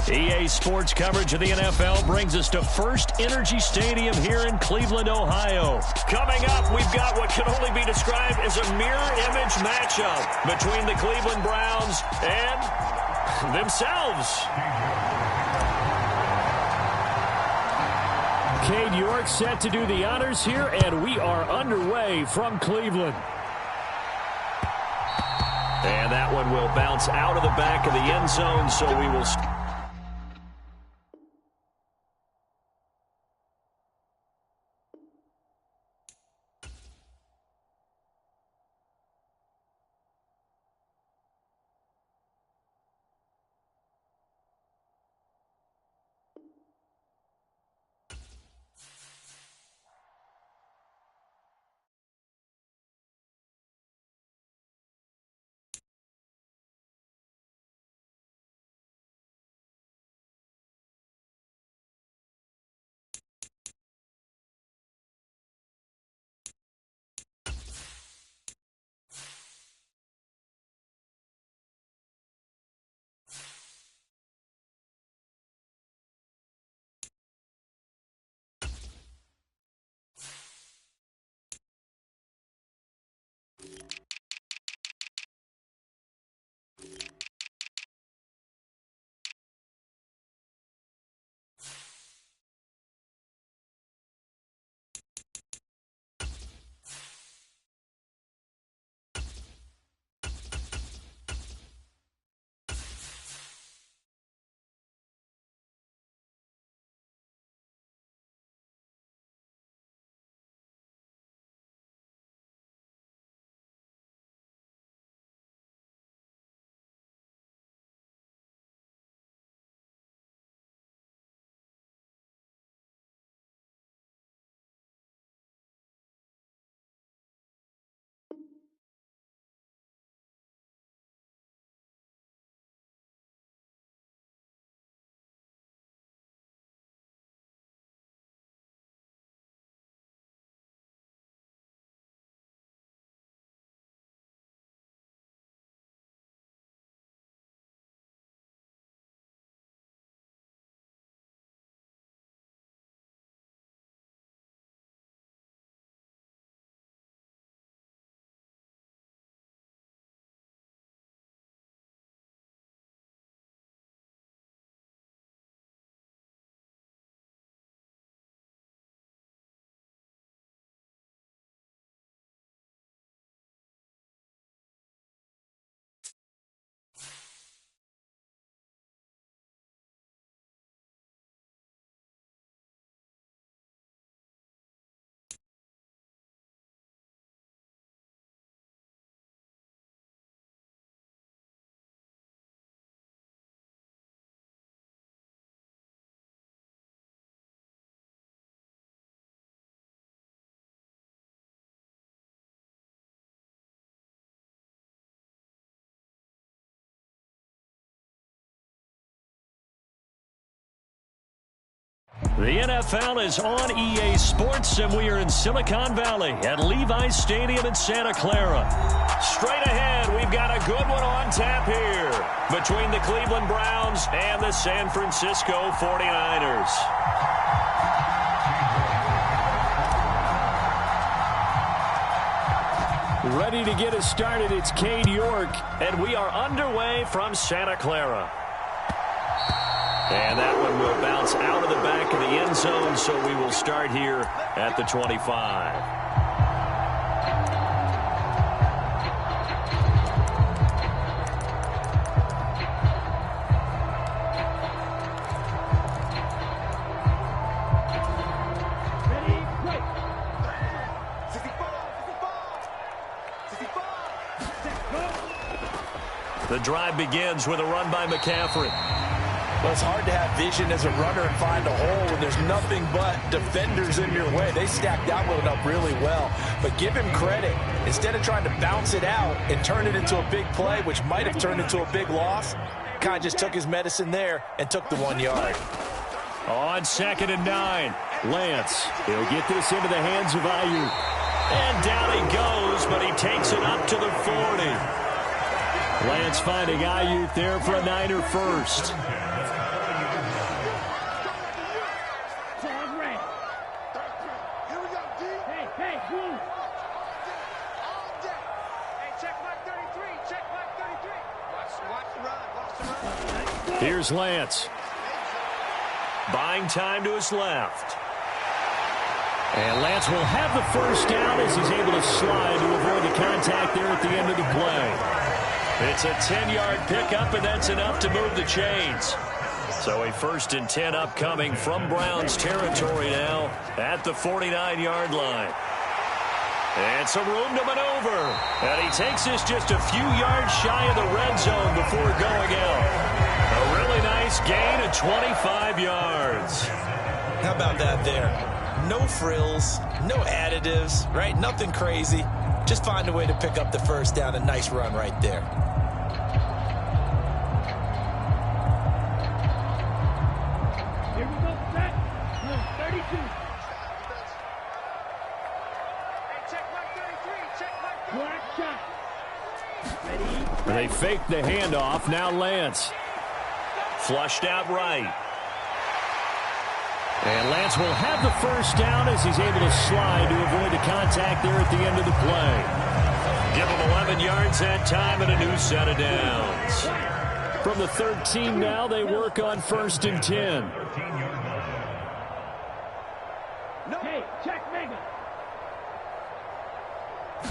EA Sports coverage of the NFL brings us to First Energy Stadium here in Cleveland, Ohio. Coming up, we've got what can only be described as a mirror image matchup between the Cleveland Browns and themselves. Cade York set to do the honors here, and we are underway from Cleveland. And that one will bounce out of the back of the end zone, so we will... The NFL is on EA Sports, and we are in Silicon Valley at Levi's Stadium in Santa Clara. Straight ahead, we've got a good one on tap here between the Cleveland Browns and the San Francisco 49ers. Ready to get us started, it's Cade York, and we are underway from Santa Clara. And that one will bounce out of the back of the end zone, so we will start here at the 25. The drive begins with a run by McCaffrey. Well, it's hard to have vision as a runner and find a hole when there's nothing but defenders in your way. They stacked that one up really well. But give him credit. Instead of trying to bounce it out and turn it into a big play, which might have turned into a big loss, kind of just took his medicine there and took the 1 yard. On 2nd and 9, Lance. He'll get this into the hands of Ayuk. And down he goes, but he takes it up to the 40. Lance finding Ayuk there for a Niner first. Here's Lance. Buying time to his left. And Lance will have the first down as he's able to slide to avoid the contact there at the end of the play. It's a 10-yard pickup, and that's enough to move the chains. So a 1st and 10 upcoming from Browns territory now at the 49-yard line. And some room to maneuver. And he takes this just a few yards shy of the red zone before going out. A really nice gain of 25 yards. How about that there? No frills, no additives, right? Nothing crazy. Just find a way to pick up the first down. A nice run right there. Here we go, set. 32. Hey, check mark 33. Check mark 33. Black shot. Ready. They fake the handoff. Now Lance. Flushed out right. And Lance will have the first down as he's able to slide to avoid the contact there at the end of the play. Give him 11 yards that time and a new set of downs. From the 13 now, they work on 1st and 10. Hey, check mega.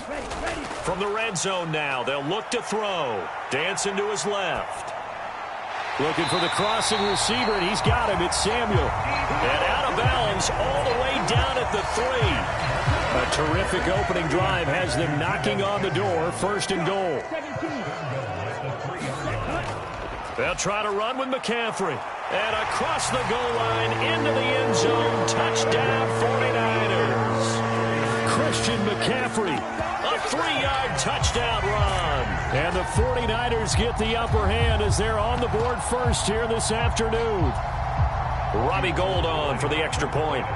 Ready. From the red zone now, they'll look to throw. Dancing to his left. Looking for the crossing receiver, and he's got him. It's Samuel. And out of bounds all the way down at the 3. A terrific opening drive has them knocking on the door. 1st and goal. They'll try to run with McCaffrey. And across the goal line into the end zone. Touchdown 49ers. Christian McCaffrey. A 3-yard touchdown run. And the 49ers get the upper hand as they're on the board first here this afternoon. Robbie Gould on for the extra point.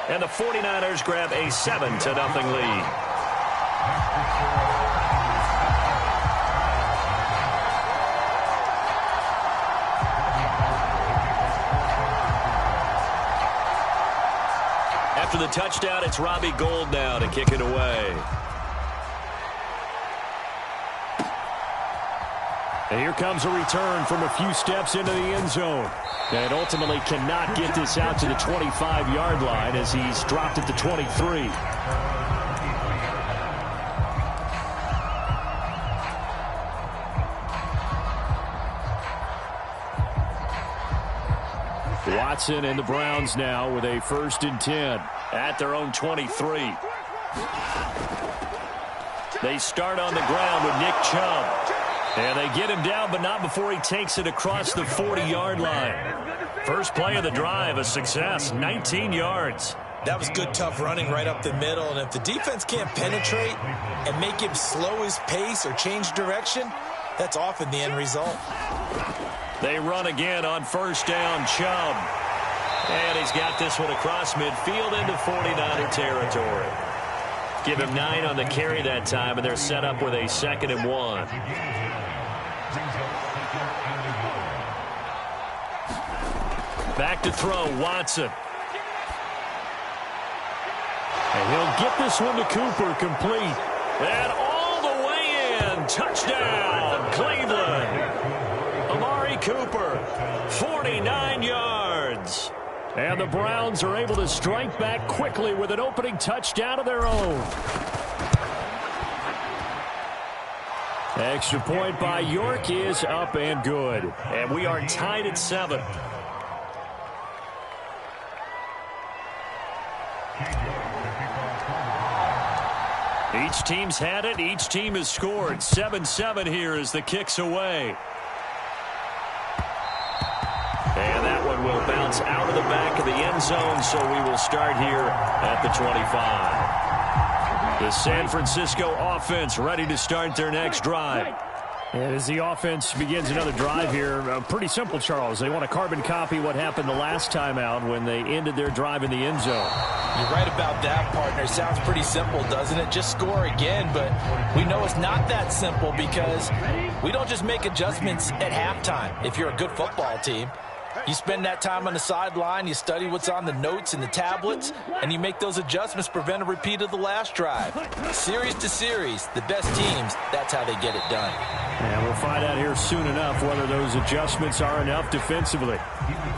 And the 49ers grab a 7-0 lead. After the touchdown, it's Robbie Gould now to kick it away. And here comes a return from a few steps into the end zone. And ultimately cannot get this out to the 25-yard line as he's dropped at the 23. Watson and the Browns now with a 1st and 10 at their own 23. They start on the ground with Nick Chubb. And they get him down, but not before he takes it across the 40-yard line. First play of the drive, a success, 19 yards. That was good, tough running right up the middle. And if the defense can't penetrate and make him slow his pace or change direction, that's often the end result. They run again on 1st down, Chubb. And he's got this one across midfield into 49er territory. Give him 9 on the carry that time, and they're set up with a 2nd and 1. Back to throw, Watson. And he'll get this one to Cooper, complete. And all the way in, touchdown, Cleveland. Amari Cooper, 49 yards. And the Browns are able to strike back quickly with an opening touchdown of their own. Extra point by York is up and good. And we are tied at 7. Each team's had it. Each team has scored. 7-7 here as the kick's away. And that one will bounce out of the back of the end zone, so we will start here at the 25. The San Francisco offense ready to start their next drive. And as the offense begins another drive here, pretty simple, Charles. They want to carbon copy what happened the last time out when they ended their drive in the end zone. You're right about that, partner. Sounds pretty simple, doesn't it? Just score again, but we know it's not that simple because we don't just make adjustments at halftime. If you're a good football team, you spend that time on the sideline, you study what's on the notes and the tablets, and you make those adjustments to prevent a repeat of the last drive. Series to series, the best teams, that's how they get it done. And we'll find out here soon enough whether those adjustments are enough defensively.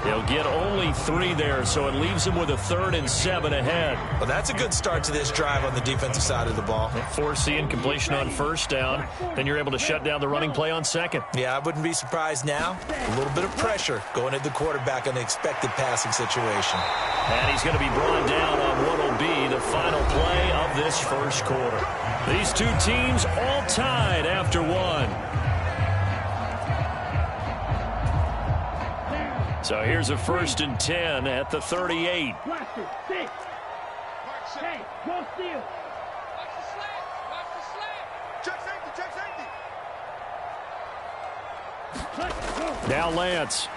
They'll get only 3 there, so it leaves them with a 3rd and 7 ahead. Well, that's a good start to this drive on the defensive side of the ball. Force the incompletion on 1st down, then you're able to shut down the running play on 2nd. Yeah, I wouldn't be surprised now. A little bit of pressure going into the quarterback on the expected passing situation. And he's going to be brought down on what will be the final play of this first quarter. These two teams all tied after 1. So here's a 1st and 10 at the 38. Blaster, 6. Hey, go steal. Watch the slant. Watch the slant. Check safety. Check safety. Now Lance.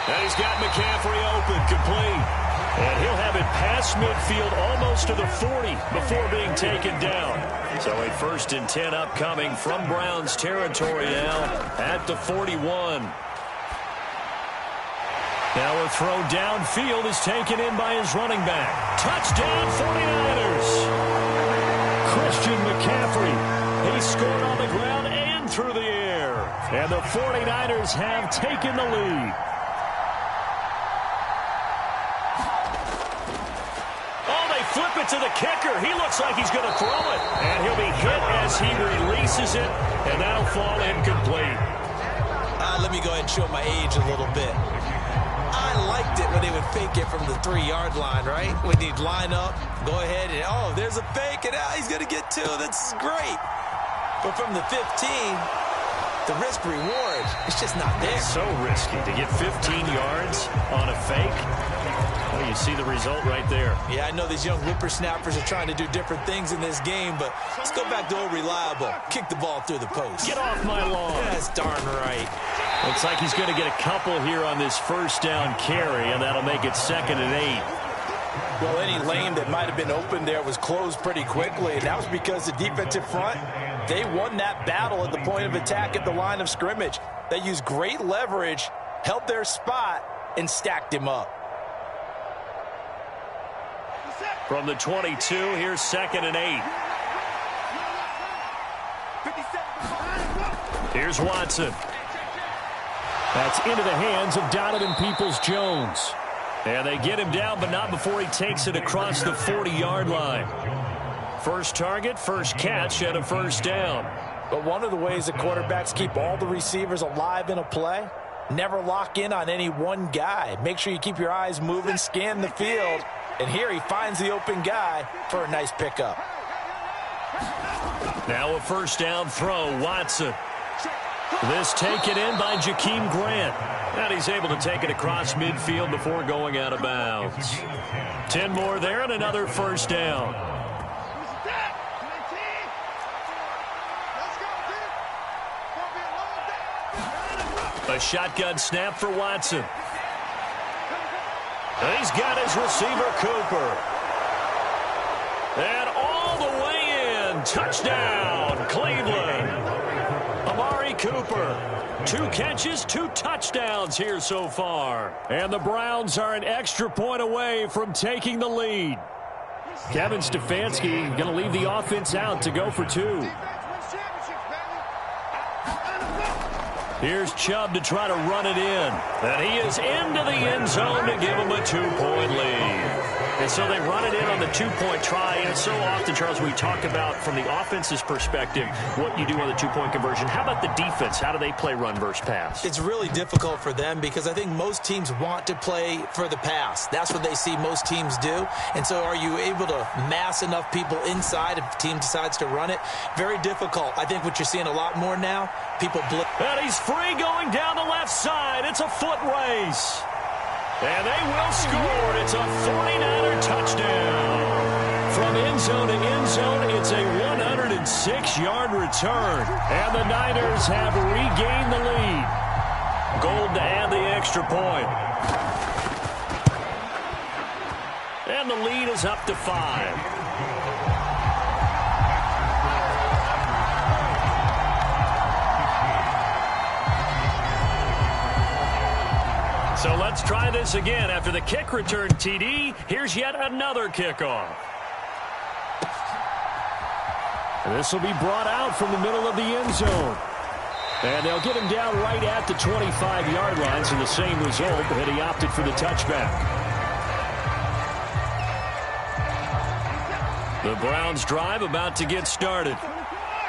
And he's got McCaffrey open, complete. And he'll have it past midfield almost to the 40 before being taken down. So a 1st and 10 upcoming from Browns territory now at the 41. Now a throw downfield is taken in by his running back. Touchdown 49ers. Christian McCaffrey. He scored on the ground and through the air. And the 49ers have taken the lead. Flip it to the kicker. He looks like he's going to throw it. And he'll be hit as he releases it. And that'll fall incomplete. Let me go ahead and show my age a little bit. I liked it when they would fake it from the 3-yard line, right? When he'd line up, go ahead and, oh, there's a fake, and he's going to get 2. That's great. But from the 15, the risk-reward, it's just not there. It's so risky to get 15 yards on a fake. Well, you see the result right there. Yeah, I know these young whippersnappers are trying to do different things in this game, but let's go back to old reliable. Kick the ball through the post. Get off my lawn. That's darn right. Looks like he's going to get a couple here on this 1st down carry, and that'll make it 2nd and 8. Well, any lane that might have been open there was closed pretty quickly, and that was because the defensive front, they won that battle at the point of attack at the line of scrimmage. They used great leverage, held their spot, and stacked him up. From the 22, here's 2nd and 8. Here's Watson. That's into the hands of Donovan Peoples-Jones. And they get him down, but not before he takes it across the 40-yard line. First target, first catch, and a 1st down. But one of the ways the quarterbacks keep all the receivers alive in a play, never lock in on any one guy. Make sure you keep your eyes moving, scan the field. And here he finds the open guy for a nice pickup. Now a 1st down throw, Watson. This taken in by Jakeem Grant. And he's able to take it across midfield before going out of bounds. 10 more there and another 1st down. A shotgun snap for Watson. And he's got his receiver, Cooper. And all the way in. Touchdown, Cleveland. Amari Cooper. 2 catches, 2 touchdowns here so far. And the Browns are an extra point away from taking the lead. Kevin Stefanski going to leave the offense out to go for 2. Here's Chubb to try to run it in. And he is into the end zone to give him a 2-point lead. And so they run it in on the 2-point try. And so often, Charles, we talk about from the offense's perspective what you do on the 2-point conversion. How about the defense? How do they play run versus pass? It's really difficult for them because I think most teams want to play for the pass. That's what they see most teams do. And so are you able to mass enough people inside if the team decides to run it? Very difficult. I think what you're seeing a lot more now, people blitz. And he's free going down the left side. It's a foot race. And they will score. It's a 49er touchdown. From end zone to end zone, it's a 106-yard return. And the Niners have regained the lead. Gold to add the extra point. And the lead is up to 5. So let's try this again. After the kick return TD, here's yet another kickoff. And this will be brought out from the middle of the end zone. And they'll get him down right at the 25-yard line, so the same result, but he opted for the touchback. The Browns drive about to get started.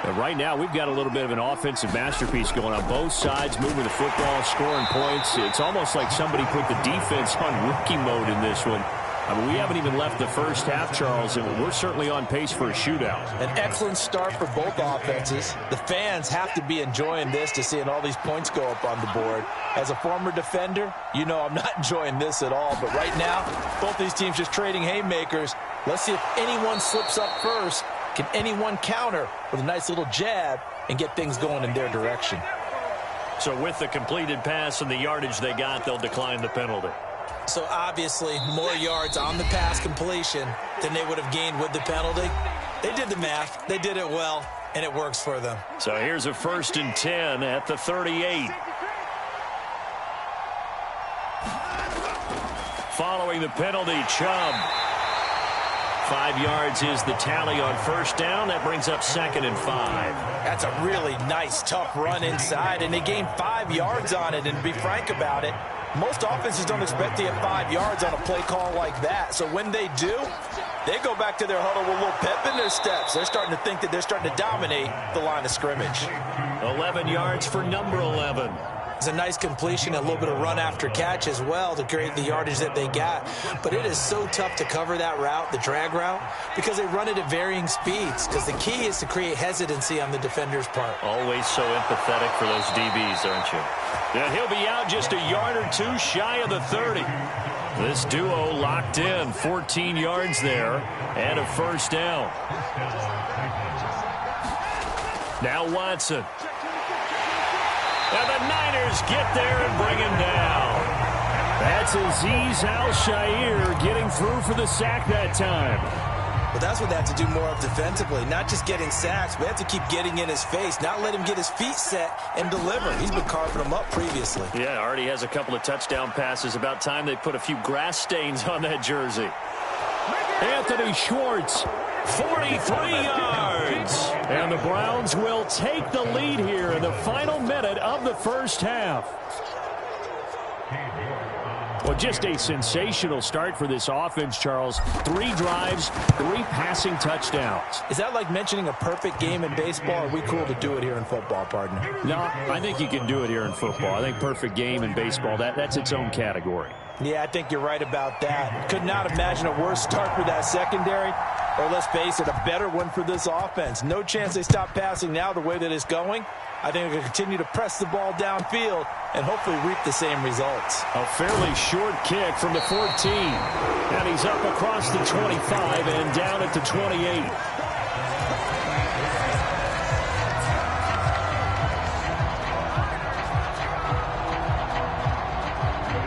And right now, we've got a little bit of an offensive masterpiece going on both sides, moving the football, scoring points. It's almost like somebody put the defense on rookie mode in this one. I mean, we haven't even left the first half, Charles, and we're certainly on pace for a shootout. An excellent start for both offenses. The fans have to be enjoying this to seeing all these points go up on the board. As a former defender, you know I'm not enjoying this at all. But right now, both these teams just trading haymakers. Let's see if anyone slips up first. Can anyone counter with a nice little jab and get things going in their direction? So with the completed pass and the yardage they got, they'll decline the penalty. So obviously more yards on the pass completion than they would have gained with the penalty. They did the math. They did it well, and it works for them. So here's a 1st and 10 at the 38. Following the penalty, Chubb. 5 yards is the tally on 1st down. That brings up 2nd and 5. That's a really nice, tough run inside, and they gained 5 yards on it. And to be frank about it, most offenses don't expect to get 5 yards on a play call like that. So when they do, they go back to their huddle with a little pep in their steps. They're starting to think that they're starting to dominate the line of scrimmage. 11 yards for number 11. It's a nice completion, a little bit of run after catch as well to create the yardage that they got. But it is so tough to cover that route, the drag route, because they run it at varying speeds. Because the key is to create hesitancy on the defender's part. Always so empathetic for those DBs, aren't you? And he'll be out just a yard or two shy of the 30. This duo locked in, 14 yards there, and a 1st down. Now Watson. And the Niners get there and bring him down. That's Azeez Al-Shaair getting through for the sack that time. But that's what they have to do more of defensively, not just getting sacks, but they have to keep getting in his face, not let him get his feet set and deliver. He's been carving them up previously. Yeah, already has a couple of touchdown passes. About time they put a few grass stains on that jersey. Anthony Schwartz, 43 yards. And the Browns will take the lead here in the final minute of the 1st half. Well, just a sensational start for this offense, Charles. 3 drives, 3 passing touchdowns. Is that like mentioning a perfect game in baseball? Or are we cool to do it here in football, partner? No, I think you can do it here in football. I think perfect game in baseball, that's its own category. Yeah, I think you're right about that. Could not imagine a worse start for that secondary. Or let's face it, a better one for this offense. No chance they stop passing now the way that it's going. I think they're going to continue to press the ball downfield and hopefully reap the same results. A fairly short kick from the 14. And he's up across the 25 and down at the 28.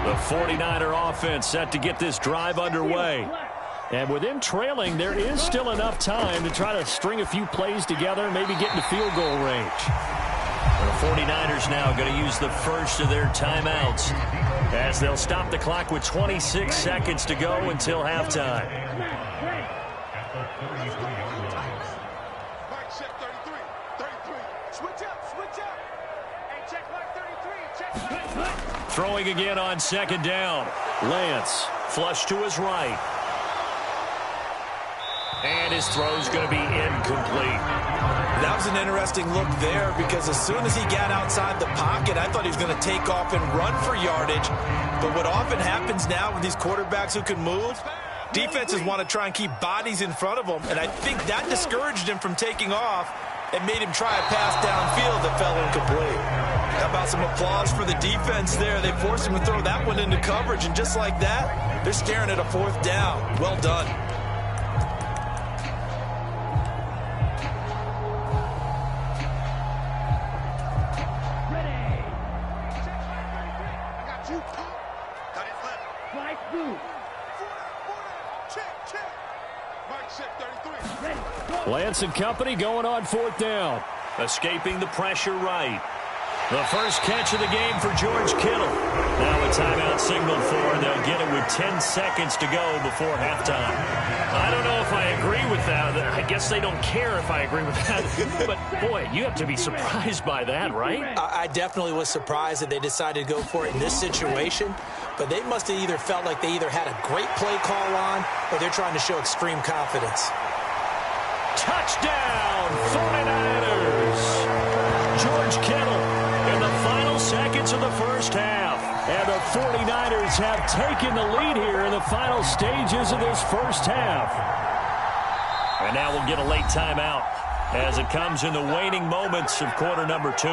The 49er offense set to get this drive underway. And with them trailing, there is still enough time to try to string a few plays together and maybe get into field goal range. The 49ers now going to use the first of their timeouts as they'll stop the clock with 26 seconds to go until halftime. Throwing again on 2nd down. Lance flush to his right. And his throw's going to be incomplete. That was an interesting look there because as soon as he got outside the pocket, I thought he was going to take off and run for yardage. But what often happens now with these quarterbacks who can move, defenses want to try and keep bodies in front of them. And I think that discouraged him from taking off and made him try a pass downfield that fell incomplete. How about some applause for the defense there? They forced him to throw that one into coverage. And just like that, they're staring at a 4th down. Well done. Flight through. Lance and company going on 4th down. Escaping the pressure right. The first catch of the game for George Kittle. Now a timeout signaled for, and they'll get it with 10 seconds to go before halftime. I don't know if I agree with that. I guess they don't care if I agree with that. But, boy, you have to be surprised by that, right? I definitely was surprised that they decided to go for it in this situation. But they must have either felt like they either had a great play call on or they're trying to show extreme confidence. Touchdown, 49ers. George Kittle in the final seconds of the first half. And the 49ers have taken the lead here in the final stages of this first half. And now we'll get a late timeout as it comes in the waning moments of quarter number 2.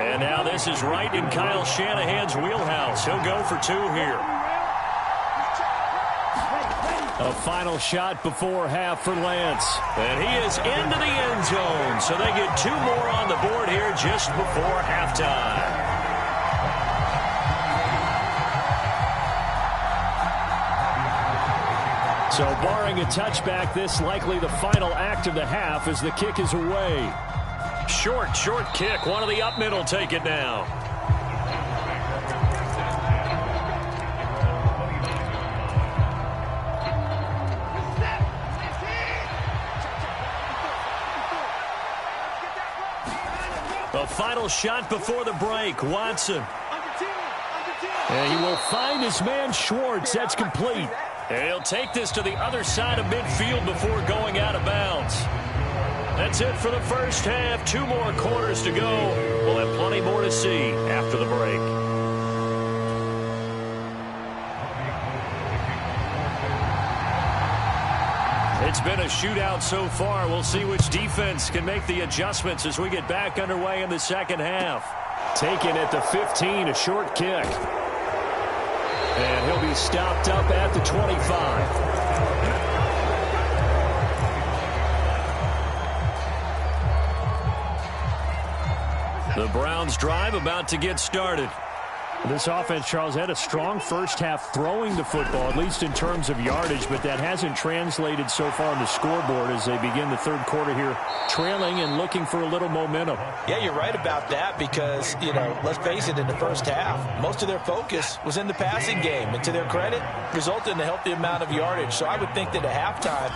And now this is right in Kyle Shanahan's wheelhouse. He'll go for 2 here. A final shot before half for Lance. And he is into the end zone. So they get 2 more on the board here just before halftime. So barring a touchback, this likely the final act of the half as the kick is away. Short kick. One of the up middle take it now. The final shot before the break. Watson. And he will find his man Schwartz. That's complete. And he'll take this to the other side of midfield before going out of bounds. That's it for the first half. 2 more quarters to go. We'll have plenty more to see after the break. It's been a shootout so far. We'll see which defense can make the adjustments as we get back underway in the second half. Taken at the 15, a short kick. And he'll be stopped up at the 25. The Browns drive about to get started. This offense, Charles, had a strong first half throwing the football, at least in terms of yardage, but that hasn't translated so far on the scoreboard as they begin the third quarter here, trailing and looking for a little momentum. Yeah, you're right about that because, let's face it, in the first half, most of their focus was in the passing game, and to their credit, resulted in a healthy amount of yardage. So I would think that at halftime,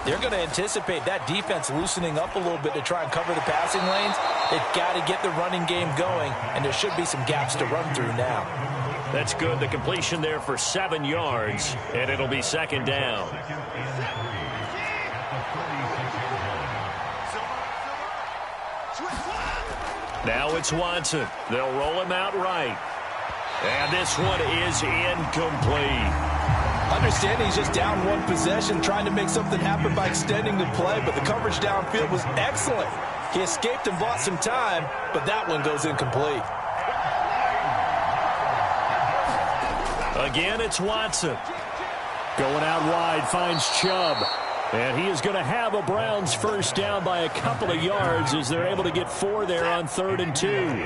they're going to anticipate that defense loosening up a little bit to try and cover the passing lanes. They've got to get the running game going, and there should be some gaps to run through now. That's good. The completion there for 7 yards, and it'll be second down. Now it's Watson. They'll roll him out right. And this one is incomplete. Understanding he's just down 1 possession, trying to make something happen by extending the play, but the coverage downfield was excellent. He escaped and bought some time, but that one goes incomplete. Again, it's Watson. Going out wide, finds Chubb. And he is going to have a Browns first down by a couple of yards as they're able to get 4 there on 3rd and 2.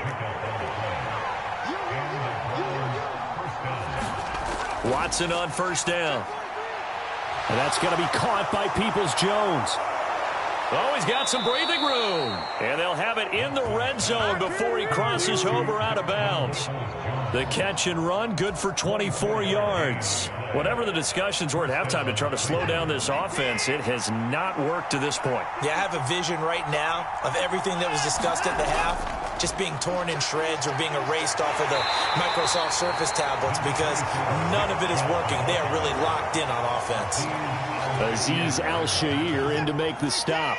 Watson on first down. And that's going to be caught by Peoples-Jones. Oh, he's got some breathing room. And they'll have it in the red zone before he crosses over out of bounds. The catch and run, good for 24 yards. Whatever the discussions were at halftime to try to slow down this offense, it has not worked to this point. Yeah, I have a vision right now of everything that was discussed at the half just being torn in shreds or being erased off of the Microsoft Surface tablets because none of it is working. They are really locked in on offense. Azeez Al-Shaair in to make the stop.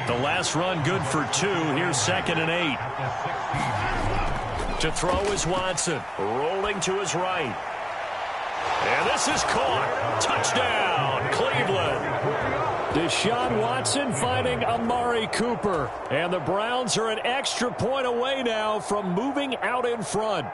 The last run good for 2. Here's 2nd and 8. To throw is Watson. Rolling to his right. And this is caught. Touchdown, Cleveland. Deshaun Watson finding Amari Cooper. And the Browns are an extra point away now from moving out in front.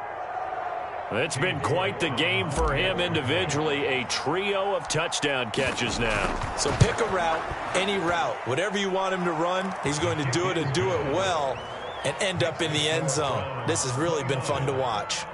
It's been quite the game for him individually. A trio of touchdown catches now. So pick a route, any route. Whatever you want him to run, he's going to do it and do it well and end up in the end zone. This has really been fun to watch.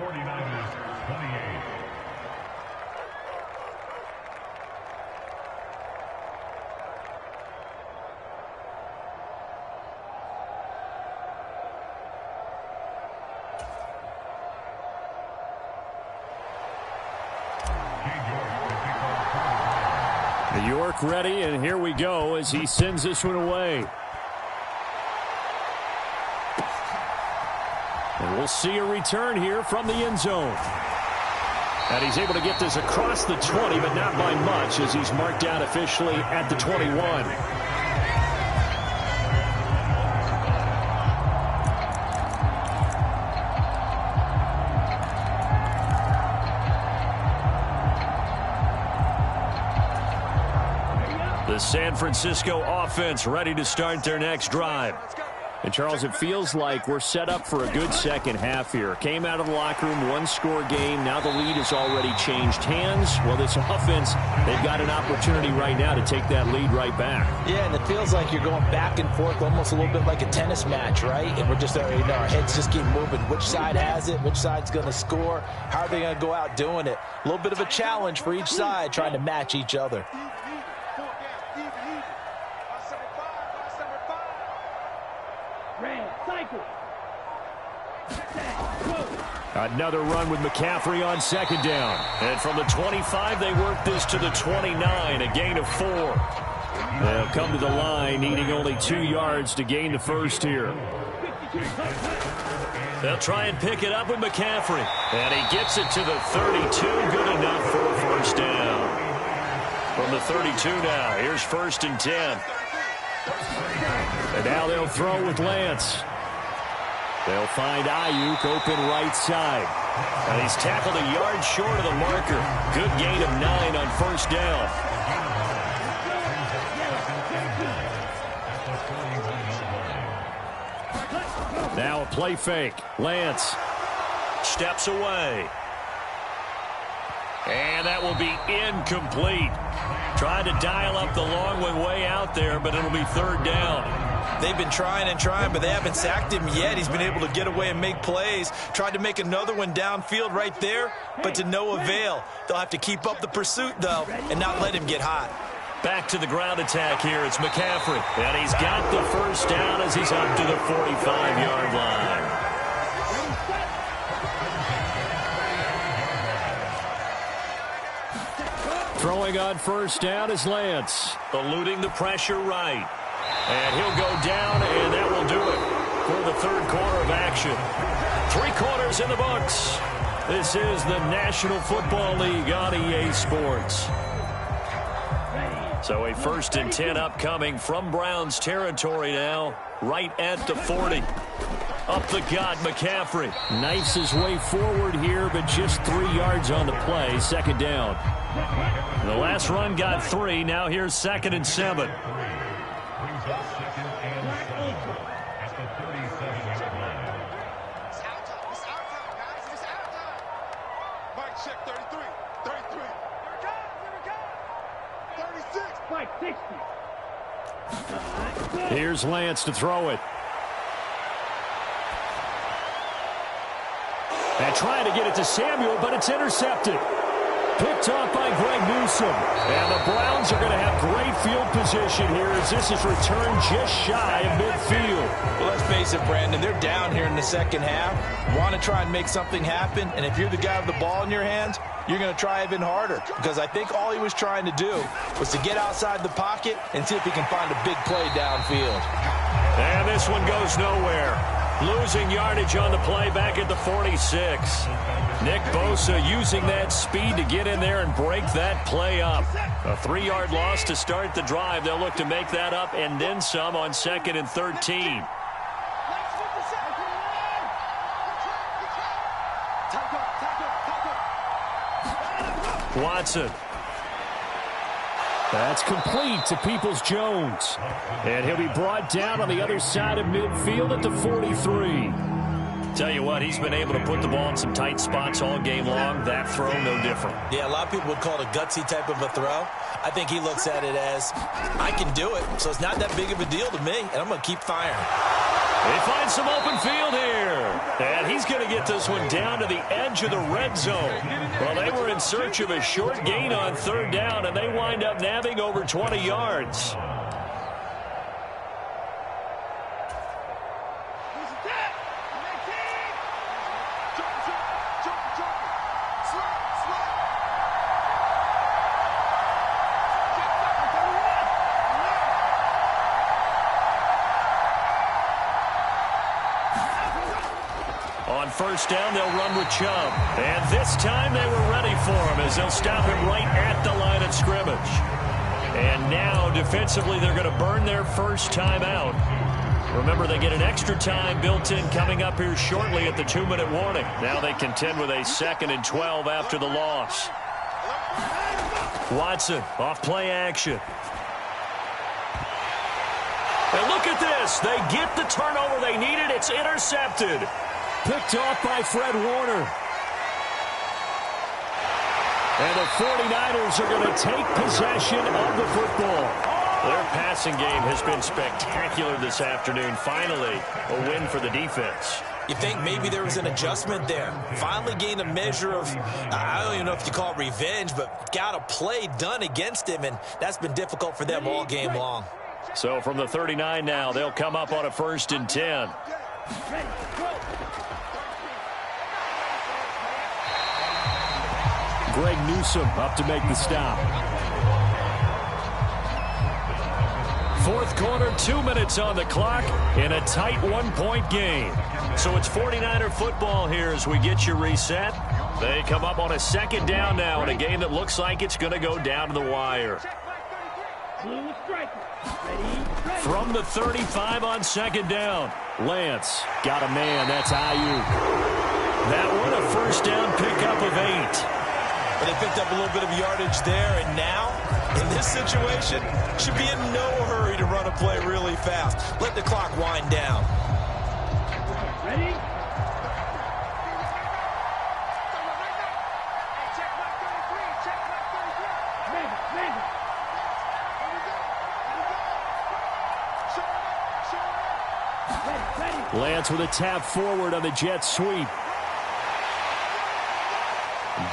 York ready, and here we go as he sends this one away. And we'll see a return here from the end zone. And he's able to get this across the 20, but not by much as he's marked out officially at the 21. The San Francisco offense ready to start their next drive. And, Charles, it feels like we're set up for a good second half here. Came out of the locker room, one-score game. Now the lead has already changed hands. Well, this offense, they've got an opportunity right now to take that lead right back. Yeah, and it feels like you're going back and forth almost a little bit like a tennis match, right? And we're just, our heads just keep moving. Which side has it? Which side's going to score? How are they going to go out doing it? A little bit of a challenge for each side trying to match each other. Another run with McCaffrey on second down. And from the 25, they work this to the 29, a gain of 4. They'll come to the line, needing only 2 yards to gain the first here. They'll try and pick it up with McCaffrey. And he gets it to the 32, good enough for a first down. From the 32 now, here's 1st and 10. And now they'll throw with Lance. They'll find Ayuk open right side. And he's tackled a yard short of the marker. Good gain of 9 on first down. Now a play fake. Lance steps away. And that will be incomplete. Tried to dial up the long one way out there, but it'll be 3rd down. They've been trying and trying, but they haven't sacked him yet. He's been able to get away and make plays. Tried to make another one downfield right there, but to no avail. They'll have to keep up the pursuit, though, and not let him get hot. Back to the ground attack here. It's McCaffrey. And he's got the first down as he's up to the 45-yard line. Throwing on first down is Lance. Eluding the pressure right. And he'll go down, and that will do it for the 3rd quarter of action. 3 quarters in the books. This is the National Football League on EA Sports. So a 1st and 10 upcoming from Browns territory now, right at the 40. Up the gut, McCaffrey. Knifes his way forward here, but just 3 yards on the play. 2nd down. The last run got 3. Now here's 2nd and 7. Here's Lance to throw it. And trying to get it to Samuel, but it's intercepted. Picked off by Greg Newsome. And the Browns are going to have great field position here as this is returned just shy of midfield. Well, let's face it, Brandon, they're down here in the second half. Want to try and make something happen, and if you're the guy with the ball in your hands, you're going to try even harder, because I think all he was trying to do was to get outside the pocket and see if he can find a big play downfield. And this one goes nowhere. Losing yardage on the play back at the 46. Nick Bosa using that speed to get in there and break that play up. A 3-yard loss to start the drive. They'll look to make that up and then some on 2nd and 13. Watson. That's complete to Peoples-Jones. And he'll be brought down on the other side of midfield at the 43. Tell you what, he's been able to put the ball in some tight spots all game long. That throw, no different. Yeah, a lot of people would call it a gutsy type of a throw. I think he looks at it as, I can do it, so it's not that big of a deal to me, and I'm going to keep firing. They find some open field here. And he's going to get this one down to the edge of the red zone. Well, they were in search of a short gain on third down, and they wind up nabbing over 20 yards. On first down, they'll run with Chubb. And this time they were ready for him as they'll stop him right at the line of scrimmage. And now, defensively, they're going to burn their first time out. Remember, they get an extra time built in coming up here shortly at the 2-minute warning. Now they contend with a 2nd and 12 after the loss. Watson, off play action. And look at this. They get the turnover they needed. It's intercepted. Picked off by Fred Warner. And the 49ers are going to take possession of the football. Their passing game has been spectacular this afternoon. Finally, a win for the defense. You think maybe there was an adjustment there. Finally gained a measure of, I don't even know if you call it revenge, but got a play done against him, and that's been difficult for them all game long. So from the 39 now, they'll come up on a 1st and 10. Greg Newsome up to make the stop. 4th quarter, 2 minutes on the clock in a tight 1-point game. So it's 49er football here as we get you reset. They come up on a 2nd down now in a game that looks like it's going to go down to the wire. From the 35 on 2nd down, Lance got a man. That's Ayuk. That one a 1st down pickup of 8. But they picked up a little bit of yardage there, and now, in this situation, should be in no hurry to run a play really fast. Let the clock wind down. Ready? Lance with a tap forward on the jet sweep.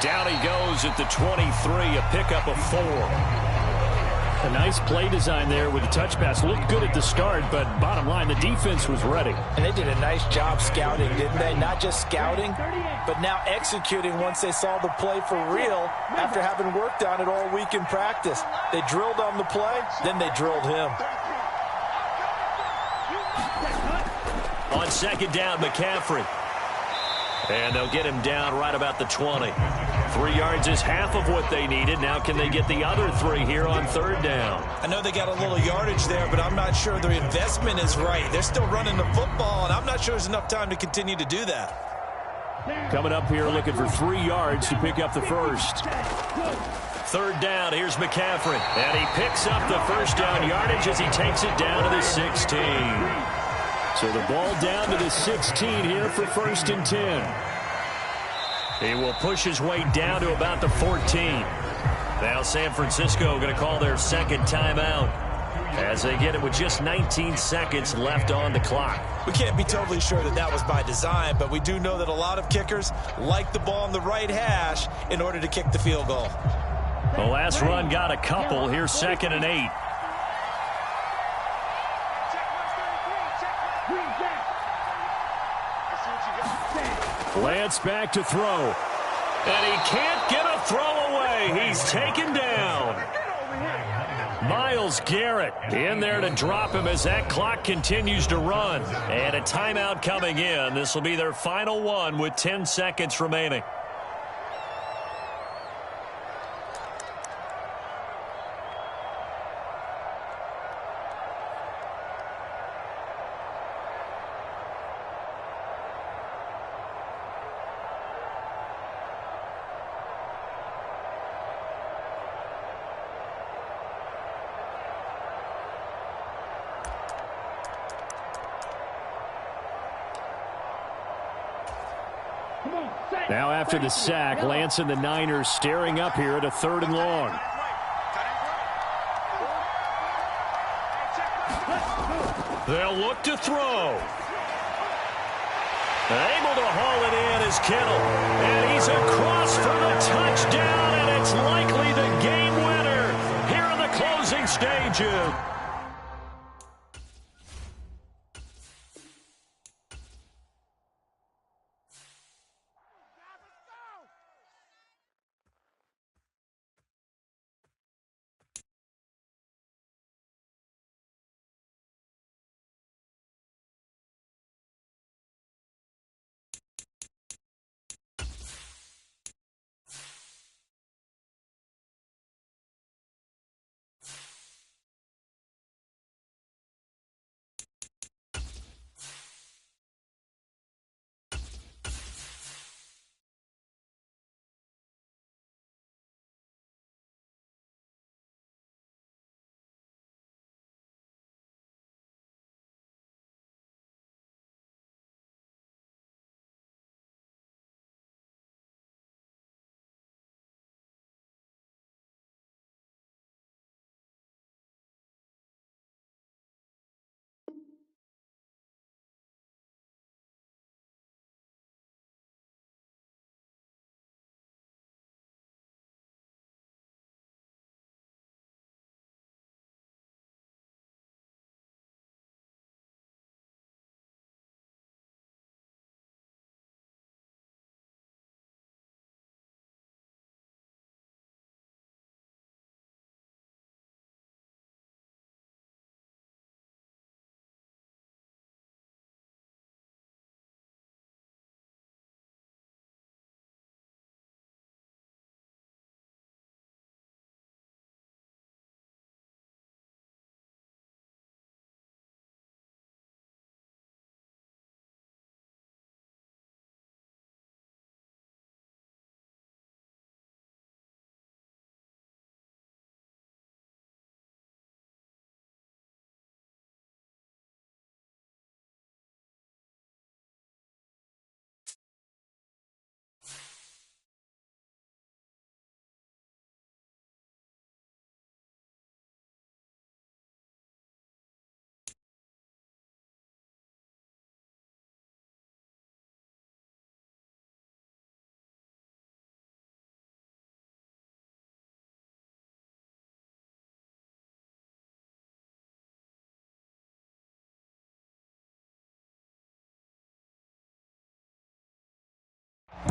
Down he goes at the 23, a pickup of 4. A nice play design there with the touch pass. Looked good at the start, but bottom line, the defense was ready. And they did a nice job scouting, didn't they? Not just scouting, but now executing once they saw the play for real after having worked on it all week in practice. They drilled on the play, then they drilled him. On 2nd down, McCaffrey. And they'll get him down right about the 20. 3 yards is half of what they needed. Now can they get the other 3 here on 3rd down? I know they got a little yardage there, but I'm not sure their investment is right. They're still running the football, and I'm not sure there's enough time to continue to do that. Coming up here looking for 3 yards to pick up the 1st. 3rd down, here's McCaffrey. And he picks up the 1st down yardage as he takes it down to the 16. So the ball down to the 16 here for 1st and 10. He will push his way down to about the 14. Now San Francisco going to call their 2nd timeout as they get it with just 19 seconds left on the clock. We can't be totally sure that that was by design, but we do know that a lot of kickers like the ball on the right hash in order to kick the field goal. The last run got a couple. Here's 2nd and 8. Lance back to throw. And he can't get a throw away. He's taken down. Myles Garrett in there to drop him as that clock continues to run. And a timeout coming in. This will be their final one with 10 seconds remaining. Now after the sack, Lance and the Niners staring up here at a 3rd and long. They'll look to throw. Able to haul it in is Kittle. And he's across for the touchdown, and it's likely the game winner here in the closing stages.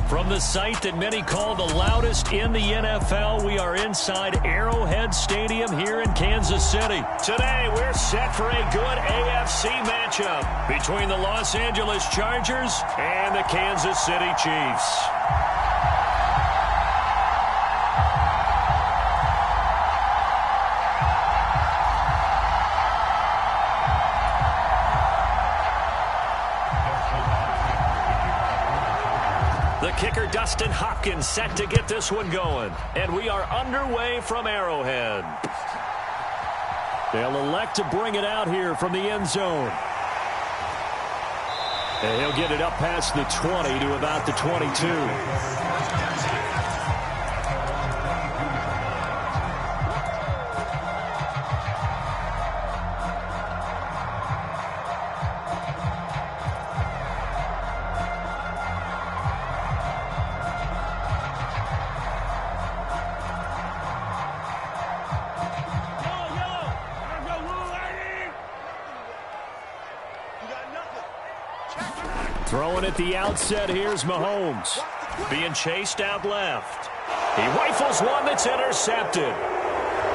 From the site that many call the loudest in the NFL, we are inside Arrowhead Stadium here in Kansas City. Today, we're set for a good AFC matchup between the Los Angeles Chargers and the Kansas City Chiefs. The kicker, Dustin Hopkins, set to get this one going. And we are underway from Arrowhead. They'll elect to bring it out here from the end zone. And he'll get it up past the 20 to about the 22. Throwing at the outset, here's Mahomes. Being chased out left. He rifles one that's intercepted.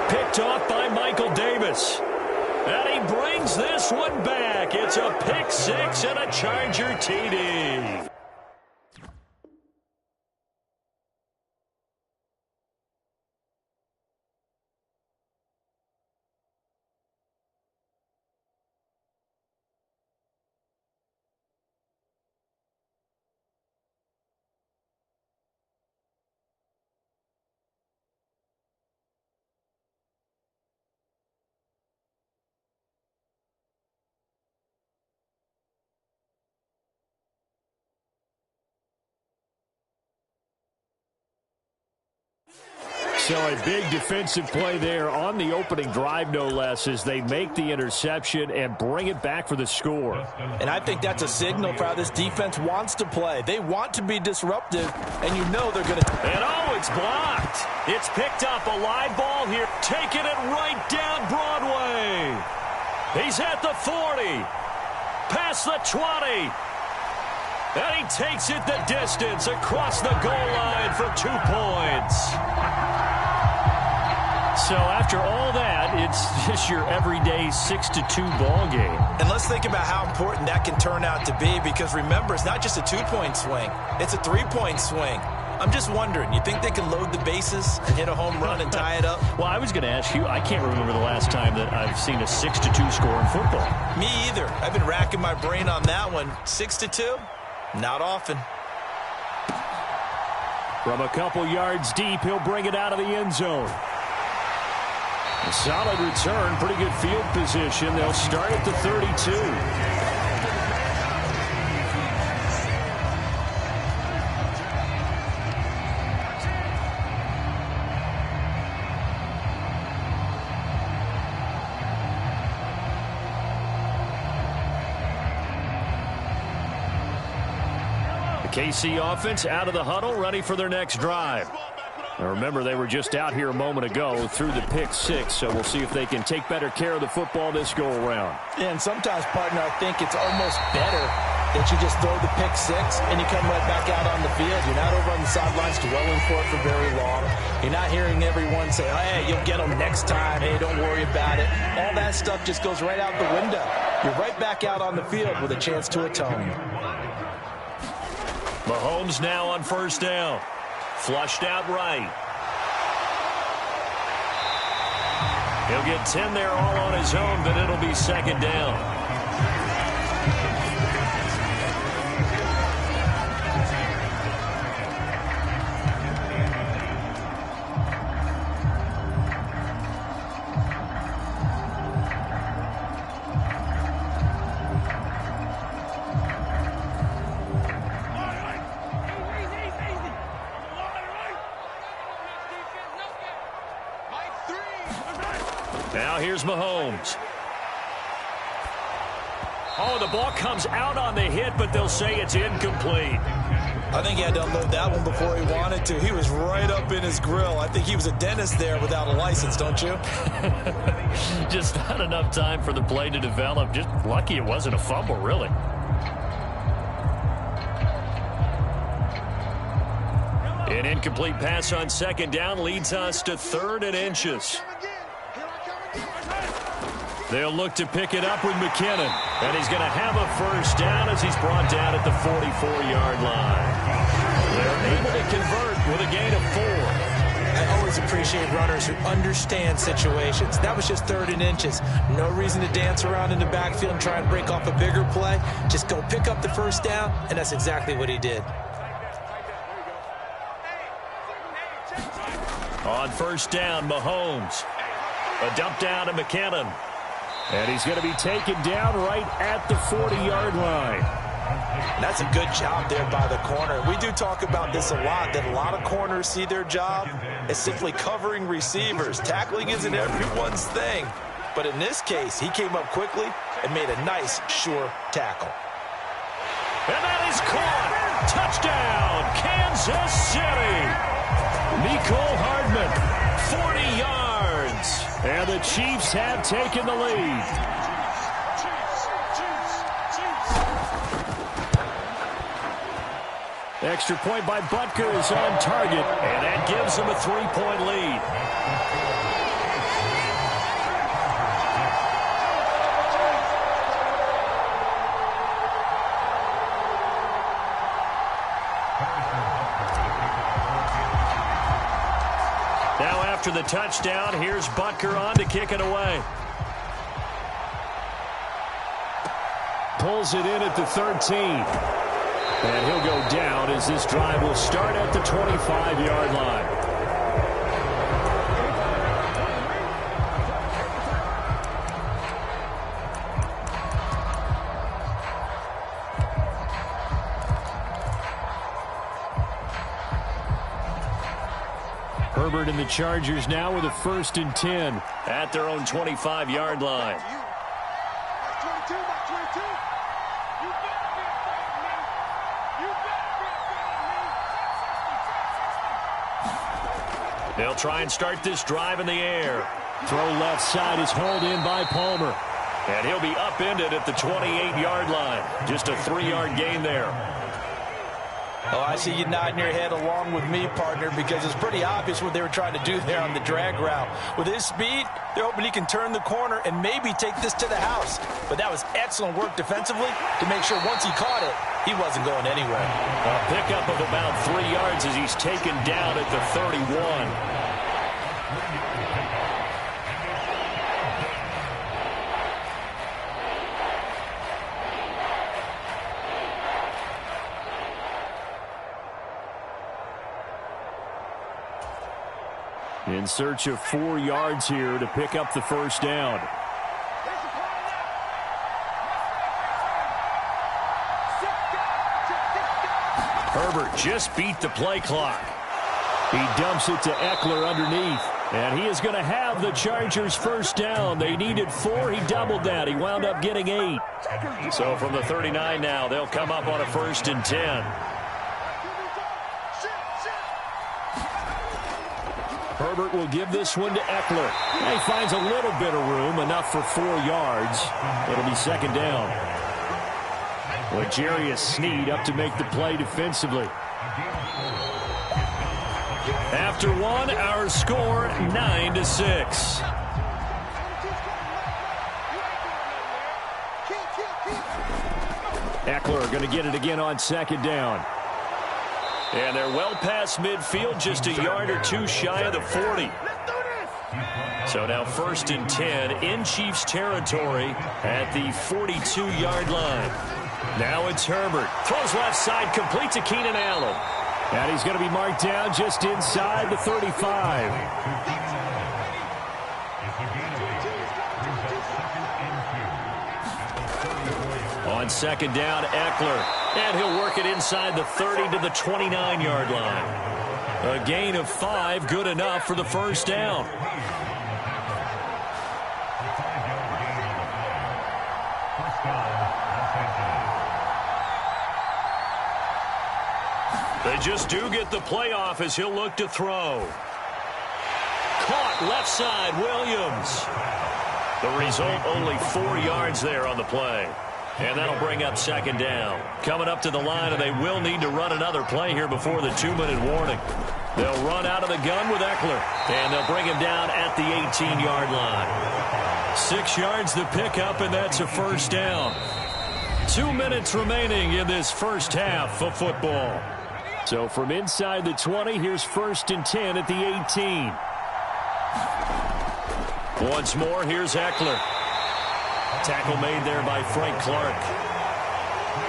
Picked off by Michael Davis. And he brings this one back. It's a pick six and a Charger TD. So a big defensive play there on the opening drive, no less, as they make the interception and bring it back for the score. And I think that's a signal for how this defense wants to play. They want to be disruptive, and you know they're going to. And oh, it's blocked. It's picked up, a live ball here, taking it right down Broadway. He's at the 40, past the 20. And he takes it the distance across the goal line for 2 points. So after all that, it's just your everyday 6-2 ball game. And let's think about how important that can turn out to be, because remember, it's not just a 2-point swing. It's a 3-point swing. I'm just wondering, you think they can load the bases and hit a home run and tie it up? Well, I was going to ask you, I can't remember the last time that I've seen a 6-2 score in football. Me either. I've been racking my brain on that one. 6-2? Not often. From a couple yards deep, he'll bring it out of the end zone. A solid return, pretty good field position. They'll start at the 32. KC offense out of the huddle, ready for their next drive. Now remember, they were just out here a moment ago through the pick 6, so we'll see if they can take better care of the football this go-around. Yeah, and sometimes, partner, I think it's almost better that you just throw the pick 6 and you come right back out on the field. You're not over on the sidelines dwelling for it for very long. You're not hearing everyone say, oh, hey, you'll get them next time. Hey, don't worry about it. All that stuff just goes right out the window. You're right back out on the field with a chance to atone. Mahomes now on first down. Flushed out right. He'll get 10 there all on his own, but it'll be second down. Now here's Mahomes. Oh, the ball comes out on the hit, but they'll say it's incomplete. I think he had to unload that one before he wanted to. He was right up in his grill. I think he was a dentist there without a license, don't you? Just not enough time for the play to develop. Just lucky it wasn't a fumble, really. An incomplete pass on second down leads us to 3rd and inches. They'll look to pick it up with McKinnon. And he's going to have a first down as he's brought down at the 44-yard line. They're able to convert with a gain of 4. I always appreciate runners who understand situations. That was just 3rd and inches. No reason to dance around in the backfield and try and break off a bigger play. Just go pick up the first down, and that's exactly what he did. On first down, Mahomes. A dump down to McKinnon. And he's going to be taken down right at the 40-yard line. That's a good job there by the corner. We do talk about this a lot, that a lot of corners see their job as simply covering receivers. Tackling isn't everyone's thing. But in this case, he came up quickly and made a nice, sure tackle. And that is caught. Touchdown, Kansas City. Mecole Hardman, 40 yards. And the Chiefs have taken the lead. Extra point by Butker is on target, and that gives them a 3-point lead. Now after the touchdown, here's Butker on to kick it away. Pulls it in at the 13. And he'll go down as this drive will start at the 25-yard line. Herbert and the Chargers now with a 1st and 10 at their own 25-yard line. They'll try and start this drive in the air. Throw left side is hauled in by Palmer. And he'll be upended at the 28-yard line. Just a 3-yard gain there. Oh, I see you nodding your head along with me, partner, because it's pretty obvious what they were trying to do there on the drag route. With his speed, they're hoping he can turn the corner and maybe take this to the house. But that was excellent work defensively to make sure once he caught it, he wasn't going anywhere. A pickup of about 3 yards as he's taken down at the 31. In search of 4 yards here to pick up the 1st down. Herbert just beat the play clock. He dumps it to Eckler underneath. And he is going to have the Chargers 1st down. They needed 4. He doubled that. He wound up getting 8. So from the 39 now, they'll come up on a 1st and 10. Herbert will give this one to Eckler. He finds a little bit of room, enough for 4 yards. It'll be 2nd down. L'Jarius Sneed up to make the play defensively. After 1, our score 9-6. Eckler going to get it again on 2nd down. And they're well past midfield, just a yard or 2 shy of the 40. So now 1st and 10 in Chiefs territory at the 42-yard line. Now it's Herbert. Throws left side, complete to Keenan Allen. And he's going to be marked down just inside the 35. On 2nd down, Eckler. And he'll work it inside the 30 to the 29-yard line. A gain of 5, good enough for the 1st down. They just do get the playoff as he'll look to throw. Caught left side, Williams. The result, only 4 yards there on the play. And that'll bring up 2nd down. Coming up to the line, and they will need to run another play here before the 2-minute warning. They'll run out of the gun with Eckler, and they'll bring him down at the 18-yard line. 6 yards to pick up, and that's a 1st down. 2 minutes remaining in this first half of football. So from inside the 20, here's 1st and 10 at the 18. Once more, here's Eckler. Tackle made there by Frank Clark.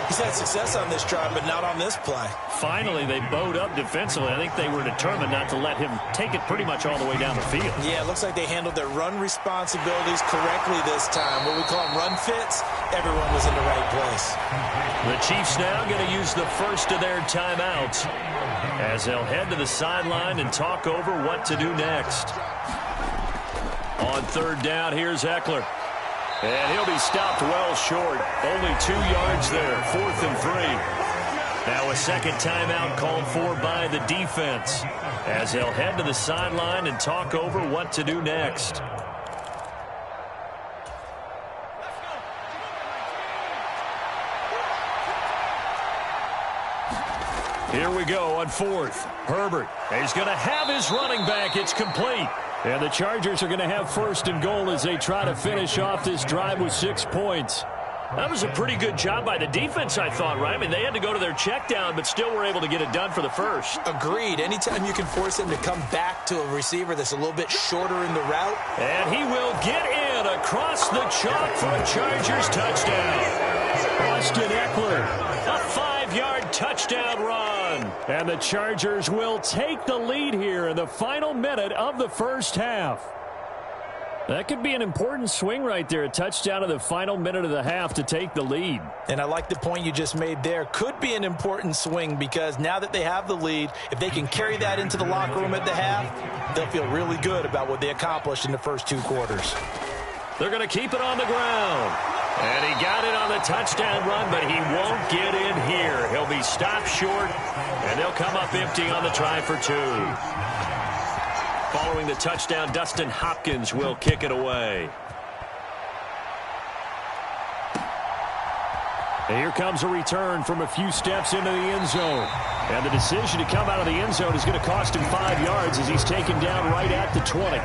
He's had success on this drive, but not on this play. Finally, they bowed up defensively. I think they were determined not to let him take it pretty much all the way down the field. Yeah, it looks like they handled their run responsibilities correctly this time. What we call them run fits, everyone was in the right place. The Chiefs now going to use the first of their timeouts as they'll head to the sideline and talk over what to do next. On 3rd down, here's Eckler. And he'll be stopped well short. Only 2 yards there. 4th and 3. Now a 2nd timeout called for by the defense as they'll head to the sideline and talk over what to do next. Here we go on 4th. Herbert. He's going to have his running back. It's complete. And the Chargers are going to have 1st and goal as they try to finish off this drive with 6 points. That was a pretty good job by the defense, I thought, right? I mean, they had to go to their check down, but still were able to get it done for the 1st. Agreed. Anytime you can force him to come back to a receiver that's a little bit shorter in the route. And he will get in across the chalk for a Chargers touchdown. Austin Eckler, a 5-yard touchdown run. And the Chargers will take the lead here in the final minute of the first half. That could be an important swing right there. A touchdown in the final minute of the half to take the lead. And I like the point you just made there. Could be an important swing because now that they have the lead, if they can carry that into the locker room at the half, they'll feel really good about what they accomplished in the first 2 quarters. They're going to keep it on the ground. And he got it on the touchdown run, but he won't get in here. He'll be stopped short, and they'll come up empty on the try for 2. Following the touchdown, Dustin Hopkins will kick it away. And here comes a return from a few steps into the end zone. And the decision to come out of the end zone is going to cost him 5 yards as he's taken down right at the 20.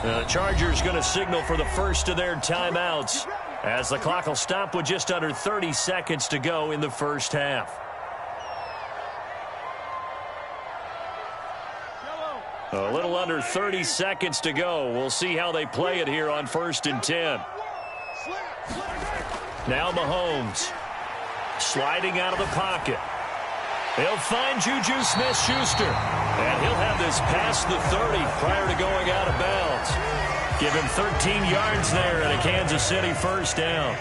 The Chargers going to signal for the first of their timeouts as the clock will stop with just under 30 seconds to go in the first half. A little under 30 seconds to go. We'll see how they play it here on 1st and 10. Now Mahomes sliding out of the pocket. He'll find Juju Smith-Schuster, and he'll have this past the 30 prior to going out of bounds. Give him 13 yards there and a Kansas City first down.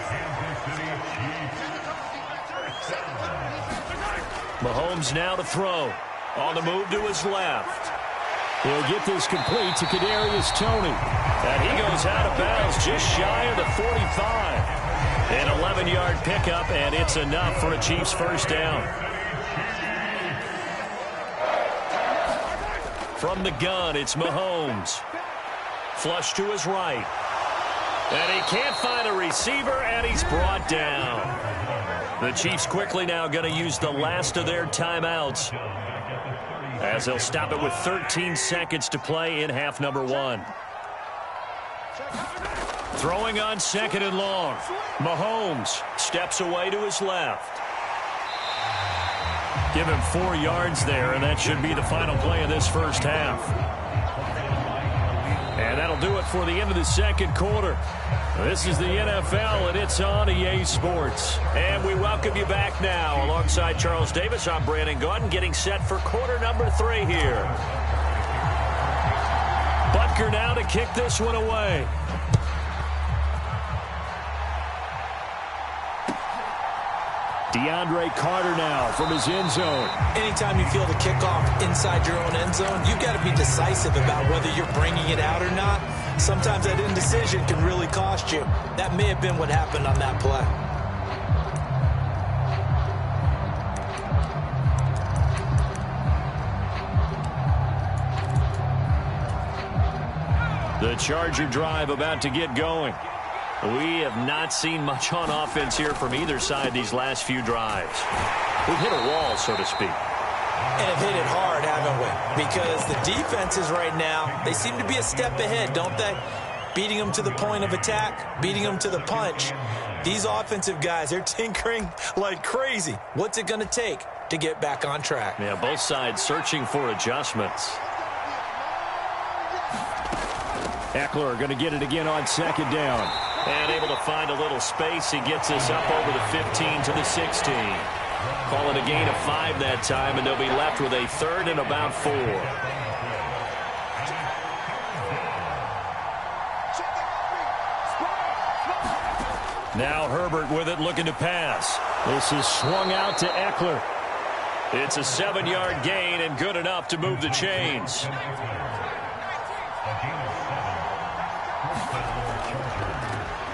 Mahomes now to throw. On the move to his left. He'll get this complete to Kadarius Toney. And he goes out of bounds just shy of the 45. An 11-yard pickup, and it's enough for a Chiefs first down. From the gun, it's Mahomes. Flush to his right. And he can't find a receiver, and he's brought down. The Chiefs quickly now going to use the last of their timeouts as they'll stop it with 13 seconds to play in half number 1. Throwing on 2nd and long. Mahomes steps away to his left. Give him 4 yards there, and that should be the final play of this first half. And that'll do it for the end of the second quarter. This is the NFL, and it's on EA Sports. And we welcome you back now. Alongside Charles Davis, I'm Brandon Gaudin, getting set for quarter number 3 here. Butker now to kick this one away. DeAndre Carter now from his end zone. Anytime you feel the kickoff inside your own end zone, you've got to be decisive about whether you're bringing it out or not. Sometimes that indecision can really cost you. That may have been what happened on that play. The Charger drive about to get going. We have not seen much on offense here from either side these last few drives. We've hit a wall, so to speak. And have hit it hard, haven't we? Because the defenses right now, they seem to be a step ahead, don't they? Beating them to the point of attack, beating them to the punch. These offensive guys, they're tinkering like crazy. What's it going to take to get back on track? Yeah, both sides searching for adjustments. Eckler going to get it again on 2nd down. And able to find a little space. He gets us up over the 15 to the 16. Call it a gain of 5 that time, and they'll be left with a 3rd and about 4. Now Herbert with it, looking to pass. This is swung out to Eckler. It's a 7-yard gain and good enough to move the chains.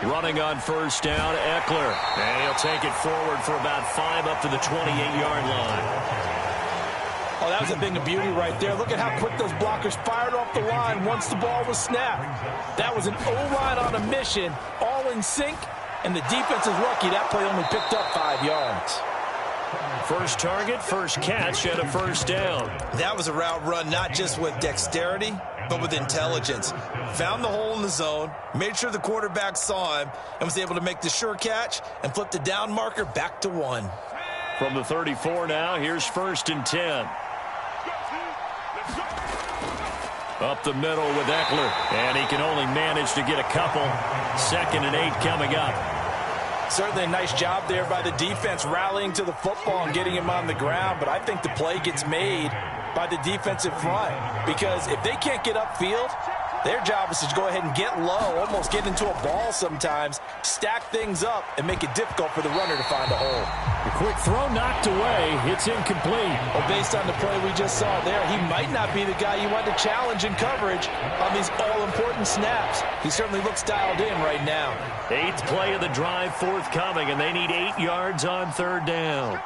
Running on 1st down, Eckler. And he'll take it forward for about 5 up to the 28-yard line. Oh, that was a thing of beauty right there. Look at how quick those blockers fired off the line once the ball was snapped. That was an O-line on a mission, all in sync, and the defense is lucky that play only picked up 5 yards. First target, first catch, and a 1st down. That was a route run not just with dexterity, but with intelligence. Found the hole in the zone, made sure the quarterback saw him, and was able to make the sure catch and flip the down marker back to 1. From the 34 now, here's 1st and 10. Up the middle with Eckler, and he can only manage to get a couple. 2nd and 8 coming up. Certainly a nice job there by the defense rallying to the football and getting him on the ground, but I think the play gets made by the defensive front because if they can't get upfield, their job is to go ahead and get low, almost get into a ball sometimes, stack things up, and make it difficult for the runner to find a hole. A quick throw knocked away. It's incomplete. Well, based on the play we just saw there, he might not be the guy you want to challenge in coverage on these all-important snaps. He certainly looks dialed in right now. 8th play of the drive forthcoming, and they need 8 yards on 3rd down.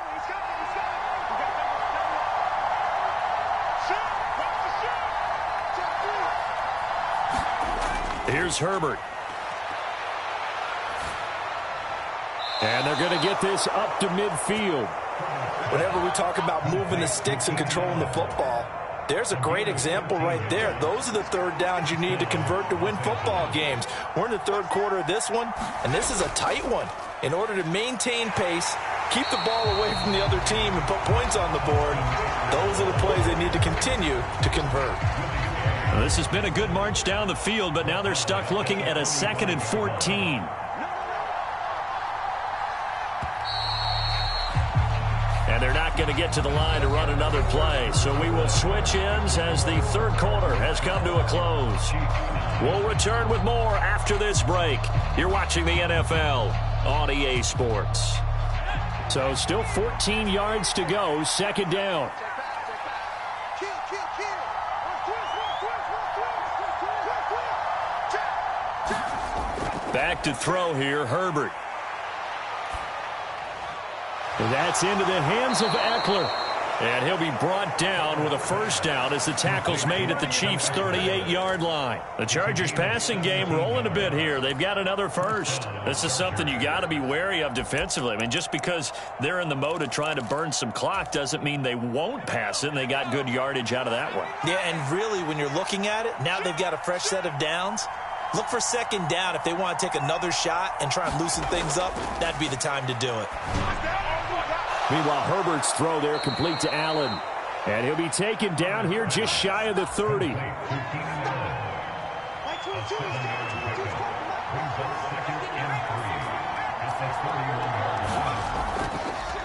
Here's Herbert. And they're going to get this up to midfield. Whenever we talk about moving the sticks and controlling the football, there's a great example right there. Those are the 3rd downs you need to convert to win football games. We're in the 3rd quarter of this one, and this is a tight one. In order to maintain pace, keep the ball away from the other team, and put points on the board, those are the plays they need to continue to convert. Well, this has been a good march down the field, but now they're stuck looking at a 2nd and 14. And they're not going to get to the line to run another play. So we will switch ends as the 3rd quarter has come to a close. We'll return with more after this break. You're watching the NFL on EA Sports. So still 14 yards to go, 2nd down. Back to throw here, Herbert. That's into the hands of Eckler. And he'll be brought down with a 1st down as the tackle's made at the Chiefs' 38-yard line. The Chargers' passing game rolling a bit here. They've got another 1st. This is something you got to be wary of defensively. I mean, just because they're in the mode of trying to burn some clock doesn't mean they won't pass it, and they got good yardage out of that one. Yeah, and really, when you're looking at it, now they've got a fresh set of downs. Look for 2nd down. If they want to take another shot and try and loosen things up, that'd be the time to do it. Meanwhile, Herbert's throw there complete to Allen. And he'll be taken down here just shy of the 30.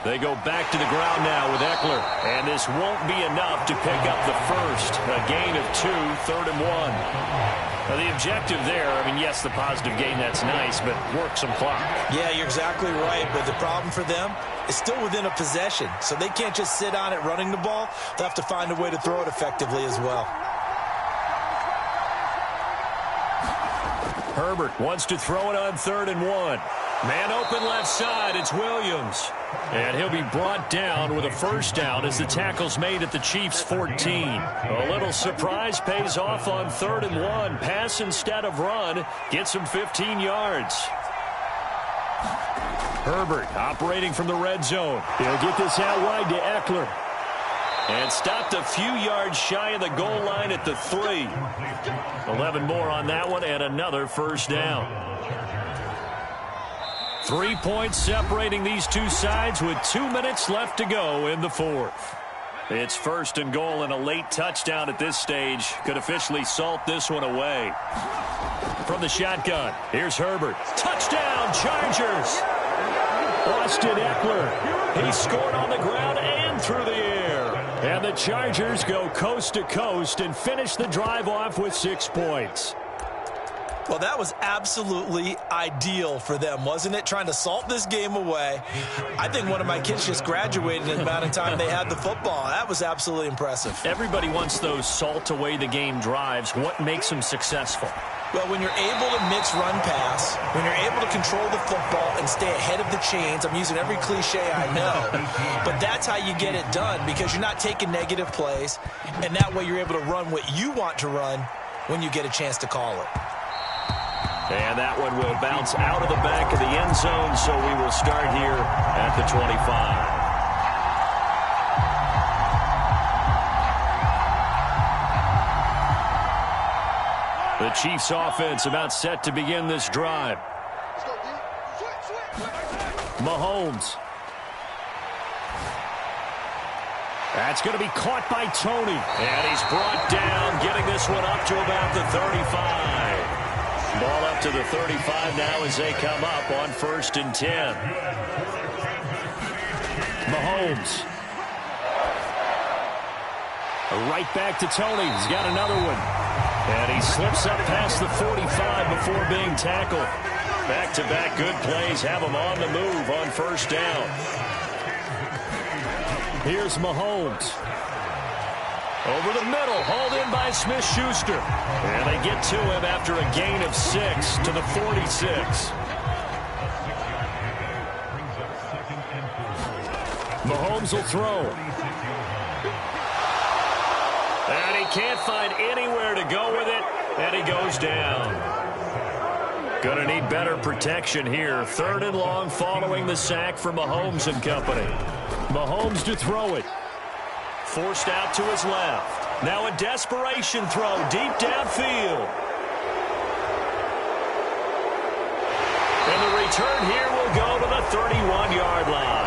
They go back to the ground now with Eckler. And this won't be enough to pick up the 1st. A gain of 2, 3rd and 1. Now, the objective there, I mean, yes, the positive gain, that's nice, but work some clock. Yeah, you're exactly right, but the problem for them is still within a possession, so they can't just sit on it running the ball. They'll have to find a way to throw it effectively as well. Herbert wants to throw it on 3rd and 1. Man open left side, it's Williams. And he'll be brought down with a 1st down as the tackle's made at the Chiefs' 14. A little surprise pays off on 3rd and 1. Pass instead of run. Gets him 15 yards. Herbert operating from the red zone. He'll get this out wide to Eckler. And stopped a few yards shy of the goal line at the 3. 11 more on that one and another 1st down. 3 points separating these two sides with 2 minutes left to go in the 4th. It's 1st and goal, and a late touchdown at this stage could officially salt this one away. From the shotgun, here's Herbert. Touchdown, Chargers! Austin Eckler. He scored on the ground and through the air. And the Chargers go coast to coast and finish the drive off with 6 points. Well, that was absolutely ideal for them, wasn't it? Trying to salt this game away. I think one of my kids just graduated in the amount of time they had the football. That was absolutely impressive. Everybody wants those salt away the game drives. What makes them successful? Well, when you're able to mix run pass, when you're able to control the football and stay ahead of the chains, I'm using every cliche I know, but that's how you get it done because you're not taking negative plays, and that way you're able to run what you want to run when you get a chance to call it. And that one will bounce out of the back of the end zone, so we will start here at the 25. The Chiefs offense about set to begin this drive. Mahomes. That's going to be caught by Tony. And he's brought down, getting this one up to about the 35. Ball up to the 35 now as they come up on 1st and 10. Mahomes. Right back to Tony. He's got another one. And he slips up past the 45 before being tackled. Back-to-back good plays have him on the move on 1st down. Here's Mahomes. Over the middle, hauled in by Smith-Schuster. And they get to him after a gain of 6 to the 46. Mahomes will throw. And he can't find anywhere to go with it, and he goes down. Going to need better protection here. 3rd and long following the sack from Mahomes and company. Mahomes to throw it. Forced out to his left. Now a desperation throw deep downfield. And the return here will go to the 31-yard line.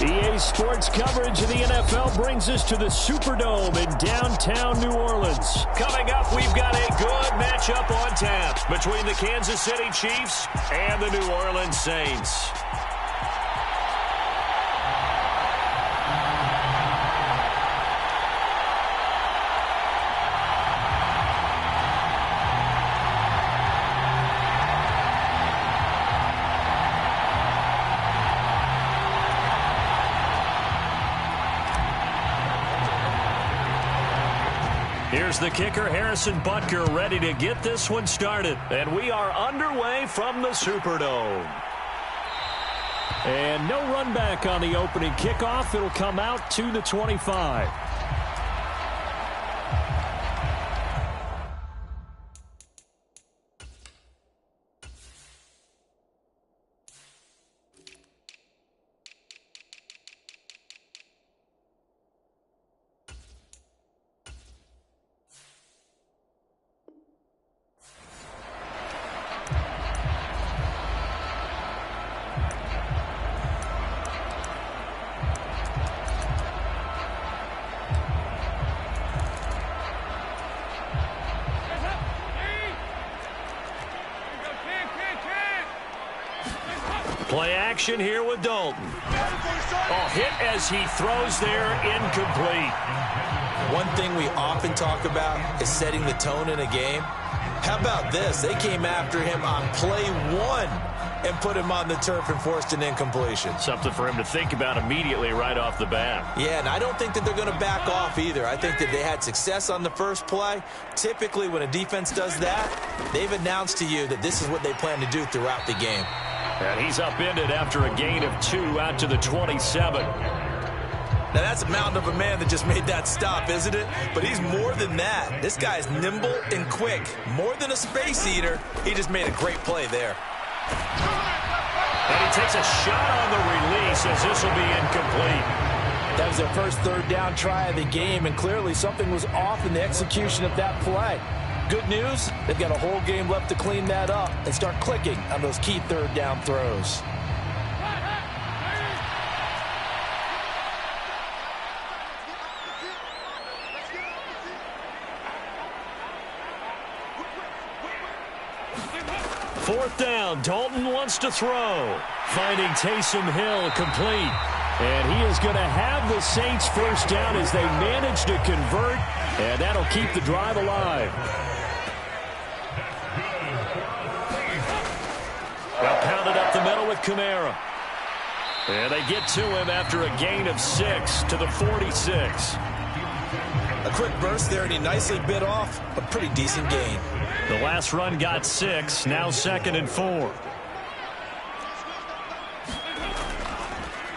EA Sports coverage of the NFL brings us to the Superdome in downtown New Orleans. Coming up, we've got a good matchup on tap between the Kansas City Chiefs and the New Orleans Saints. Here's the kicker, Harrison Butker, ready to get this one started. And we are underway from the Superdome. And no run back on the opening kickoff. It'll come out to the 25. Play action here with Dalton. Oh, hit as he throws there, incomplete. One thing we often talk about is setting the tone in a game. How about this? They came after him on play 1 and put him on the turf and forced an incompletion. Something for him to think about immediately right off the bat. Yeah, and I don't think that they're going to back off either. I think that they had success on the first play. Typically, when a defense does that, they've announced to you that this is what they plan to do throughout the game. And he's upended after a gain of 2 out to the 27. Now, that's a mountain of a man that just made that stop, isn't it? But he's more than that. This guy's nimble and quick. More than a space eater, he just made a great play there. And he takes a shot on the release as this will be incomplete. That was their first third down try of the game, and clearly something was off in the execution of that play. Good news, they've got a whole game left to clean that up and start clicking on those key third down throws. 4th down. Dalton wants to throw. Finding Taysom Hill complete. And he is going to have the Saints first down as they manage to convert. And that'll keep the drive alive. Well, pounded up the middle with Kamara. And they get to him after a gain of 6 to the 46. A quick burst there, and he nicely bit off a pretty decent gain. The last run got 6, now 2nd and 4.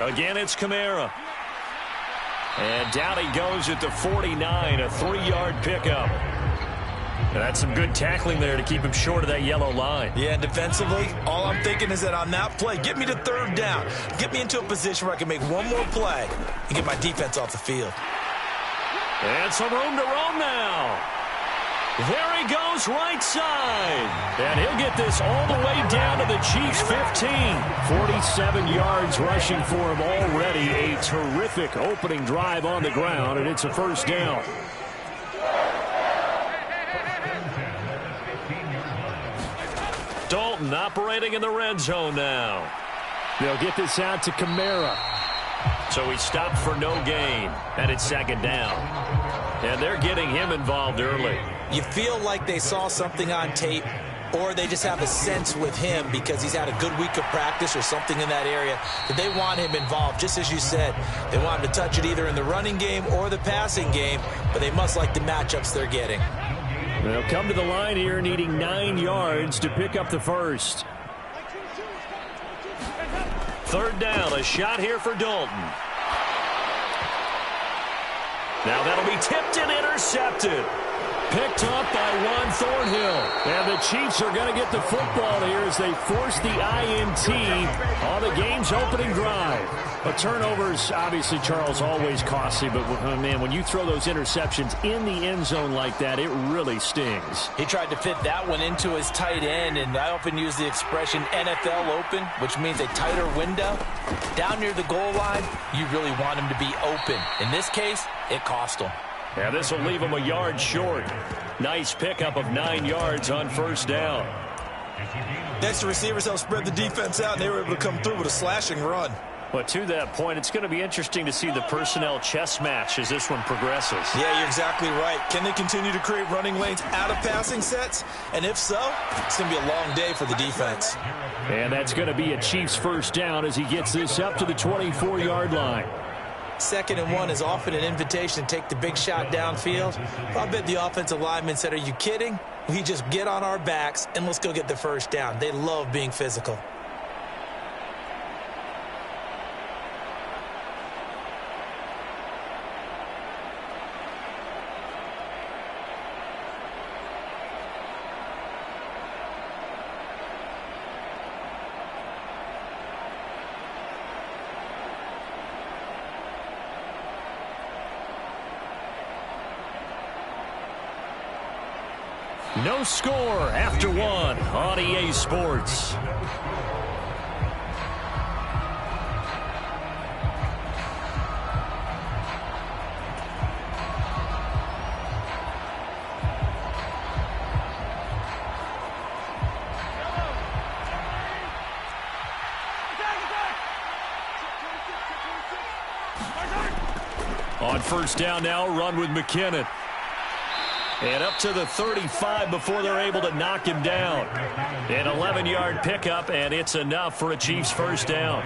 Again, it's Kamara. And down he goes at the 49, a 3-yard pickup. And that's some good tackling there to keep him short of that yellow line. Yeah, and defensively, all I'm thinking is that on that play, get me to 3rd down. Get me into a position where I can make one more play and get my defense off the field. And some room to roam now. There he goes, right side. And he'll get this all the way down to the Chiefs' 15. 47 yards rushing for him already. A terrific opening drive on the ground, and it's a first down. Dalton operating in the red zone now. They'll get this out to Kamara. So he stopped for no gain, and it's 2nd down. And they're getting him involved early. You feel like they saw something on tape, or they just have a sense with him because he's had a good week of practice or something in that area that they want him involved. Just as you said, they want him to touch it either in the running game or the passing game, but they must like the matchups they're getting. They'll come to the line here needing 9 yards to pick up the first. 3rd down, a shot here for Dalton. Now that'll be tipped and intercepted. Picked up by Juan Thornhill. And the Chiefs are going to get the football here as they force the INT on the game's opening drive. But turnovers, obviously, Charles, always costly. But, man, when you throw those interceptions in the end zone like that, it really stings. He tried to fit that one into his tight end, and I often use the expression NFL open, which means a tighter window. Down near the goal line, you really want him to be open. In this case, it cost him. Yeah, this will leave him a yard short. Nice pickup of 9 yards on 1st down. Next, the receivers helped spread the defense out, and they were able to come through with a slashing run. But to that point, it's going to be interesting to see the personnel chess match as this one progresses. Yeah, you're exactly right. Can they continue to create running lanes out of passing sets? And if so, it's going to be a long day for the defense. And that's going to be a Chiefs first down as he gets this up to the 24-yard line. 2nd and 1 is often an invitation to take the big shot downfield. I bet the offensive lineman said, are you kidding? We just get on our backs and let's go get the first down. They love being physical. No score after 1 on EA Sports. On 1st down now, run with McKinnon. And up to the 35 before they're able to knock him down. An 11-yard pickup, and it's enough for a Chiefs first down.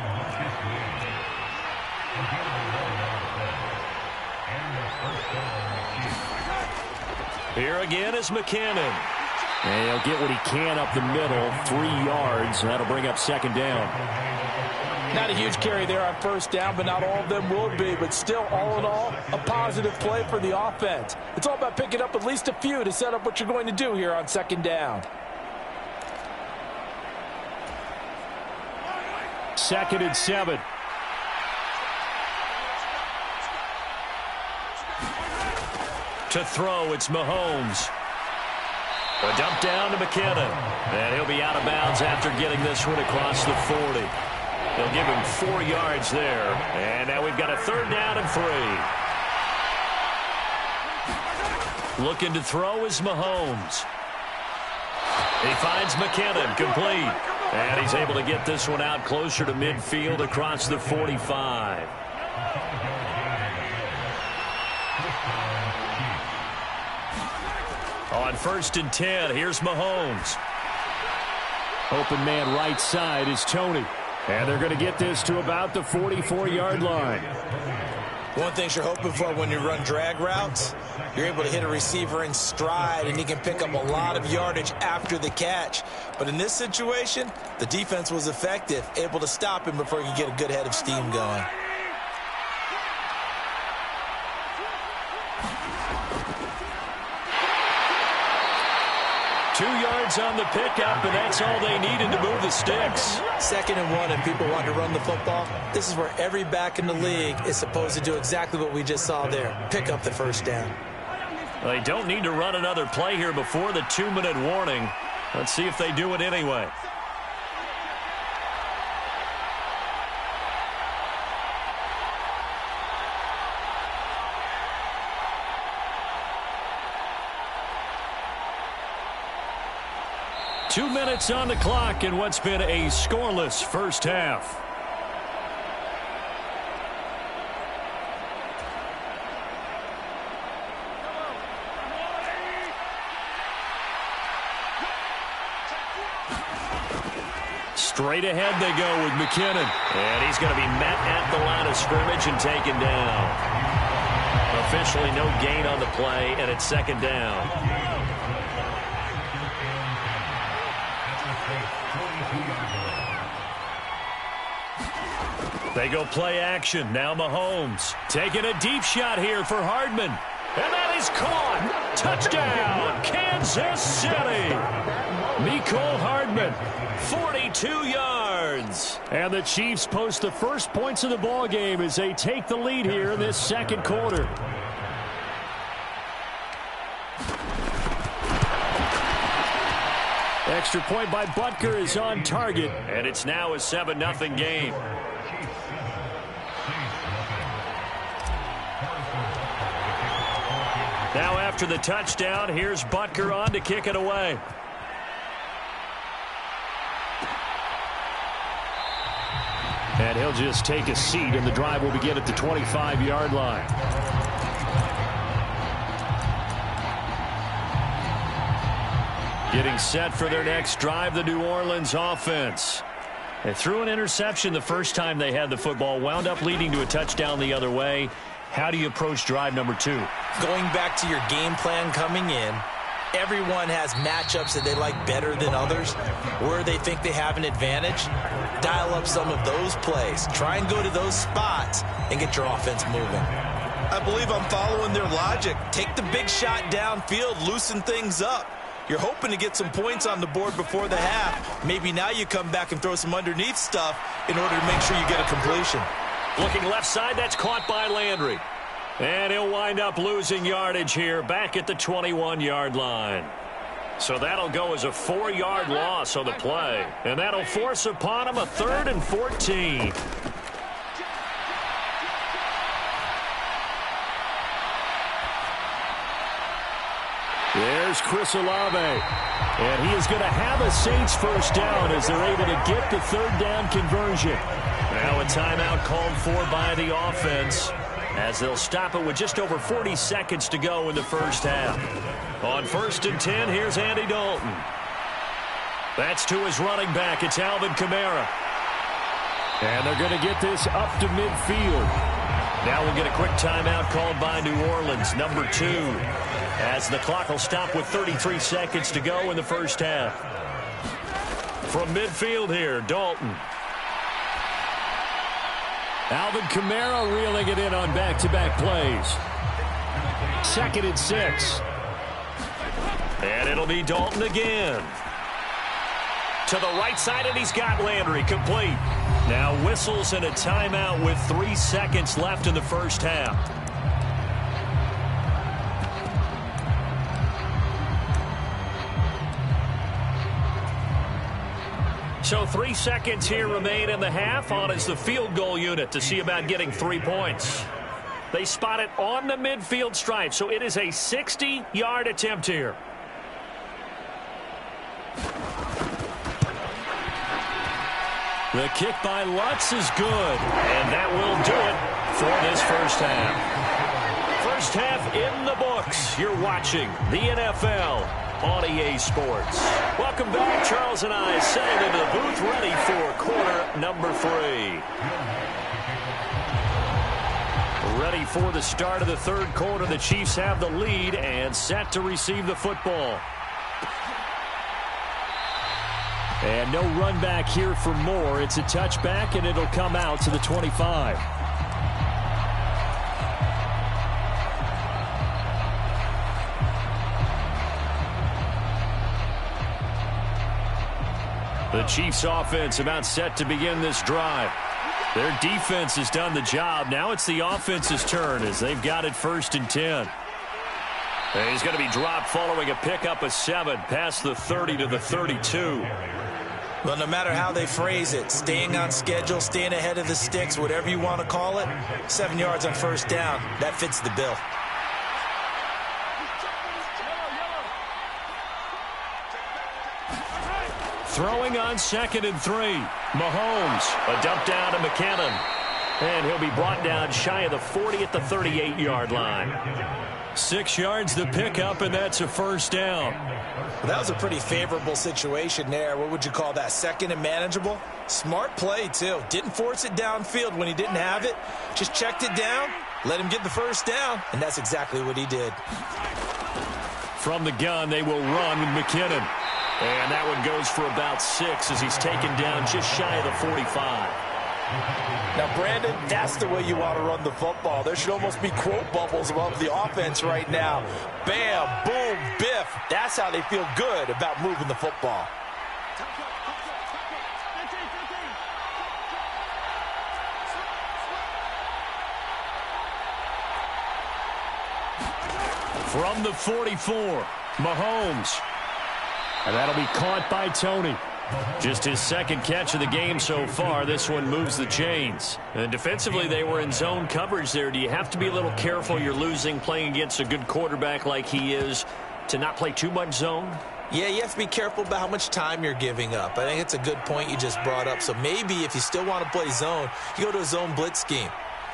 Here again is McKinnon. And he'll get what he can up the middle, 3 yards. That'll bring up 2nd down. Not a huge carry there on 1st down, but not all of them will be. But still, all in all, a positive play for the offense. It's all about picking up at least a few to set up what you're going to do here on 2nd down. 2nd and 7. To throw, it's Mahomes. A dump down to McKinnon. And he'll be out of bounds after getting this one across the 40. They'll give him 4 yards there. And now we've got a 3rd down and 3. Looking to throw is Mahomes. He finds McKinnon, complete. And he's able to get this one out closer to midfield across the 45. On 1st and 10, here's Mahomes. Open man right side is Tony. And they're going to get this to about the 44-yard line. One thing you're hoping for when you run drag routes, you're able to hit a receiver in stride, and he can pick up a lot of yardage after the catch. But in this situation, the defense was effective, able to stop him before he could get a good head of steam going. Two yards on the pickup, and that's all they needed to move the sticks. 2nd and 1, and people want to run the football. This is where every back in the league is supposed to do exactly what we just saw there. Pick up the first down. They don't need to run another play here before the 2-minute warning. Let's see if they do it anyway. Two minutes on the clock in what's been a scoreless first half. Straight ahead they go with McKinnon. And he's going to be met at the line of scrimmage and taken down. Officially no gain on the play, and it's 2nd down. They go play action. Now Mahomes taking a deep shot here for Hardman. And that is caught. Touchdown, Kansas City. Mecole Hardman, 42 yards. And the Chiefs post the first points of the ball game as they take the lead here in this 2nd quarter. Extra point by Butker is on target, and it's now a 7-0 game. Now after the touchdown, here's Butker on to kick it away. And he'll just take a seat, and the drive will begin at the 25-yard line. Getting set for their next drive, the New Orleans offense. They threw an interception the first time they had the football, wound up leading to a touchdown the other way. How do you approach drive number 2? Going back to your game plan coming in, everyone has matchups that they like better than others, where they think they have an advantage. Dial up some of those plays. Try and go to those spots and get your offense moving. I believe I'm following their logic. Take the big shot downfield, loosen things up. You're hoping to get some points on the board before the half. Maybe now you come back and throw some underneath stuff in order to make sure you get a completion. Looking left side, that's caught by Landry. And he'll wind up losing yardage here back at the 21-yard line. So that'll go as a 4-yard loss on the play. And that'll force upon him a 3rd and 14. There's Chris Olave. And he is going to have a Saints first down as they're able to get the 3rd down conversion. Now a timeout called for by the offense as they'll stop it with just over 40 seconds to go in the first half. On 1st and 10, here's Andy Dalton. That's to his running back. It's Alvin Kamara. And they're going to get this up to midfield. Now we'll get a quick timeout called by New Orleans, number 2, as the clock will stop with 33 seconds to go in the first half. From midfield here, Dalton. Alvin Kamara reeling it in on back-to-back plays. 2nd and 6. And it'll be Dalton again. To the right side, and he's got Landry complete. Now whistles and a timeout with 3 seconds left in the first half. So 3 seconds here remain in the half. On is the field goal unit to see about getting 3 points. They spot it on the midfield stripe, so it is a 60-yard attempt here. The kick by Lutz is good, and that will do it for this first half. First half in the books. You're watching the NFL on EA Sports. Welcome back. Charles and I settled into the booth, ready for quarter number 3. Ready for the start of the third quarter. The Chiefs have the lead and set to receive the football. And no run back here for Moore. It's a touchback, and it'll come out to the 25. The Chiefs offense about set to begin this drive. Their defense has done the job. Now it's the offense's turn as they've got it 1st and 10. And he's going to be dropped following a pickup of 7 past the 30 to the 32. Well, no matter how they phrase it, staying on schedule, staying ahead of the sticks, whatever you want to call it, 7 yards on 1st down, that fits the bill. Throwing on 2nd and 3. Mahomes, a dump down to McKinnon. And he'll be brought down shy of the 40 at the 38-yard line. 6 yards the pickup, and that's a 1st down. Well, that was a pretty favorable situation there. What would you call that? 2nd and manageable? Smart play, too. Didn't force it downfield when he didn't have it. Just checked it down, let him get the 1st down, and that's exactly what he did. From the gun, they will run with McKinnon. And that one goes for about 6 as he's taken down just shy of the 45. Now, Brandon, that's the way you want to run the football. There should almost be quote bubbles above the offense right now. Bam, boom, biff. That's how they feel good about moving the football. From the 44, Mahomes. And that'll be caught by Tony. Just his 2nd catch of the game so far. This one moves the chains. And defensively, they were in zone coverage there. Do you have to be a little careful? You're losing playing against a good quarterback like he is to not play too much zone? Yeah, you have to be careful about how much time you're giving up. I think it's a good point you just brought up. So maybe if you still want to play zone, you go to a zone blitz scheme.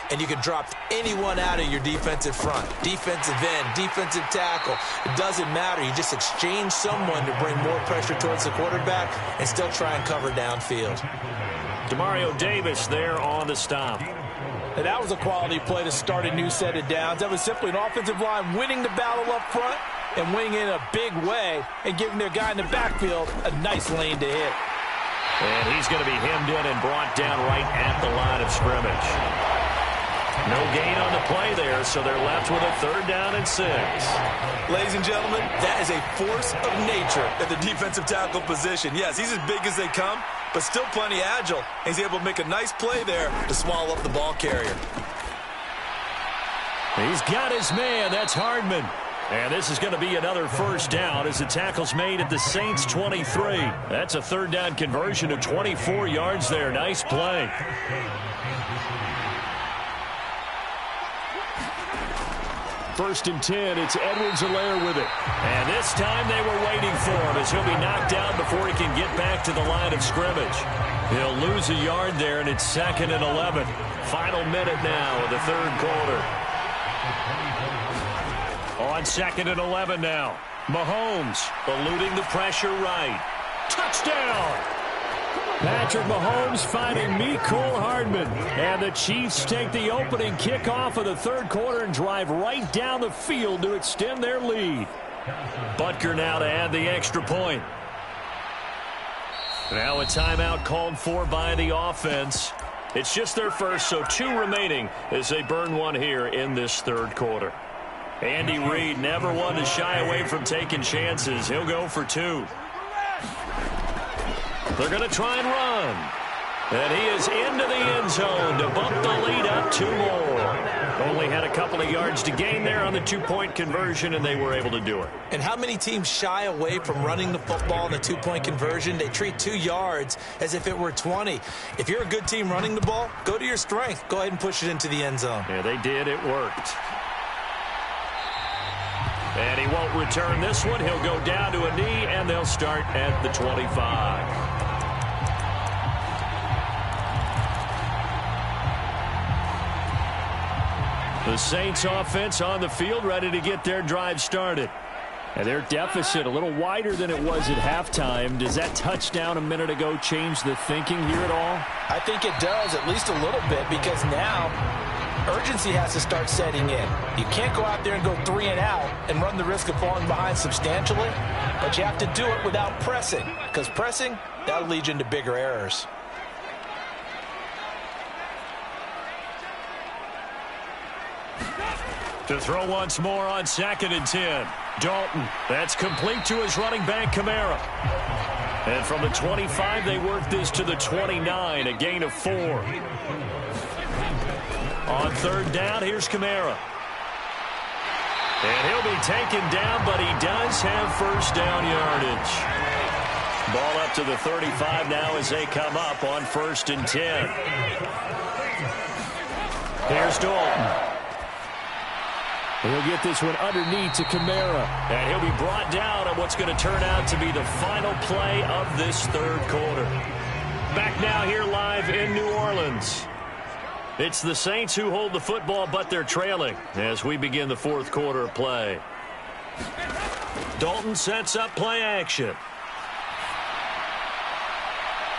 And you can drop anyone out of your defensive front, defensive end, defensive tackle. It doesn't matter. You just exchange someone to bring more pressure towards the quarterback and still try and cover downfield. Demario Davis there on the stop. And that was a quality play to start a new set of downs. That was simply an offensive line winning the battle up front and winning in a big way and giving their guy in the backfield a nice lane to hit. And he's going to be hemmed in and brought down right at the line of scrimmage. No gain on the play there, so they're left with a 3rd down and 6. Ladies and gentlemen, that is a force of nature at the defensive tackle position. Yes, he's as big as they come, but still plenty agile. He's able to make a nice play there to swallow up the ball carrier. He's got his man. That's Hardman. And this is going to be another 1st down as the tackle's made at the Saints 23. That's a 3rd down conversion of 24 yards there. Nice play. 1st and 10, it's Edwards-Helaire with it. And this time they were waiting for him as he'll be knocked down before he can get back to the line of scrimmage. He'll lose a yard there, and it's 2nd and 11. Final minute now of the 3rd quarter. On 2nd and 11 now. Mahomes eluding the pressure right. Touchdown! Patrick Mahomes finding Mecole Hardman. And the Chiefs take the opening kickoff of the 3rd quarter and drive right down the field to extend their lead. Butker now to add the extra point. Now a timeout called for by the offense. It's just their first, so 2 remaining as they burn one here in this 3rd quarter. Andy Reid never one to shy away from taking chances. He'll go for 2. They're going to try and run. And he is into the end zone to bump the lead up 2 more. Only had a couple of yards to gain there on the 2-point conversion, and they were able to do it. And how many teams shy away from running the football in a 2-point conversion? They treat 2 yards as if it were 20. If you're a good team running the ball, go to your strength. Go ahead and push it into the end zone. Yeah, they did. It worked. And he won't return this one. He'll go down to a knee, and they'll start at the 25. The Saints offense on the field, ready to get their drive started. And their deficit a little wider than it was at halftime. Does that touchdown a minute ago change the thinking here at all? I think it does, at least a little bit, because now urgency has to start setting in. You can't go out there and go 3 and out and run the risk of falling behind substantially, but you have to do it without pressing, because pressing, that'll lead you into bigger errors. To throw once more on 2nd and 10. Dalton, that's complete to his running back, Kamara. And from the 25, they work this to the 29, a gain of 4. On 3rd down, here's Kamara. And he'll be taken down, but he does have first down yardage. Ball up to the 35 now as they come up on 1st and 10. Here's Dalton. He'll get this one underneath to Kamara. And he'll be brought down on what's going to turn out to be the final play of this 3rd quarter. Back now here live in New Orleans. It's the Saints who hold the football, but they're trailing as we begin the 4th quarter of play. Dalton sets up play action.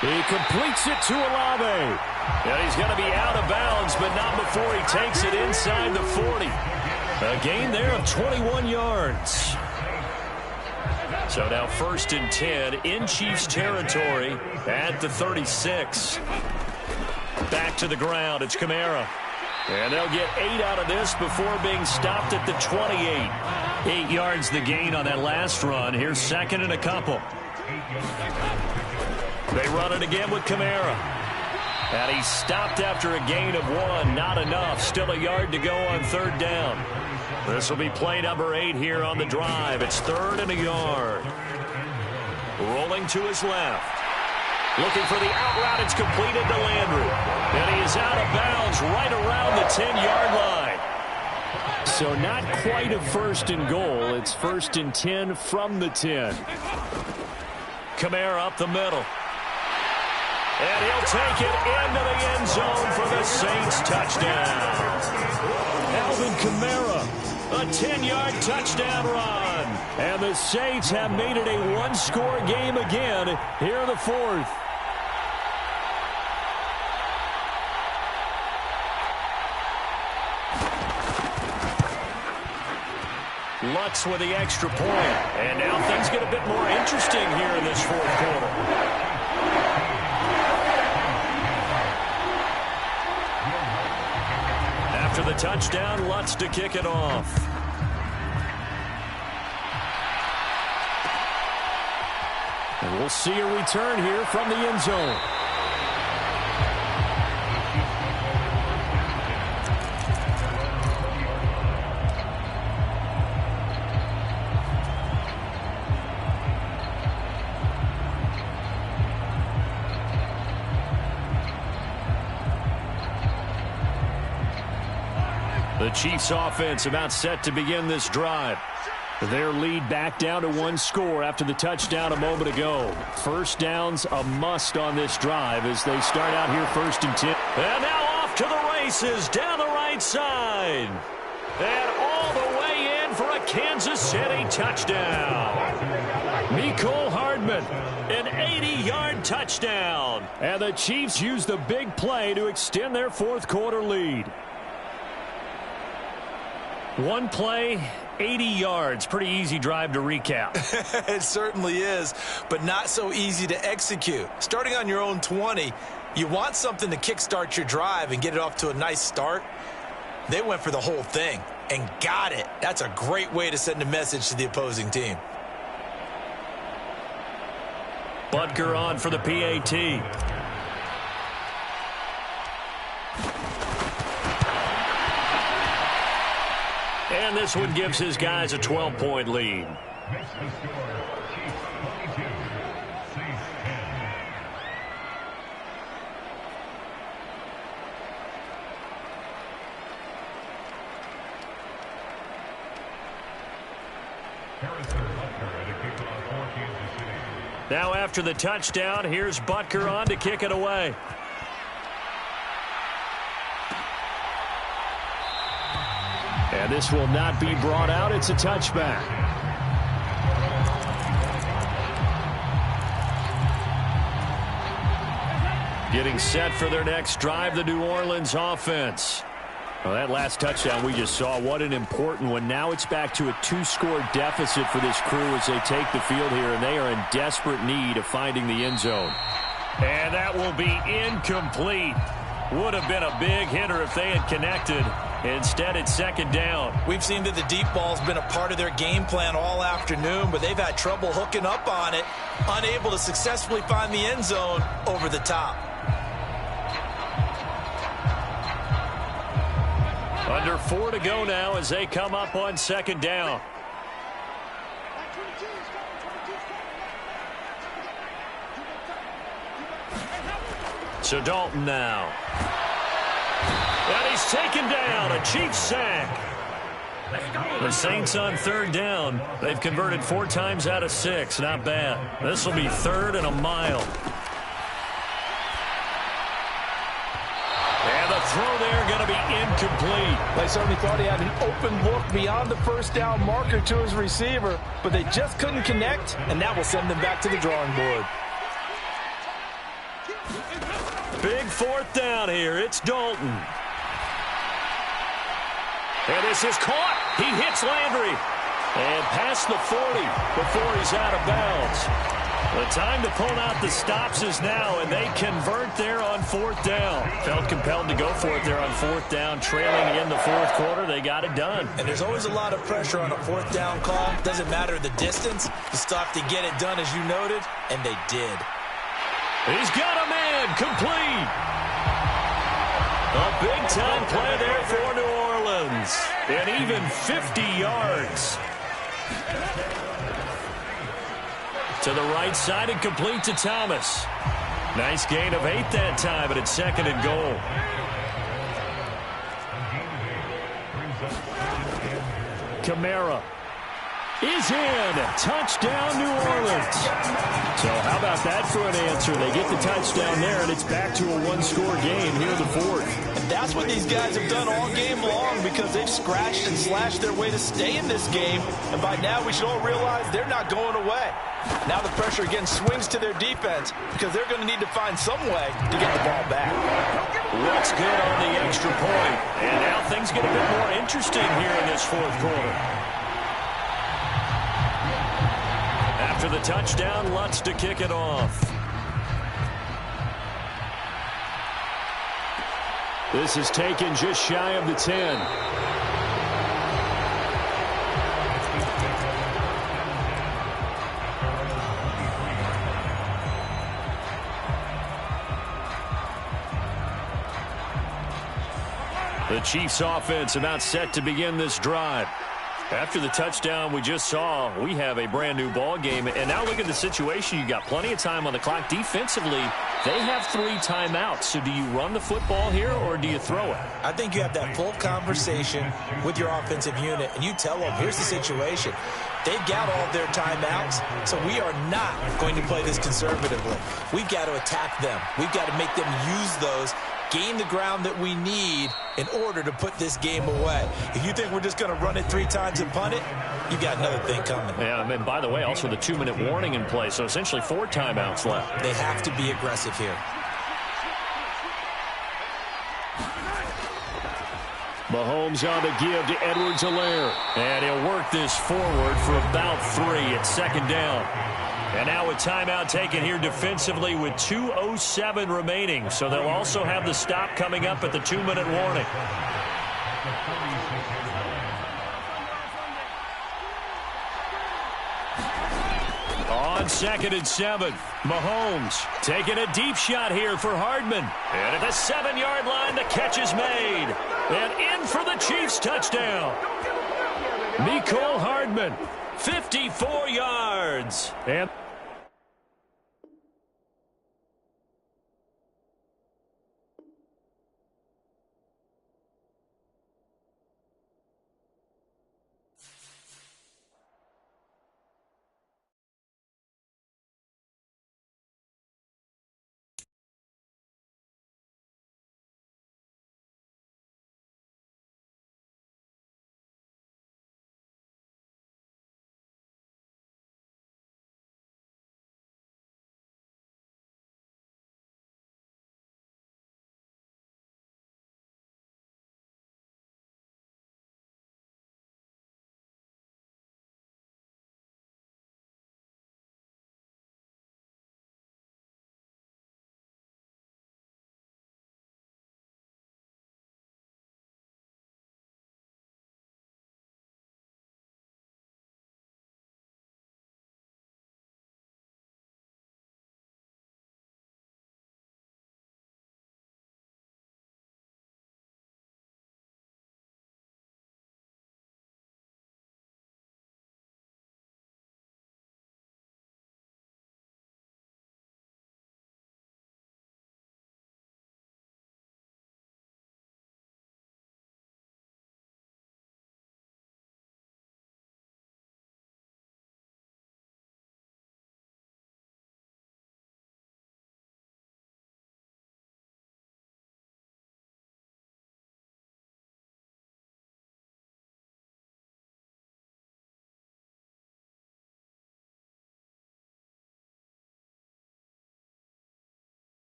He completes it to Olave. And he's going to be out of bounds, but not before he takes it inside the 40. A gain there of 21 yards. So now 1st and 10 in Chiefs territory at the 36. Back to the ground. It's Kamara. And they'll get 8 out of this before being stopped at the 28. 8 yards the gain on that last run. Here's 2nd and a couple. They run it again with Kamara. And he's stopped after a gain of 1. Not enough. Still a yard to go on 3rd down. This will be play number 8 here on the drive. It's 3rd and a yard. Rolling to his left. Looking for the out route. It's completed to Landry. And he is out of bounds right around the 10-yard line. So not quite a 1st and goal. It's 1st and 10 from the 10. Kamara up the middle. And he'll take it into the end zone for the Saints touchdown. Alvin Kamara, a 10-yard touchdown run. And the Saints have made it a one-score game again here in the 4th. Lutz with the extra point. And now things get a bit more interesting here in this 4th quarter. After the touchdown, Lutz to kick it off. And we'll see a return here from the end zone. The Chiefs offense about set to begin this drive. Their lead back down to 1 score after the touchdown a moment ago. First down's a must on this drive as they start out here 1st and 10. And now off to the races down the right side. And all the way in for a Kansas City touchdown. Mecole Hardman, an 80-yard touchdown. And the Chiefs use the big play to extend their 4th quarter lead. One play, 80 yards. Pretty easy drive to recap. It certainly is, but not so easy to execute. Starting on your own 20, you want something to kickstart your drive and get it off to a nice start. They went for the whole thing and got it. That's a great way to send a message to the opposing team. Butker on for the PAT. And this one gives his guys a 12-point lead. Now after the touchdown, here's Butker on to kick it away. And this will not be brought out. It's a touchback. Getting set for their next drive, the New Orleans offense. Well, that last touchdown we just saw, what an important one. Now it's back to a 2-score deficit for this crew as they take the field here, and they are in desperate need of finding the end zone. And that will be incomplete. Would have been a big hitter if they had connected. Instead, it's second down. We've seen that the deep ball's been a part of their game plan all afternoon, but they've had trouble hooking up on it, unable to successfully find the end zone over the top. Under 4 to go now as they come up on second down. So Dalton now. And he's taken down. A Chiefs sack. The Saints on third down. They've converted 4 times out of 6. Not bad. This will be 3rd and a mile. And the throw there going to be incomplete. They certainly thought he had an open look beyond the first down marker to his receiver, but they just couldn't connect, and that will send them back to the drawing board. Big 4th down here. It's Dalton. And this is caught. He hits Landry. And past the 40 before he's out of bounds. The time to pull out the stops is now, and they convert there on 4th down. Felt compelled to go for it there on 4th down. Trailing in the 4th quarter, they got it done. And there's always a lot of pressure on a 4th down call. Doesn't matter the distance. You still have to get it done, as you noted, and they did. He's got a man complete. A big-time play there for New Orleans. And even 50 yards. To the right side and complete to Thomas. Nice gain of 8 that time, but it's 2nd and goal. Kamara is in. Touchdown, New Orleans. So how about that for an answer? They get the touchdown there, and it's back to a 1-score game here in the 4th. And that's what these guys have done all game long, because they've scratched and slashed their way to stay in this game. And by now, we should all realize they're not going away. Now the pressure again swings to their defense, because they're going to need to find some way to get the ball back. Looks good on the extra point. And now things get a bit more interesting here in this 4th quarter. After the touchdown, Lutz to kick it off. This is taken just shy of the 10. The Chiefs offense about set to begin this drive. After the touchdown we just saw, we have a brand new ball game. And now look at the situation. You got plenty of time on the clock. Defensively, they have 3 timeouts. So do you run the football here or do you throw it? I think you have that full conversation with your offensive unit, and you tell them, here's the situation. They've got all of their timeouts, so we are not going to play this conservatively. We've got to attack them. We've got to make them use those, gain the ground that we need in order to put this game away. If you think we're just going to run it 3 times and punt it, you got another thing coming. Yeah, and by the way, also the 2-minute warning in play, so essentially 4 timeouts left. They have to be aggressive here. Mahomes on to give to Edwards-Helaire. And he'll work this forward for about 3 at 2nd down. And now a timeout taken here defensively with 2:07 remaining. So they'll also have the stop coming up at the 2-minute warning. On 2nd and 7, Mahomes taking a deep shot here for Hardman. And at the 7-yard line, the catch is made. And in for the Chiefs touchdown. Mecole Hardman, 54 yards. And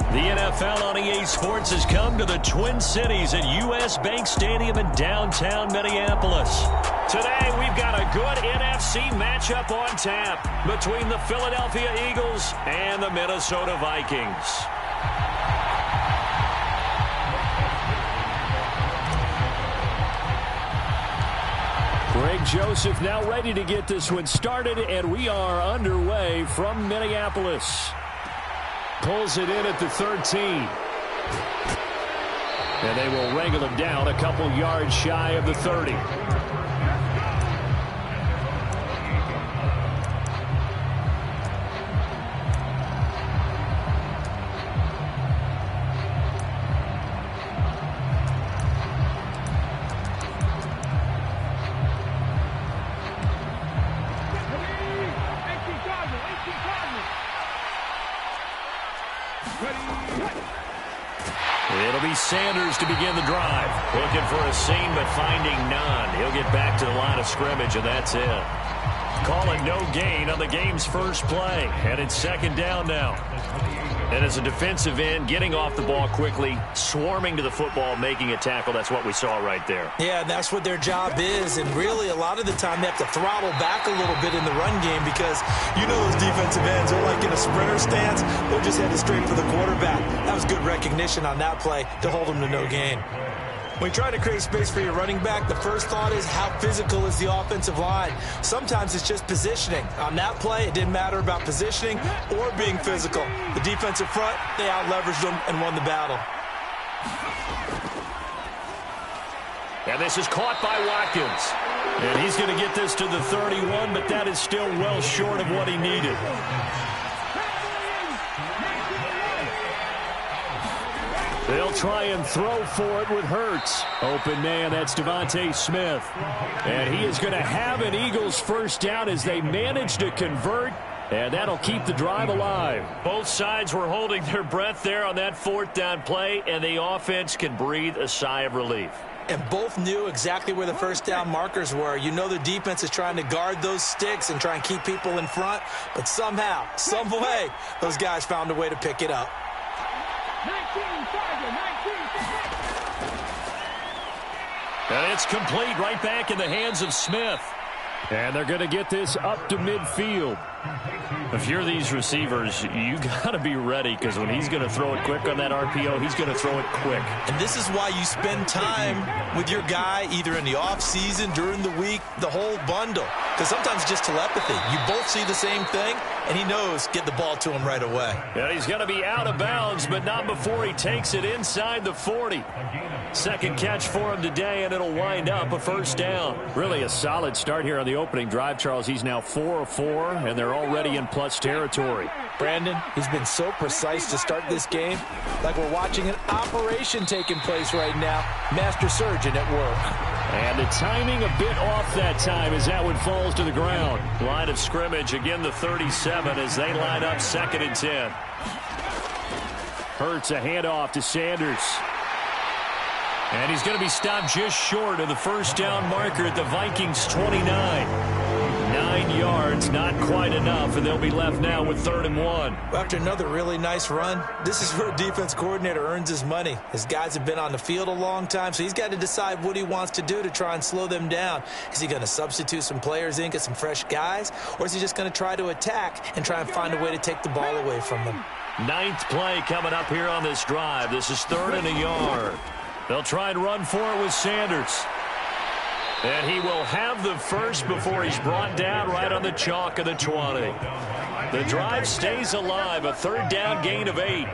The NFL on EA Sports has come to the Twin Cities at US Bank Stadium in downtown Minneapolis. Today, we've got a good NFC matchup on tap between the Philadelphia Eagles and the Minnesota Vikings. Greg Joseph now ready to get this one started, and we are underway from Minneapolis. Pulls it in at the 13. And they will wrangle him down a couple yards shy of the 30. It'll be Sanders to begin the drive. Looking for a seam, but finding none. He'll get back to the line of scrimmage, and that's it. Call it no gain on the game's first play. And it's second down now. And as a defensive end, getting off the ball quickly, swarming to the football, making a tackle, that's what we saw right there. Yeah, and that's what their job is. And really, a lot of the time, they have to throttle back a little bit in the run game because, you know, those defensive ends are like in a sprinter stance. They're just headed straight for the quarterback. That was good recognition on that play to hold them to no gain. When you try to create space for your running back, the first thought is how physical is the offensive line. Sometimes it's just positioning. On that play, it didn't matter about positioning or being physical. The defensive front, they out-leveraged them and won the battle. And this is caught by Watkins. And he's going to get this to the 31, but that is still well short of what he needed. They'll try and throw for it with Hurts. Open man, that's Devontae Smith. And he is going to have an Eagles first down as they manage to convert, and that'll keep the drive alive. Both sides were holding their breath there on that fourth down play, and the offense can breathe a sigh of relief. And both knew exactly where the first down markers were. You know the defense is trying to guard those sticks and try and keep people in front, but somehow, some way, those guys found a way to pick it up. 19, Tiger, 19. And it's complete right back in the hands of Smith. And they're going to get this up to midfield. If you're these receivers, you got to be ready because when he's going to throw it quick on that RPO, he's going to throw it quick. And this is why you spend time with your guy either in the offseason, during the week, the whole bundle. Because sometimes it's just telepathy. You both see the same thing, and he knows get the ball to him right away. And he's going to be out of bounds, but not before he takes it inside the 40. Second catch for him today, and it'll wind up a first down. Really a solid start here on the opening drive, Charles. He's now 4 of 4, and they're already in plus territory. Brandon, he's been so precise to start this game, like we're watching an operation taking place right now. Master surgeon at work. And the timing a bit off that time as that one falls to the ground. Line of scrimmage, again the 37 as they line up 2nd and 10. Hurts a handoff to Sanders. And he's going to be stopped just short of the first down marker at the Vikings 29. 9 yards, not quite enough, and they'll be left now with 3rd and 1. After another really nice run, this is where a defense coordinator earns his money. His guys have been on the field a long time, so he's got to decide what he wants to do to try and slow them down. Is he going to substitute some players in, get some fresh guys, or is he just going to try to attack and try and find a way to take the ball away from them? 9th play coming up here on this drive. This is 3rd and a yard. They'll try and run for it with Sanders. And he will have the first before he's brought down right on the chalk of the 20. The drive stays alive, a 3rd down gain of 8.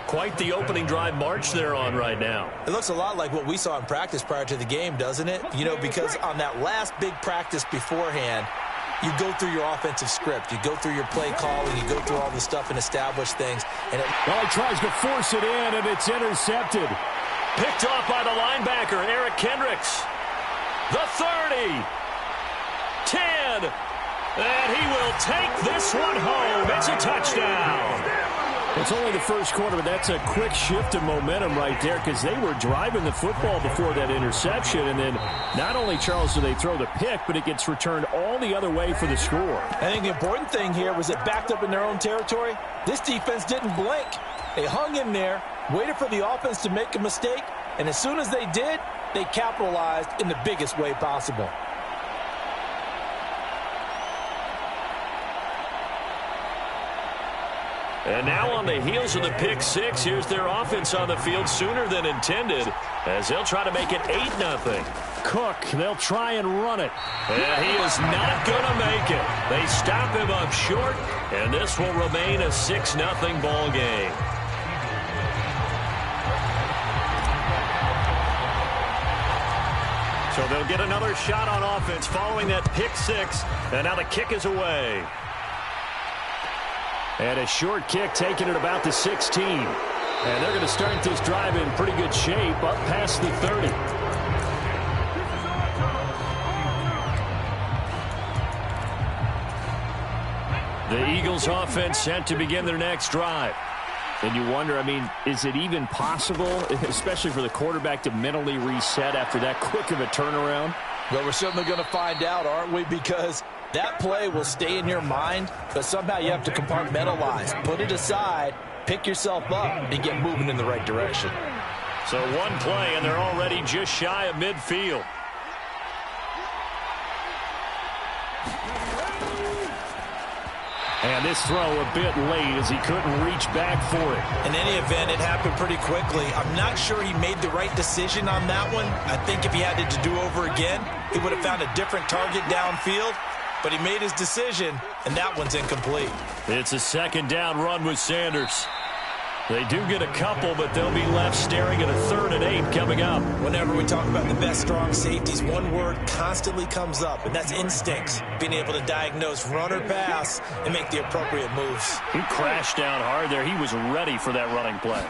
Quite the opening drive march they're on right now. It looks a lot like what we saw in practice prior to the game, doesn't it? You know, because on that last big practice beforehand, you go through your offensive script. You go through your play calling. You go through all the stuff and establish things. And well, he tries to force it in, and it's intercepted. Picked off by the linebacker, Eric Kendricks. The 30. 10. And he will take this one home. It's a touchdown. It's only the first quarter, but that's a quick shift of momentum right there because they were driving the football before that interception. And then not only, Charles, do they throw the pick, but it gets returned all the other way for the score. I think the important thing here was it backed up in their own territory. This defense didn't blink. They hung in there, waited for the offense to make a mistake, and as soon as they did, they capitalized in the biggest way possible. And now on the heels of the pick six, here's their offense on the field sooner than intended as they'll try to make it 8-0. Cook, they'll try and run it. And he is not going to make it. They stop him up short, and this will remain a 6-0 ball game. So they'll get another shot on offense following that pick six, and now the kick is away. And a short kick taken at about the 16. And they're going to start this drive in pretty good shape up past the 30. The Eagles offense set to begin their next drive. And you wonder, I mean, is it even possible, especially for the quarterback, to mentally reset after that quick of a turnaround? Well, we're certainly going to find out, aren't we? Because that play will stay in your mind, but somehow you have to compartmentalize. Put it aside, pick yourself up, and get moving in the right direction. So one play, and they're already just shy of midfield. And this throw a bit late as he couldn't reach back for it. In any event, it happened pretty quickly. I'm not sure he made the right decision on that one. I think if he had it to do over again, he would have found a different target downfield. But he made his decision, and that one's incomplete. It's a second down run with Sanders. They do get a couple, but they'll be left staring at a 3rd and 8 coming up. Whenever we talk about the best strong safeties, one word constantly comes up, and that's instincts. Being able to diagnose run or pass and make the appropriate moves. He crashed down hard there. He was ready for that running play.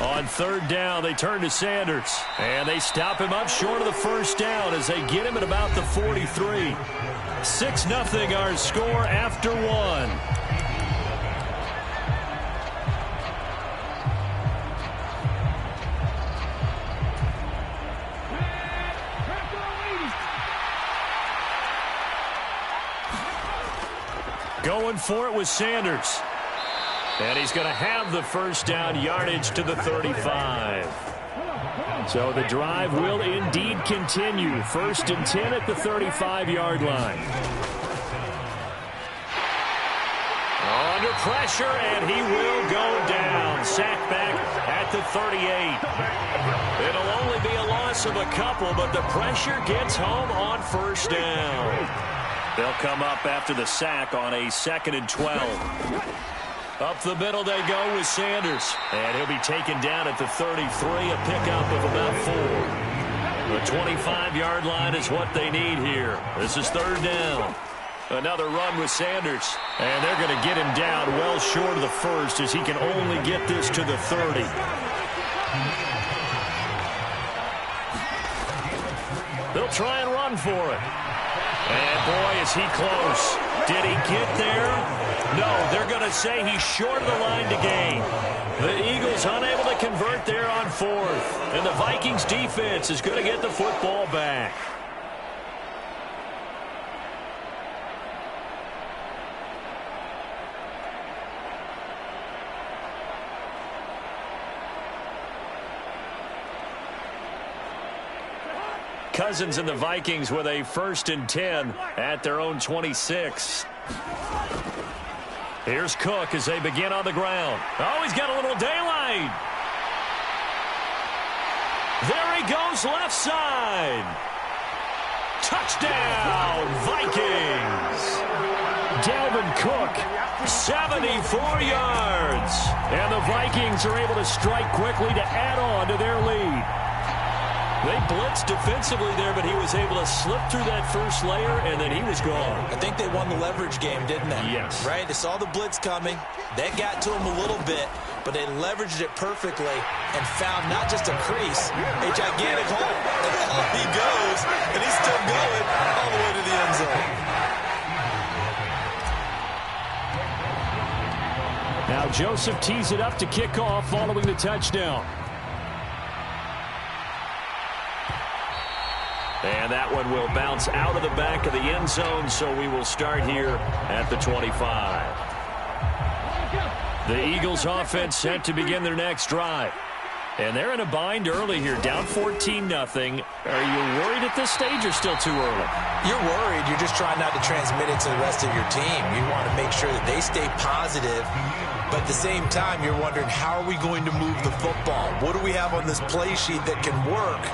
On 3rd down, they turn to Sanders. And they stop him up short of the first down as they get him at about the 43. 6-0 our score after one. Going for it with Sanders. And he's going to have the first down yardage to the 35. So the drive will indeed continue. 1st and 10 at the 35-yard line. Under pressure, and he will go down. Sacked back at the 38. It'll only be a loss of a couple, but the pressure gets home on 1st down. They'll come up after the sack on a 2nd and 12. Up the middle they go with Sanders. And he'll be taken down at the 33, a pickup of about 4. The 25-yard line is what they need here. This is 3rd down. Another run with Sanders. And they're going to get him down well short of the 1st as he can only get this to the 30. They'll try and run for it. And boy, is he close. Did he get there? No, they're going to say he's short of the line to gain. The Eagles unable to convert there on 4th. And the Vikings defense is going to get the football back. Cousins and the Vikings with a 1st and 10 at their own 26. Here's Cook as they begin on the ground. Oh, he's got a little daylight. There he goes left side. Touchdown, Vikings. Dalvin Cook, 74 yards. And the Vikings are able to strike quickly to add on to their lead. They blitzed defensively there, but he was able to slip through that first layer, and then he was gone. I think they won the leverage game, didn't they? Yes. Right? They saw the blitz coming. That got to him a little bit, but they leveraged it perfectly and found not just a crease, a gigantic hole. And off he goes, and he's still going all the way to the end zone. Now Joseph tees it up to kick off following the touchdown. And that one will bounce out of the back of the end zone, so we will start here at the 25. The Eagles offense set to begin their next drive. And they're in a bind early here, down 14-0. Are you worried at this stage or still too early? You're worried. You're just trying not to transmit it to the rest of your team. You want to make sure that they stay positive. But at the same time, you're wondering, how are we going to move the football? What do we have on this play sheet that can work?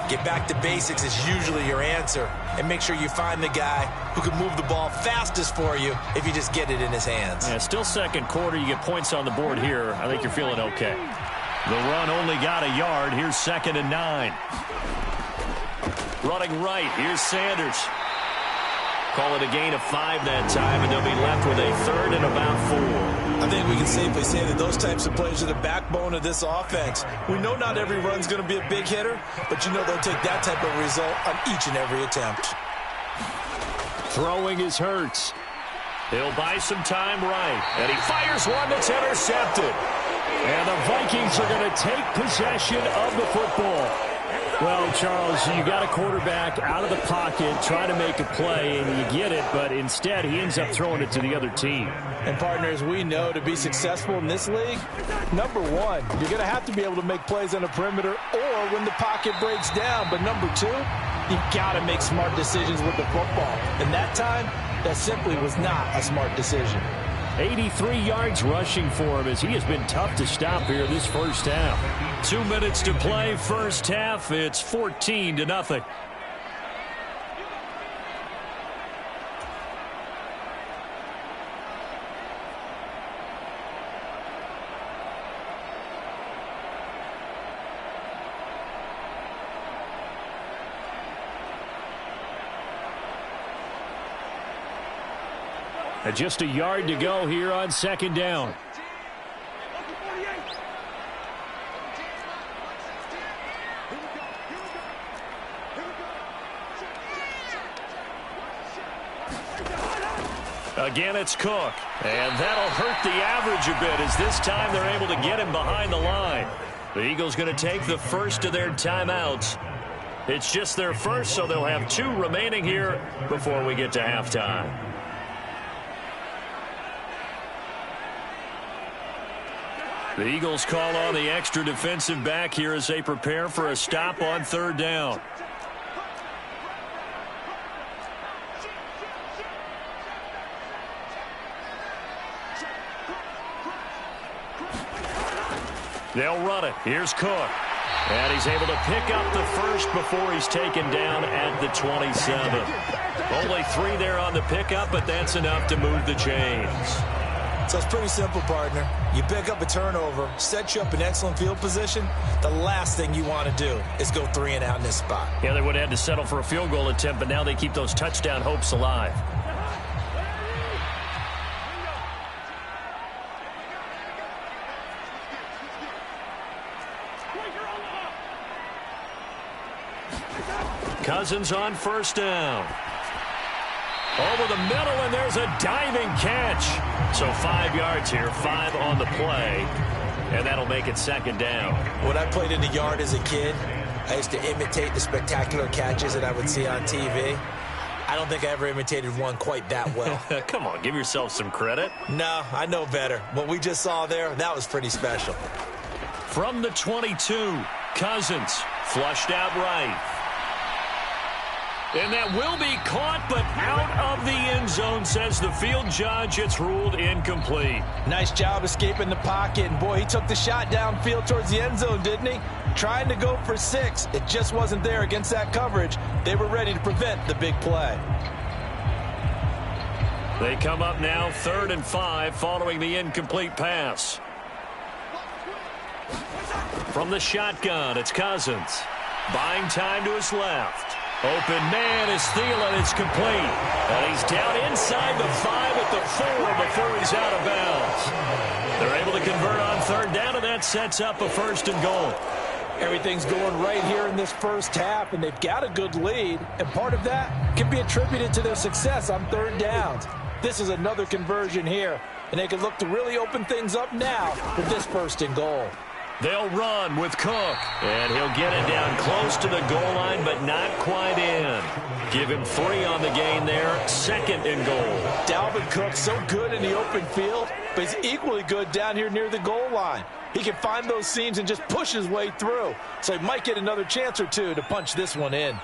Get back to basics is usually your answer. And make sure you find the guy who can move the ball fastest for you if you just get it in his hands. Yeah, still second quarter. You get points on the board here. I think you're feeling okay. The run only got a yard. Here's 2nd and 9. Running right. Here's Sanders. Call it a gain of 5 that time, and they'll be left with a 3rd and about 4. I think we can safely say that those types of plays are the backbone of this offense. We know not every run's going to be a big hitter, but you know they'll take that type of result on each and every attempt. Throwing is Hurts. He'll buy some time right, and he fires one that's intercepted. And the Vikings are going to take possession of the football. Well, Charles, you got a quarterback out of the pocket trying to make a play, and you get it, but instead he ends up throwing it to the other team. And, partners, we know to be successful in this league, number one, you're going to have to be able to make plays on the perimeter or when the pocket breaks down. But number two, you've got to make smart decisions with the football. And that time, that simply was not a smart decision. 83 yards rushing for him as he has been tough to stop here this first half. 2 minutes to play first half. It's 14-0. Just a yard to go here on 2nd down. Again, it's Cook. And that'll hurt the average a bit as this time they're able to get him behind the line. The Eagles going to take the first of their timeouts. It's just their first, so they'll have 2 remaining here before we get to halftime. The Eagles call on the extra defensive back here as they prepare for a stop on 3rd down. They'll run it. Here's Cook. And he's able to pick up the first before he's taken down at the 27. Only 3 there on the pickup, but that's enough to move the chains. So it's pretty simple, partner. You pick up a turnover, set you up in excellent field position. The last thing you want to do is go 3 and out in this spot. Yeah, they would have had to settle for a field goal attempt, but now they keep those touchdown hopes alive. Cousins on 1st down. Over the middle, and there's a diving catch. So 5 yards here, 5 on the play, and that'll make it 2nd down. When I played in the yard as a kid, I used to imitate the spectacular catches that I would see on TV. I don't think I ever imitated one quite that well. Come on, give yourself some credit. No, I know better. What we just saw there, that was pretty special. From the 22, Cousins flushed out right. And that will be caught, but out of the end zone, says the field judge. It's ruled incomplete. Nice job escaping the pocket. And, boy, he took the shot downfield towards the end zone, didn't he? Trying to go for 6. It just wasn't there against that coverage. They were ready to prevent the big play. They come up now 3rd and 5 following the incomplete pass. From the shotgun, it's Cousins. Buying time to his left. Open man is Thielen. It's complete. And he's down inside the 5 at the 4 before he's out of bounds. They're able to convert on 3rd down, and that sets up a 1st and goal. Everything's going right here in this first half, and they've got a good lead. And part of that can be attributed to their success on 3rd downs. This is another conversion here, and they can look to really open things up now with this 1st and goal. They'll run with Cook. And he'll get it down close to the goal line, but not quite in. Give him 3 on the gain there. 2nd and goal. Dalvin Cook so good in the open field, but he's equally good down here near the goal line. He can find those seams and just push his way through. So he might get another chance or two to punch this one in.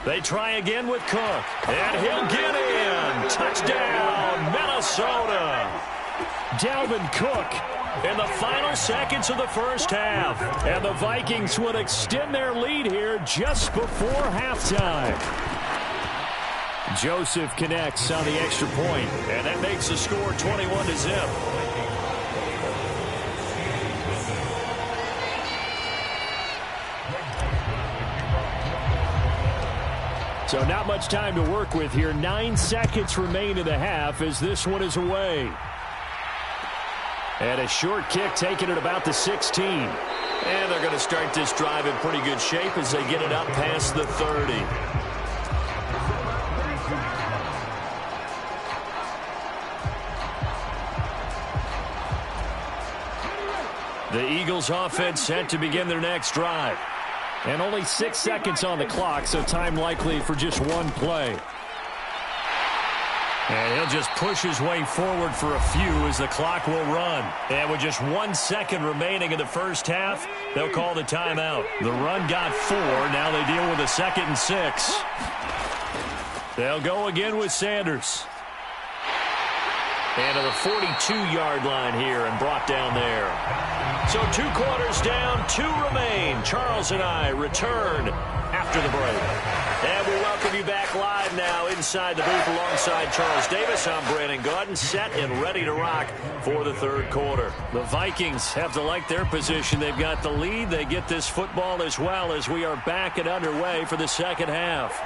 They try again with Cook, and he'll get in. Touchdown, Minnesota. Dalvin Cook in the final seconds of the first half. And the Vikings would extend their lead here just before halftime. Joseph connects on the extra point, and that makes the score 21-0. So not much time to work with here. 9 seconds remain in the half as this one is away. And a short kick taken at about the 16. And they're going to start this drive in pretty good shape as they get it up past the 30. The Eagles offense set to begin their next drive. And only 6 seconds on the clock, so time likely for just one play. And he'll just push his way forward for a few as the clock will run. And with just 1 second remaining in the first half, they'll call the timeout. The run got 4. Now they deal with a 2nd and 6. They'll go again with Sanders. And to the 42-yard line here and brought down there. So 2 quarters down, 2 remain. Charles and I return after the break. And we welcome you back live now inside the booth alongside Charles Davis. I'm Brandon Gaudin, set and ready to rock for the 3rd quarter. The Vikings have to like their position. They've got the lead. They get this football as well as we are back and underway for the 2nd half.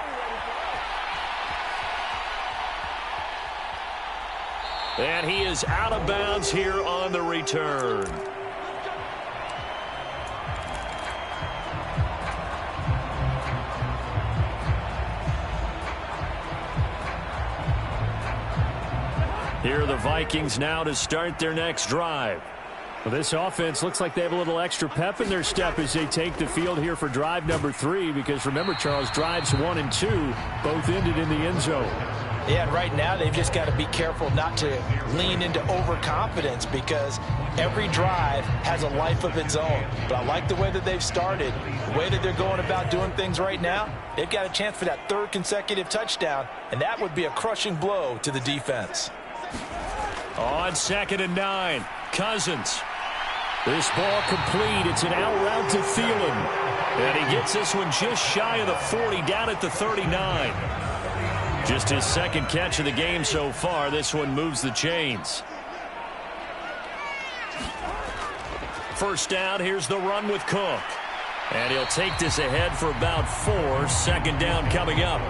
And he is out of bounds here on the return. Here are the Vikings now to start their next drive. Well, this offense looks like they have a little extra pep in their step as they take the field here for drive number 3, because remember, Charles, drives 1 and 2 both ended in the end zone. Yeah, and right now they've just got to be careful not to lean into overconfidence, because every drive has a life of its own. But I like the way that they've started, the way that they're going about doing things right now. They've got a chance for that 3rd consecutive touchdown, and that would be a crushing blow to the defense. On 2nd and 9, Cousins. This ball complete. It's an out route to Thielen. And he gets this one just shy of the 40, down at the 39. Just his 2nd catch of the game so far. This one moves the chains. First down, here's the run with Cook. And he'll take this ahead for about 4. 2nd down coming up.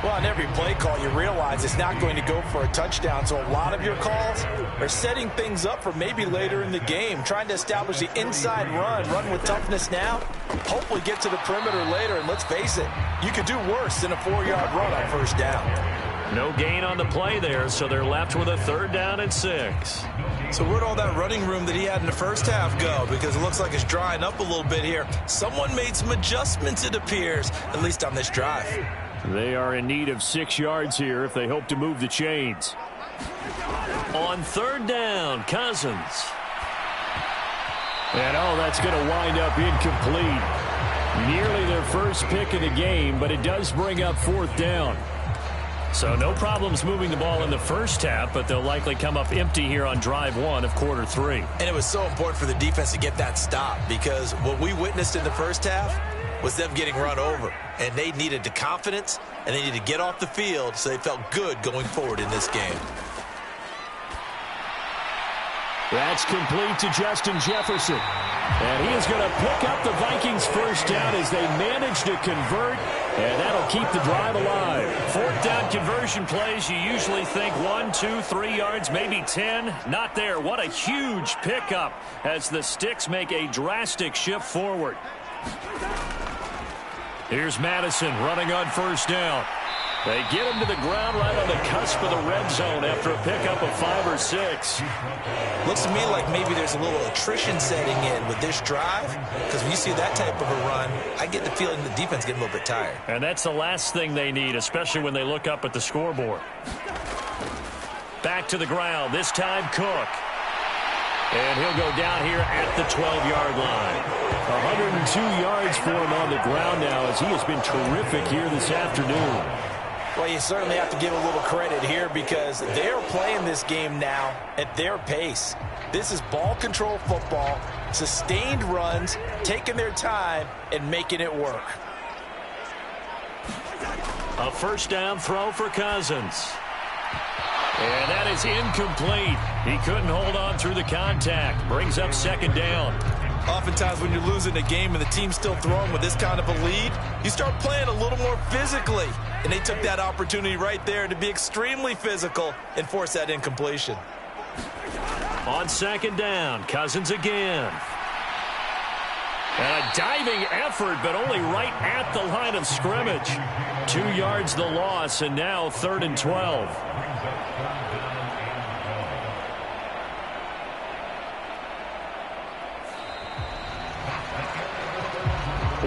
Well, on every play call, you realize it's not going to go for a touchdown. So a lot of your calls are setting things up for maybe later in the game, trying to establish the inside run with toughness now, hopefully get to the perimeter later. And let's face it, you could do worse than a 4-yard run on 1st down. No gain on the play there, so they're left with a 3rd down and 6. So where'd all that running room that he had in the first half go? Because it looks like it's drying up a little bit here. Someone made some adjustments, it appears, at least on this drive. They are in need of 6 yards here if they hope to move the chains. On 3rd down, Cousins. And that's going to wind up incomplete. Nearly their first pick of the game, but it does bring up 4th down. So no problems moving the ball in the first half, but they'll likely come up empty here on drive 1 of quarter 3. And it was so important for the defense to get that stop, because what we witnessed in the first half was them getting run over. And they needed the confidence, and they needed to get off the field so they felt good going forward in this game. That's complete to Justin Jefferson. And he is going to pick up the Vikings first down as they manage to convert, and that'll keep the drive alive. Fourth down conversion plays, you usually think 1, 2, 3 yards, maybe 10. Not there. What a huge pickup as the Sticks make a drastic shift forward. Here's Madison running on first down. They get him to the ground right on the cusp of the red zone after a pickup of 5 or 6. Looks to me like maybe there's a little attrition setting in with this drive, because when you see that type of a run, I get the feeling the defense getting a little bit tired. And that's the last thing they need, especially when they look up at the scoreboard. Back to the ground, this time Cook. And he'll go down here at the 12-yard line. 102 yards for him on the ground now as he has been terrific here this afternoon. Well, you certainly have to give a little credit here because they're playing this game now at their pace. This is ball control football, sustained runs, taking their time and making it work. A first down throw for Cousins. And that is incomplete. He couldn't hold on through the contact. Brings up second down. Oftentimes when you're losing a game and the team's still throwing with this kind of a lead, you start playing a little more physically. And they took that opportunity right there to be extremely physical and force that incompletion. On second down, Cousins again. And a diving effort, but only right at the line of scrimmage. 2 yards the loss, and now 3rd and 12.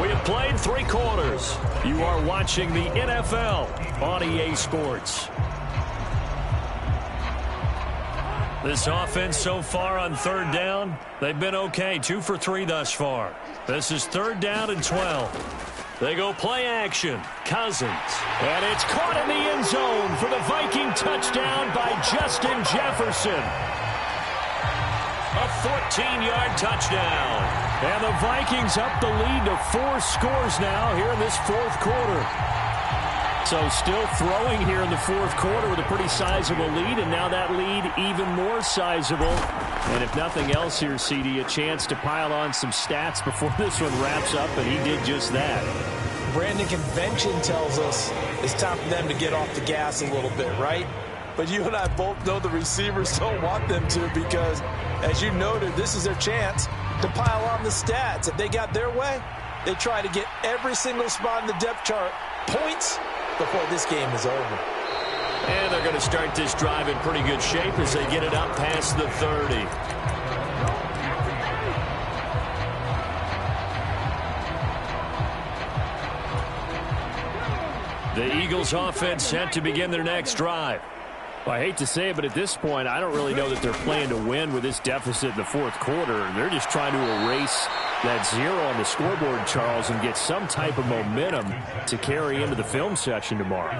We have played 3 quarters. You are watching the NFL on EA Sports. This offense so far on 3rd down, they've been okay. 2 for 3 thus far. This is 3rd down and 12. They go play action. Cousins. And it's caught in the end zone for the Viking touchdown by Justin Jefferson. A 14-yard touchdown. And the Vikings up the lead to 4 scores now here in this 4th quarter. So still throwing here in the 4th quarter with a pretty sizable lead, and now that lead even more sizable. And if nothing else here, CD, a chance to pile on some stats before this one wraps up, and he did just that. Brandon, convention tells us it's time for them to get off the gas a little bit, right? But you and I both know the receivers don't want them to because, as you noted, this is their chance to pile on the stats. If they got their way, they try to get every single spot in the depth chart points before this game is over. And they're going to start this drive in pretty good shape as they get it up past the 30. The Eagles offense set to begin their next drive. Well, I hate to say it, but at this point, I don't really know that they're playing to win with this deficit in the 4th quarter. They're just trying to erase that 0 on the scoreboard, Charles, and get some type of momentum to carry into the film session tomorrow.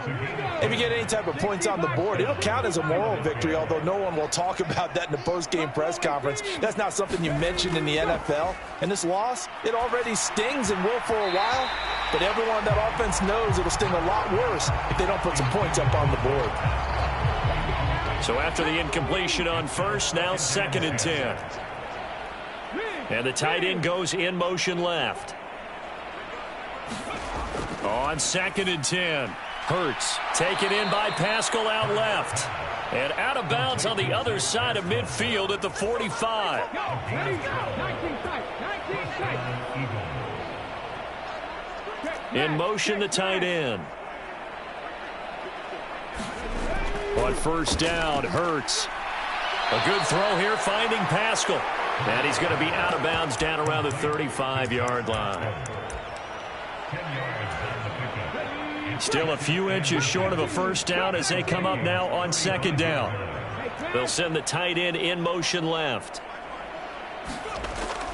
If you get any type of points on the board, it'll count as a moral victory, although no one will talk about that in the post-game press conference. That's not something you mentioned in the NFL. And this loss, it already stings and will for a while, but everyone on that offense knows it'll sting a lot worse if they don't put some points up on the board. So after the incompletion on first, now 2nd and 10. And the tight end goes in motion left. On 2nd and 10. Hurts taken in by Pascal out left. And out of bounds on the other side of midfield at the 45. In motion, the tight end. On first down, Hurts. A good throw here, finding Pascal. And he's going to be out of bounds down around the 35-yard line. Still a few inches short of a first down as they come up now on 2nd down. They'll send the tight end in motion left.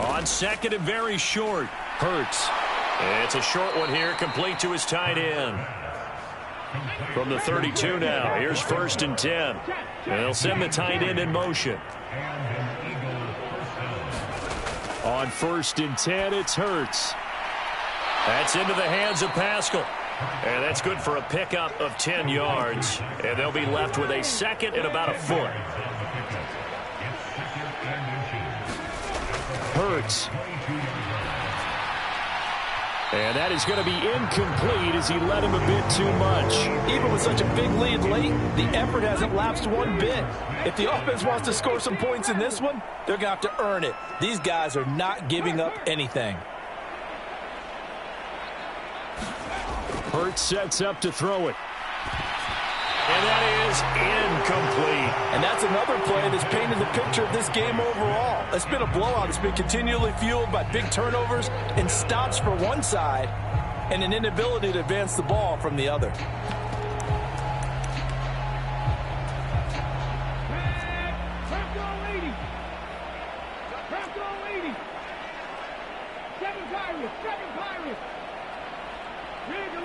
On 2nd and very short, Hurts. It's a short one here, complete to his tight end. From the 32 now, here's 1st and 10. And they'll send the tight end in motion. On 1st and 10, it's Hurts. That's into the hands of Pascal. And that's good for a pickup of 10 yards. And they'll be left with a 2nd and about a foot. Hurts. And that is going to be incomplete as he led him a bit too much. Even with such a big lead late, the effort hasn't lapsed one bit. If the offense wants to score some points in this one, they're going to have to earn it. These guys are not giving up anything. Hurts sets up to throw it. And that is incomplete. And that's another play that's painted the picture of this game overall. It's been a blowout. It's been continually fueled by big turnovers and stops for one side and an inability to advance the ball from the other.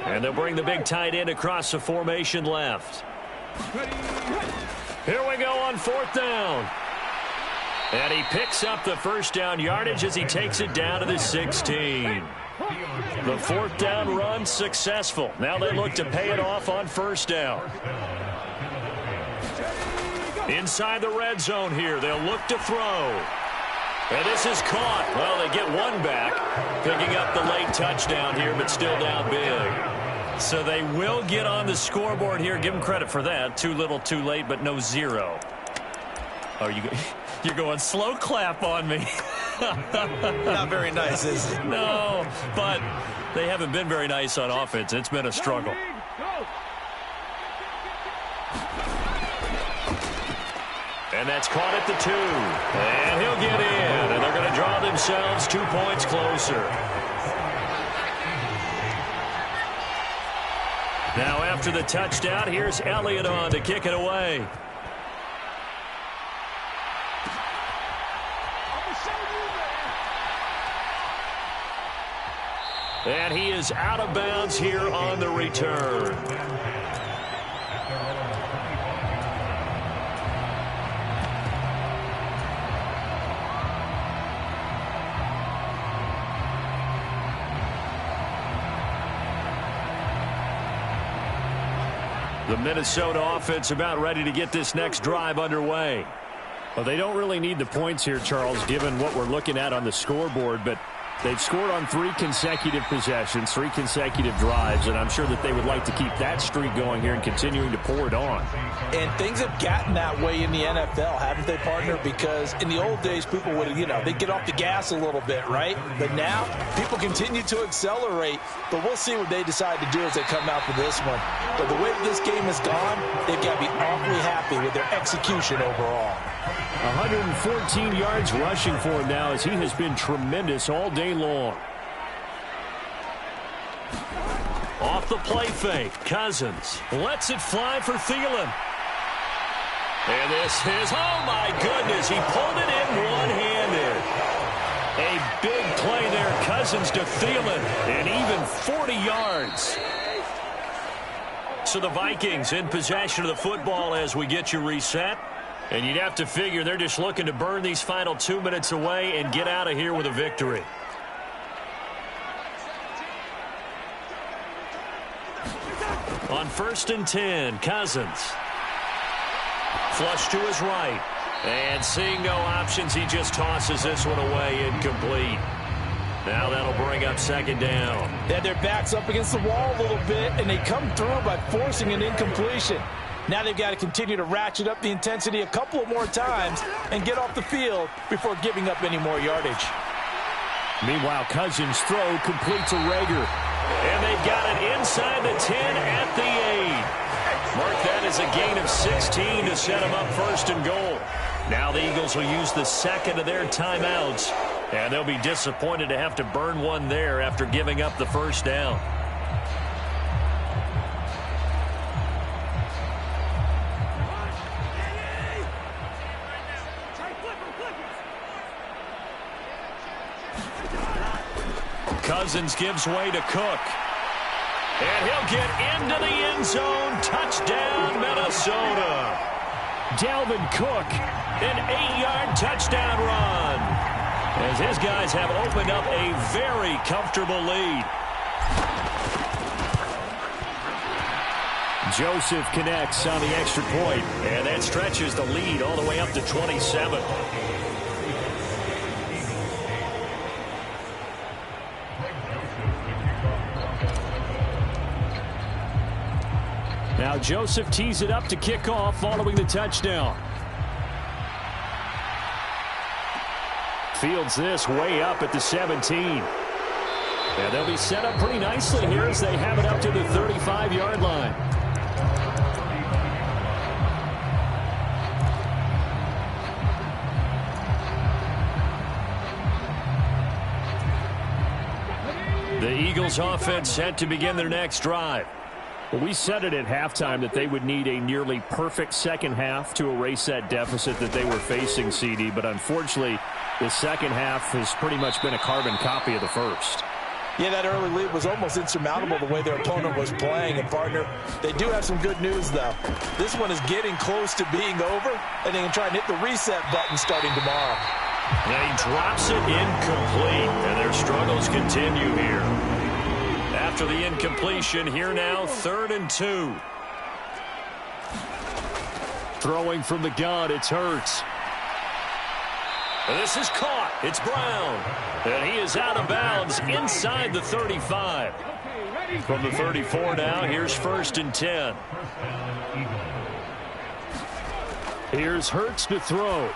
And they'll bring the big tight end across the formation left. Here we go on 4th down. And he picks up the first down yardage as he takes it down to the 16. The 4th down run successful. Now they look to pay it off on 1st down. Inside the red zone here, they'll look to throw. And this is caught. Well, they get one back, picking up the late touchdown here, but still down big. So they will get on the scoreboard here. Give them credit for that. Too little, too late, but no 0. Oh, you're going slow clap on me. Not very nice, is it? No, but they haven't been very nice on offense. It's been a struggle. And that's caught at the 2. And he'll get in. And they're going to draw themselves 2 points closer. Now after the touchdown, here's Elliott on to kick it away. And he is out of bounds here on the return. The Minnesota offense about ready to get this next drive underway. Well, they don't really need the points here, Charles, given what we're looking at on the scoreboard, but they've scored on 3 consecutive possessions, 3 consecutive drives, and I'm sure that they would like to keep that streak going here and continuing to pour it on. And things have gotten that way in the NFL, haven't they, partner? Because in the old days, people would, they'd get off the gas a little bit, right? But now, people continue to accelerate, but we'll see what they decide to do as they come out for this one. But the way this game has gone, they've got to be awfully happy with their execution overall. 114 yards rushing for him now as he has been tremendous all day long. Off the play fake, Cousins lets it fly for Thielen. And this is, oh my goodness, he pulled it in one-handed. A big play there, Cousins to Thielen, and even 40 yards. So the Vikings in possession of the football as we get you reset. And you'd have to figure they're just looking to burn these final 2 minutes away and get out of here with a victory. On 1st and 10, Cousins. Flush to his right. And seeing no options, he just tosses this one away, incomplete. Now that'll bring up 2nd down. They had their backs up against the wall a little bit, and they come through by forcing an incompletion. Now they've got to continue to ratchet up the intensity a couple of more times and get off the field before giving up any more yardage. Meanwhile, Cousins' throw completes a Rager. And they've got it inside the 10 at the 8. Mark that as a gain of 16 to set them up 1st and goal. Now the Eagles will use the 2nd of their timeouts, and they'll be disappointed to have to burn one there after giving up the 1st down. Cousins gives way to Cook. And he'll get into the end zone. Touchdown, Minnesota. Dalvin Cook, an 8-yard touchdown run. As his guys have opened up a very comfortable lead. Joseph connects on the extra point, and that stretches the lead all the way up to 27. Now Joseph tees it up to kick off following the touchdown. Fields this way up at the 17. And they'll be set up pretty nicely here as they have it up to the 35-yard line. The Eagles offense set to begin their next drive. Well, we said it at halftime that they would need a nearly perfect second half to erase that deficit that they were facing, CD. But unfortunately, the second half has pretty much been a carbon copy of the first. Yeah, that early lead was almost insurmountable the way their opponent was playing. And, partner, they do have some good news, though. This one is getting close to being over, and they can try and hit the reset button starting tomorrow. And he drops it incomplete, and their struggles continue here. After the incompletion, here now, 3rd and 2. Throwing from the gun, it's Hurts. And this is caught. It's Brown. And he is out of bounds inside the 35. From the 34 now, here's 1st and 10. Here's Hurts to throw.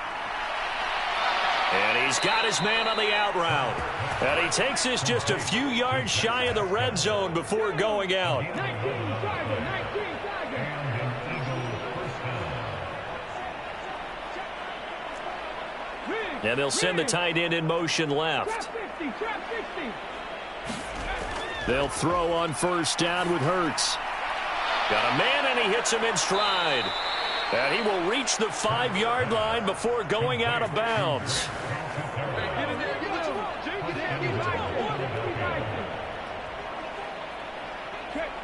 And he's got his man on the out route. And he takes this just a few yards shy of the red zone before going out. And they'll send the tight end in motion left. They'll throw on 1st down with Hurts. Got a man, and he hits him in stride. And he will reach the 5-yard line before going out of bounds.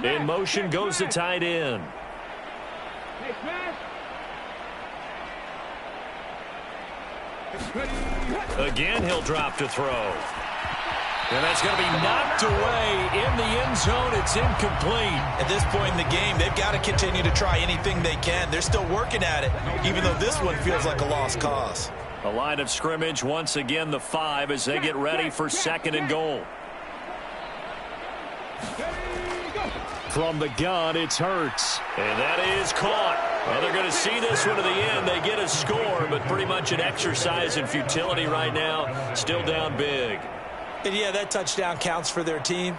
In motion goes the tight end. Again, he'll drop to throw. And that's going to be knocked away in the end zone. It's incomplete. At this point in the game, they've got to continue to try anything they can. They're still working at it, even though this one feels like a lost cause. A line of scrimmage, once again the 5 as they get ready for 2nd and goal. From the gun, it's Hurts. And that is caught. Well, they're going to see this one to the end. They get a score, but pretty much an exercise in futility right now. Still down big. And, yeah, that touchdown counts for their team,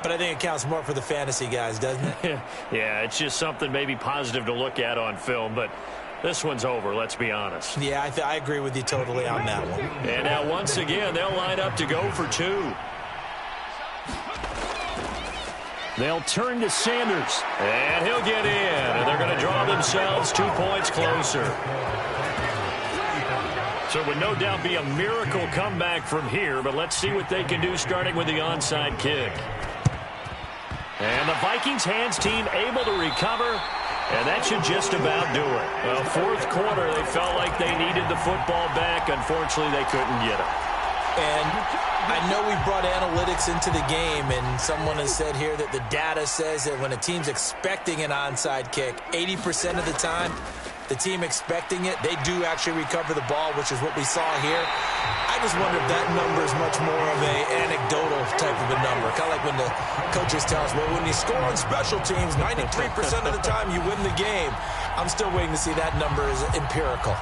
but I think it counts more for the fantasy guys, doesn't it? Yeah, it's just something maybe positive to look at on film, but this one's over, let's be honest. Yeah, I agree with you totally on that one. And now once again, they'll line up to go for 2. They'll turn to Sanders, and he'll get in, and they're going to draw themselves 2 points closer. So it would no doubt be a miracle comeback from here, but let's see what they can do starting with the onside kick. And the Vikings hands team able to recover, and that should just about do it. Well, 4th quarter, they felt like they needed the football back. Unfortunately, they couldn't get it. And I know we brought analytics into the game, and someone has said here that the data says that when a team's expecting an onside kick, 80% of the time, the team expecting it, they do actually recover the ball, which is what we saw here. I just wonder if that number is much more of an anecdotal type of a number. Kind of like when the coaches tell us, well, when you score on special teams, 93% of the time you win the game. I'm still waiting to see that number is empirical.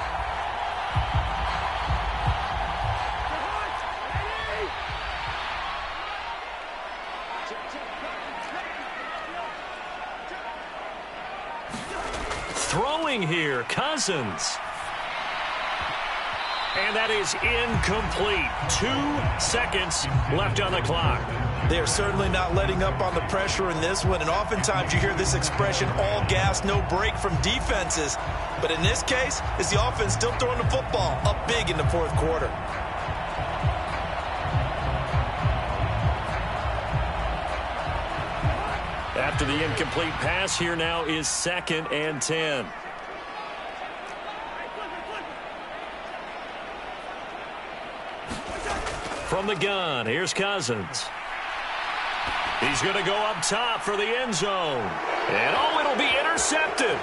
Throwing here, Cousins. And that is incomplete. 2 seconds left on the clock. They are certainly not letting up on the pressure in this one, and oftentimes you hear this expression, all gas, no break from defenses. But in this case, it's the offense still throwing the football up big in the 4th quarter. After the incomplete pass, here now is 2nd and 10. From the gun, here's Cousins. He's going to go up top for the end zone. And, oh, it'll be intercepted.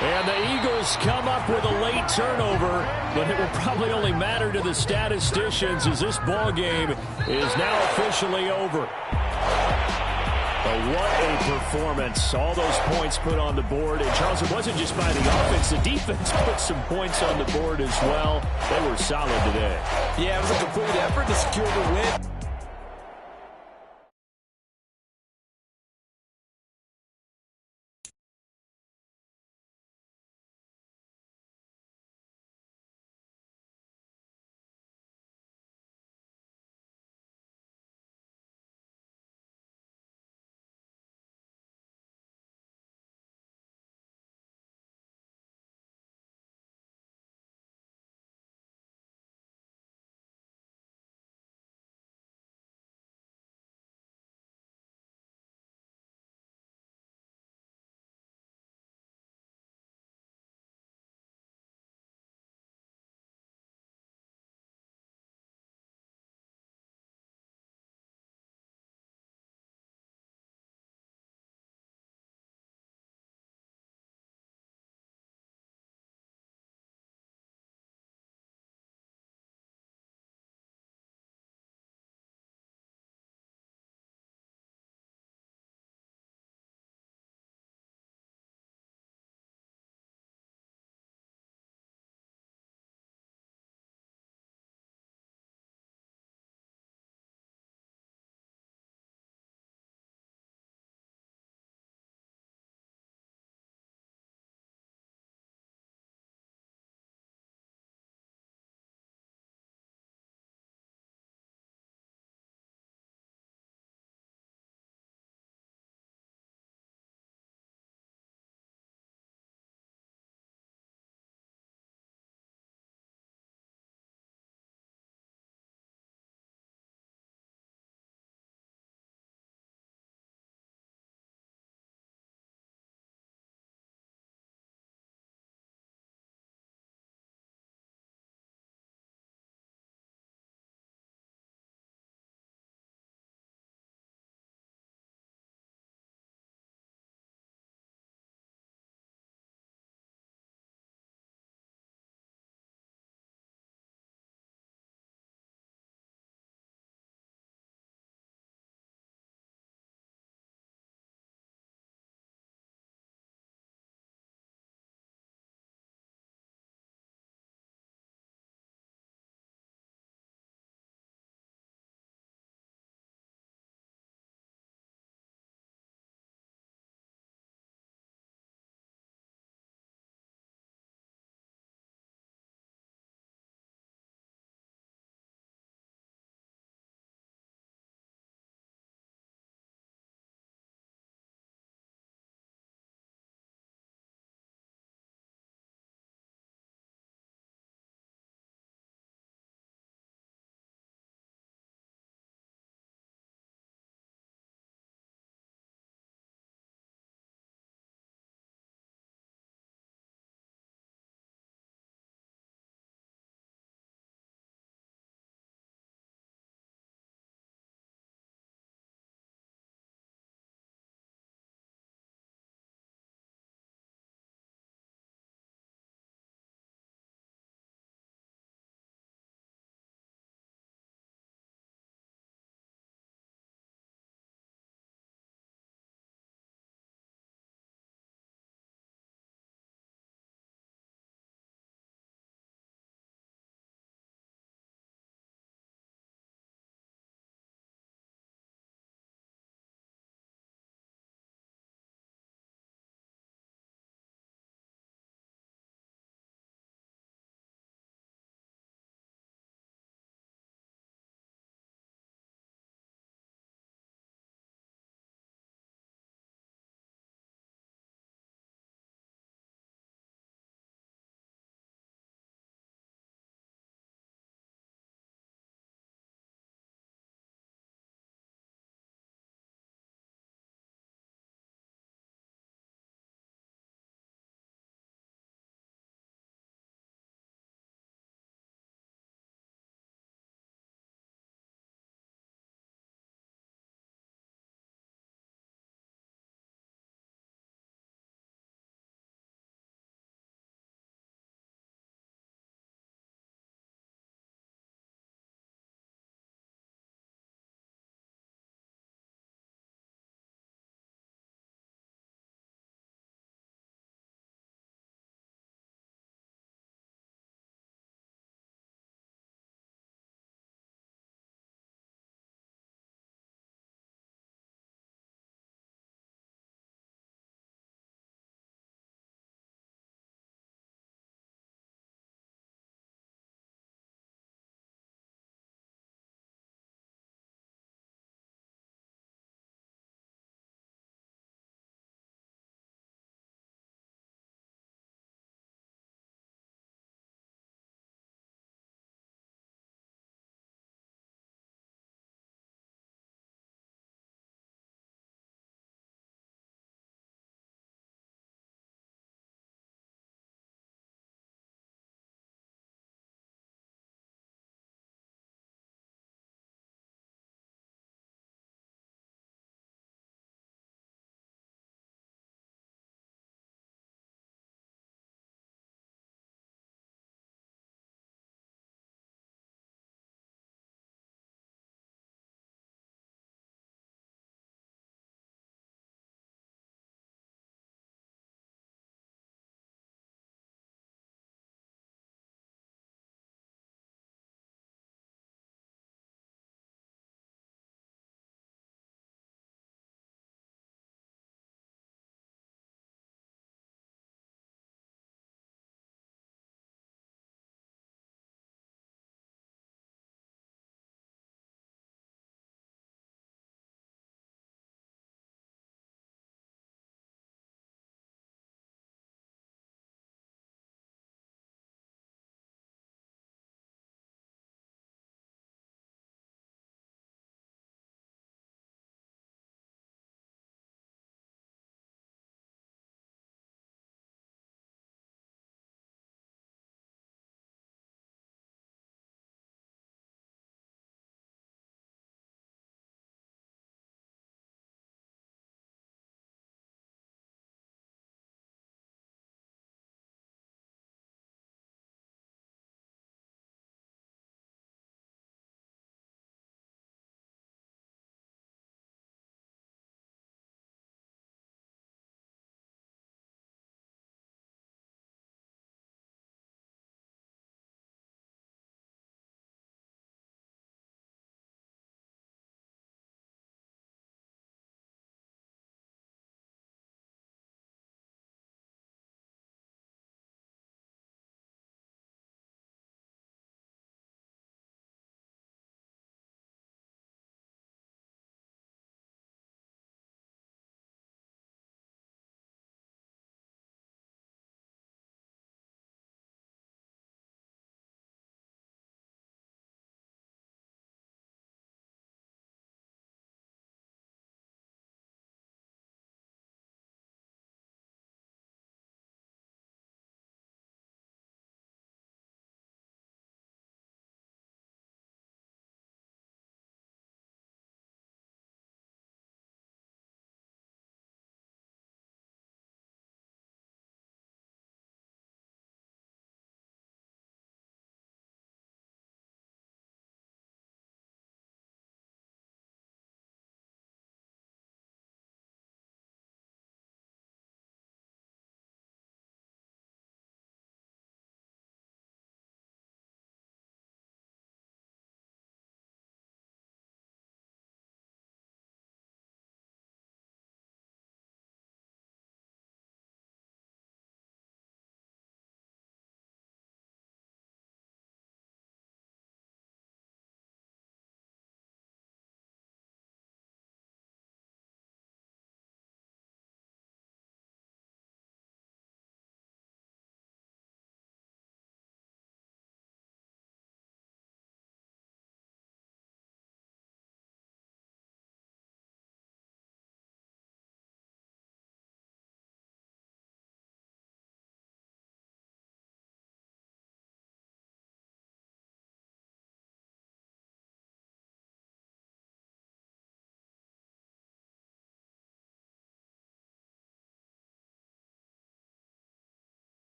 And the Eagles come up with a late turnover, but it will probably only matter to the statisticians as this ball game is now officially over. But what a performance. All those points put on the board. And, Charles, it wasn't just by the offense. The defense put some points on the board as well. They were solid today. Yeah, it was a complete effort to secure the win.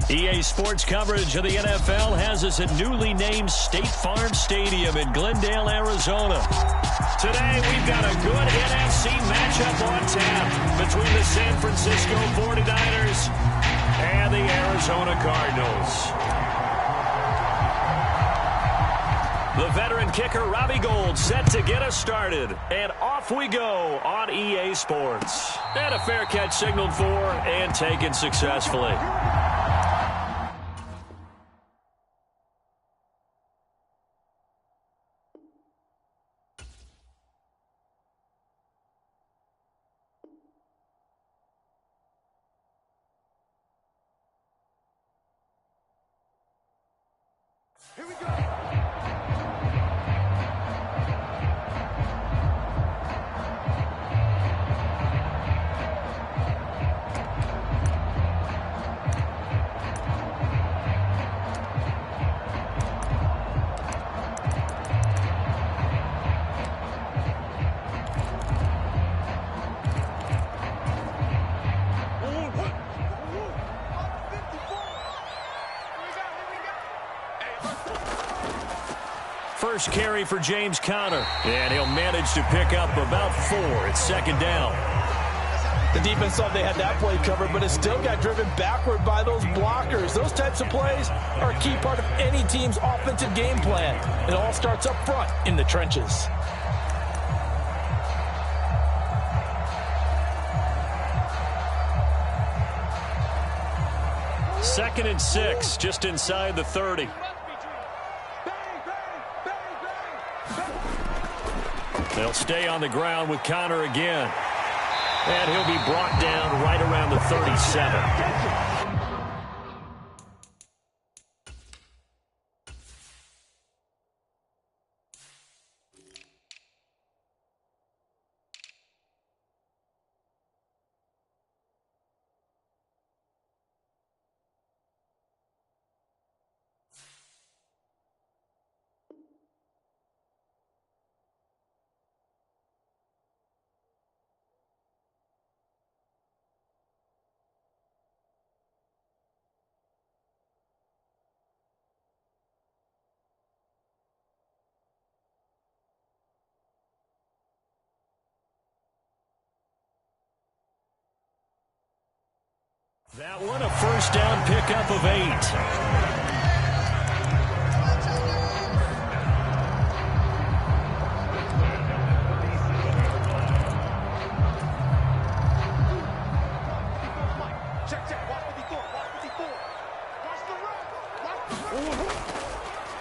EA Sports coverage of the NFL has us at newly named State Farm Stadium in Glendale, Arizona. Today, we've got a good NFC matchup on tap between the San Francisco 49ers and the Arizona Cardinals. The veteran kicker, Robbie Gould, set to get us started. And off we go on EA Sports. And a fair catch signaled for and taken successfully. Here we go. First carry for James Conner, and he'll manage to pick up about 4. It's second down. The defense thought they had that play covered, but it still got driven backward by those blockers. Those types of plays are a key part of any team's offensive game plan. It all starts up front in the trenches. Second and 6, just inside the 30. They'll stay on the ground with Conner again. And he'll be brought down right around the 37. That one, a first down pickup of 8.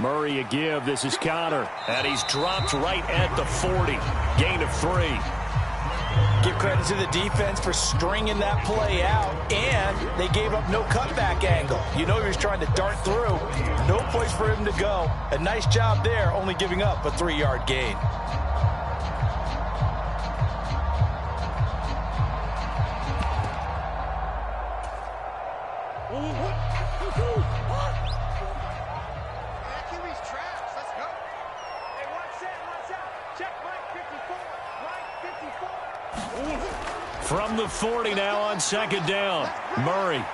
Murray a give. This is Conner. And he's dropped right at the 40. Gain of 3. Give credit to the defense for stringing that play out, and they gave up no cutback angle. You know he was trying to dart through. No place for him to go. A nice job there, only giving up a 3-yard gain. From the 40 now on second down. Murray.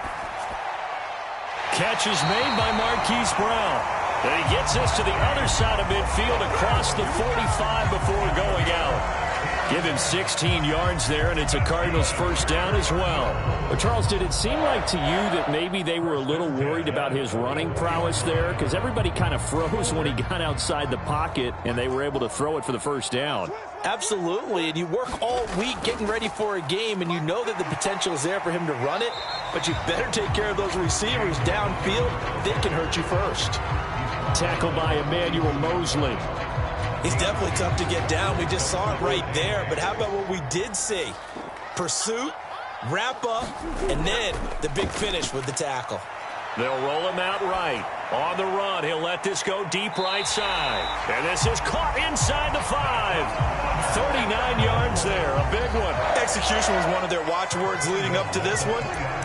Catch is made by Marquise Brown. And he gets us to the other side of midfield across the 45 before going out. Give him 16 yards there, and it's a Cardinals first down as well. But Charles, did it seem like to you that maybe they were a little worried about his running prowess there? Because everybody kind of froze when he got outside the pocket, and they were able to throw it for the first down. Absolutely, and you work all week getting ready for a game, and you know that the potential is there for him to run it, but you better take care of those receivers downfield. They can hurt you first. Tackled by Emmanuel Mosley. He's definitely tough to get down. We just saw it right there, but how about what we did see? Pursuit, wrap up, and then the big finish with the tackle. They'll roll him out right. On the run, he'll let this go deep right side. And this is caught inside the 5. 39 yards there, a big one. Execution was one of their watchwords leading up to this one.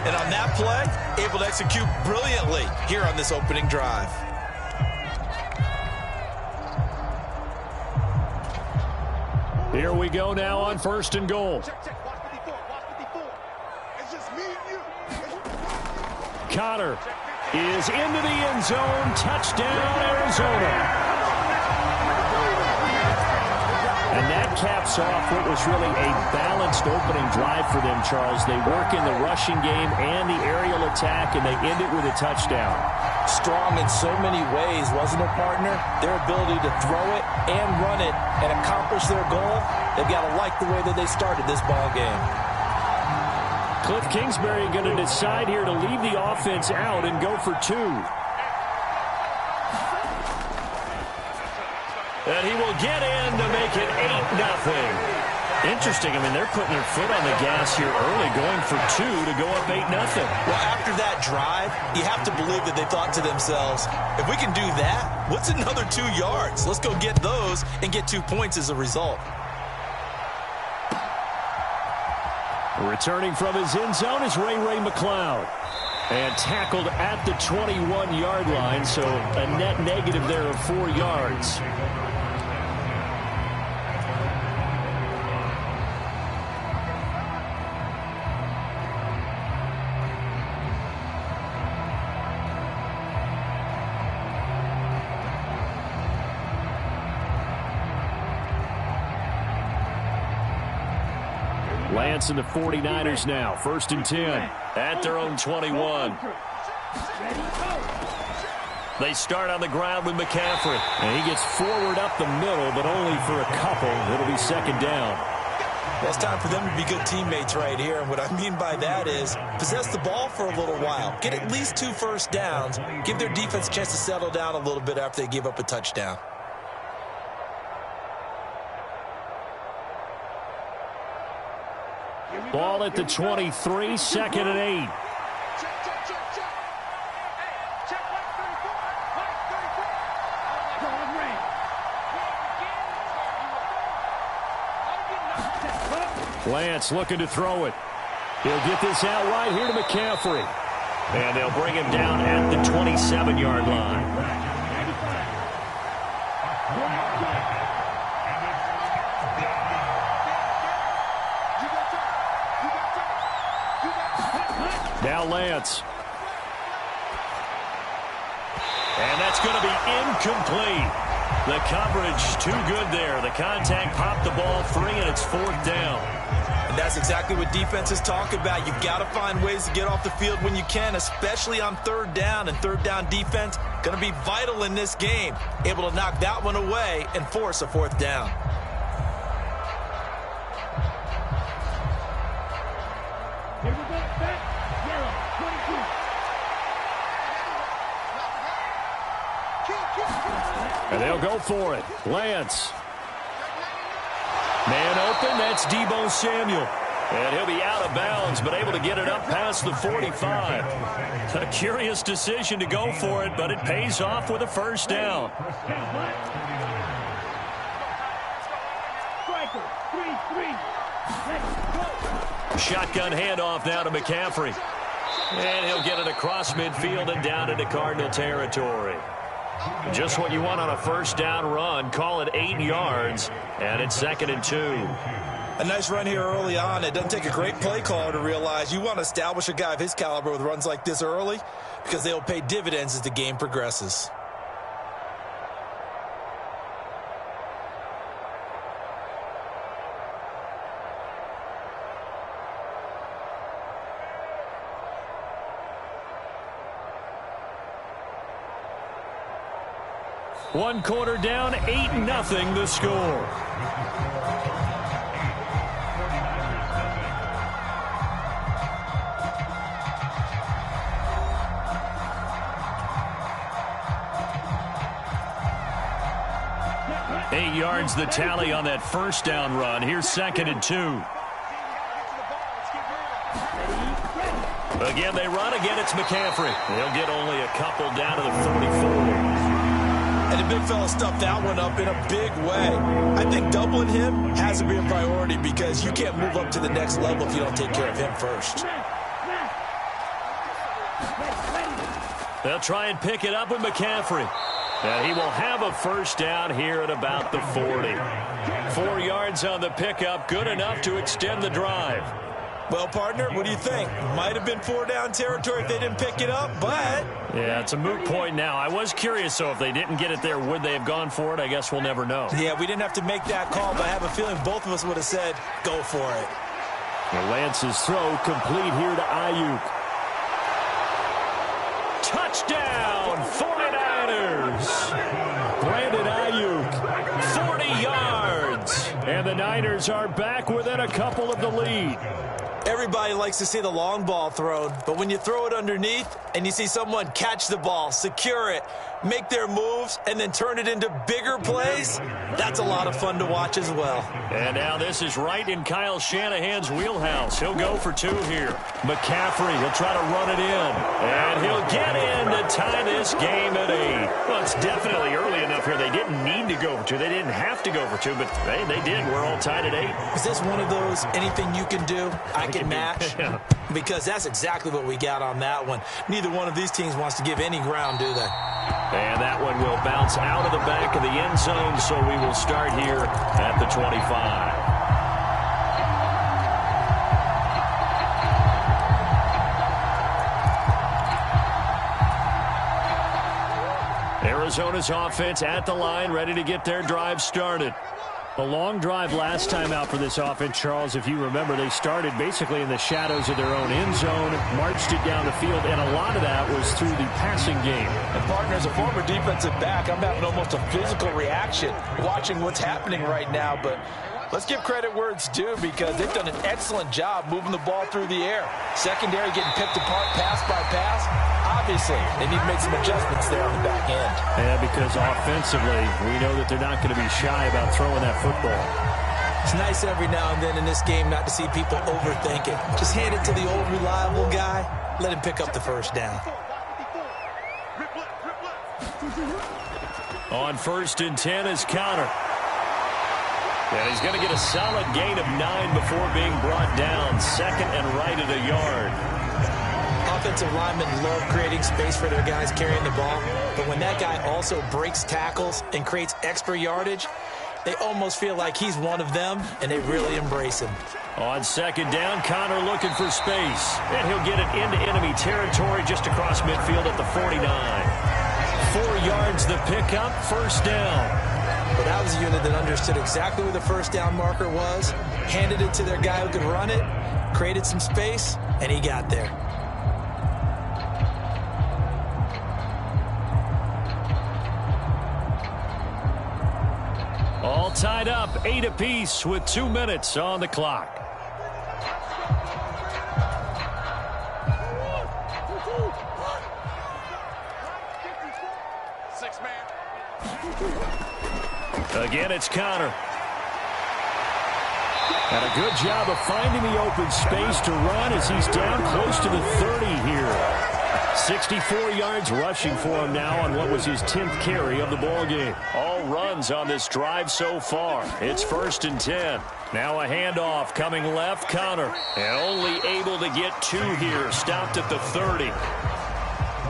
And on that play, able to execute brilliantly here on this opening drive. Here we go now on first and goal. Check, watch 54, watch 54. It's just me and you. Conner is into the end zone. Touchdown, Arizona. And that caps off what was really a balanced opening drive for them, Charles. They work in the rushing game and the aerial attack, and they end it with a touchdown. Strong in so many ways, wasn't it, partner? Their ability to throw it and run it and accomplish their goal, they've got to like the way that they started this ball game. Cliff Kingsbury going to decide here to leave the offense out and go for two. And he will get in to make it 8-0. Interesting. I mean, they're putting their foot on the gas here early, going for two to go up 8-0. Well, after that drive, you have to believe that they thought to themselves, if we can do that, what's another 2 yards? Let's go get those and get 2 points as a result. Returning from his end zone is Ray McCloud. And tackled at the 21-yard line, so a net negative there of 4 yards. Lance and the 49ers now. 1st and 10 at their own 21. They start on the ground with McCaffrey. And he gets forward up the middle, but only for a couple. It'll be 2nd down. Well, it's time for them to be good teammates right here. And what I mean by that is possess the ball for a little while. Get at least 2 first downs. Give their defense a chance to settle down a little bit after they give up a touchdown. Ball at the 23, 2nd and 8. Lance looking to throw it. He'll get this out right here to McCaffrey. And they'll bring him down at the 27-yard line. Now Lance. And that's going to be incomplete. The coverage too good there. The contact popped the ball free, and it's 4th down. And that's exactly what defenses talk about. You've got to find ways to get off the field when you can, especially on 3rd down. And 3rd down defense going to be vital in this game. Able to knock that one away and force a 4th down. And they'll go for it. Lance. Man open, that's Deebo Samuel. And he'll be out of bounds, but able to get it up past the 45. A curious decision to go for it, but it pays off with a 1st down. Shotgun handoff now to McCaffrey. And he'll get it across midfield and down into Cardinal territory. Just what you want on a 1st down run. Call it 8 yards, and it's 2nd and 2. A nice run here early on. It doesn't take a great play caller to realize you want to establish a guy of his caliber with runs like this early because they'll pay dividends as the game progresses. One quarter down, 8-0 the score. Eight yards the tally on that 1st down run. Here's 2nd and 2. Again, they run. Again, it's McCaffrey. He'll get only a couple down to the 44. And the big fella stuffed that one up in a big way. I think doubling him has to be a priority because you can't move up to the next level if you don't take care of him first. They'll try and pick it up with McCaffrey. And he will have a 1st down here at about the 40. 4 yards on the pickup, good enough to extend the drive. Well, partner, what do you think? Might have been 4-down territory if they didn't pick it up, but... Yeah, it's a moot point now. I was curious, so if they didn't get it there, would they have gone for it? I guess we'll never know. Yeah, we didn't have to make that call, but I have a feeling both of us would have said, go for it. Well, Lance's throw complete here to Ayuk. Touchdown, 49ers! Brandon Ayuk, 40 yards. And the Niners are back within a couple of the lead. Everybody likes to see the long ball thrown, but when you throw it underneath and you see someone catch the ball, secure it, make their moves, and then turn it into bigger plays, that's a lot of fun to watch as well. And now this is right in Kyle Shanahan's wheelhouse. He'll go for 2 here. McCaffrey, he'll try to run it in. And he'll get in to tie this game at 8. Well, it's definitely early enough here. They didn't need to go for 2. They didn't have to go for 2, but they did. We're all tied at 8. Is this one of those anything you can do, I can match? Yeah. Because that's exactly what we got on that one. Neither one of these teams wants to give any ground, do they? And that one will bounce out of the back of the end zone, so we will start here at the 25. Arizona's offense at the line, ready to get their drive started. A long drive last time out for this offense, Charles. If you remember, they started basically in the shadows of their own end zone, marched it down the field, and a lot of that was through the passing game. And partner, as a former defensive back, I'm having almost a physical reaction watching what's happening right now, but let's give credit where it's due because they've done an excellent job moving the ball through the air. Secondary getting picked apart pass by pass. Obviously, they need to make some adjustments there on the back end. Yeah, because offensively, we know that they're not going to be shy about throwing that football. It's nice every now and then in this game not to see people overthink it. Just hand it to the old reliable guy. Let him pick up the first down. On 1st and 10 is Connor. And he's going to get a solid gain of 9 before being brought down. 2nd and right at a yard. Offensive linemen love creating space for their guys carrying the ball, but when that guy also breaks tackles and creates extra yardage, they almost feel like he's one of them, and they really embrace him. On 2nd down, Connor looking for space, and he'll get it into enemy territory just across midfield at the 49. 4 yards the pickup, 1st down. But that was a unit that understood exactly where the first down marker was, handed it to their guy who could run it, created some space, and he got there. All tied up, 8 apiece with 2 minutes on the clock. Again, it's Connor. And a good job of finding the open space to run as he's down close to the 30 here. 64 yards rushing for him now on what was his 10th carry of the ballgame. All runs on this drive so far. It's 1st and 10. Now a handoff coming left, Connor. And only able to get 2 here. Stopped at the 30.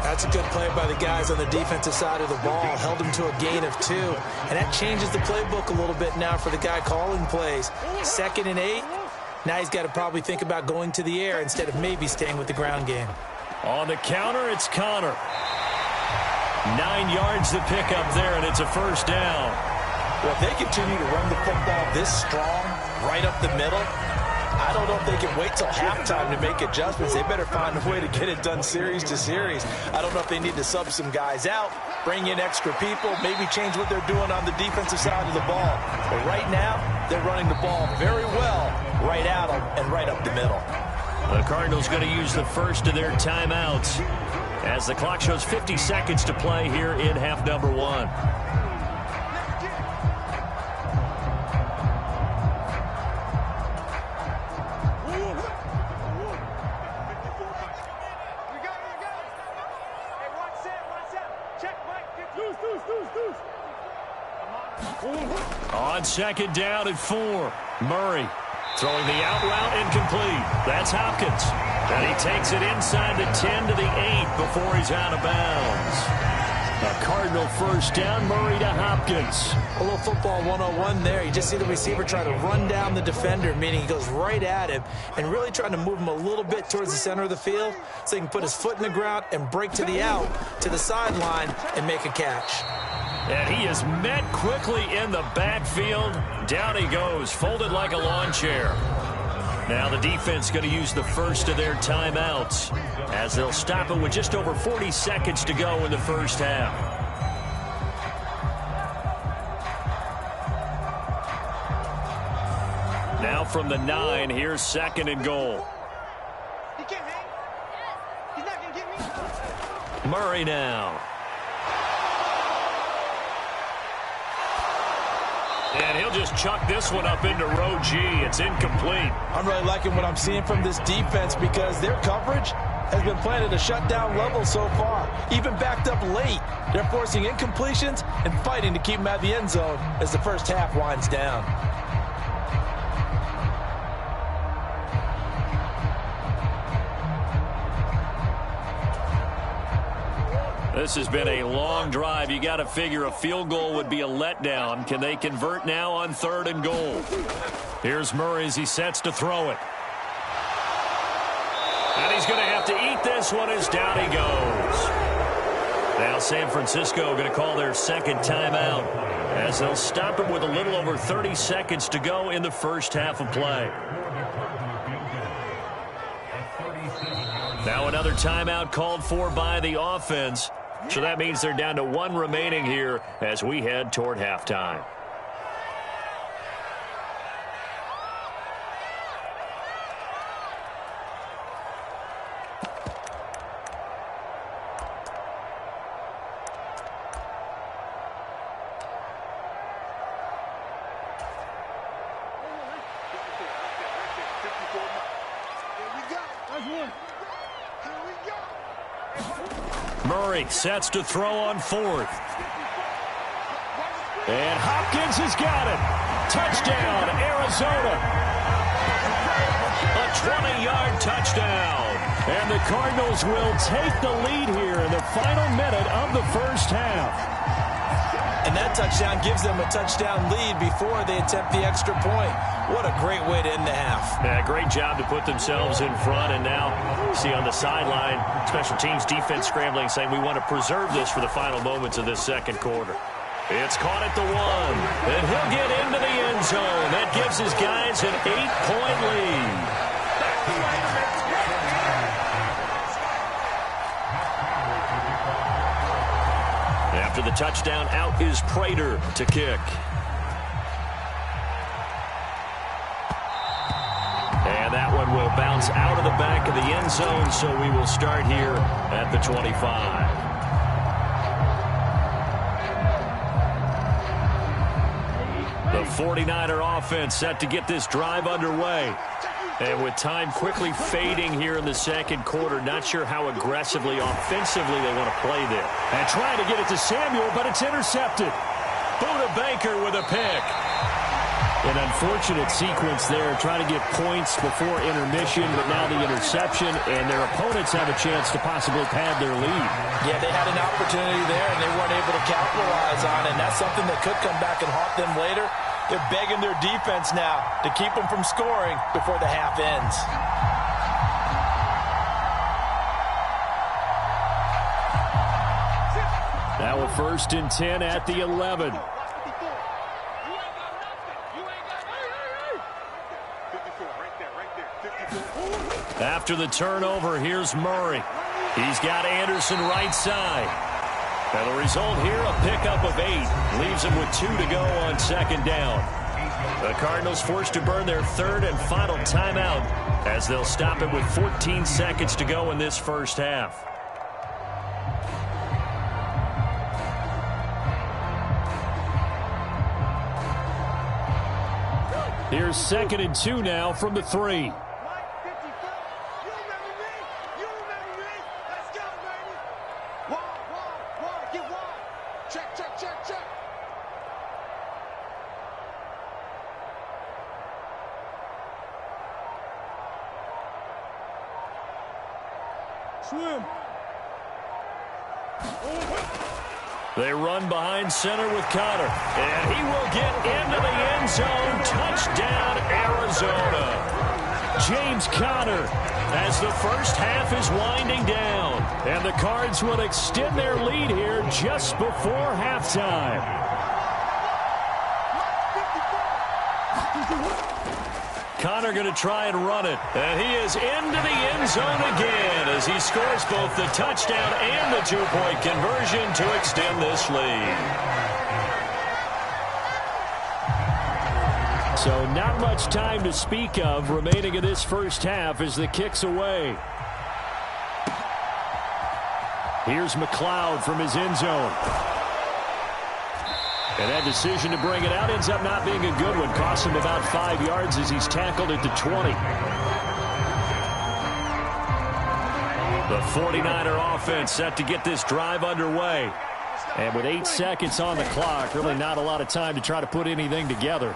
That's a good play by the guys on the defensive side of the ball. Held him to a gain of 2. And that changes the playbook a little bit now for the guy calling plays. 2nd and 8. Now he's got to probably think about going to the air instead of maybe staying with the ground game. On the counter, it's Connor. 9 yards the pickup there, and it's a 1st down. Well, if they continue to run the football this strong, right up the middle, I don't know if they can wait till halftime to make adjustments. They better find a way to get it done series to series. I don't know if they need to sub some guys out, bring in extra people, maybe change what they're doing on the defensive side of the ball. But right now, they're running the ball very well right at them and right up the middle. The Cardinals going to use the first of their timeouts as the clock shows 50 seconds to play here in half number 1. On 2nd down and 4, Murray. Throwing the out route incomplete. That's Hopkins. And he takes it inside the 10 to the 8 before he's out of bounds. A Cardinal first down, Murray to Hopkins. A little football 101 there. You just see the receiver try to run down the defender, meaning he goes right at him and really trying to move him a little bit towards the center of the field so he can put his foot in the ground and break to the out, to the sideline, and make a catch. And he is met quickly in the backfield. Down he goes, folded like a lawn chair. Now the defense going to use the first of their timeouts as they'll stop it with just over 40 seconds to go in the first half. Now from the 9, here's 2nd and goal. He can't hang. He's not going to get me. Murray now. And he'll just chuck this one up into row G. It's incomplete. I'm really liking what I'm seeing from this defense because their coverage has been playing at a shutdown level so far. Even backed up late, they're forcing incompletions and fighting to keep them out of the end zone as the first half winds down. This has been a long drive. You got to figure a field goal would be a letdown. Can they convert now on 3rd and goal? Here's Murray as he sets to throw it. And he's going to have to eat this one as down he goes. Now San Francisco going to call their 2nd timeout as they'll stop him with a little over 30 seconds to go in the first half of play. Now another timeout called for by the offense. So that means they're down to 1 remaining here as we head toward halftime. Murray sets to throw on 4th. And Hopkins has got it. Touchdown, Arizona. A 20-yard touchdown. And the Cardinals will take the lead here in the final minute of the first half. And that touchdown gives them a touchdown lead before they attempt the extra point. What a great way to end the half. Yeah, great job to put themselves in front. And now, see on the sideline, special teams defense scrambling, saying we want to preserve this for the final moments of this second quarter. It's caught at the 1, and he'll get into the end zone. That gives his guys an 8-point lead. After the touchdown, out is Prater to kick. And that one will bounce out of the back of the end zone, so we will start here at the 25. The 49er offense set to get this drive underway. And with time quickly fading here in the second quarter, not sure how aggressively, offensively they want to play there. And trying to get it to Samuel, but it's intercepted. Buda Baker with a pick. An unfortunate sequence there, trying to get points before intermission, but now the interception, and their opponents have a chance to possibly pad their lead. Yeah, they had an opportunity there, and they weren't able to capitalize on it, and that's something that could come back and haunt them later. They're begging their defense now to keep them from scoring before the half ends. Now a 1st and 10 at the 11. After the turnover, here's Murray. He's got Anderson right side. And the result here, a pickup of 8. Leaves him with 2 to go on 2nd down. The Cardinals forced to burn their 3rd and final timeout as they'll stop it with 14 seconds to go in this first half. Here's 2nd and 2 now from the 3. They run behind center with Connor. And he will get into the end zone. Touchdown, Arizona. James Conner, as the first half is winding down. And the Cards will extend their lead here just before halftime. Conner going to try and run it. And he is into the end zone again as he scores both the touchdown and the two-point conversion to extend this lead. So not much time to speak of remaining in this first half as the kick's away. Here's McLeod from his end zone. And that decision to bring it out ends up not being a good one. Costs him about 5 yards as he's tackled at the 20. The 49er offense set to get this drive underway. And with 8 seconds on the clock, really not a lot of time to try to put anything together.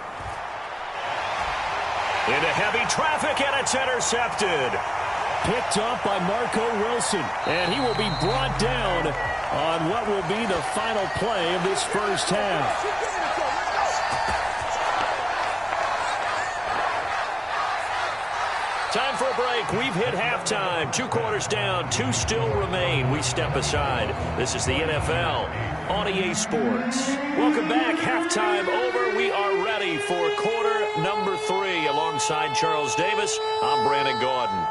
Into heavy traffic, and it's intercepted. Picked off by Marco Wilson, and he will be brought down on what will be the final play of this first half. Time for a break. We've hit halftime. 2 quarters down, 2 still remain. We step aside. This is the NFL on EA Sports. Welcome back. Halftime over. We are ready for quarter number 3. Alongside Charles Davis, I'm Brandon Gaudin.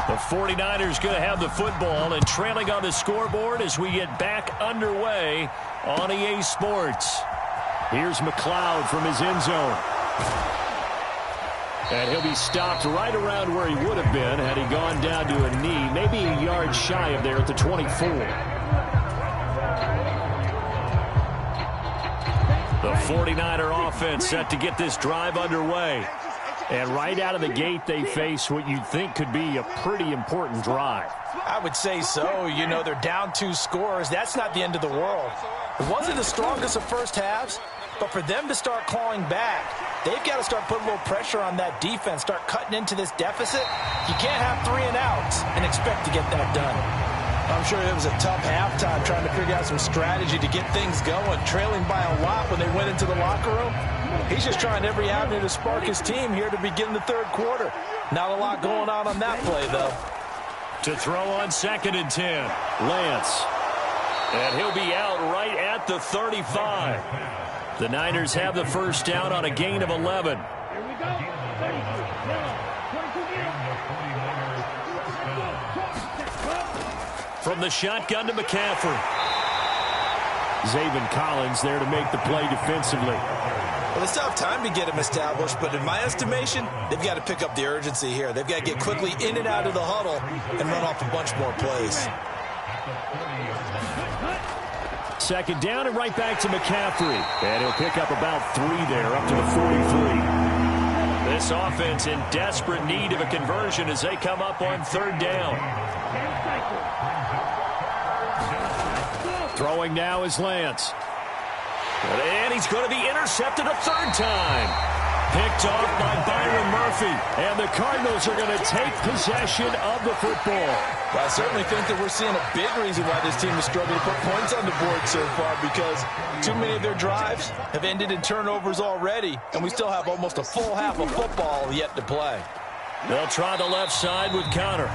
The 49ers going to have the football and trailing on the scoreboard as we get back underway on EA Sports. Here's McLeod from his end zone. And he'll be stopped right around where he would have been had he gone down to a knee, maybe a yard shy of there at the 24. The 49er offense set to get this drive underway. And right out of the gate, they face what you'd think could be a pretty important drive. I would say so. You know, they're down 2 scores. That's not the end of the world. It wasn't the strongest of first halves, but for them to start clawing back, they've got to start putting a little pressure on that defense, start cutting into this deficit. You can't have 3 and outs and expect to get that done. I'm sure it was a tough halftime trying to figure out some strategy to get things going, trailing by a lot when they went into the locker room. He's just trying every avenue to spark his team here to begin the 3rd quarter. Not a lot going on that play, though. To throw on 2nd and 10, Lance. And he'll be out right at the 35. The Niners have the first down on a gain of 11. Here we go. 22 From the shotgun to McCaffrey. Zaven Collins there to make the play defensively. Well, they still have time to get him established, but in my estimation, they've got to pick up the urgency here. They've got to get quickly in and out of the huddle and run off a bunch more plays. 2nd down and right back to McCaffrey. And he'll pick up about 3 there, up to the 43. This offense in desperate need of a conversion as they come up on 3rd down. Throwing now is Lance. And he's going to be intercepted a 3rd time. Picked off by Byron Murphy. And the Cardinals are going to take possession of the football. Well, I certainly think that we're seeing a big reason why this team is struggling to put points on the board so far, because too many of their drives have ended in turnovers already, and we still have almost a full half of football yet to play. They'll try the left side with Connor.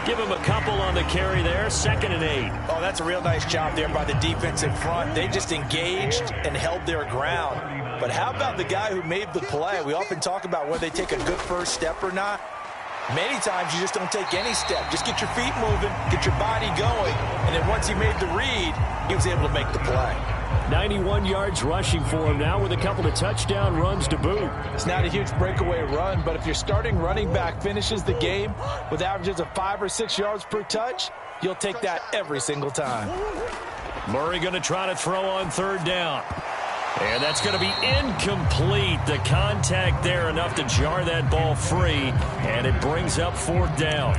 Give him a couple on the carry there, 2nd and 8. Oh, that's a real nice job there by the defense in front. They just engaged and held their ground. But how about the guy who made the play? We often talk about whether they take a good first step or not. Many times you just don't take any step. Just get your feet moving, get your body going, and then once he made the read, he was able to make the play. 91 yards rushing for him now with a couple of touchdown runs to boot. It's not a huge breakaway run, but if your starting running back finishes the game with averages of 5 or 6 yards per touch, you'll take that every single time. Murray going to try to throw on 3rd down. And that's going to be incomplete. The contact there enough to jar that ball free, and it brings up 4th down.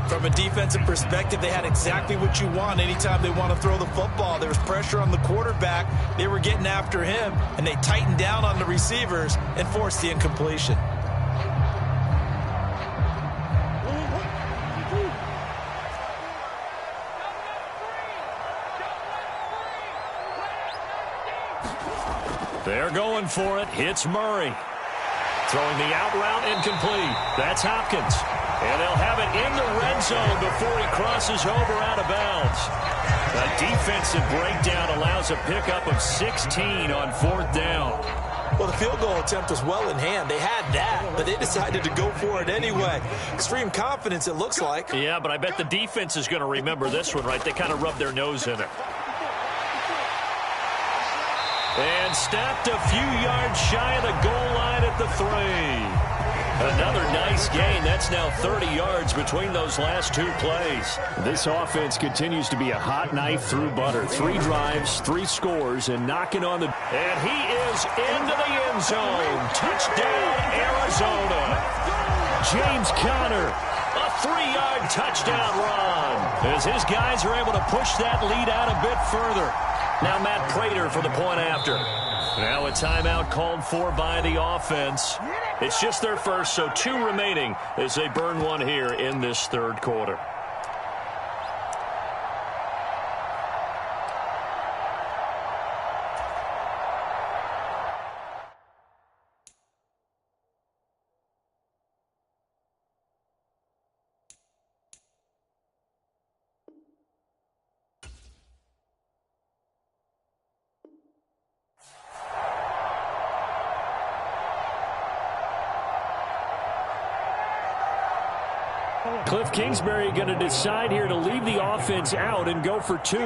From a defensive perspective, they had exactly what you want anytime they want to throw the football. There was pressure on the quarterback. They were getting after him, and they tightened down on the receivers and forced the incompletion. They're going for it. Hits Murray. Throwing the out route incomplete. That's Hopkins. And they'll have it in the red zone before he crosses over out of bounds. A defensive breakdown allows a pickup of 16 on 4th down. Well, the field goal attempt was well in hand. They had that, but they decided to go for it anyway. Extreme confidence, it looks like. Yeah, but I bet the defense is going to remember this one, right? They kind of rubbed their nose in it. And stopped a few yards shy of the goal line at the 3. Another nice gain. That's now 30 yards between those last 2 plays. This offense continues to be a hot knife through butter. 3 drives, 3 scores, and knocking on the... And he is into the end zone. Touchdown, Arizona. James Conner, a 3-yard touchdown run. As his guys are able to push that lead out a bit further. Now Matt Prater for the point after. Now a timeout called for by the offense. It's just their first, so 2 remaining as they burn one here in this 3rd quarter. Cliff Kingsbury going to decide here to leave the offense out and go for 2.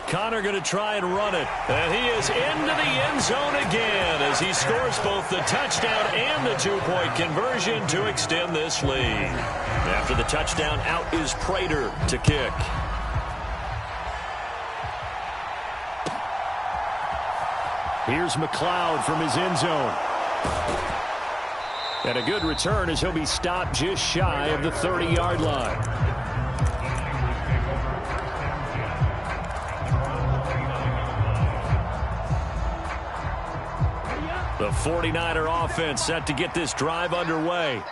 Conner going to try and run it. And he is into the end zone again as he scores both the touchdown and the 2-point conversion to extend this lead. After the touchdown, out is Prater to kick. Here's McLeod from his end zone. And a good return as he'll be stopped just shy of the 30-yard line. The 49er offense set to get this drive underway.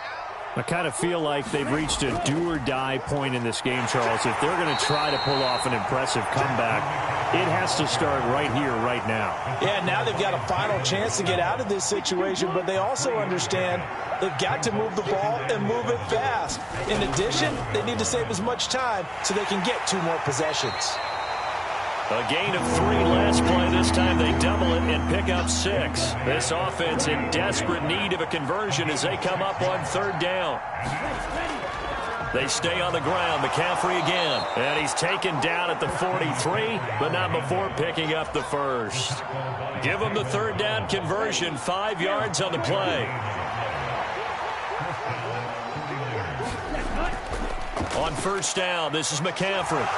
I kind of feel like they've reached a do-or-die point in this game, Charles. If they're going to try to pull off an impressive comeback, it has to start right here, right now. Yeah, now they've got a final chance to get out of this situation, but they also understand they've got to move the ball and move it fast. In addition, they need to save as much time so they can get 2 more possessions. A gain of 3 last play. This time they double it and pick up 6. This offense in desperate need of a conversion as they come up on 3rd down. They stay on the ground. McCaffrey again. And he's taken down at the 43, but not before picking up the 1st. Give them the 3rd down conversion. 5 yards on the play. On 1st down, this is McCaffrey.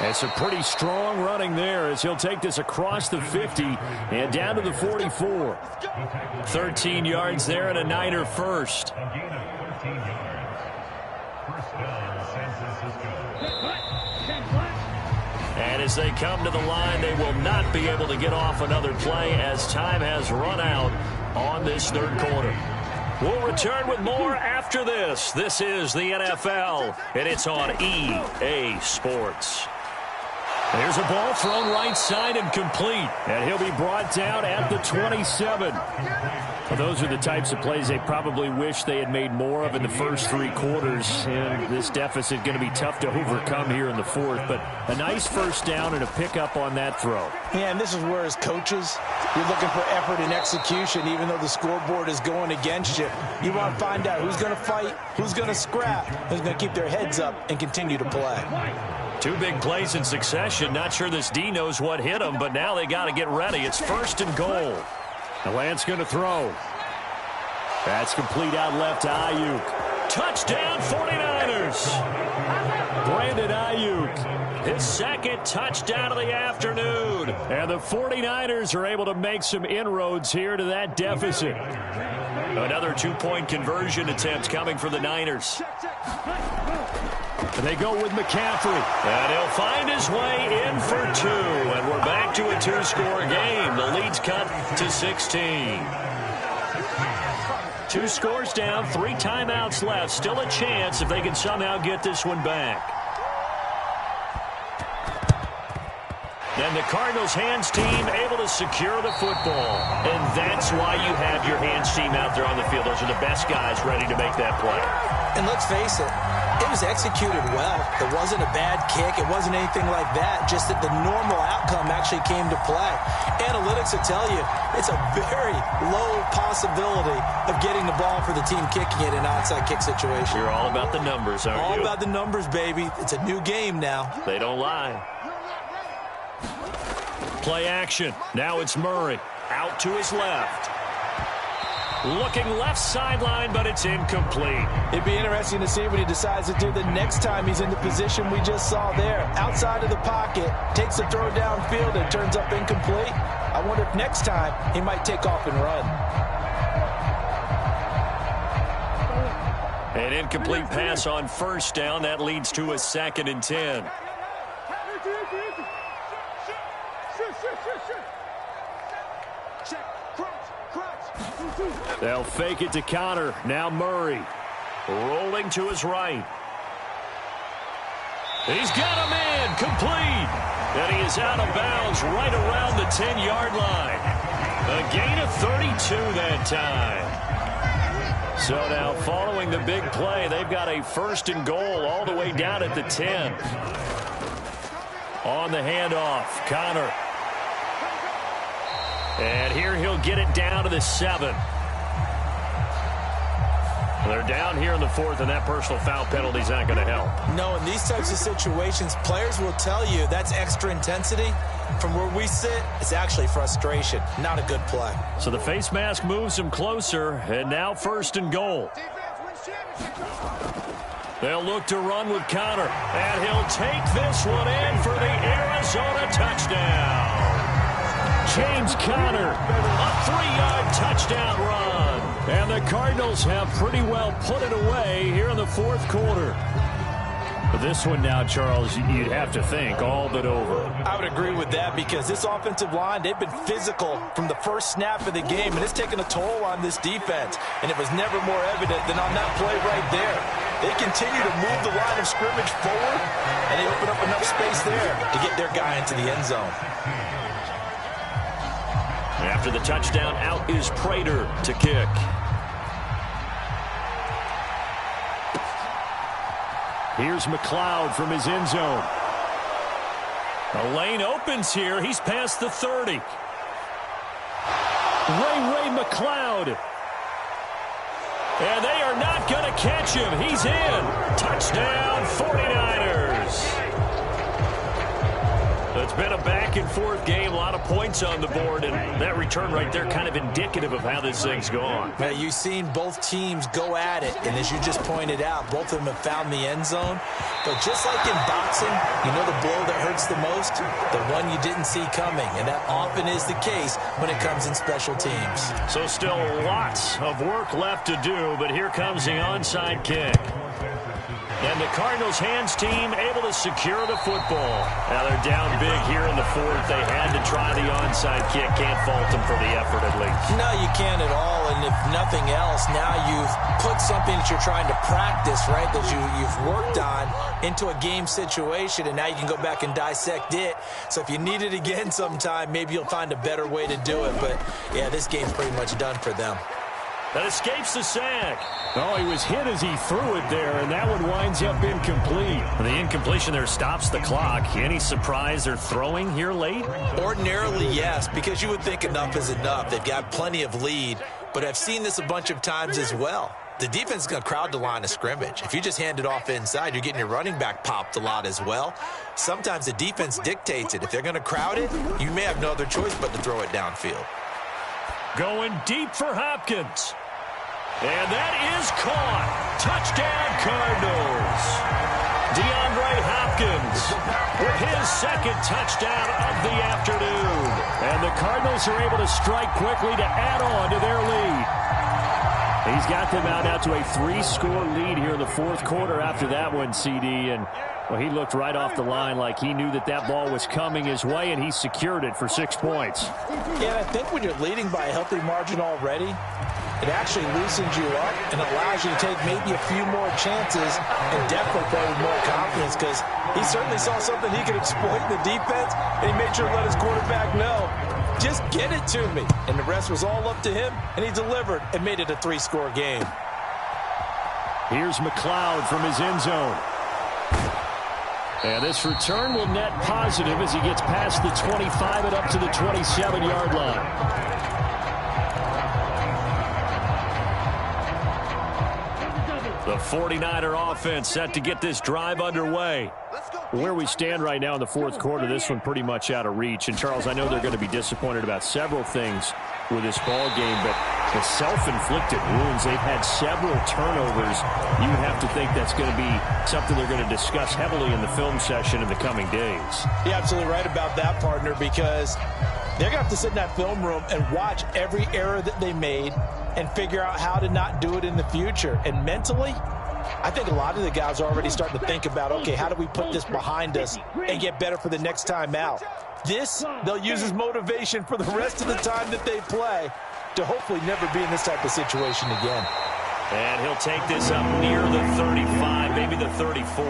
It's a pretty strong running there as he'll take this across the 50 and down to the 44. 13 yards there and a Niner first. And as they come to the line, they will not be able to get off another play as time has run out on this 3rd quarter. We'll return with more after this. This is the NFL, and it's on EA Sports. There's a ball thrown right side and complete. And he'll be brought down at the 27. Well, those are the types of plays they probably wish they had made more of in the first 3 quarters. And this deficit going to be tough to overcome here in the 4th. But a nice 1st down and a pickup on that throw. Yeah, and this is where as coaches, you're looking for effort and execution, even though the scoreboard is going against you. You want to find out who's going to fight, who's going to scrap, who's going to keep their heads up and continue to play. 2 big plays in succession. Not sure this D knows what hit him, but now they got to get ready. It's 1st and goal. The Lance going to throw. That's complete out left to Ayuk. Touchdown 49ers. Brandon Ayuk, his second touchdown of the afternoon. And the 49ers are able to make some inroads here to that deficit. Another two-point conversion attempt coming for the Niners. They go with McCaffrey. And he'll find his way in for two. And we're back to a two-score game. The lead's cut to 16. 2 scores down, 3 timeouts left. Still a chance if they can somehow get this one back. And the Cardinals' hands team able to secure the football. And that's why you have your hands team out there on the field. Those are the best guys ready to make that play. And let's face it, it was executed well. It wasn't a bad kick. It wasn't anything like that. Just that the normal outcome actually came to play. Analytics will tell you it's a very low possibility of getting the ball for the team kicking it in an onside kick situation. You're all about the numbers, aren't you? All about the numbers, baby. It's a new game now. They don't lie. Play action. Now it's Murray. Out to his left. Looking left sideline, but it's incomplete. It'd be interesting to see what he decides to do the next time he's in the position we just saw there. Outside of the pocket, takes a throw downfield, and turns up incomplete. I wonder if next time he might take off and run. An incomplete pass on first down. That leads to a 2nd and 10. They'll fake it to Connor. Now Murray. Rolling to his right. He's got a man. Complete. And he is out of bounds right around the 10-yard line. A gain of 32 that time. So now following the big play, they've got a 1st and goal all the way down at the 10. On the handoff, Connor. And here he'll get it down to the 7. They're down here in the 4th, and that personal foul penalty is not going to help. No, in these types of situations, players will tell you that's extra intensity. From where we sit, it's actually frustration. Not a good play. So the face mask moves him closer, and now 1st and goal. They'll look to run with Connor, and he'll take this one in for the Arizona touchdown. James Conner, a 3-yard touchdown run. And the Cardinals have pretty well put it away here in the 4th quarter. But this one now, Charles, you'd have to think all but over. I would agree with that because this offensive line, they've been physical from the first snap of the game, and it's taken a toll on this defense. And it was never more evident than on that play right there. They continue to move the line of scrimmage forward, and they open up enough space there to get their guy into the end zone. After the touchdown, out is Prater to kick. Here's McLeod from his end zone. A lane opens here. He's past the 30. Ray McLeod. And they are not going to catch him. He's in. Touchdown, 49ers. It's been a back-and-forth game, a lot of points on the board, and that return right there kind of indicative of how this thing's gone. Now, you've seen both teams go at it, and as you just pointed out, both of them have found the end zone. But just like in boxing, you know the blow that hurts the most? The one you didn't see coming, and that often is the case when it comes in special teams. So still lots of work left to do, but here comes the onside kick. And the Cardinals' hands team able to secure the football. Now they're down big here in the 4th. They had to try the onside kick. Can't fault them for the effort at least. No, you can't at all. And if nothing else, now you've put something that you're trying to practice, right, that you've worked on into a game situation, and now you can go back and dissect it. So if you need it again sometime, maybe you'll find a better way to do it. But, yeah, this game's pretty much done for them. That escapes the sack. Oh, he was hit as he threw it there, and that one winds up incomplete. The incompletion there stops the clock. Any surprise they're throwing here late? Ordinarily, yes, because you would think enough is enough. They've got plenty of lead, but I've seen this a bunch of times as well. The defense is going to crowd the line of scrimmage. If you just hand it off inside, you're getting your running back popped a lot as well. Sometimes the defense dictates it. If they're going to crowd it, you may have no other choice but to throw it downfield. Going deep for Hopkins. And that is caught. Touchdown, Cardinals. DeAndre Hopkins with his second touchdown of the afternoon. And the Cardinals are able to strike quickly to add on to their lead. He's got them out now to a 3-score lead here in the fourth quarter after that one, CD. And, well, he looked right off the line like he knew that that ball was coming his way, and he secured it for 6 points. Yeah, I think when you're leading by a healthy margin already, it actually loosens you up and allows you to take maybe a few more chances and definitely play with more confidence, because he certainly saw something he could exploit in the defense, and he made sure to let his quarterback know, just get it to me. And the rest was all up to him, and he delivered and made it a 3-score game. Here's McLeod from his end zone. And this return will net positive as he gets past the 25 and up to the 27-yard line. The 49er offense set to get this drive underway. Where we stand right now in the fourth quarter, this one pretty much out of reach. And, Charles, I know they're going to be disappointed about several things with this ball game, but the self-inflicted wounds, they've had several turnovers. You would have to think that's going to be something they're going to discuss heavily in the film session in the coming days. You're absolutely right about that, partner, because they're going to have to sit in that film room and watch every error that they made and figure out how to not do it in the future. And mentally, I think a lot of the guys are already starting to think about, okay, how do we put this behind us and get better for the next time out? This, they'll use as motivation for the rest of the time that they play to hopefully never be in this type of situation again. And he'll take this up near the 35, maybe the 34.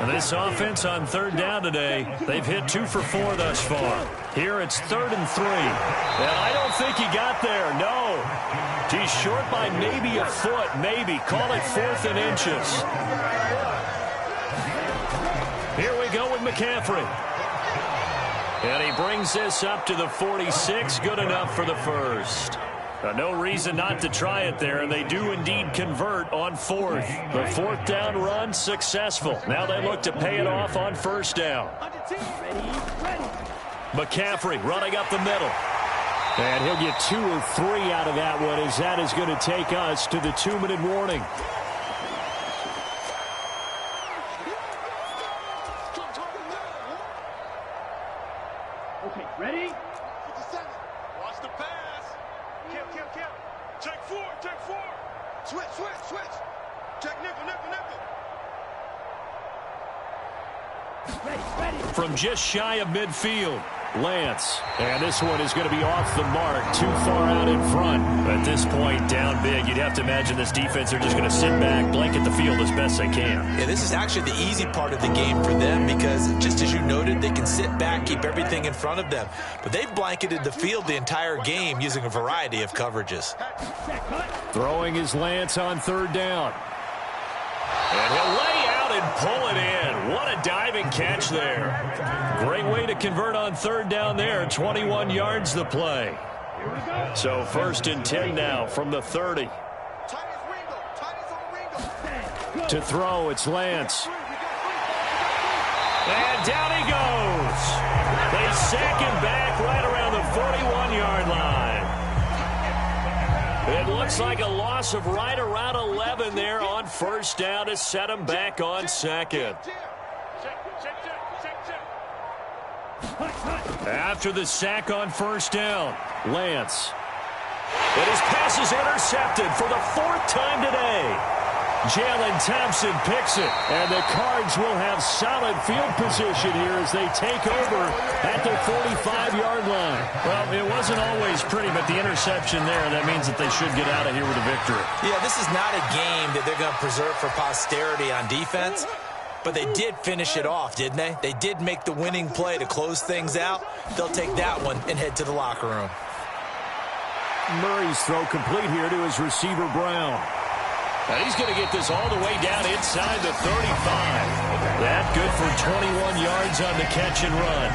And this offense on third down today, they've hit 2 for 4 thus far. Here it's 3rd and 3. And I don't think he got there, no. He's short by maybe a foot, maybe. Call it 4th and inches. Here we go with McCaffrey. And he brings this up to the 46, good enough for the first. No reason not to try it there, and they do indeed convert on 4th. The 4th down run successful. Now they look to pay it off on 1st down. McCaffrey running up the middle. And he'll get 2 or 3 out of that one, as that is going to take us to the 2-minute warning. Okay, ready? Watch the pass. Count. Check 4. Switch. Check nickel. Ready. From just shy of midfield, Lance. And this one is going to be off the mark, too far out in front. At this point, down big, you'd have to imagine this defense are just going to sit back, blanket the field as best they can. Yeah, this is actually the easy part of the game for them because, just as you noted, they can sit back, keep everything in front of them. But they've blanketed the field the entire game using a variety of coverages. Throwing his Lance on 3rd down. And he'll lay out and pull it in. What a diving catch there. Great way to convert on 3rd down there. 21 yards the play. So 1st and 10 now from the 30. To throw, it's Lance. And down he goes. They sack him back right around the 41-yard line. It looks like a loss of right around 11 there on 1st down to set him back on 2nd. After the sack on 1st down, Lance. And his pass is intercepted for the 4th time today. Jalen Thompson picks it, and the Cards will have solid field position here as they take over at the 45-yard line. Well, it wasn't always pretty, but the interception there, that means that they should get out of here with a victory. Yeah, this is not a game that they're going to preserve for posterity on defense, but they did finish it off, didn't they? They did make the winning play to close things out. They'll take that one and head to the locker room. Murray's throw complete here to his receiver, Brown. And he's going to get this all the way down inside the 35. That good for 21 yards on the catch and run.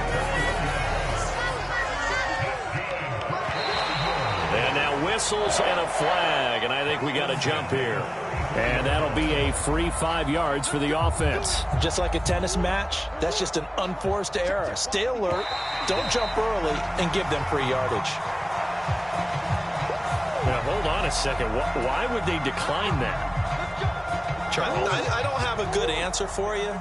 And now whistles and a flag, and I think we got a jump here. And that'll be a free 5 yards for the offense. Just like a tennis match, that's just an unforced error. Stay alert, don't jump early, and give them free yardage. Now, hold on a second. Why would they decline that? Charles? I don't have a good answer for you.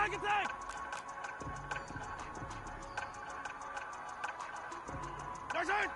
Take attack! Sergeant!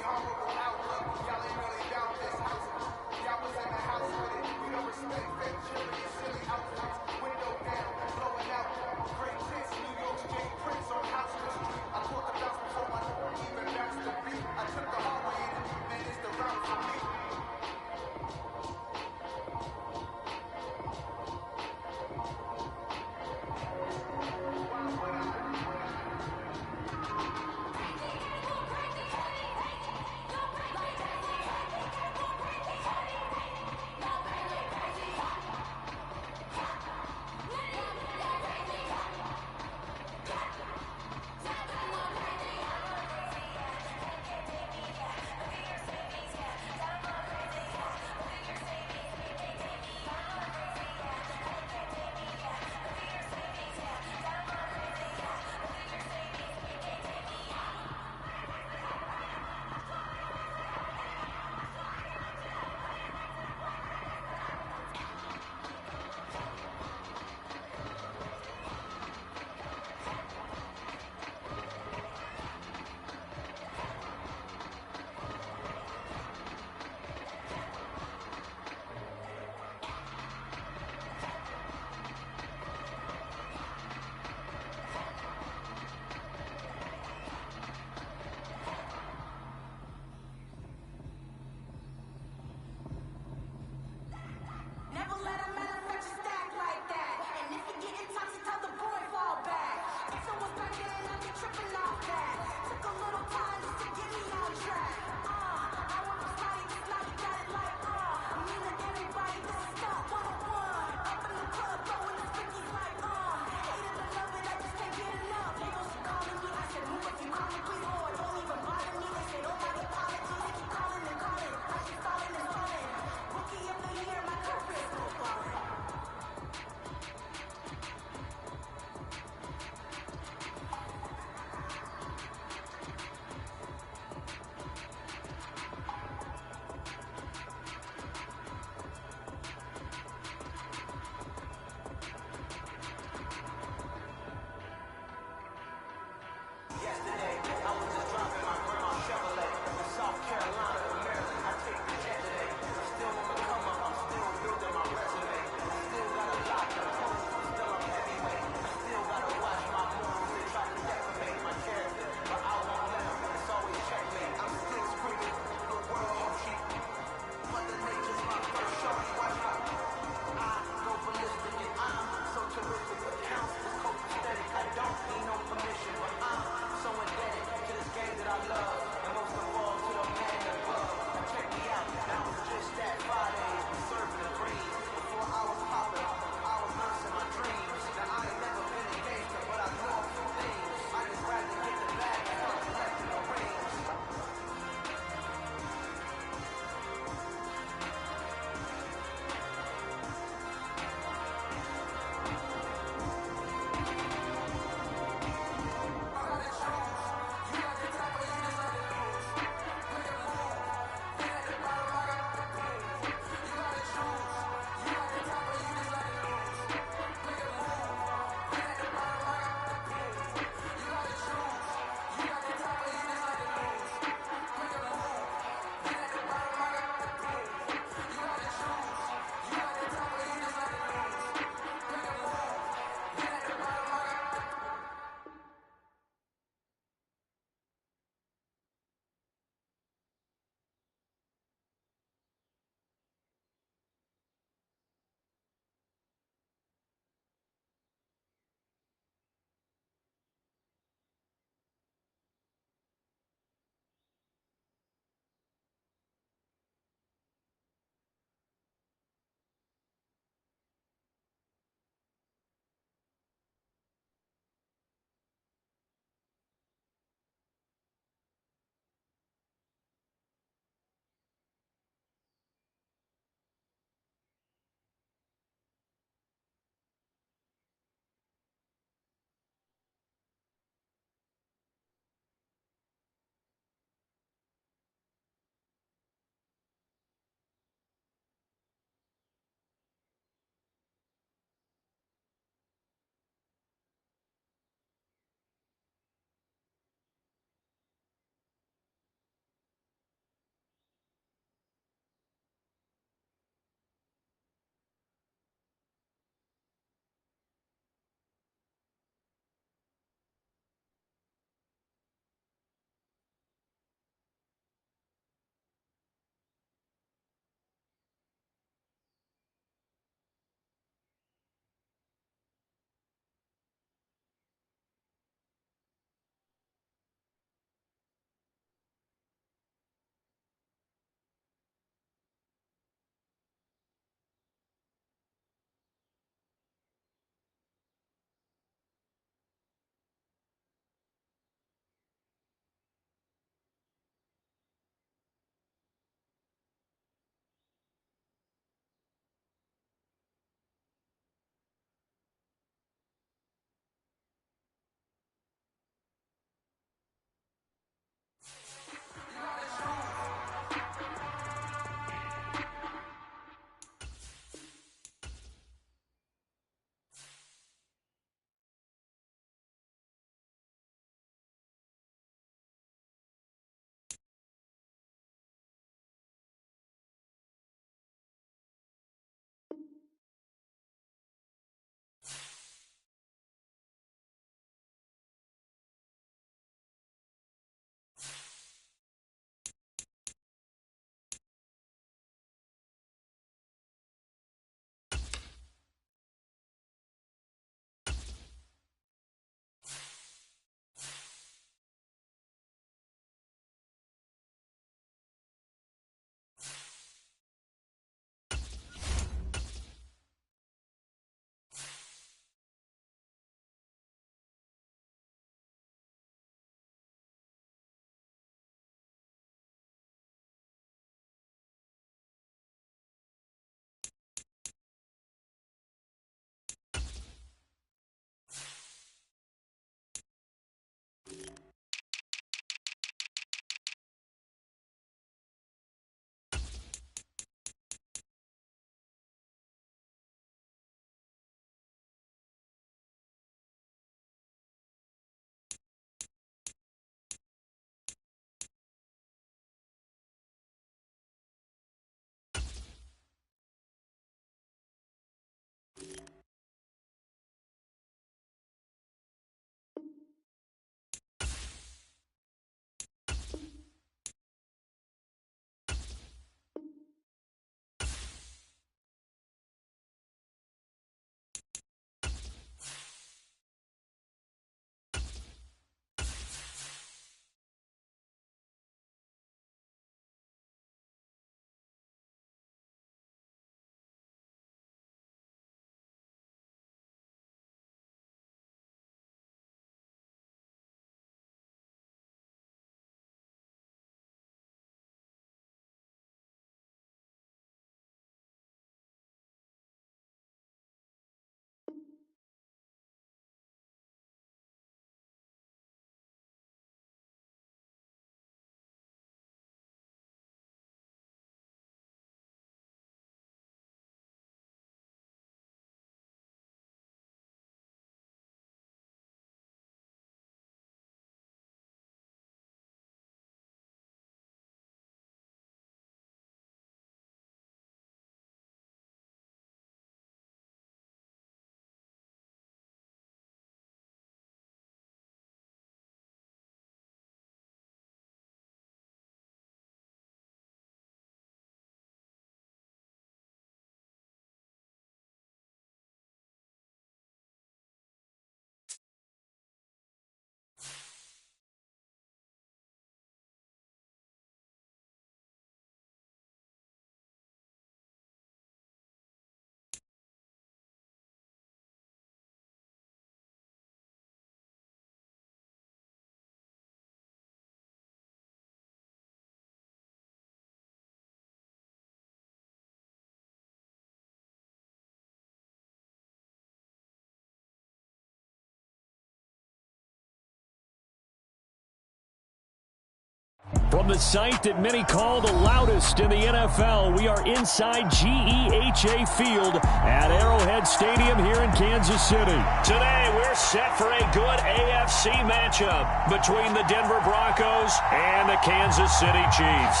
From the site that many call the loudest in the NFL, we are inside GEHA Field at Arrowhead Stadium here in Kansas City. Today, we're set for a good AFC matchup between the Denver Broncos and the Kansas City Chiefs.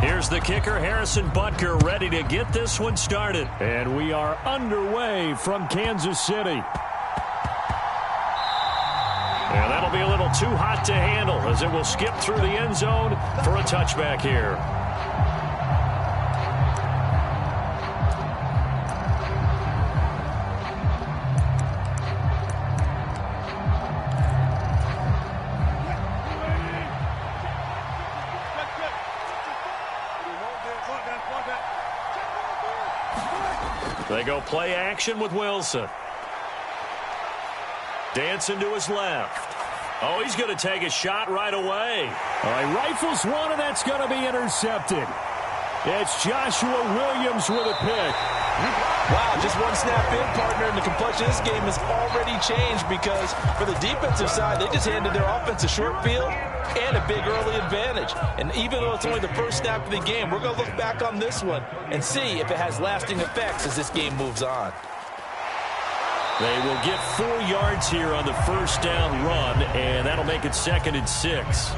Here's the kicker, Harrison Butker, ready to get this one started. And we are underway from Kansas City. And that'll be a little too hot to handle as it will skip through the end zone for a touchback here. They go play action with Wilson. Dancing to his left. Oh, he's going to take a shot right away. All right, rifles one, and that's going to be intercepted. It's Joshua Williams with a pick. Wow, just one snap in, partner, and the complexion of this game has already changed because for the defensive side, they just handed their offense a short field and a big early advantage. And even though it's only the first snap of the game, we're going to look back on this one and see if it has lasting effects as this game moves on. They will get 4 yards here on the first down run, and that'll make it 2nd and 6.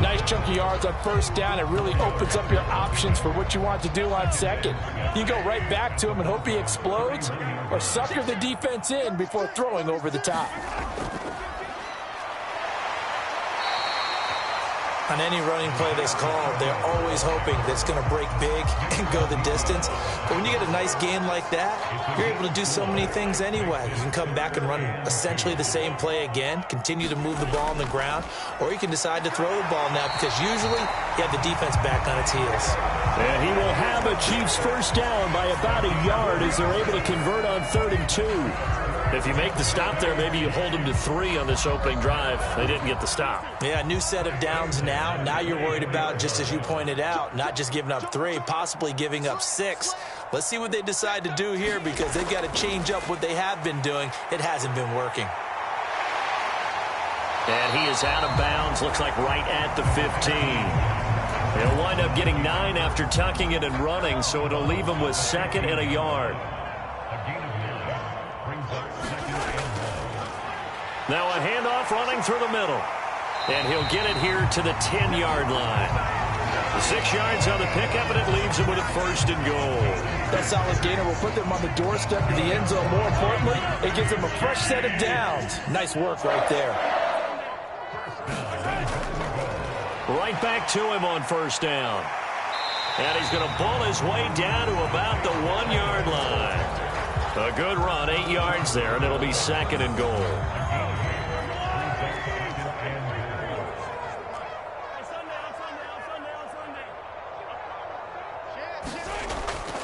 Nice chunky yards on first down. It really opens up your options for what you want to do on second. You go right back to him and hope he explodes, or sucker the defense in before throwing over the top. On any running play that's called, they're always hoping that it's going to break big and go the distance. But when you get a nice gain like that, you're able to do so many things anyway. You can come back and run essentially the same play again, continue to move the ball on the ground, or you can decide to throw the ball now because usually you have the defense back on its heels. And he will have a Chiefs first down by about a yard as they're able to convert on 3rd and 2. If you make the stop there, maybe you hold them to 3 on this opening drive. They didn't get the stop. Yeah, new set of downs now. Now you're worried about, just as you pointed out, not just giving up 3, possibly giving up 6. Let's see what they decide to do here because they've got to change up what they have been doing. It hasn't been working. And he is out of bounds, looks like right at the 15. He'll wind up getting 9 after tucking it and running, so it'll leave him with 2nd and a yard. Now a handoff running through the middle. And he'll get it here to the 10-yard line. The 6 yards on the pickup, and it leaves him with a 1st and goal. That solid gainer will put them on the doorstep of the end zone. More importantly, it gives them a fresh set of downs. Nice work right there. Right back to him on first down. And he's going to bull his way down to about the 1-yard line. A good run, 8 yards there, and it'll be 2nd and goal.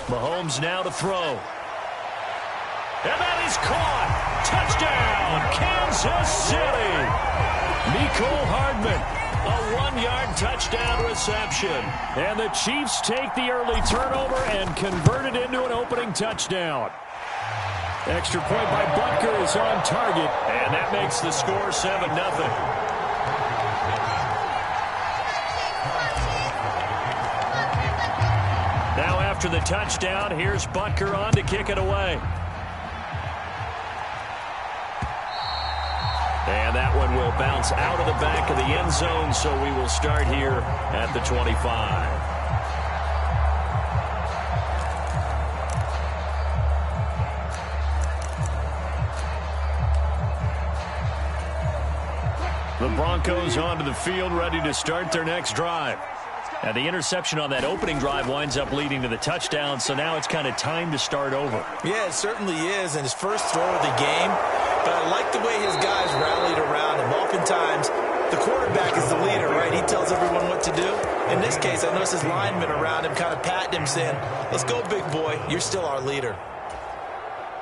Mahomes now to throw. And that is caught. Touchdown, Kansas City. Mecole Hardman, a 1-yard touchdown reception. And the Chiefs take the early turnover and convert it into an opening touchdown. Extra point by Butker is on target, and that makes the score 7-0. Now after the touchdown, here's Butker on to kick it away. And that one will bounce out of the back of the end zone, so we will start here at the 25. The Broncos onto the field, ready to start their next drive. And the interception on that opening drive winds up leading to the touchdown, so now it's kind of time to start over. Yeah, it certainly is. And his first throw of the game, but I like the way his guys rallied around him. Oftentimes, the quarterback is the leader, right? He tells everyone what to do. In this case, I noticed his linemen around him kind of patting him, saying, let's go, big boy. You're still our leader.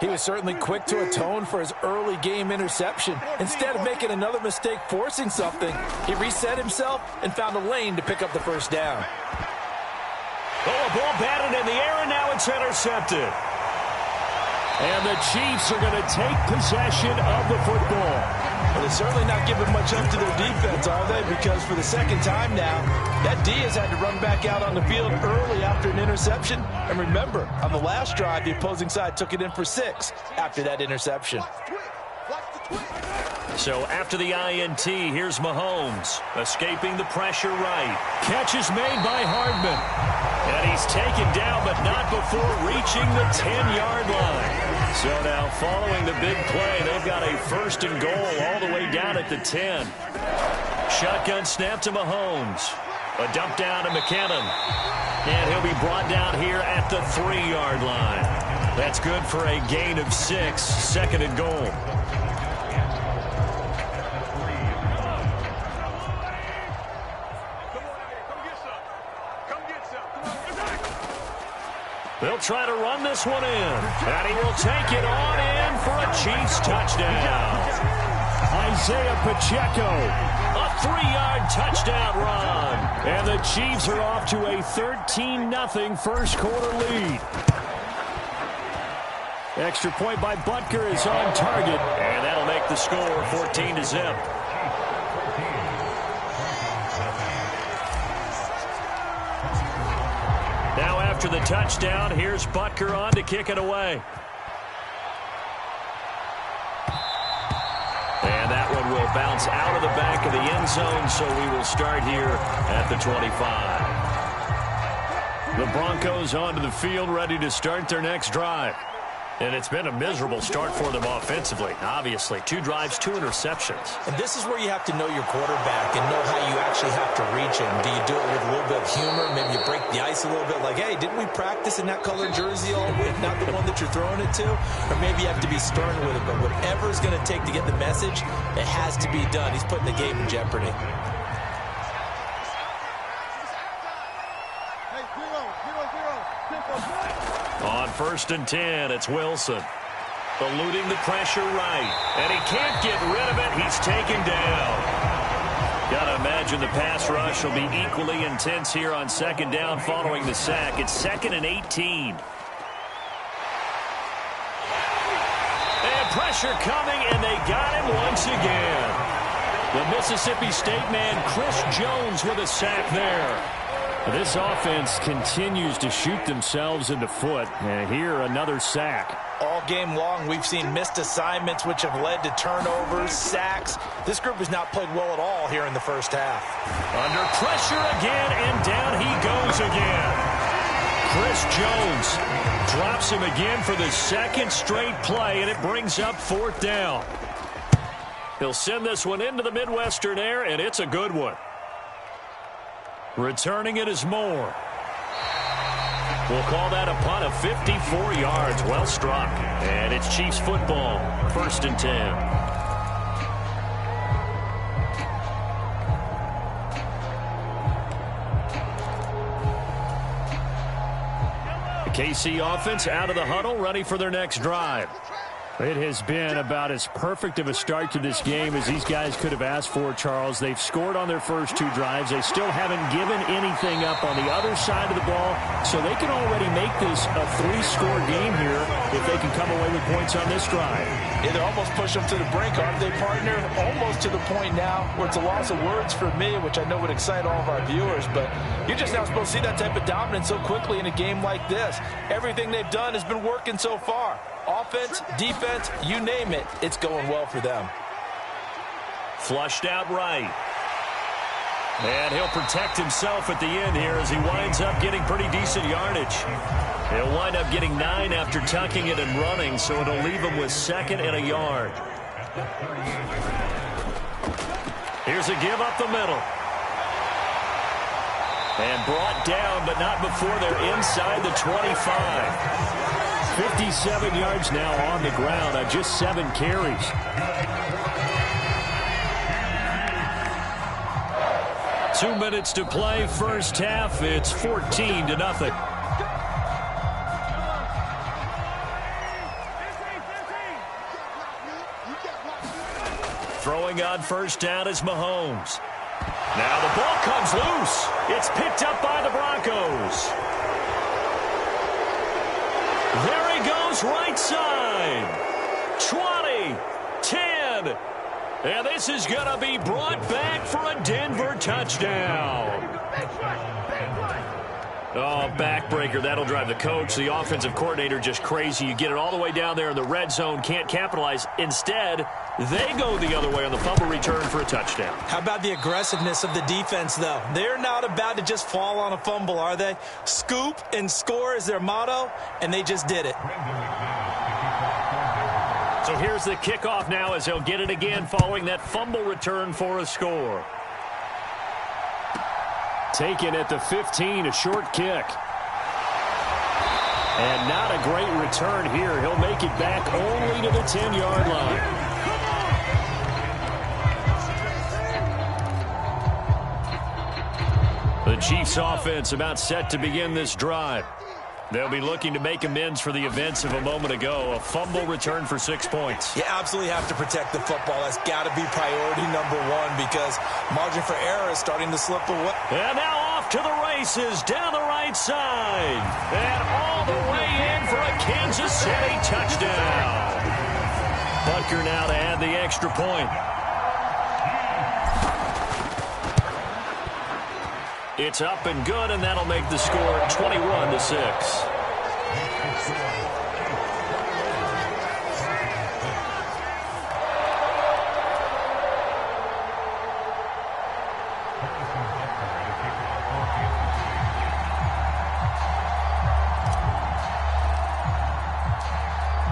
He was certainly quick to atone for his early game interception. Instead of making another mistake forcing something, he reset himself and found a lane to pick up the first down. Oh, a ball batted in the air, and now it's intercepted. And the Chiefs are going to take possession of the football. Well, they're certainly not giving much up to their defense, are they? Because for the second time now, that D has had to run back out on the field early after an interception. And remember, on the last drive, the opposing side took it in for 6 after that interception. So after the INT, here's Mahomes, escaping the pressure right. Catch is made by Hardman. And he's taken down, but not before reaching the 10-yard line. So now, following the big play, they've got a 1st and goal all the way down at the 10. Shotgun snap to Mahomes. A dump down to McKinnon. And he'll be brought down here at the 3-yard line. That's good for a gain of 6, 2nd and goal. They'll try to run this one in. And he will take it on in for a Chiefs touchdown. Isaiah Pacheco, a 3-yard touchdown run. And the Chiefs are off to a 13-0 first quarter lead. Extra point by Butker is on target. And that'll make the score 14-0. Now after the touchdown, here's Butker on to kick it away. And that one will bounce out of the back of the end zone, so we will start here at the 25. The Broncos onto the field, ready to start their next drive. And it's been a miserable start for them offensively, obviously. 2 drives, 2 interceptions. And this is where you have to know your quarterback and know how you actually have to reach him. Do you do it with a little bit of humor? Maybe you break the ice a little bit like, hey, didn't we practice in that colored jersey all week? Not the one that you're throwing it to? Or maybe you have to be stern with it. But whatever it's going to take to get the message, it has to be done. He's putting the game in jeopardy. On 1st and 10, it's Wilson. Eluding the pressure right. And he can't get rid of it. He's taken down. Gotta imagine the pass rush will be equally intense here on 2nd down following the sack. It's 2nd and 18. And pressure coming, and they got him once again. The Mississippi State man, Chris Jones, with a sack there. This offense continues to shoot themselves in the foot. And here, another sack. All game long, we've seen missed assignments, which have led to turnovers, sacks. This group has not played well at all here in the first half. Under pressure again, and down he goes again. Chris Jones drops him again for the 2nd straight play, and it brings up 4th down. He'll send this one into the Midwestern air, and it's a good one. Returning it is Moore. We'll call that a punt of 54 yards. Well struck. And it's Chiefs football. 1st and 10. The KC offense out of the huddle, ready for their next drive. It has been about as perfect of a start to this game as these guys could have asked for, Charles. They've scored on their first 2 drives. They still haven't given anything up on the other side of the ball, so they can already make this a 3-score game here if they can come away with points on this drive. Yeah, they're almost pushing them to the brink, aren't they, partner? Almost to the point now where it's a loss of words for me, which I know would excite all of our viewers, but you're just not supposed to see that type of dominance so quickly in a game like this. Everything they've done has been working so far. Offense, defense, you name it, it's going well for them. Flushed out right. And he'll protect himself at the end here as he winds up getting pretty decent yardage. He'll wind up getting 9 after tucking it and running, so it'll leave him with 2nd and a yard. Here's a give up the middle. And brought down, but not before they're inside the 25. 57 yards now on the ground on just 7 carries. Two minutes to play, first half. It's 14-0. Throwing on first down is Mahomes. Now the ball comes loose. It's picked up by the Broncos. There he goes, right side. 20, 10. And this is going to be brought back for a Denver touchdown. Oh, backbreaker. That'll drive the coach, the offensive coordinator, just crazy. You get it all the way down there in the red zone, can't capitalize. Instead, they go the other way on the fumble return for a touchdown. How about the aggressiveness of the defense, though? They're not about to just fall on a fumble, are they? Scoop and score is their motto, and they just did it. So here's the kickoff now as he'll get it again following that fumble return for a score. Taken at the 15, a short kick. And not a great return here. He'll make it back only to the 10-yard line. The Chiefs offense about set to begin this drive. They'll be looking to make amends for the events of a moment ago. A fumble return for 6 points. You absolutely have to protect the football. That's got to be priority number one because margin for error is starting to slip away. And now off to the races down the right side. And all the way in for a Kansas City touchdown. Butker now to add the extra point. It's up and good, and that'll make the score 21-6.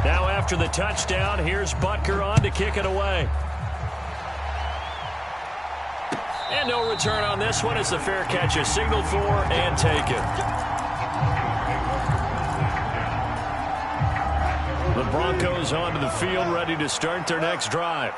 Now after the touchdown, here's Butker on to kick it away. And no return on this one. It's a fair catch, a signal for and taken. The Broncos onto the field, ready to start their next drive.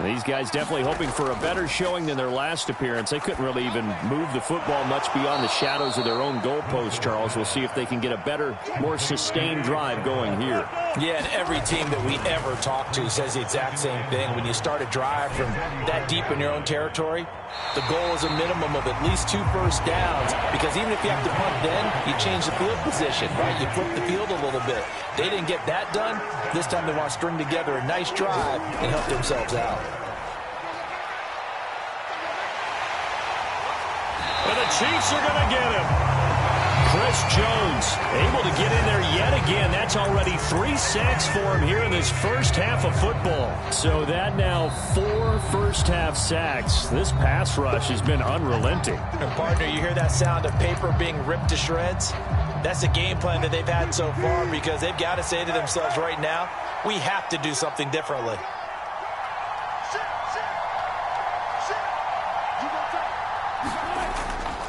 These guys definitely hoping for a better showing than their last appearance. They couldn't really even move the football much beyond the shadows of their own goalpost, Charles. We'll see if they can get a better, more sustained drive going here. Yeah, and every team that we ever talk to says the exact same thing. When you start a drive from that deep in your own territory, the goal is a minimum of at least 2 first downs because even if you have to punt then, you change the field position, right? You flip the field a little bit. They didn't get that done. This time they want to string together a nice drive and help themselves out. And the Chiefs are going to get him. Chris Jones able to get in there yet again. That's already 3 sacks for him here in this first half of football. So that now 4 first-half sacks. This pass rush has been unrelenting. And partner, you hear that sound of paper being ripped to shreds? That's a game plan that they've had so far because they've got to say to themselves right now, we have to do something differently.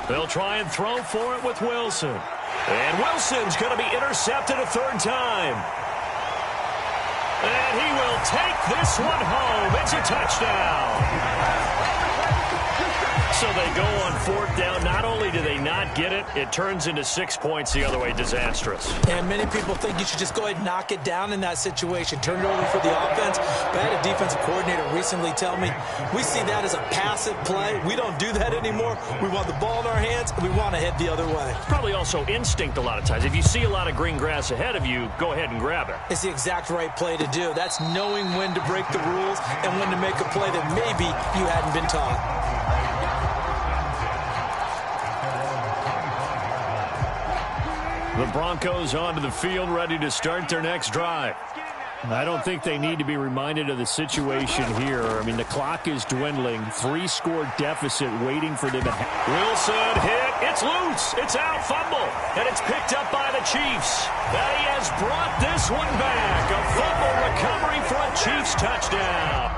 They'll try and throw for it with Wilson. And Wilson's going to be intercepted a 3rd time. And he will take this one home. It's a touchdown. So they go on 4th down. Not only do they not get it, it turns into 6 points the other way. Disastrous. And many people think you should just go ahead and knock it down in that situation. Turn it over for the offense. But I had a defensive coordinator recently tell me, we see that as a passive play. We don't do that anymore. We want the ball in our hands, and we want to head the other way. Probably also instinct a lot of times. If you see a lot of green grass ahead of you, go ahead and grab it. It's the exact right play to do. That's knowing when to break the rules and when to make a play that maybe you hadn't been taught. The Broncos onto the field, ready to start their next drive. I don't think they need to be reminded of the situation here. I mean, the clock is dwindling. 3-score deficit waiting for them. Wilson hit. It's loose. It's out. Fumble. And it's picked up by the Chiefs. And he has brought this one back. A fumble recovery for a Chiefs touchdown.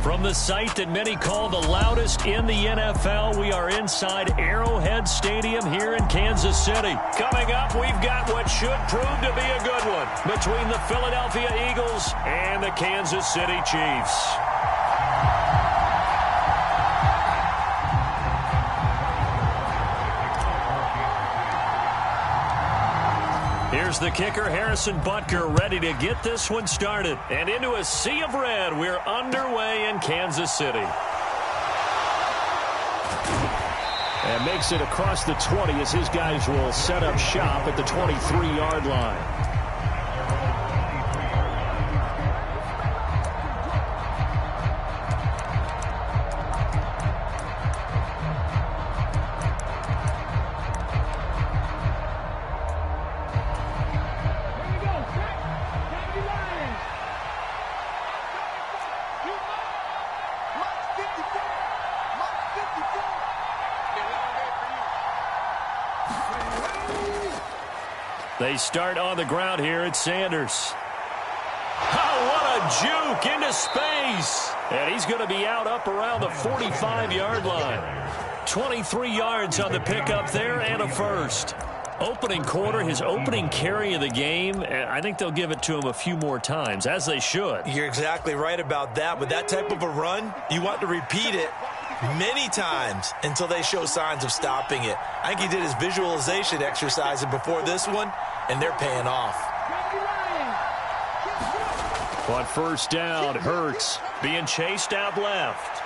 From the site that many call the loudest in the NFL, we are inside Arrowhead Stadium here in Kansas City. Coming up, we've got what should prove to be a good one between the Philadelphia Eagles and the Kansas City Chiefs. Here's the kicker, Harrison Butker, ready to get this one started. And into a sea of red, we're underway in Kansas City. And makes it across the 20 as his guys will set up shop at the 23-yard line. They start on the ground here at Sanders. Oh, what a juke into space. And he's going to be out up around the 45-yard line. 23 yards on the pickup there and a first. Opening quarter, his opening carry of the game, I think they'll give it to him a few more times, as they should. You're exactly right about that. With that type of a run, you want to repeat it many times until they show signs of stopping it. I think he did his visualization exercise before this one, and they're paying off. On first down, Hurts being chased out left.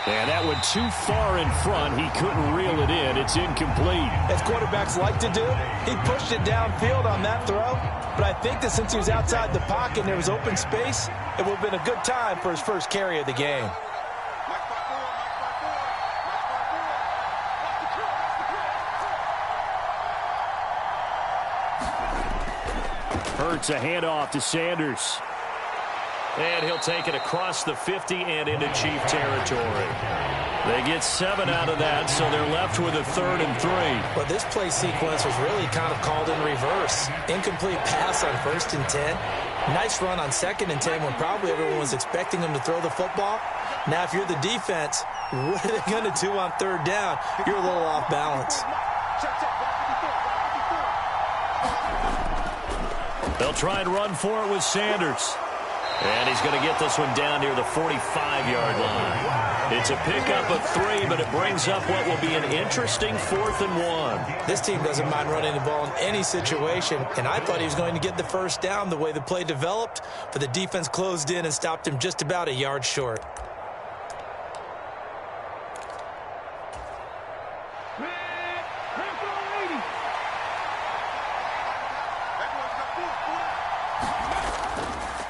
And that one too far in front. He couldn't reel it in. It's incomplete. As quarterbacks like to do, he pushed it downfield on that throw. But I think that since he was outside the pocket and there was open space, it would have been a good time for his first carry of the game. Hurts a handoff to Sanders. And he'll take it across the 50 and into Chief territory. They get 7 out of that, so they're left with a 3rd and 3. Well, this play sequence was really kind of called in reverse. Incomplete pass on 1st and 10. Nice run on 2nd and 10 when probably everyone was expecting him to throw the football. Now, if you're the defense, what are they going to do on 3rd down? You're a little off balance. They'll try and run for it with Sanders. And he's going to get this one down near the 45-yard line. It's a pickup of 3, but it brings up what will be an interesting 4th and 1. This team doesn't mind running the ball in any situation, and I thought he was going to get the first down the way the play developed, but the defense closed in and stopped him just about a yard short.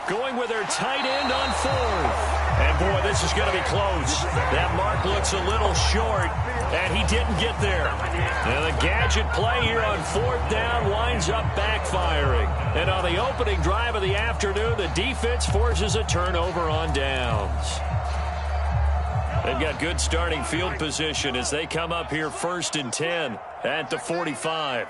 Going with their tight end on 4th. And, boy, this is going to be close. That mark looks a little short, and he didn't get there. And the gadget play here on 4th down winds up backfiring. And on the opening drive of the afternoon, the defense forces a turnover on downs. They've got good starting field position as they come up here 1st and 10 at the 45.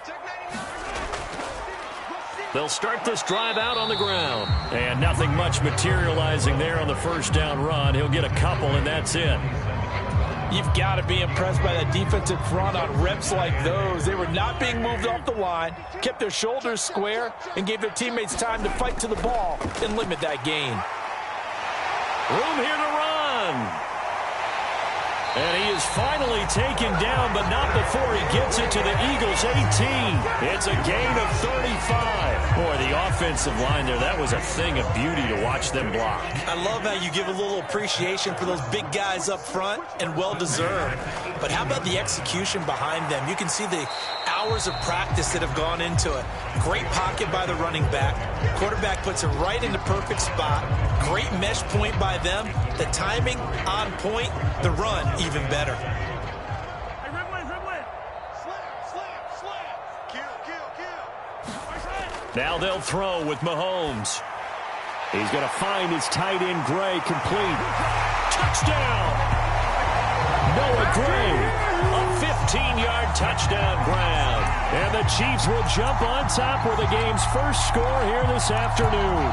They'll start this drive out on the ground. And nothing much materializing there on the first down run. He'll get a couple, and that's it. You've got to be impressed by that defensive front on reps like those. They were not being moved off the line, kept their shoulders square, and gave their teammates time to fight to the ball and limit that gain. Room here to run. And he is finally taken down, but not before he gets it to the Eagles' 18. It's a gain of 35. Boy, the offensive line there, that was a thing of beauty to watch them block. I love how you give a little appreciation for those big guys up front, and well-deserved. But how about the execution behind them? You can see the hours of practice that have gone into it. Great pocket by the running back. Quarterback puts it right in the perfect spot. Great mesh point by them. The timing on point. The run even better. Hey, Ridley. Slam. Kill. Now they'll throw with Mahomes. He's going to find his tight end Gray complete. Touchdown! Noah Gray, a 15-yard touchdown grab. And the Chiefs will jump on top with the game's first score here this afternoon.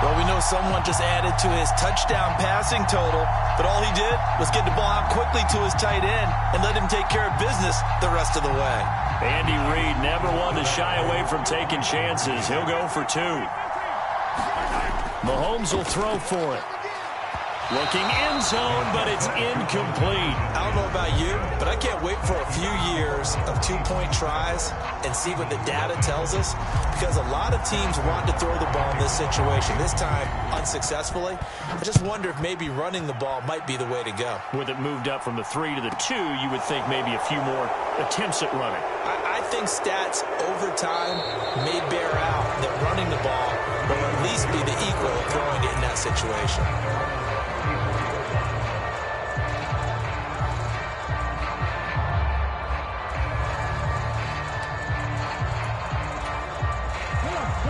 Well, we know someone just added to his touchdown passing total, but all he did was get the ball out quickly to his tight end and let him take care of business the rest of the way. Andy Reid never one to shy away from taking chances. He'll go for 2. Mahomes will throw for it. Looking end zone, but it's incomplete. I don't know about you, but I can't wait for a few years of 2-point tries and see what the data tells us, because a lot of teams want to throw the ball in this situation, this time unsuccessfully. I just wonder if maybe running the ball might be the way to go. With it moved up from the 3 to the 2, you would think maybe a few more attempts at running. I think stats over time may bear out that running the ball will at least be the equal of throwing it in that situation.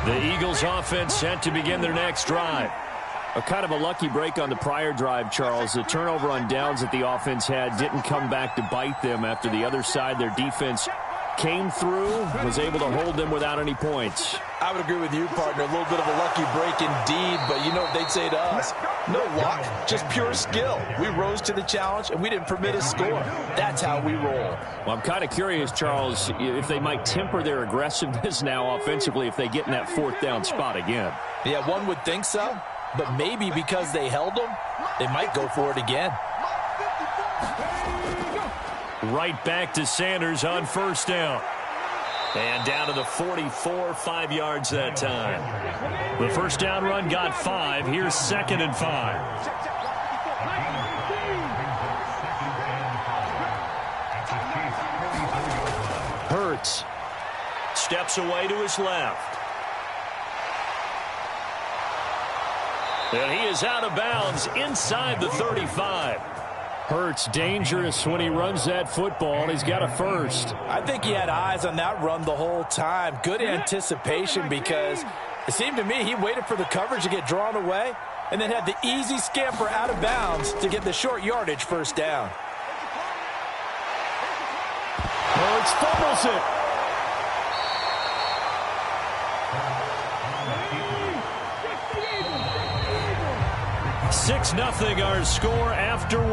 The Eagles offense set to begin their next drive. A kind of a lucky break on the prior drive, Charles. The turnover on downs that the offense had didn't come back to bite them after the other side. Their defense came through, was able to hold them without any points. I would agree with you, partner. A little bit of a lucky break indeed, but you know what they'd say to us? No luck, just pure skill. We rose to the challenge, and we didn't permit a score. That's how we roll. Well, I'm kind of curious, Charles, if they might temper their aggressiveness now offensively if they get in that 4th down spot again. Yeah, one would think so, but maybe because they held them, they might go for it again. Right back to Sanders on 1st down. And down to the 44, 5 yards that time. The 1st down run got 5. Here's 2nd and 5. Hurts steps away to his left. And he is out of bounds inside the 35. Hurts dangerous when he runs that football. He's got a 1st. I think he had eyes on that run the whole time. Good anticipation, because it seemed to me he waited for the coverage to get drawn away and then had the easy scamper out of bounds to get the short yardage 1st down. Hurts fumbles it. 6-0 our score after 1.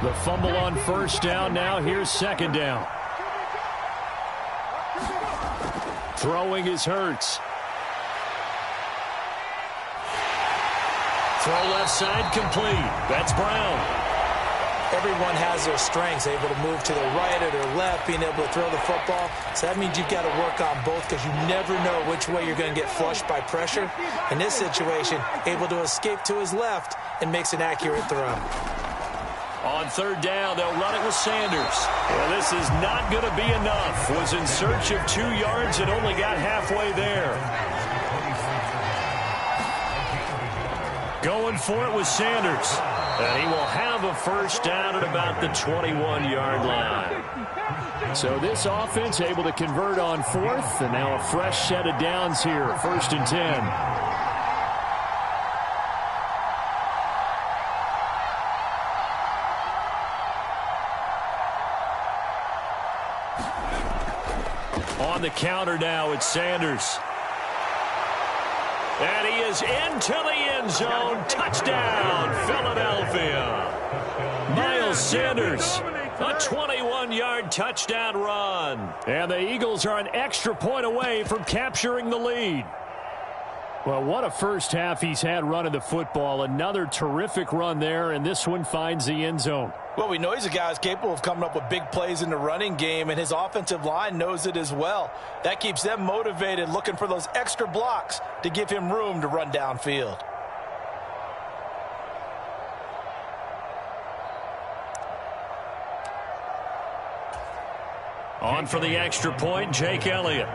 The fumble on 1st down. Now here's 2nd down. Throwing is Hurts. Throw left side complete. That's Brown. Everyone has their strengths, able to move to the right or their left, being able to throw the football. So that means you've got to work on both, because you never know which way you're going to get flushed by pressure. In this situation, able to escape to his left and makes an accurate throw. On 3rd down, they'll run it with Sanders. Well, this is not going to be enough. Was in search of 2 yards and only got halfway there. Going for it with Sanders. And he will have a 1st down at about the 21-yard line. So this offense able to convert on 4th, and now a fresh set of downs here, 1st and 10. On the counter now, it's Sanders. And he is into the end zone. Touchdown, Philadelphia. Miles Sanders, a 21-yard touchdown run. And the Eagles are an extra point away from capturing the lead. Well, what a 1st half he's had running the football. Another terrific run there, and this one finds the end zone. Well, we know he's a guy who's capable of coming up with big plays in the running game, and his offensive line knows it as well. That keeps them motivated, looking for those extra blocks to give him room to run downfield. On for the extra point, Jake Elliott.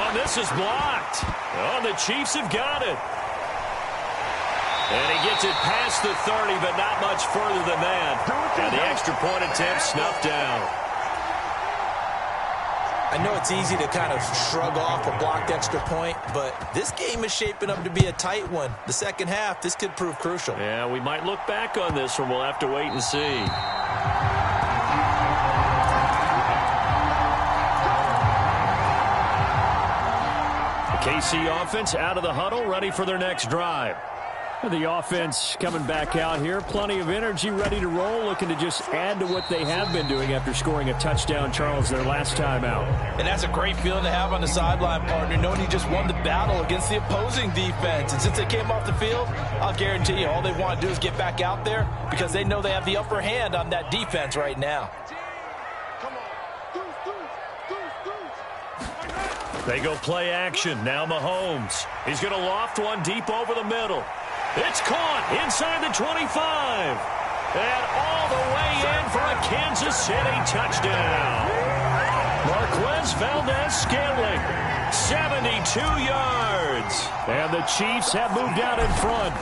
This is blocked. Oh, the Chiefs have got it. And he gets it past the 30, but not much further than that. And the extra point attempt snuffed down. I know it's easy to kind of shrug off a blocked extra point, but this game is shaping up to be a tight one. The second half, this could prove crucial. Yeah, we might look back on this one. We'll have to wait and see. The KC offense out of the huddle, ready for their next drive. The offense coming back out here. Plenty of energy, ready to roll, looking to just add to what they have been doing after scoring a touchdown, Charles, their last time out. And that's a great feeling to have on the sideline, partner, knowing you just won the battle against the opposing defense. And since they came off the field, I'll guarantee you all they want to do is get back out there because they know they have the upper hand on that defense right now. They go play action. Now Mahomes. He's going to loft one deep over the middle. It's caught inside the 25. And all the way in for a Kansas City touchdown. Marquez Valdez-Scantling, 72 yards. And the Chiefs have moved out in front.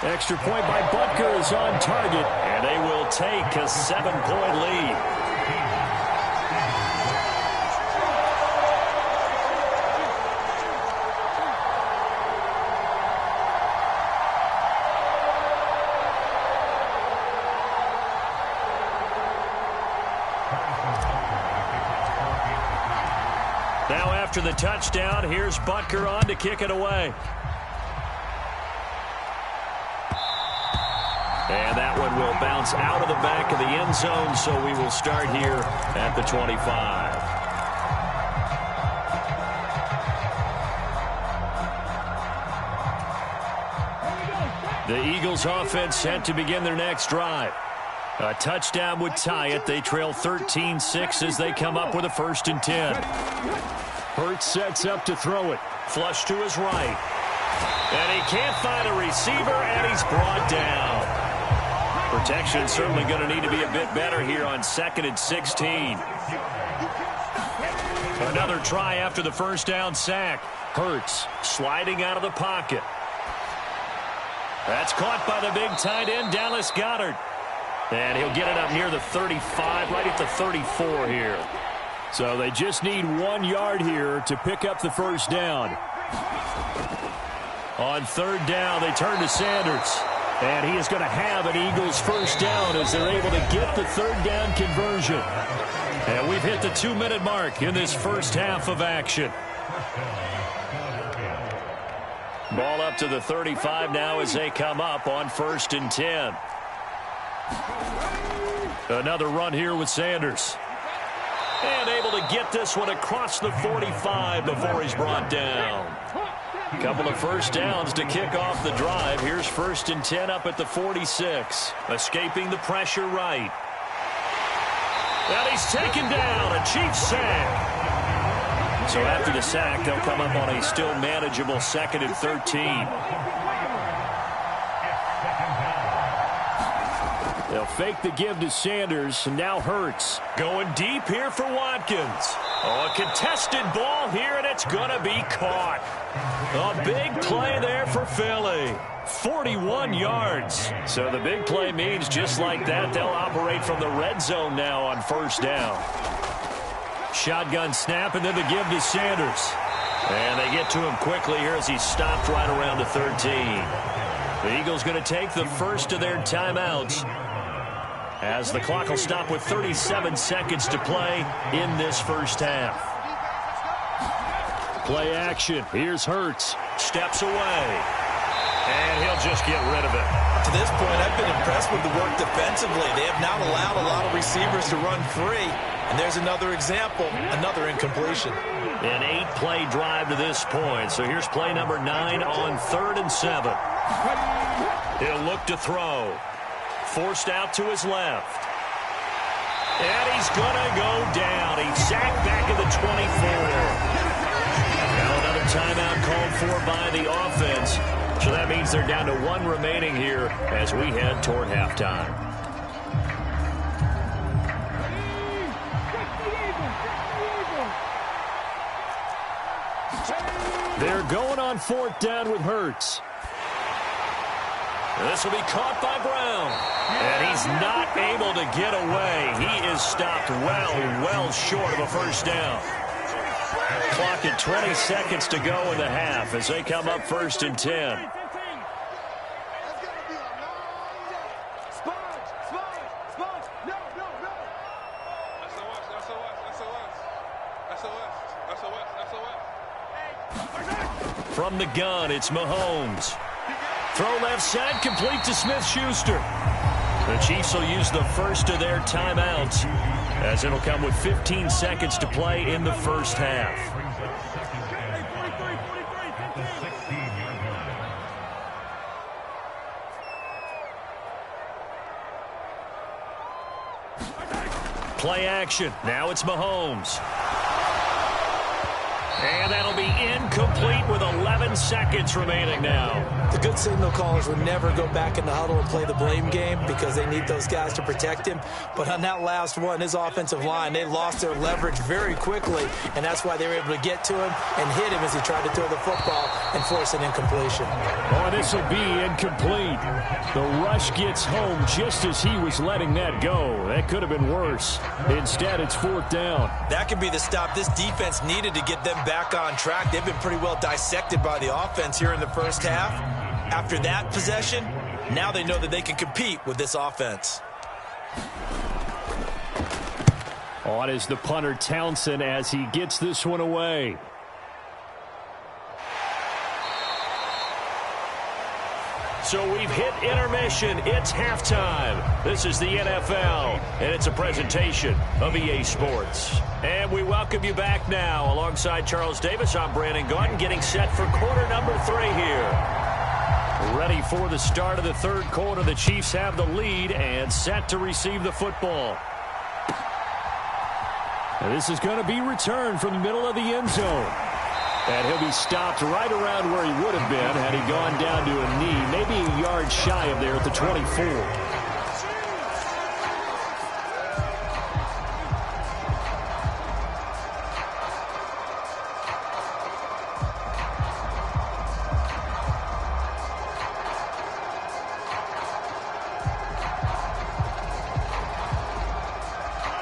Extra point by Butker is on target. And they will take a 7-point lead. Now after the touchdown, here's Butker on to kick it away. And that one will bounce out of the back of the end zone, so we will start here at the 25. The Eagles offense set to begin their next drive. A touchdown would tie it. They trail 13-6 as they come up with a 1st and 10. Hurts sets up to throw it. Flush to his right. And he can't find a receiver, and he's brought down. Protection certainly going to need to be a bit better here on 2nd and 16. Another try after the first down sack. Hurts sliding out of the pocket. That's caught by the big tight end, Dallas Goedert. And he'll get it up near the 35, right at the 34 here. So they just need 1 yard here to pick up the first down. On 3rd down, they turn to Sanders. And he is going to have an Eagles first down as they're able to get the 3rd down conversion. And we've hit the 2-minute mark in this first half of action. Ball up to the 35 now as they come up on 1st and 10. Another run here with Sanders. And able to get this one across the 45 before he's brought down. A couple of first downs to kick off the drive. Here's 1st and 10 up at the 46. Escaping the pressure right. And he's taken down. A Chiefs sack. So after the sack, they'll come up on a still manageable 2nd and 13. They'll fake the give to Sanders, and now Hurts. Going deep here for Watkins. Oh, a contested ball here, and it's going to be caught. A big play there for Philly. 41 yards. So the big play means just like that, they'll operate from the red zone now on 1st down. Shotgun snap, and then the give to Sanders. And they get to him quickly here as he's stopped right around the 13. The Eagles going to take the first of their timeouts, as the clock will stop with 37 seconds to play in this first half. Play action. Here's Hurts. Steps away. And he'll just get rid of it. To this point, I've been impressed with the work defensively. They have not allowed a lot of receivers to run free. And there's another example, another incompletion. An 8-play drive to this point. So here's play number 9 on 3rd and 7. He'll look to throw. Forced out to his left. And he's going to go down. He's sacked back at the 24. Now another timeout called for by the offense. So that means they're down to 1 remaining here as we head toward halftime. They're going on 4th down with Hurts. This will be caught by Brown. And he's not able to get away. He is stopped well short of a first down. Clock at 20 seconds to go in the half as they come up 1st and 10. From the gun, it's Mahomes. Throw left side, complete to Smith-Schuster. The Chiefs will use the first of their timeouts, as it'll come with 15 seconds to play in the first half. Play action. Now it's Mahomes. And that'll be incomplete with 11 seconds remaining now. The good signal callers would never go back in the huddle and play the blame game because they need those guys to protect him. But on that last one, his offensive line, they lost their leverage very quickly, and that's why they were able to get to him and hit him as he tried to throw the football and force an incompletion. Oh, this will be incomplete. The rush gets home just as he was letting that go. That could have been worse. Instead, it's 4th down. That could be the stop this defense needed to get them back on track. They've been pretty well dissected by the offense here in the first half. After that possession, now they know that they can compete with this offense. On is the punter Townsend as he gets this one away. So we've hit intermission. It's halftime. This is the NFL, and it's a presentation of EA Sports. And we welcome you back now. Alongside Charles Davis, I'm Brandon Gaudin, getting set for quarter number 3 here. Ready for the start of the third quarter. The Chiefs have the lead and set to receive the football. And this is going to be returned from the middle of the end zone. And he'll be stopped right around where he would have been had he gone down to a knee, maybe a yard shy of there at the 24.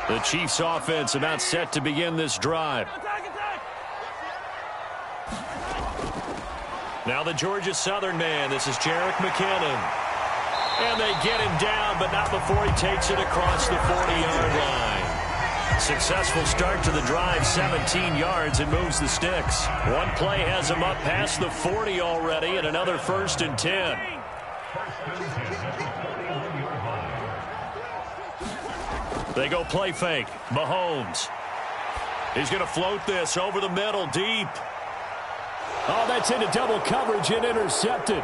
The Chiefs offense about set to begin this drive. Now the Georgia Southern man. This is Jerick McKinnon. And they get him down, but not before he takes it across the 40-yard line. Successful start to the drive, 17 yards, and moves the sticks. One play has him up past the 40 already, and another 1st and 10. They go play fake. Mahomes. He's going to float this over the middle, deep. Oh, that's into double coverage and intercepted.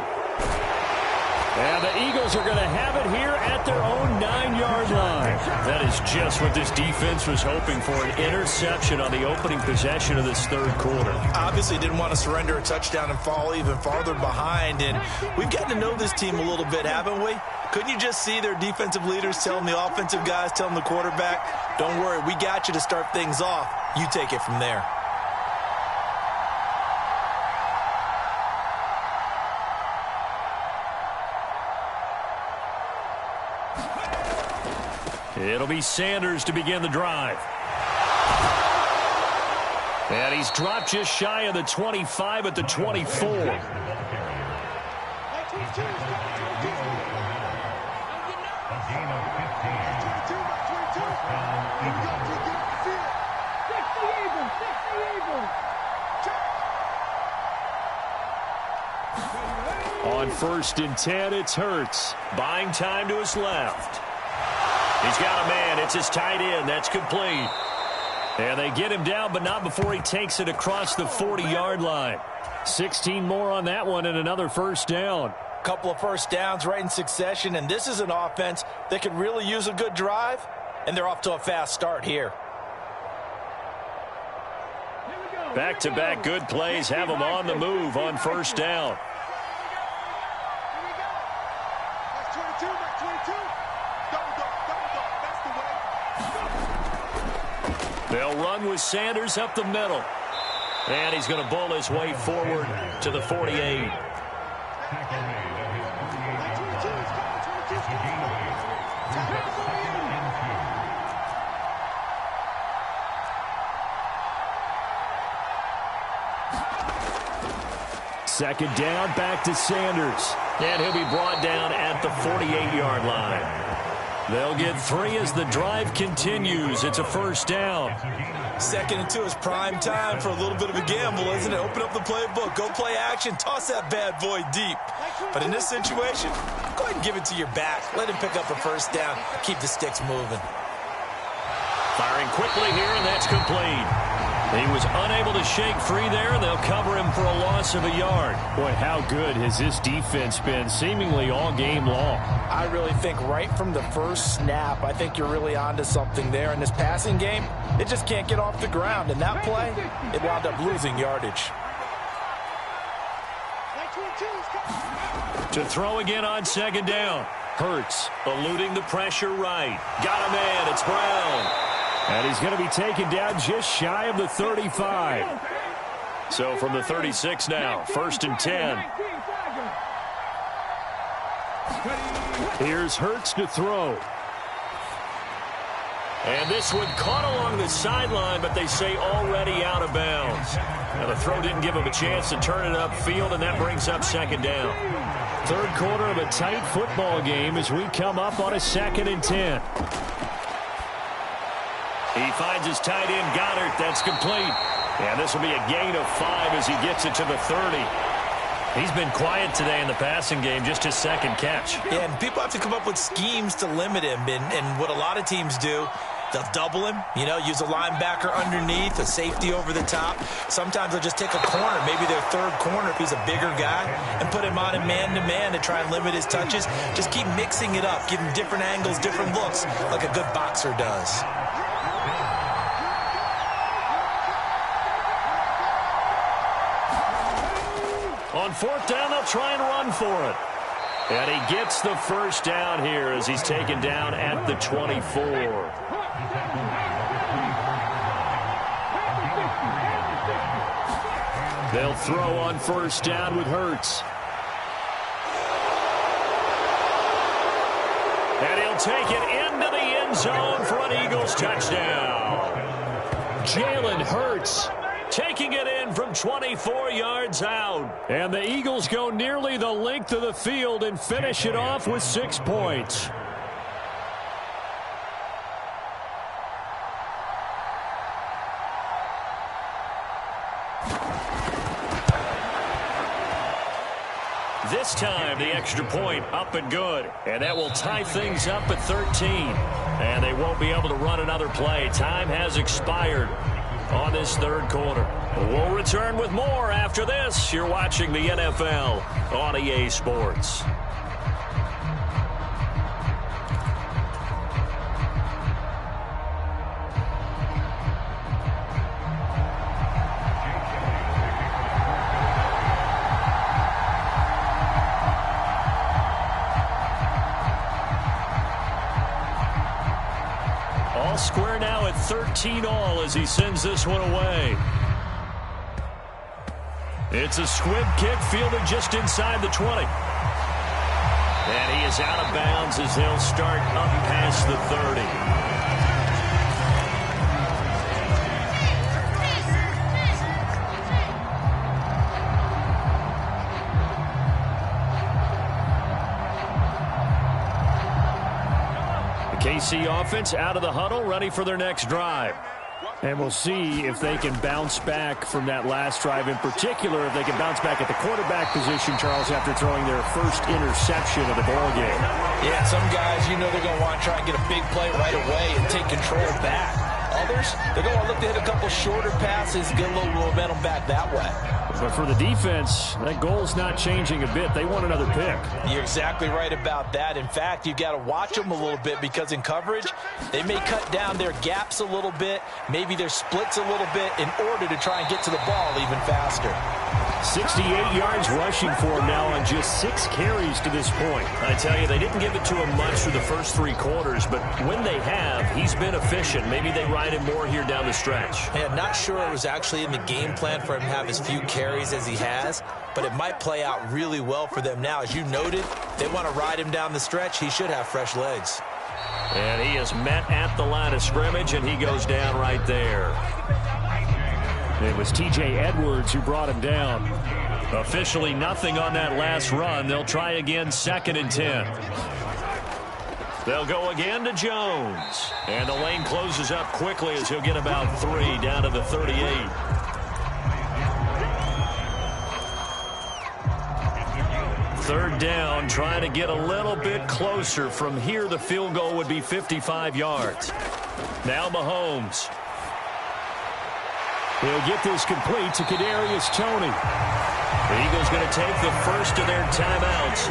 And the Eagles are going to have it here at their own 9-yard line. That is just what this defense was hoping for, an interception on the opening possession of this third quarter. Obviously didn't want to surrender a touchdown and fall even farther behind. And we've gotten to know this team a little bit, haven't we? Couldn't you just see their defensive leaders telling the offensive guys, telling the quarterback, don't worry, we got you to start things off. You take it from there. It'll be Sanders to begin the drive. And he's dropped just shy of the 25 at the 24. On 1st and 10, it's Hurts. Buying time to his left. He's got a man. It's his tight end. That's complete. And they get him down, but not before he takes it across the 40-yard line. 16 more on that one and another 1st down. Couple of first downs right in succession, and this is an offense that could really use a good drive, and they're off to a fast start here. Back-to-back good plays have them on the move on 1st down. They'll run with Sanders up the middle. And he's going to bull his way forward to the 48. Second down, back to Sanders. And he'll be brought down at the 48-yard line. They'll get 3 as the drive continues. It's a first down. 2nd and 2 is prime time for a little bit of a gamble, isn't it? Open up the playbook, go play action, toss that bad boy deep. But in this situation, go ahead and give it to your back. Let him pick up a first down. Keep the sticks moving. Firing quickly here, and that's complete. He was unable to shake free there, and they'll cover him for a loss of a yard. Boy, how good has this defense been seemingly all game long? I really think right from the first snap, I think you're really onto something there. In this passing game, it just can't get off the ground. And that play, it wound up losing yardage. To throw again on second down. Hurts eluding the pressure right. Got a man. It's Brown. And he's going to be taken down just shy of the 35. So from the 36 now, 1st and 10. Here's Hurts to throw. And this one caught along the sideline, but they say already out of bounds. Now the throw didn't give him a chance to turn it upfield, and that brings up second down. Third quarter of a tight football game as we come up on a 2nd and 10. He finds his tight end, Goddard. That's complete. And this will be a gain of 5 as he gets it to the 30. He's been quiet today in the passing game, just his 2nd catch. Yeah, and people have to come up with schemes to limit him. And what a lot of teams do, they'll double him, use a linebacker underneath, a safety over the top. Sometimes they'll just take a corner, maybe their 3rd corner if he's a bigger guy, and put him on a man-to-man to try and limit his touches. Just keep mixing it up, give him different angles, different looks, like a good boxer does. On 4th down, they'll try and run for it. And he gets the first down here as he's taken down at the 24. They'll throw on 1st down with Hurts. And he'll take it into the end zone for an Eagles touchdown. Jalen Hurts taking it in from 24 yards out. And the Eagles go nearly the length of the field and finish it off with 6 points. This time, the extra point up and good. And that will tie things up at 13. And they won't be able to run another play. Time has expired on this 3rd quarter. We'll return with more after this. You're watching the NFL on EA Sports. All square now at 13-all as he sends this one away. It's a squib kick fielded just inside the 20. And he is out of bounds as they'll start up past the 30. KC offense out of the huddle, ready for their next drive. And we'll see if they can bounce back from that last drive, in particular if they can bounce back at the quarterback position, Charles, after throwing their first interception of the ball game. Yeah, some guys, they're going to want to try and get a big play right away and take control back. Others, they're going to look to hit a couple shorter passes, get a little momentum back that way. But for the defense, that goal's not changing a bit. They want another pick. You're exactly right about that. In fact, you've got to watch them a little bit because in coverage, they may cut down their gaps a little bit, maybe their splits a little bit in order to try and get to the ball even faster. 68 yards rushing for him now on just 6 carries to this point. I tell you, they didn't give it to him much through the first 3 quarters, but when they have, he's been efficient. Maybe they ride him more here down the stretch. Yeah, not sure it was actually in the game plan for him to have as few carries as he has, but it might play out really well for them now. As you noted, they want to ride him down the stretch. He should have fresh legs. And he is met at the line of scrimmage, and he goes down right there. It was T.J. Edwards who brought him down. Officially nothing on that last run. They'll try again, 2nd and 10. They'll go again to Jones. And the lane closes up quickly as he'll get about 3 down to the 38. Third down, trying to get a little bit closer. From here, the field goal would be 55 yards. Now Mahomes. He'll get this complete to Kadarius Toney. The Eagles going to take the first of their timeouts.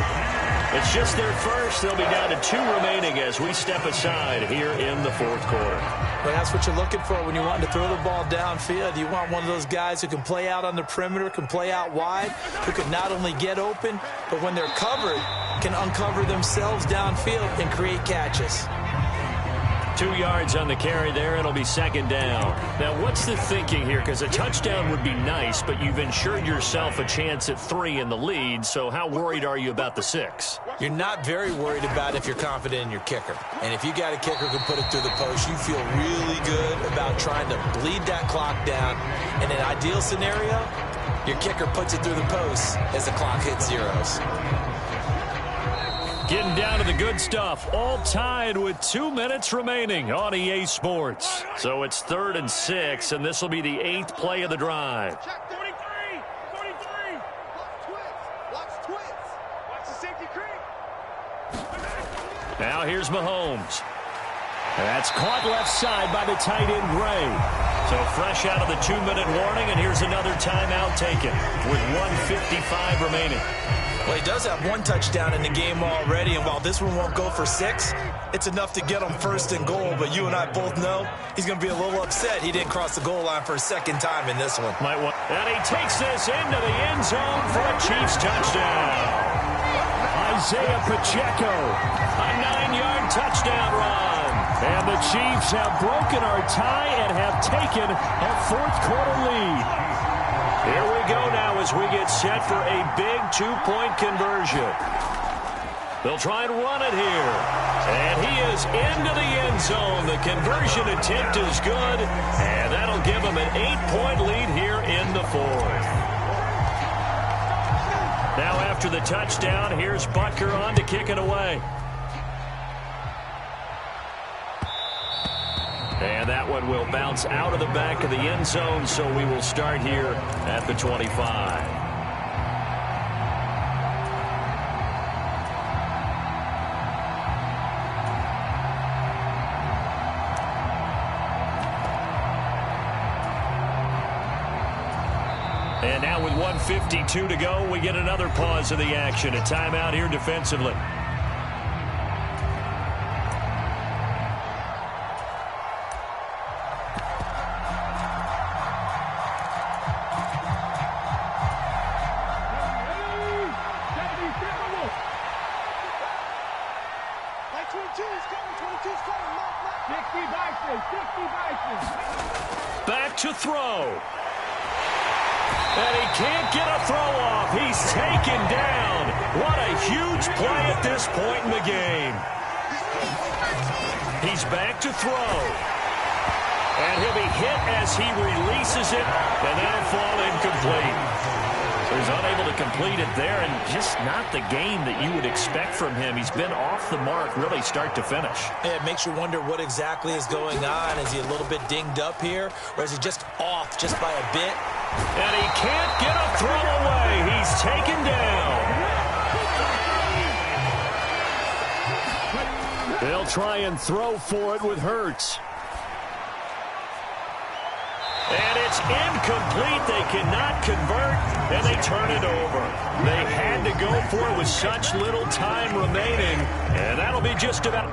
It's just their first. They'll be down to 2 remaining as we step aside here in the 4th quarter. Well, that's what you're looking for when you want to throw the ball downfield. You want one of those guys who can play out on the perimeter, can play out wide, who can not only get open, but when they're covered, can uncover themselves downfield and create catches. 2 yards on the carry there. It'll be 2nd down. Now, what's the thinking here? Because a touchdown would be nice, but you've ensured yourself a chance at 3 in the lead, so how worried are you about the 6? You're not very worried about if you're confident in your kicker. And if you got a kicker who can put it through the post, you feel really good about trying to bleed that clock down. In an ideal scenario, your kicker puts it through the post as the clock hits zeros. Getting down to the good stuff. All tied with 2 minutes remaining on EA Sports. So it's 3rd and 6, and this will be the 8th play of the drive. Check 43. 43. Watch twits. Watch twits. Watch the safety creep. Now here's Mahomes. That's caught left side by the tight end, Gray. So fresh out of the 2-minute warning, and here's another timeout taken with 1:55 remaining. Well, he does have 1 touchdown in the game already, and while this one won't go for 6, it's enough to get him 1st and goal. But you and I both know he's going to be a little upset he didn't cross the goal line for a 2nd time in this one. And he takes this into the end zone for a Chiefs touchdown. Isaiah Pacheco. A 9-yard touchdown run. And the Chiefs have broken our tie and have taken a 4th quarter lead. Here we go now as we get set for a big 2-point conversion. They'll try and run it here. And he is into the end zone. The conversion attempt is good. And that'll give him an 8-point lead here in the 4th. Now after the touchdown, here's Butker on to kick it away. And that one will bounce out of the back of the end zone, so we will start here at the 25. And now with 1:52 to go, we get another pause of the action. A timeout here defensively. Back to throw. And he can't get a throw off. He's taken down. What a huge play at this point in the game. He's back to throw. And he'll be hit as he releases it. And that'll fall incomplete. So he's unable to complete it there, and just not the game that you would expect from him. He's been off the mark really start to finish. Yeah, it makes you wonder what exactly is going on. Is he a little bit dinged up here, or is he just off just by a bit? And he can't get a throw away. He's taken down. They'll try and throw for it with Hurts. And it's incomplete. They cannot convert, and they turn it over. They had to go for it with such little time remaining, and that'll be just about...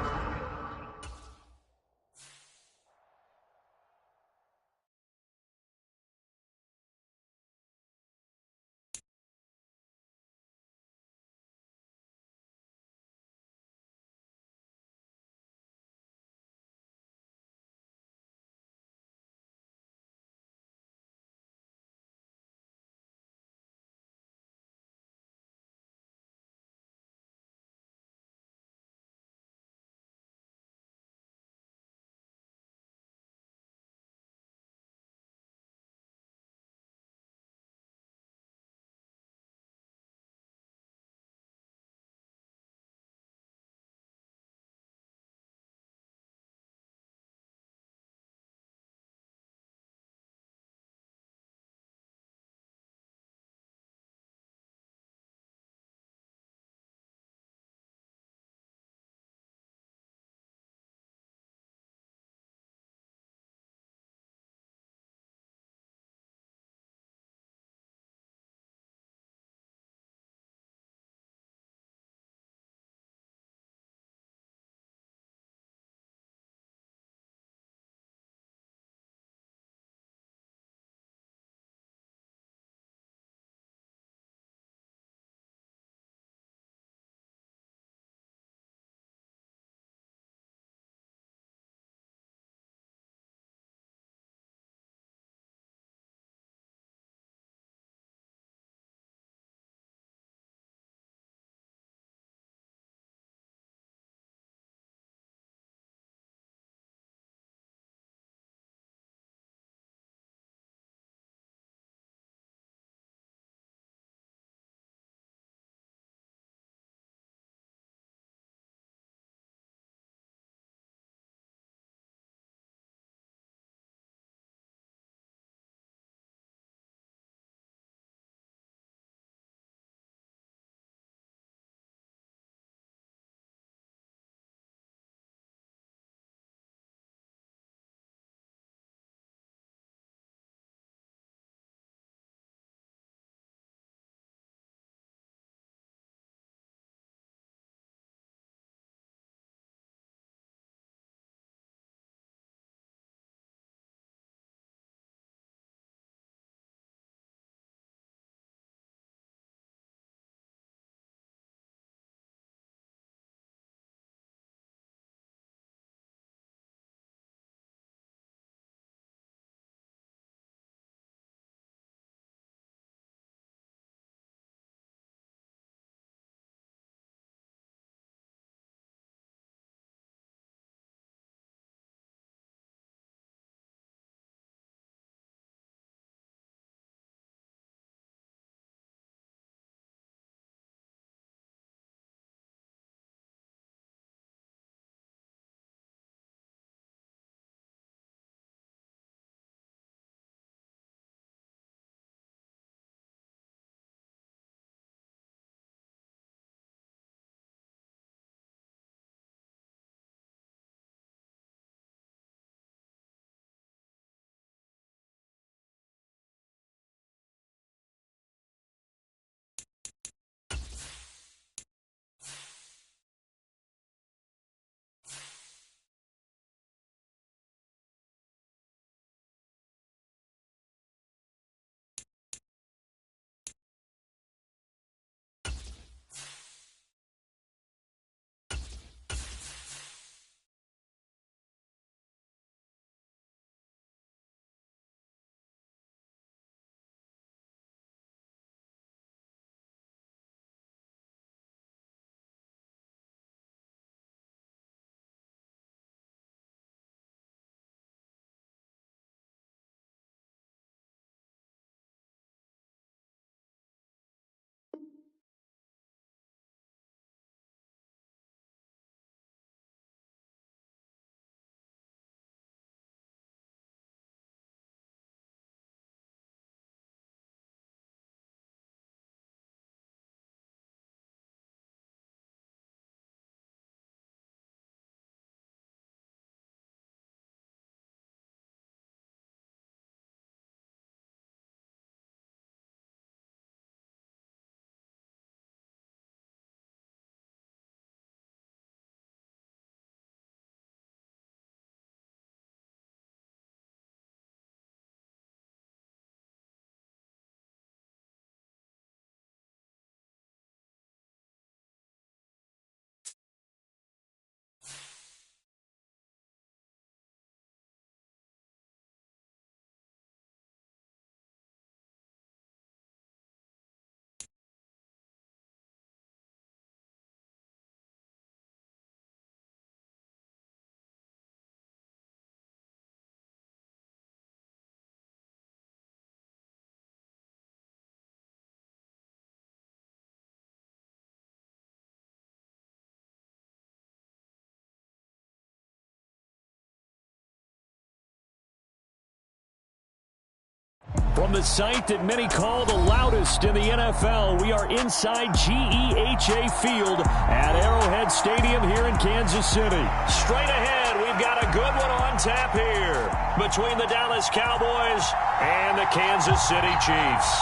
From the site that many call the loudest in the NFL, we are inside GEHA Field at Arrowhead Stadium here in Kansas City. Straight ahead, we've got a good one on tap here between the Dallas Cowboys and the Kansas City Chiefs.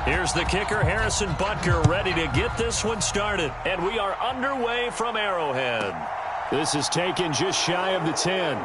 Here's the kicker, Harrison Butker, ready to get this one started. And we are underway from Arrowhead. This is taken just shy of the 10.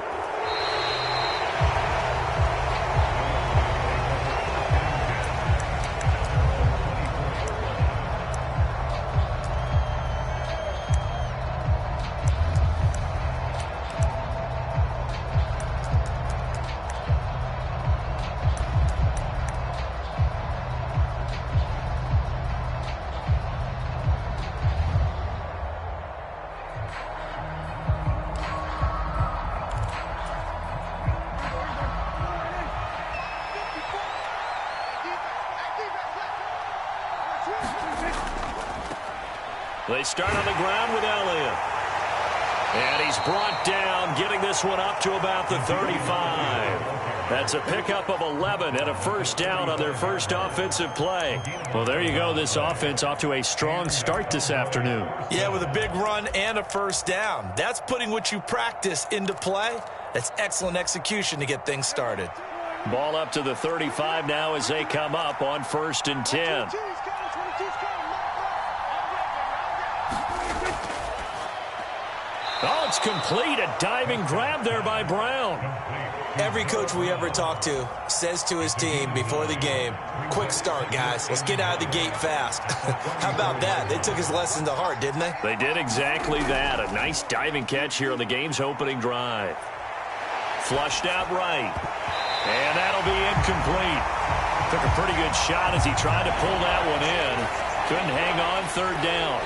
They start on the ground with Elliott. And he's brought down, getting this one up to about the 35. That's a pickup of 11 and a first down on their first offensive play. Well, there you go. This offense off to a strong start this afternoon. Yeah, with a big run and a first down. That's putting what you practice into play. That's excellent execution to get things started. Ball up to the 35 now as they come up on 1st and 10. Oh, it's complete. A diving grab there by Brown. Every coach we ever talk to says to his team before the game, quick start, guys. Let's get out of the gate fast. How about that? They took his lesson to heart, didn't they? They did exactly that. A nice diving catch here on the game's opening drive. Flushed out right. And that'll be incomplete. Took a pretty good shot as he tried to pull that one in. Couldn't hang on 3rd down.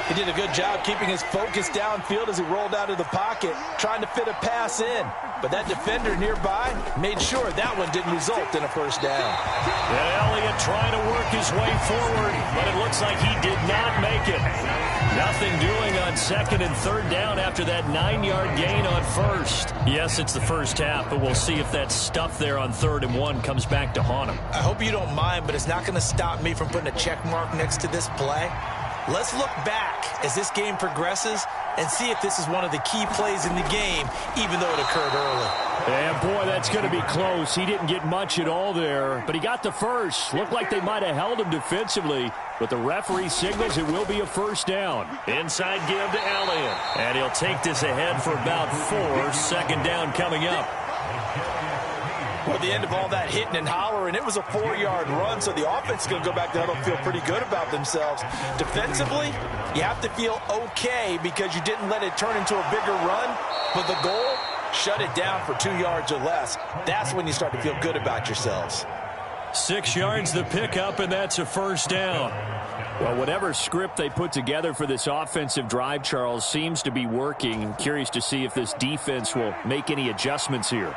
He did a good job keeping his focus downfield as he rolled out of the pocket, trying to fit a pass in. But that defender nearby made sure that one didn't result in a first down. And Elliott trying to work his way forward, but it looks like he did not make it. Nothing doing on 2nd and 3rd down after that 9-yard gain on 1st. Yes, it's the first half, but we'll see if that stuff there on 3rd and 1 comes back to haunt him. I hope you don't mind, but it's not going to stop me from putting a check mark next to this play. Let's look back as this game progresses and see if this is one of the key plays in the game, even though it occurred early. And, boy, that's going to be close. He didn't get much at all there, but he got the first. Looked like they might have held him defensively, but the referee signals it will be a first down. Inside give to Elliott, and he'll take this ahead for about 4. 2nd down coming up. Well, at the end of all that hitting and hollering, it was a 4-yard run, so the offense is going to go back there and feel pretty good about themselves. Defensively, you have to feel okay because you didn't let it turn into a bigger run, but the goal, shut it down for 2 yards or less. That's when you start to feel good about yourselves. 6 yards the pickup, and that's a first down. Well, whatever script they put together for this offensive drive, Charles, seems to be working. I'm curious to see if this defense will make any adjustments here.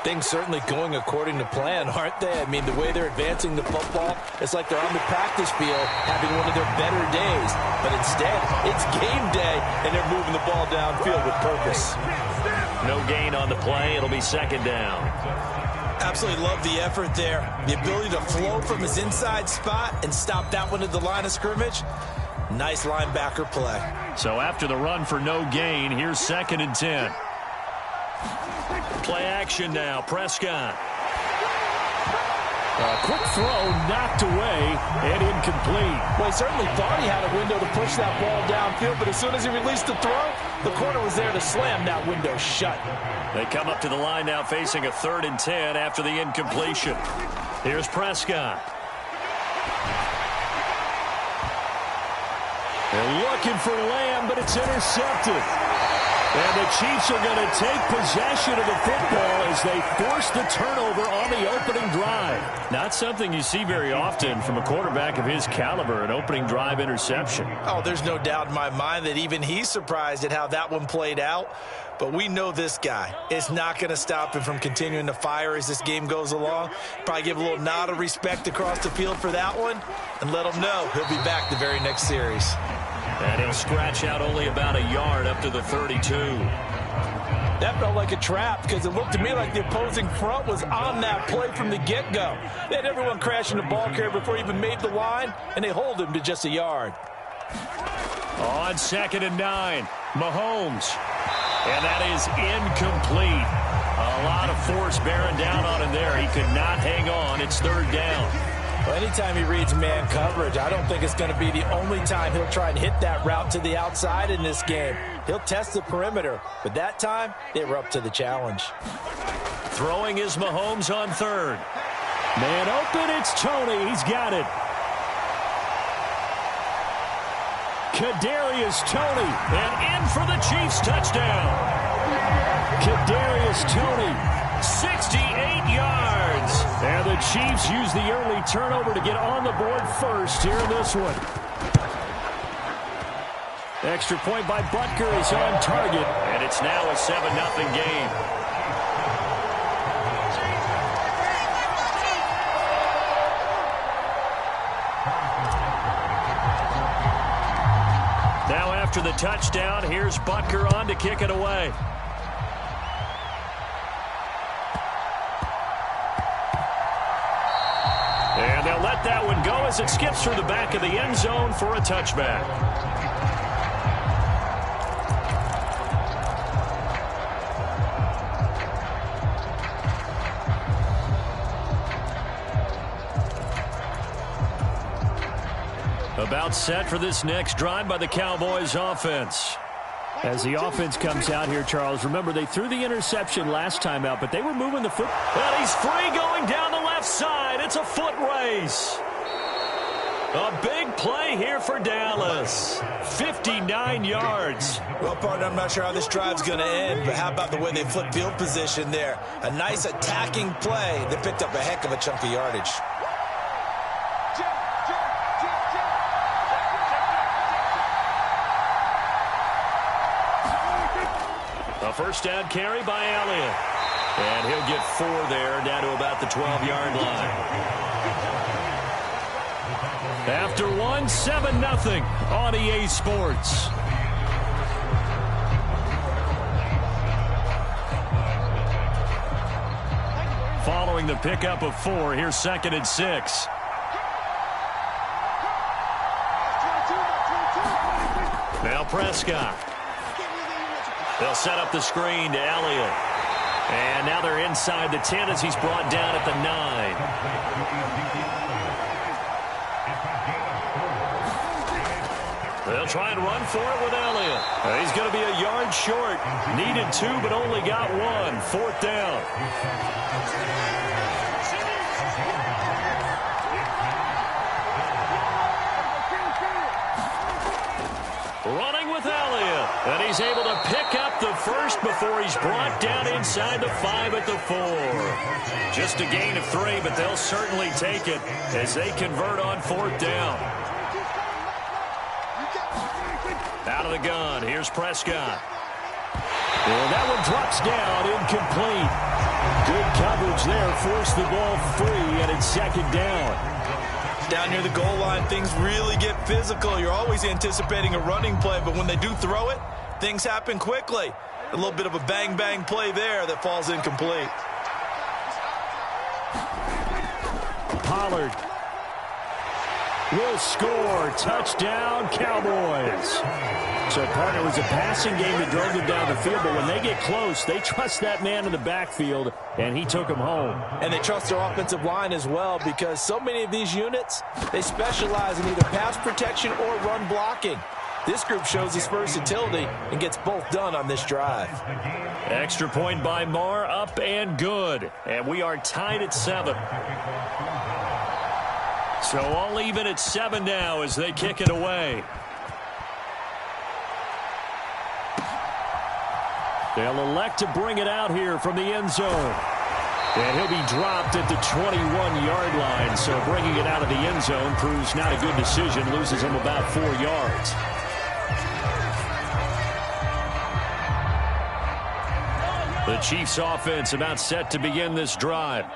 Things certainly going according to plan, aren't they? I mean, the way they're advancing the football, it's like they're on the practice field having one of their better days. But instead, it's game day, and they're moving the ball downfield with purpose. No gain on the play. It'll be 2nd down. Absolutely love the effort there. The ability to flow from his inside spot and stop that one at the line of scrimmage. Nice linebacker play. So after the run for no gain, here's 2nd and 10. Play action now. Prescott. A quick throw knocked away and incomplete. Well, he certainly thought he had a window to push that ball downfield, but as soon as he released the throw, the corner was there to slam that window shut. They come up to the line now facing a 3rd and 10 after the incompletion. Here's Prescott. They're looking for Lamb, but it's intercepted. And the Chiefs are going to take possession of the football as they force the turnover on the opening drive. Not something you see very often from a quarterback of his caliber, an opening drive interception. Oh, there's no doubt in my mind that even he's surprised at how that one played out. But we know this guy is not going to stop him from continuing to fire as this game goes along. Probably give a little nod of respect across the field for that one and let him know he'll be back the very next series. And he'll scratch out only about a yard up to the 32. That felt like a trap because it looked to me like the opposing front was on that play from the get-go. They had everyone crashing the ball carrier before he even made the line, and they hold him to just a yard. On 2nd and 9, Mahomes. And that is incomplete. A lot of force bearing down on him there. He could not hang on. It's 3rd down. Well, anytime he reads man coverage, I don't think it's going to be the only time he'll try and hit that route to the outside in this game. He'll test the perimeter, but that time, they were up to the challenge. Throwing is Mahomes on 3rd. Man open, it's Tony. He's got it. Kadarius Toney, and in for the Chiefs touchdown. Kadarius Toney, 68 yards. And the Chiefs use the early turnover to get on the board first here in this one. Extra point by Butker is on target, and it's now a 7-0 game. Now after the touchdown, here's Butker on to kick it away. And they'll let that one go as it skips through the back of the end zone for a touchback. About set for this next drive by the Cowboys offense. As the offense comes out here, Charles, remember they threw the interception last time out, but they were moving the foot. And he's free going down the left side. It's a foot race. A big play here for Dallas. 59 yards. Well, partner, I'm not sure how this drive's going to end, but how about the way they flipped field position there? A nice attacking play that picked up a heck of a chunk of yardage. A first down carry by Elliott. And he'll get 4 there, down to about the 12-yard line. After one, 7-0 on EA Sports. Following the pickup of 4, here's 2nd and 6. Now Prescott. They'll set up the screen to Elliott. And now they're inside the 10 as he's brought down at the 9. They'll try and run for it with Elliott. He's going to be a yard short. Needed 2, but only got 1. 4th down. Running with Elliott. And he's able to pick up the first before he's brought down inside the 5 at the 4. Just a gain of 3, but they'll certainly take it as they convert on 4th down. Out of the gun, here's Prescott. And that one drops down, incomplete. Good coverage there, forced the ball free, and it's 2nd down. Down near the goal line, things really get physical. You're always anticipating a running play, but when they do throw it, things happen quickly. A little bit of a bang-bang play there that falls incomplete. Pollard will score. Touchdown, Cowboys. So, partner, it was a passing game that drove them down the field, but when they get close, they trust that man in the backfield, and he took them home. And they trust their offensive line as well, because so many of these units, they specialize in either pass protection or run blocking. This group shows its versatility and gets both done on this drive. Extra point by Marr, up and good. And we are tied at 7. So all even at 7 now as they kick it away. They'll elect to bring it out here from the end zone. And he'll be dropped at the 21-yard line. So bringing it out of the end zone proves not a good decision. Loses him about 4 yards. The Chiefs offense about set to begin this drive.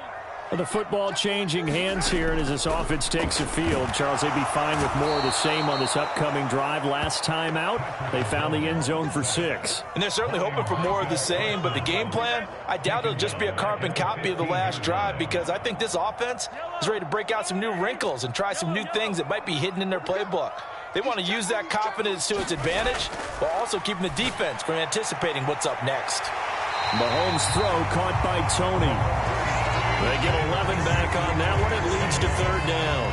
The football changing hands here, and as this offense takes the field, Charles, they'd be fine with more of the same on this upcoming drive. Last time out, they found the end zone for 6. And they're certainly hoping for more of the same, but the game plan, I doubt it'll just be a carbon copy of the last drive, because I think this offense is ready to break out some new wrinkles and try some new things that might be hidden in their playbook. They want to use that confidence to its advantage, while also keeping the defense from anticipating what's up next. Mahomes' throw caught by Tony. They get 11 back on that one. It leads to 3rd down.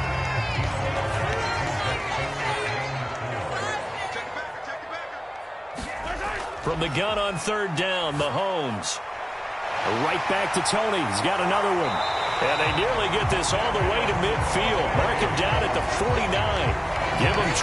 From the gun on 3rd down, Mahomes. Right back to Tony. He's got another one. And they nearly get this all the way to midfield. Mark him down at the 49. Give him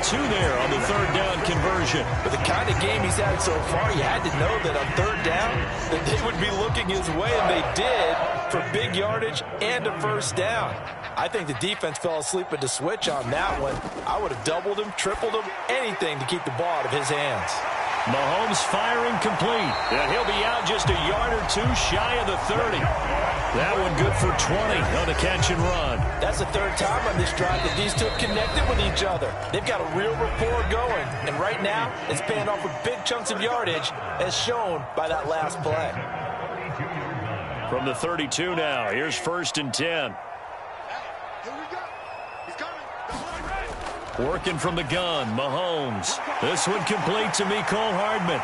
22 there on the 3rd down conversion. But the kind of game he's had so far, you had to know that on 3rd down, that they would be looking his way, and they did, for big yardage and a 1st down. I think the defense fell asleep at the switch on that one. I would have doubled him, tripled him, anything to keep the ball out of his hands. Mahomes firing complete. And he'll be out just a yard or 2 shy of the 30. That one good for 20 on the catch and run. That's the 3rd time on this drive that these two have connected with each other. They've got a real rapport going. And right now, it's paying off with big chunks of yardage, as shown by that last play. From the 32 now, here's 1st and 10. Working from the gun, Mahomes. This one complete to Mecole Hardman.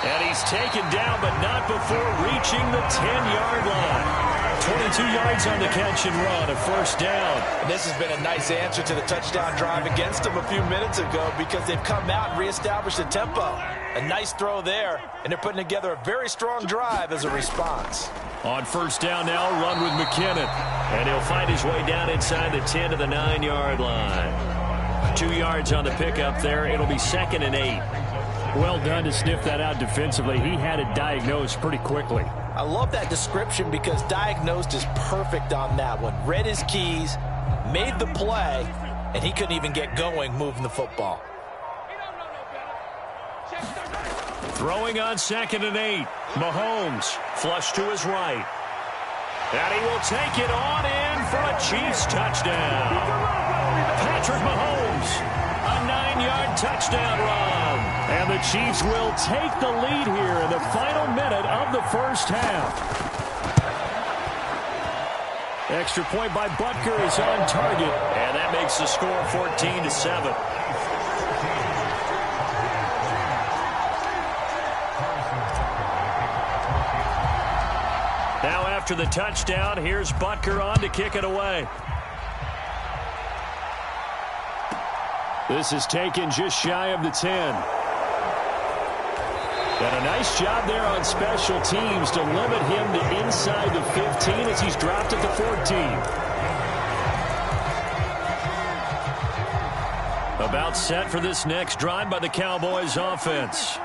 And he's taken down, but not before reaching the 10-yard line. 22 yards on the catch and run, a 1st down. And this has been a nice answer to the touchdown drive against them a few minutes ago, because they've come out and reestablished the tempo. A nice throw there, and they're putting together a very strong drive as a response. On 1st down now, run with McKinnon. And he'll find his way down inside the 10 to the 9-yard line. 2 yards on the pickup there. It'll be 2nd and 8. Well done to sniff that out defensively. He had it diagnosed pretty quickly. I love that description, because diagnosed is perfect on that one. Read his keys, made the play, and he couldn't even get going moving the football. Throwing on 2nd and 8. Mahomes flush to his right. And he will take it on in for a Chiefs touchdown. Patrick Mahomes, a 9-yard touchdown run. And the Chiefs will take the lead here in the final minute of the 1st half. Extra point by Butker is on target. And that makes the score 14-7. Now after the touchdown, here's Butker on to kick it away. This is taken just shy of the 10. And a nice job there on special teams to limit him to inside the 15 as he's dropped at the 14. About set for this next drive by the Cowboys offense.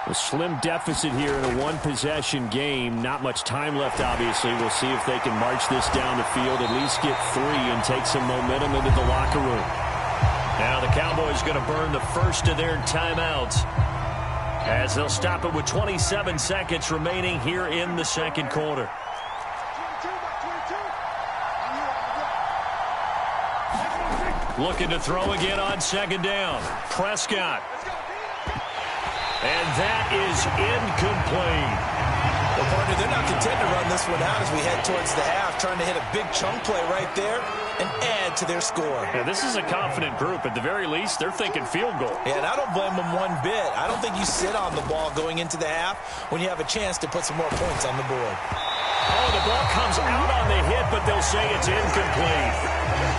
A slim deficit here in a 1-possession game. Not much time left, obviously. We'll see if they can march this down the field, at least get 3 and take some momentum into the locker room. Now the Cowboys going to burn the first of their timeouts, as they'll stop it with 27 seconds remaining here in the 2nd quarter. Looking to throw again on 2nd down. Prescott. And that is incomplete. Well, partner, they're not content to run this one out as we head towards the half, trying to hit a big chunk play right there and add to their score. Yeah, this is a confident group. At the very least, they're thinking field goal. Yeah, and I don't blame them one bit. I don't think you sit on the ball going into the half when you have a chance to put some more points on the board. Oh, the ball comes out on the hit, but they'll say it's incomplete.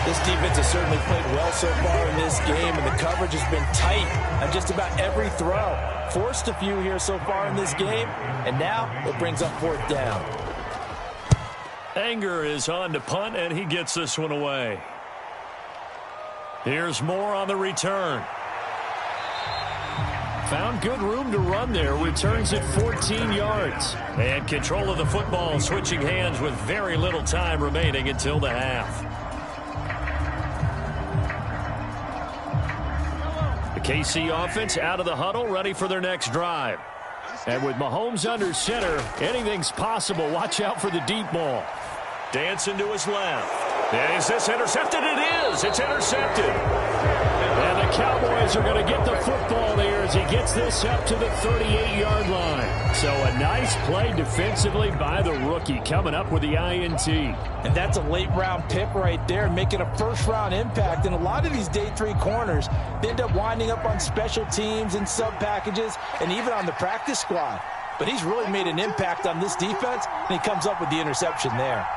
This defense has certainly played well so far in this game, and the coverage has been tight on just about every throw. Forced a few here so far in this game, and now it brings up 4th down. Anger is on to punt, and he gets this one away. Here's Moore on the return. Found good room to run there. Returns at 14 yards. And control of the football, switching hands with very little time remaining until the half. The KC offense out of the huddle, ready for their next drive. And with Mahomes under center, anything's possible. Watch out for the deep ball. Dancing to his left. Is this intercepted? It is. It's intercepted. And the Cowboys are going to get the football there as he gets this up to the 38-yard line. So a nice play defensively by the rookie, coming up with the INT. And that's a late-round pick right there, making a first-round impact. And a lot of these day 3 corners, they end up winding up on special teams and sub-packages and even on the practice squad. But he's really made an impact on this defense, and he comes up with the interception there.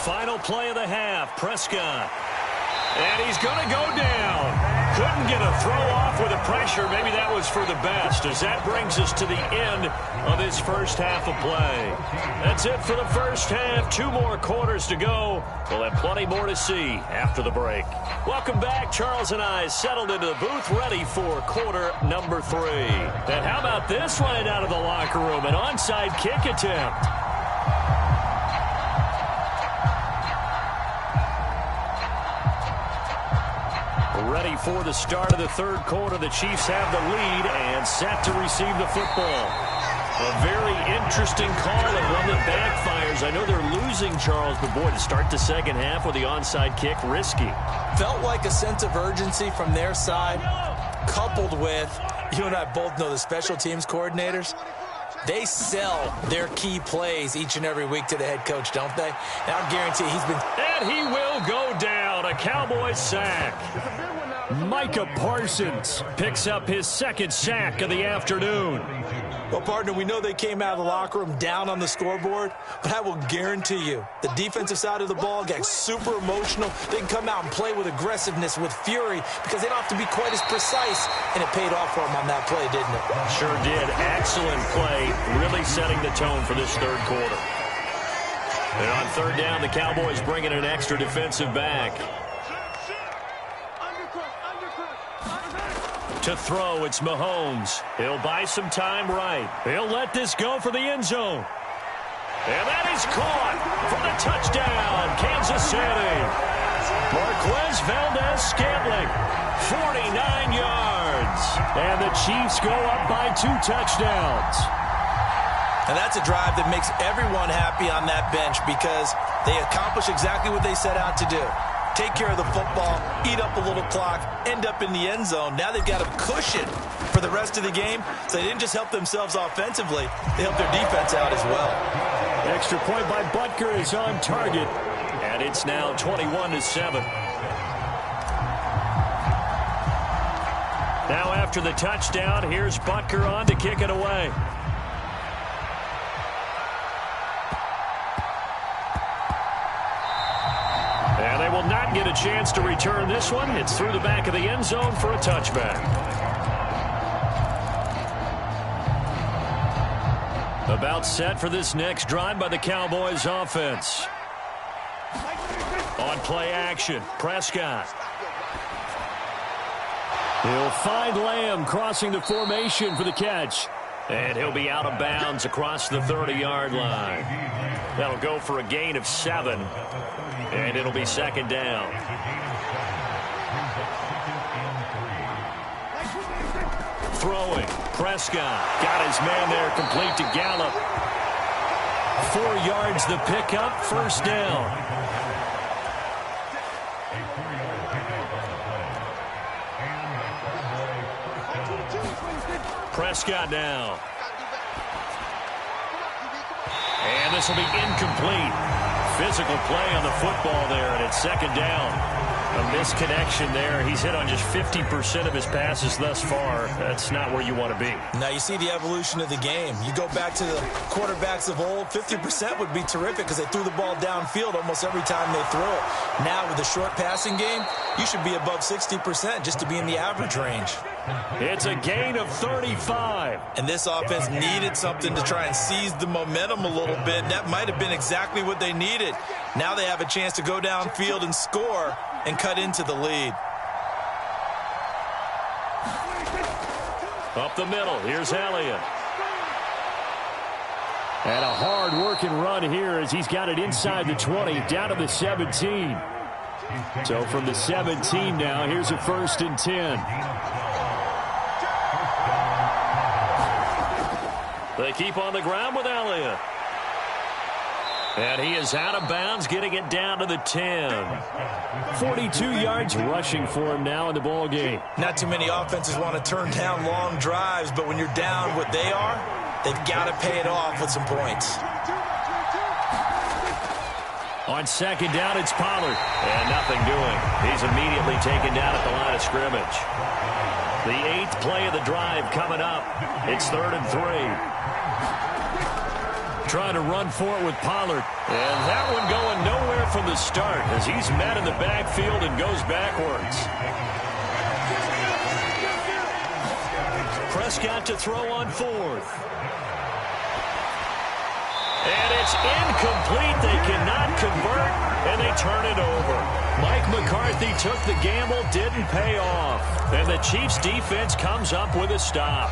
Final play of the half, Prescott. And he's going to go down. Couldn't get a throw off with the pressure. Maybe that was for the best, as that brings us to the end of his first half of play. That's it for the first half. 2 more quarters to go. We'll have plenty more to see after the break. Welcome back. Charles and I settled into the booth, ready for quarter number 3. And how about this one out of the locker room? An onside kick attempt. Ready for the start of the third quarter. The Chiefs have the lead and set to receive the football. A very interesting call and one that backfires. I know they're losing, Charles, but boy, to start the second half with the onside kick, risky. Felt like a sense of urgency from their side, coupled with, you and I both know the special teams coordinators, they sell their key plays each and every week to the head coach, don't they? And I'll guarantee he's been... And he will go down. A Cowboys sack. Micah Parsons picks up his second sack of the afternoon. Well, partner, we know they came out of the locker room down on the scoreboard, but I will guarantee you the defensive side of the ball got super emotional. They can come out and play with aggressiveness, with fury, because they don't have to be quite as precise, and it paid off for them on that play, didn't it? Sure did. Excellent play, really setting the tone for this third quarter. And on third down, the Cowboys bring in an extra defensive back. To throw, it's Mahomes. He'll buy some time right. He'll let this go for the end zone. And that is caught for the touchdown, Kansas City. Marquez Valdez-Scantling, 49 yards. And the Chiefs go up by 2 touchdowns. And that's a drive that makes everyone happy on that bench because they accomplish exactly what they set out to do. Take care of the football, eat up a little clock, end up in the end zone. Now they've got a cushion for the rest of the game, so they didn't just help themselves offensively, they helped their defense out as well. Extra point by Butker is on target. And it's now 21-7. Now after the touchdown, here's Butker on to kick it away. And they will not get a chance to return this one. It's through the back of the end zone for a touchback. About set for this next drive by the Cowboys offense. On play action, Prescott. He'll find Lamb crossing the formation for the catch. And he'll be out of bounds across the 30-yard line. That'll go for a gain of 7. And it'll be second down. Throwing, Prescott. Got his man there, complete to Gallup. 4 yards the pickup, first down. Prescott now. And this will be incomplete. Physical play on the football there, and it's second down. A misconnection there. He's hit on just 50% of his passes thus far. That's not where you want to be. Now you see the evolution of the game. You go back to the quarterbacks of old, 50% would be terrific because they threw the ball downfield almost every time they threw it. Now with the short passing game, you should be above 60% just to be in the average range. It's a gain of 35. And this offense needed something to try and seize the momentum a little bit. That might have been exactly what they needed. Now they have a chance to go downfield and score and cut into the lead. Up the middle, here's Elliott. And a hard-working run here as he's got it inside the 20, down to the 17. So from the 17 now, here's a 1st and 10. They keep on the ground with Elliott. And he is out of bounds, getting it down to the 10. 42 yards rushing for him now in the ball game. Not too many offenses want to turn down long drives, but when you're down what they are, they've got to pay it off with some points. On 2nd down, it's Pollard. And nothing doing. He's immediately taken down at the line of scrimmage. The 8th play of the drive coming up. It's 3rd and 3. Trying to run for it with Pollard. And that one going nowhere from the start as he's met in the backfield and goes backwards. Prescott to throw on 4th. And it's incomplete. They cannot convert, and they turn it over. Mike McCarthy took the gamble, didn't pay off. And the Chiefs' defense comes up with a stop.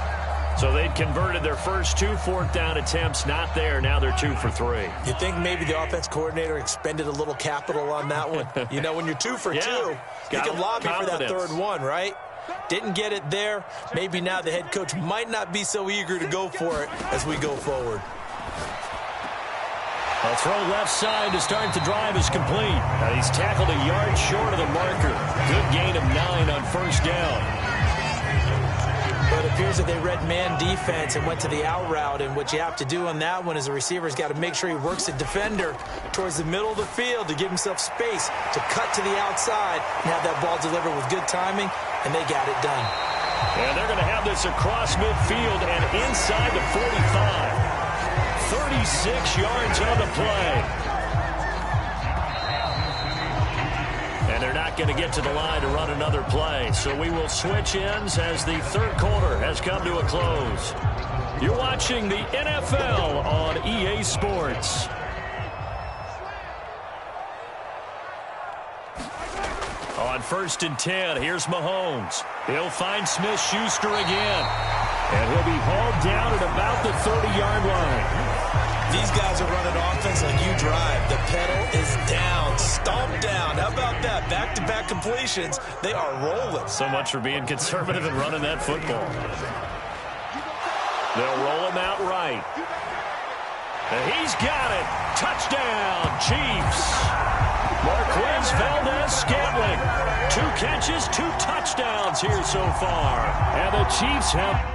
So they'd converted their first 2 4th down attempts. Not there. Now they're 2 for 3. You think maybe the offense coordinator expended a little capital on that one? You know, when you're 2 for 2, you can lobby for that 3rd one, right? Didn't get it there. Maybe now the head coach might not be so eager to go for it as we go forward. A throw left side to start the drive is complete. And he's tackled a yard short of the marker. Good gain of 9 on 1st down. But it appears that they read man defense and went to the out route. And what you have to do on that one is the receiver's got to make sure he works the defender towards the middle of the field to give himself space to cut to the outside and have that ball delivered with good timing, and they got it done. And they're going to have this across midfield and inside the 45. 36 yards on the play. And they're not going to get to the line to run another play. So we will switch ends as the 3rd quarter has come to a close. You're watching the NFL on EA Sports. On 1st and 10, here's Mahomes. He'll find Smith-Schuster again. And he'll be hauled down at about the 30-yard line. These guys are running offense like you drive. The pedal is down, stomped down. How about that? Back-to-back completions. They are rolling. So much for being conservative and running that football. They'll roll him out right. And he's got it. Touchdown, Chiefs. Marquez Valdez-Scantling. 2 catches, 2 touchdowns here so far. And the Chiefs have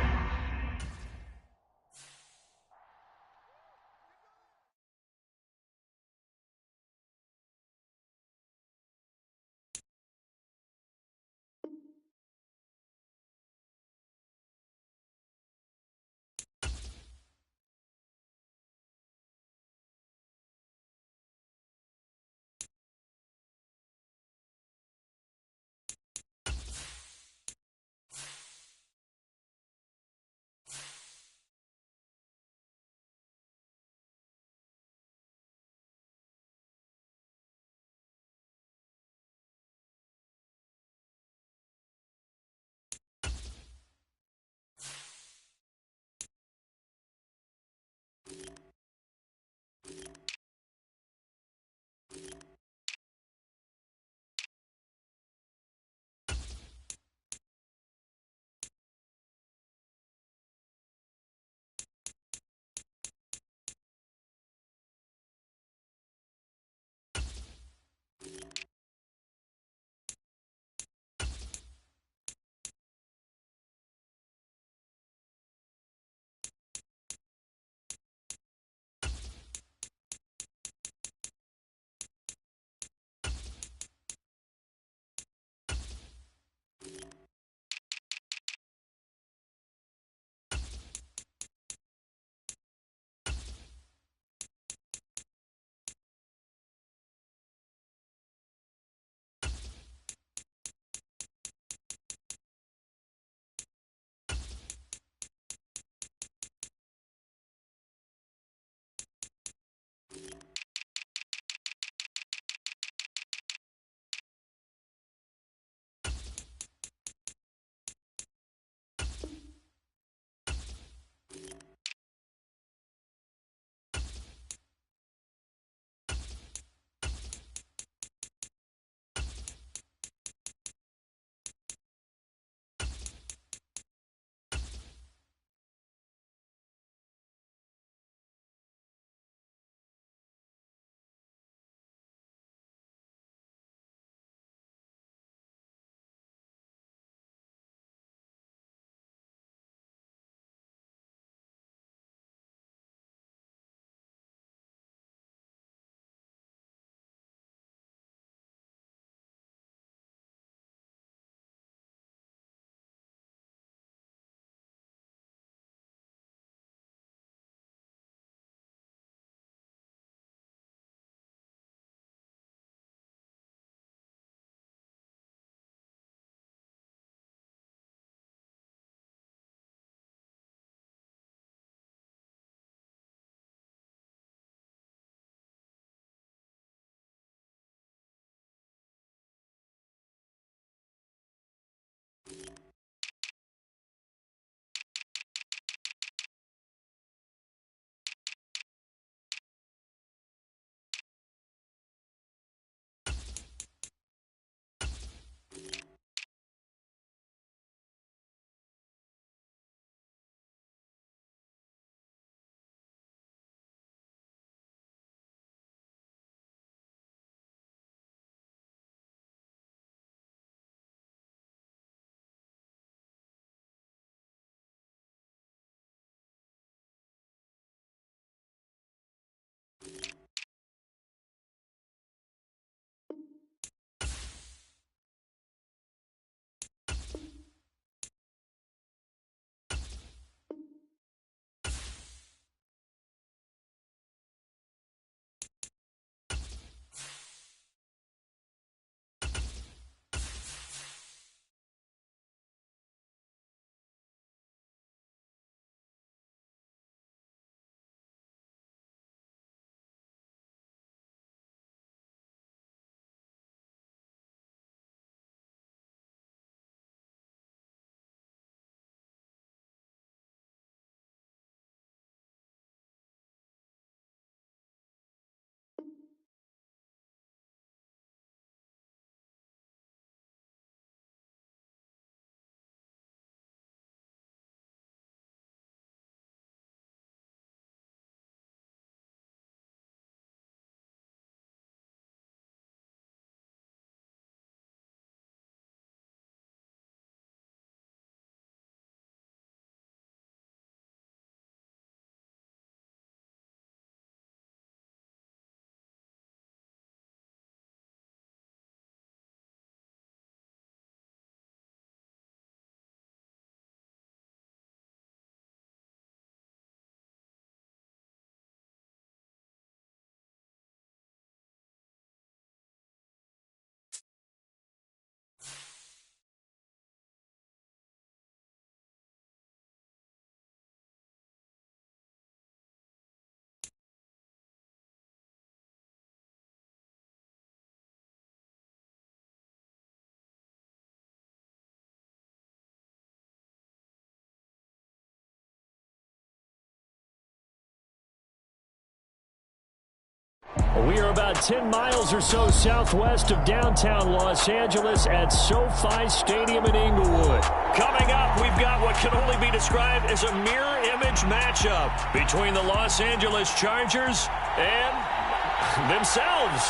We are about 10 miles or so southwest of downtown Los Angeles at SoFi Stadium in Inglewood. Coming up, we've got what can only be described as a mirror image matchup between the Los Angeles Chargers and themselves.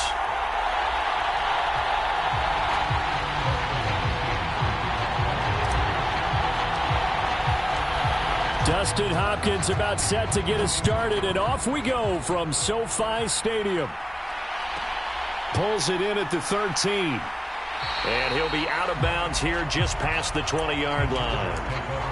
Dustin Hopkins about set to get us started, and off we go from SoFi Stadium. Pulls it in at the 13. And he'll be out of bounds here just past the 20-yard line.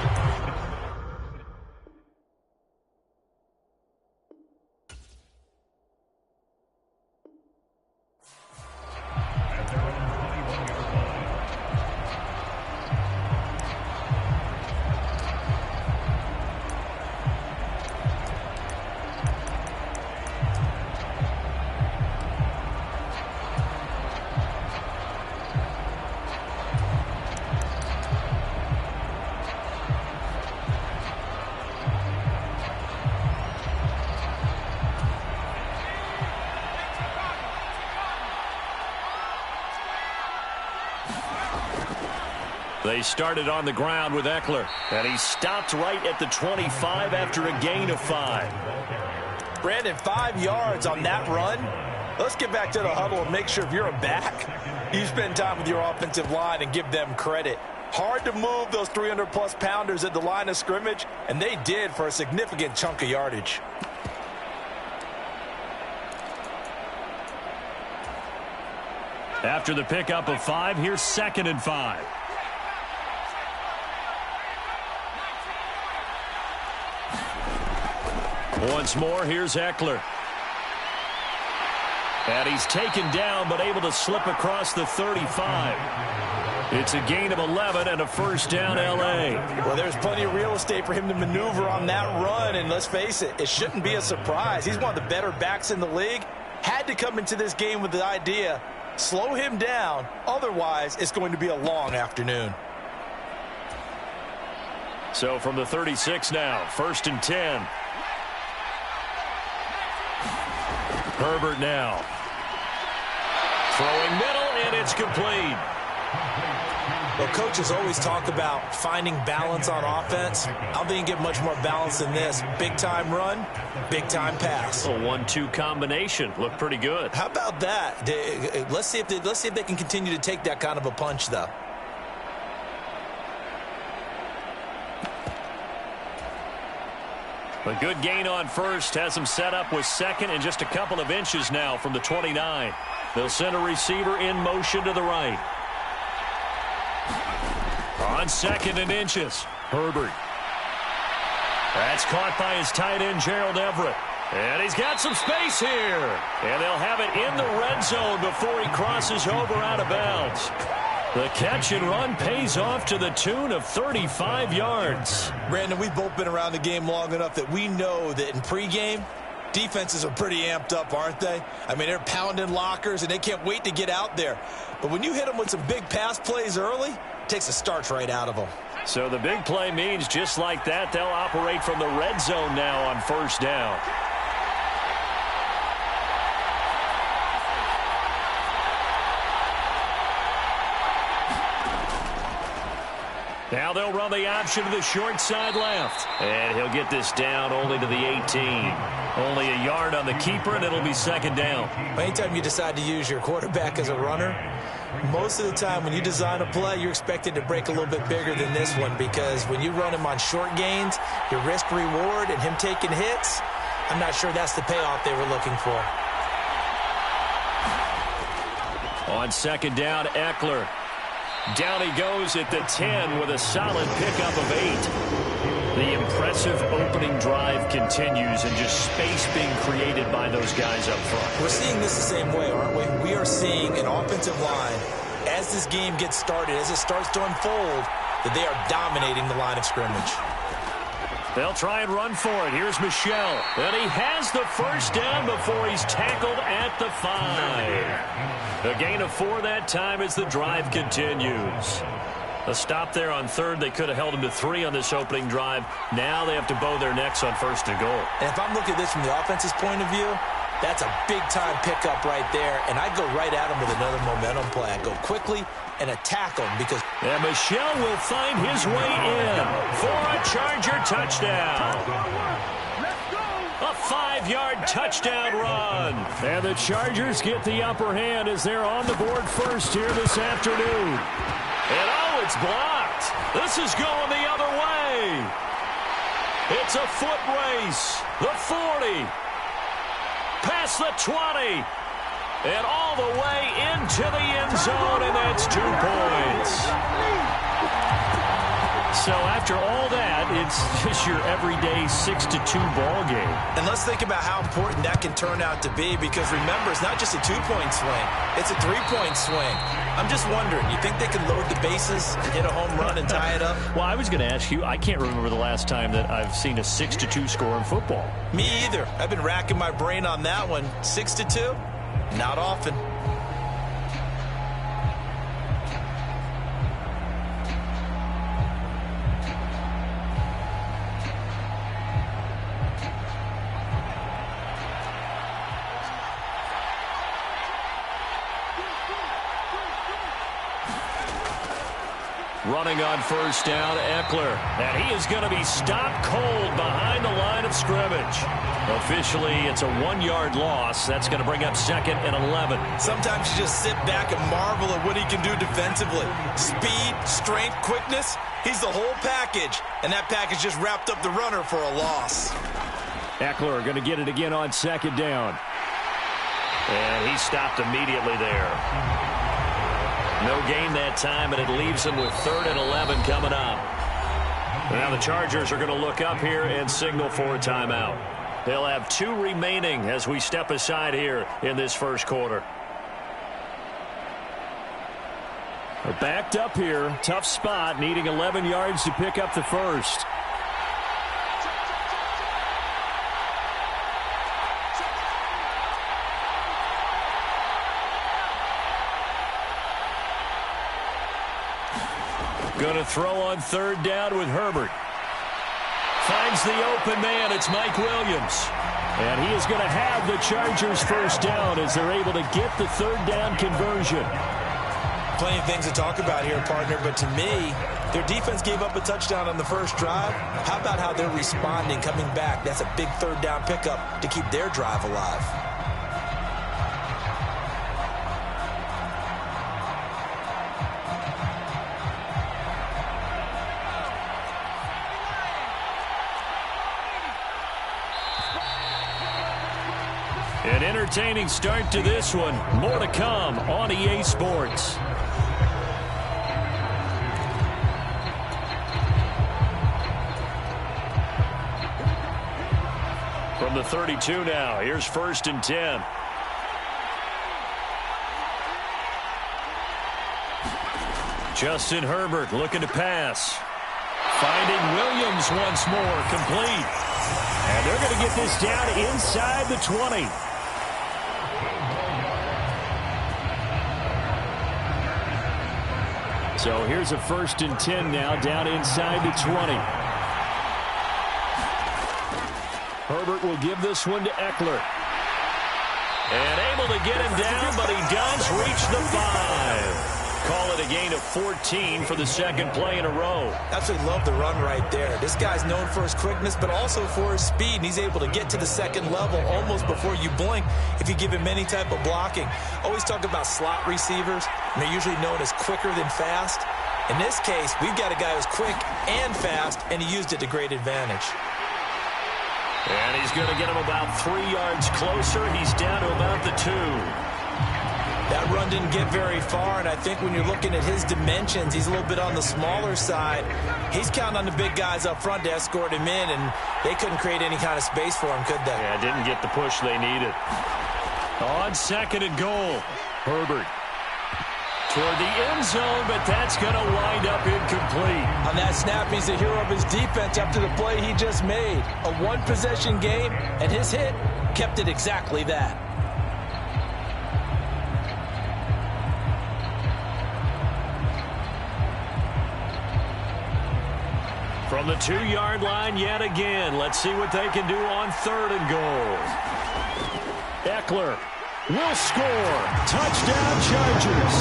They started on the ground with Eckler, and he stopped right at the 25 after a gain of 5. Brandon, 5 yards on that run. Let's get back to the huddle and make sure if you're a back, you spend time with your offensive line and give them credit. Hard to move those 300-plus pounders at the line of scrimmage, and they did for a significant chunk of yardage. After the pickup of 5, here's 2nd and 5. Once more, here's Eckler. And he's taken down, but able to slip across the 35. It's a gain of 11 and a first down, L.A. Well, there's plenty of real estate for him to maneuver on that run, and let's face it, it shouldn't be a surprise. He's one of the better backs in the league. Had to come into this game with the idea, slow him down, otherwise it's going to be a long afternoon. So from the 36 now, 1st and 10. Herbert now. Throwing middle, and it's complete. Well, coaches always talk about finding balance on offense. I don't think you get much more balance than this. Big-time run, big-time pass. A 1-2 combination. Looked pretty good. How about that? Let's see if they can continue to take that kind of a punch, though. A good gain on first has him set up with 2nd and just a couple of inches now from the 29. They'll send a receiver in motion to the right. On 2nd and inches, Herbert. That's caught by his tight end, Gerald Everett. And he's got some space here. And they'll have it in the red zone before he crosses over out of bounds. The catch and run pays off to the tune of 35 yards. Brandon, we've both been around the game long enough that we know that in pregame, defenses are pretty amped up, aren't they? I mean, they're pounding lockers, and they can't wait to get out there. But when you hit them with some big pass plays early, it takes the starch right out of them. So the big play means just like that, they'll operate from the red zone now on 1st down. Now they'll run the option to the short side left. And he'll get this down only to the 18. Only a yard on the keeper, and it'll be 2nd down. Anytime you decide to use your quarterback as a runner, most of the time when you design a play, you're expected to break a little bit bigger than this one, because when you run him on short gains, your risk-reward and him taking hits, I'm not sure that's the payoff they were looking for. On 2nd down, Eckler. Down he goes at the 10 with a solid pickup of 8. The impressive opening drive continues, and just space being created by those guys up front. We're seeing this the same way, aren't we? We are seeing an offensive line, as this game gets started, as it starts to unfold, that they are dominating the line of scrimmage. They'll try and run for it. Here's Michel. And he has the first down before he's tackled at the 5. A gain of 4 that time as the drive continues. A stop there on 3rd. They could have held him to 3 on this opening drive. Now they have to bow their necks on 1st and goal. And if I'm looking at this from the offense's point of view, That's a big-time pickup right there, and I'd go right at him with another momentum play. I'd go quickly and attack him because... And Michel will find his way in for a Charger touchdown. A 5-yard touchdown run. And the Chargers get the upper hand as they're on the board first here this afternoon. And oh, it's blocked. This is going the other way. It's a foot race. The 40. Past the 20. And all the way into the end zone, and that's 2 points. So after all that, it's just your everyday 6-2 ball game. And let's think about how important that can turn out to be, because remember, it's not just a 2-point swing. It's a 3-point swing. I'm just wondering, you think they can load the bases and hit a home run and tie it up? Well, I was going to ask you, I can't remember the last time that I've seen a 6-2 score in football. Me either. I've been racking my brain on that one. 6-2? Not often. Running on first down, Eckler. And he is going to be stopped cold behind the line of scrimmage. Officially, it's a 1-yard loss. That's going to bring up 2nd and 11. Sometimes you just sit back and marvel at what he can do defensively. Speed, strength, quickness. He's the whole package. And that package just wrapped up the runner for a loss. Eckler going to get it again on 2nd down. And he stopped immediately there. No gain that time, and it leaves him with 3rd and 11 coming up. Now the Chargers are going to look up here and signal for a timeout. They'll have 2 remaining as we step aside here in this first quarter. They're backed up here. Tough spot, needing 11 yards to pick up the first. Going to throw on 3rd down with Herbert. Finds the open man. It's Mike Williams. And he is going to have the Chargers first down as they're able to get the 3rd down conversion. Plenty of things to talk about here, partner, but to me, their defense gave up a touchdown on the first drive. How about how they're responding, coming back? That's a big 3rd down pickup to keep their drive alive. An entertaining start to this one. More to come on EA Sports. From the 32 now, here's 1st and 10. Justin Herbert looking to pass. Finding Williams once more, complete. And they're going to get this down inside the 20. So here's a 1st and 10 now, down inside the 20. Herbert will give this one to Eckler. And able to get him down, but he does reach the 5. Call it a gain of 14 for the 2nd play in a row. Absolutely love the run right there. This guy's known for his quickness, but also for his speed. And he's able to get to the 2nd level almost before you blink if you give him any type of blocking. Always talk about slot receivers, and they're usually known as quicker than fast. In this case, we've got a guy who's quick and fast, and he used it to great advantage. And he's going to get him about 3 yards closer. He's down to about the 2. That run didn't get very far, and I think when you're looking at his dimensions, he's a little bit on the smaller side. He's counting on the big guys up front to escort him in, and they couldn't create any kind of space for him, could they? Yeah, didn't get the push they needed. On 2nd and goal, Herbert toward the end zone, but that's going to wind up incomplete. On that snap, he's the hero of his defense after the play he just made. A 1-possession game, and his hit kept it exactly that. From the 2-yard line yet again. Let's see what they can do on 3rd and goal. Eckler will score. Touchdown, Chargers.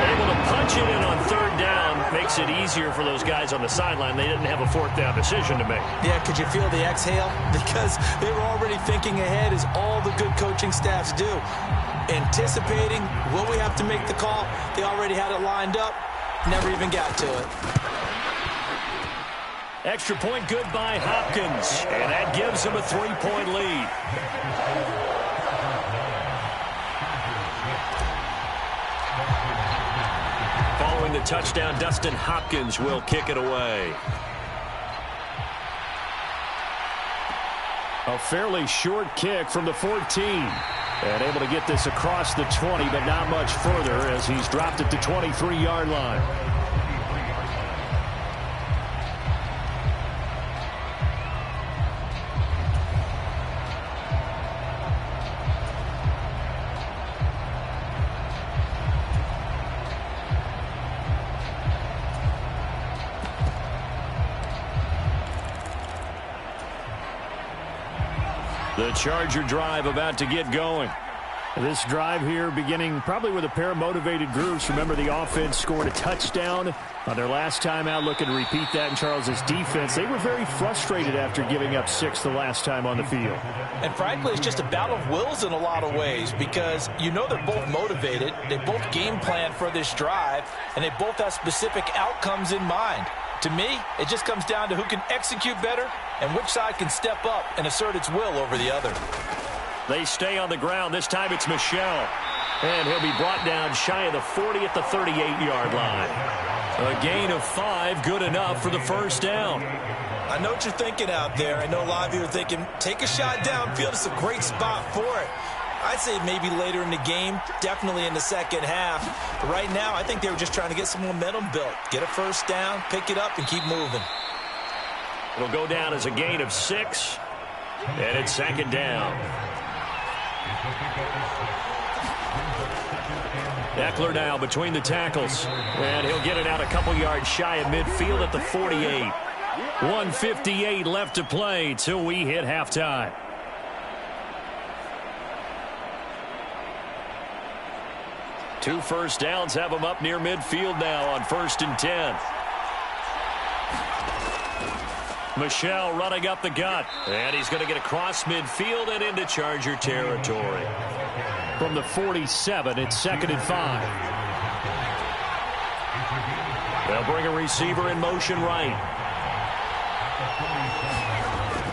Able to punch it in on third down makes it easier for those guys on the sideline. They didn't have a fourth down decision to make. Yeah, could you feel the exhale? Because they were already thinking ahead, as all the good coaching staffs do. Anticipating, will we have to make the call? They already had it lined up. Never even got to it. Extra point good by Hopkins, and that gives them a 3-point lead. Following the touchdown, Dustin Hopkins will kick it away. A fairly short kick from the 14. And able to get this across the 20, but not much further as he's dropped it to 23-yard line. The Charger drive about to get going. This drive here beginning probably with a pair of motivated groups. Remember, the offense scored a touchdown on their last time out. Looking to repeat that in Charles's defense. They were very frustrated after giving up 6 the last time on the field. And frankly, it's just a battle of wills in a lot of ways, because you know they're both motivated. They both game plan for this drive, and they both have specific outcomes in mind. To me, it just comes down to who can execute better and which side can step up and assert its will over the other. They stay on the ground. This time it's Michel. And he'll be brought down shy of the 40 at the 38-yard line. A gain of 5, good enough for the first down. I know what you're thinking out there. I know a lot of you are thinking, take a shot downfield. It's a great spot for it. I'd say maybe later in the game, definitely in the second half. But right now, I think they were just trying to get some momentum built. Get a first down, pick it up, and keep moving. It'll go down as a gain of 6. And it's second down. Eckler now between the tackles. And he'll get it out a couple yards shy of midfield at the 48. 1:58 left to play till we hit halftime. Two first downs have him up near midfield now on 1st and 10. Michel running up the gut. And he's going to get across midfield and into Charger territory. From the 47, it's 2nd and 5. They'll bring a receiver in motion right.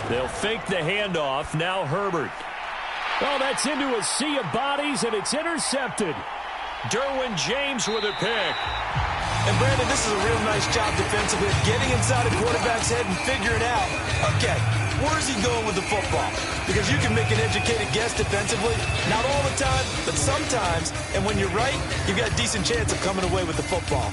They'll fake the handoff. Now Herbert. Oh, that's into a sea of bodies, and it's intercepted. Derwin James with a pick. And Brandon, this is a real nice job defensively, getting inside a quarterback's head and figuring out, okay, where's he going with the football? Because you can make an educated guess defensively, not all the time, but sometimes. And when you're right, you've got a decent chance of coming away with the football.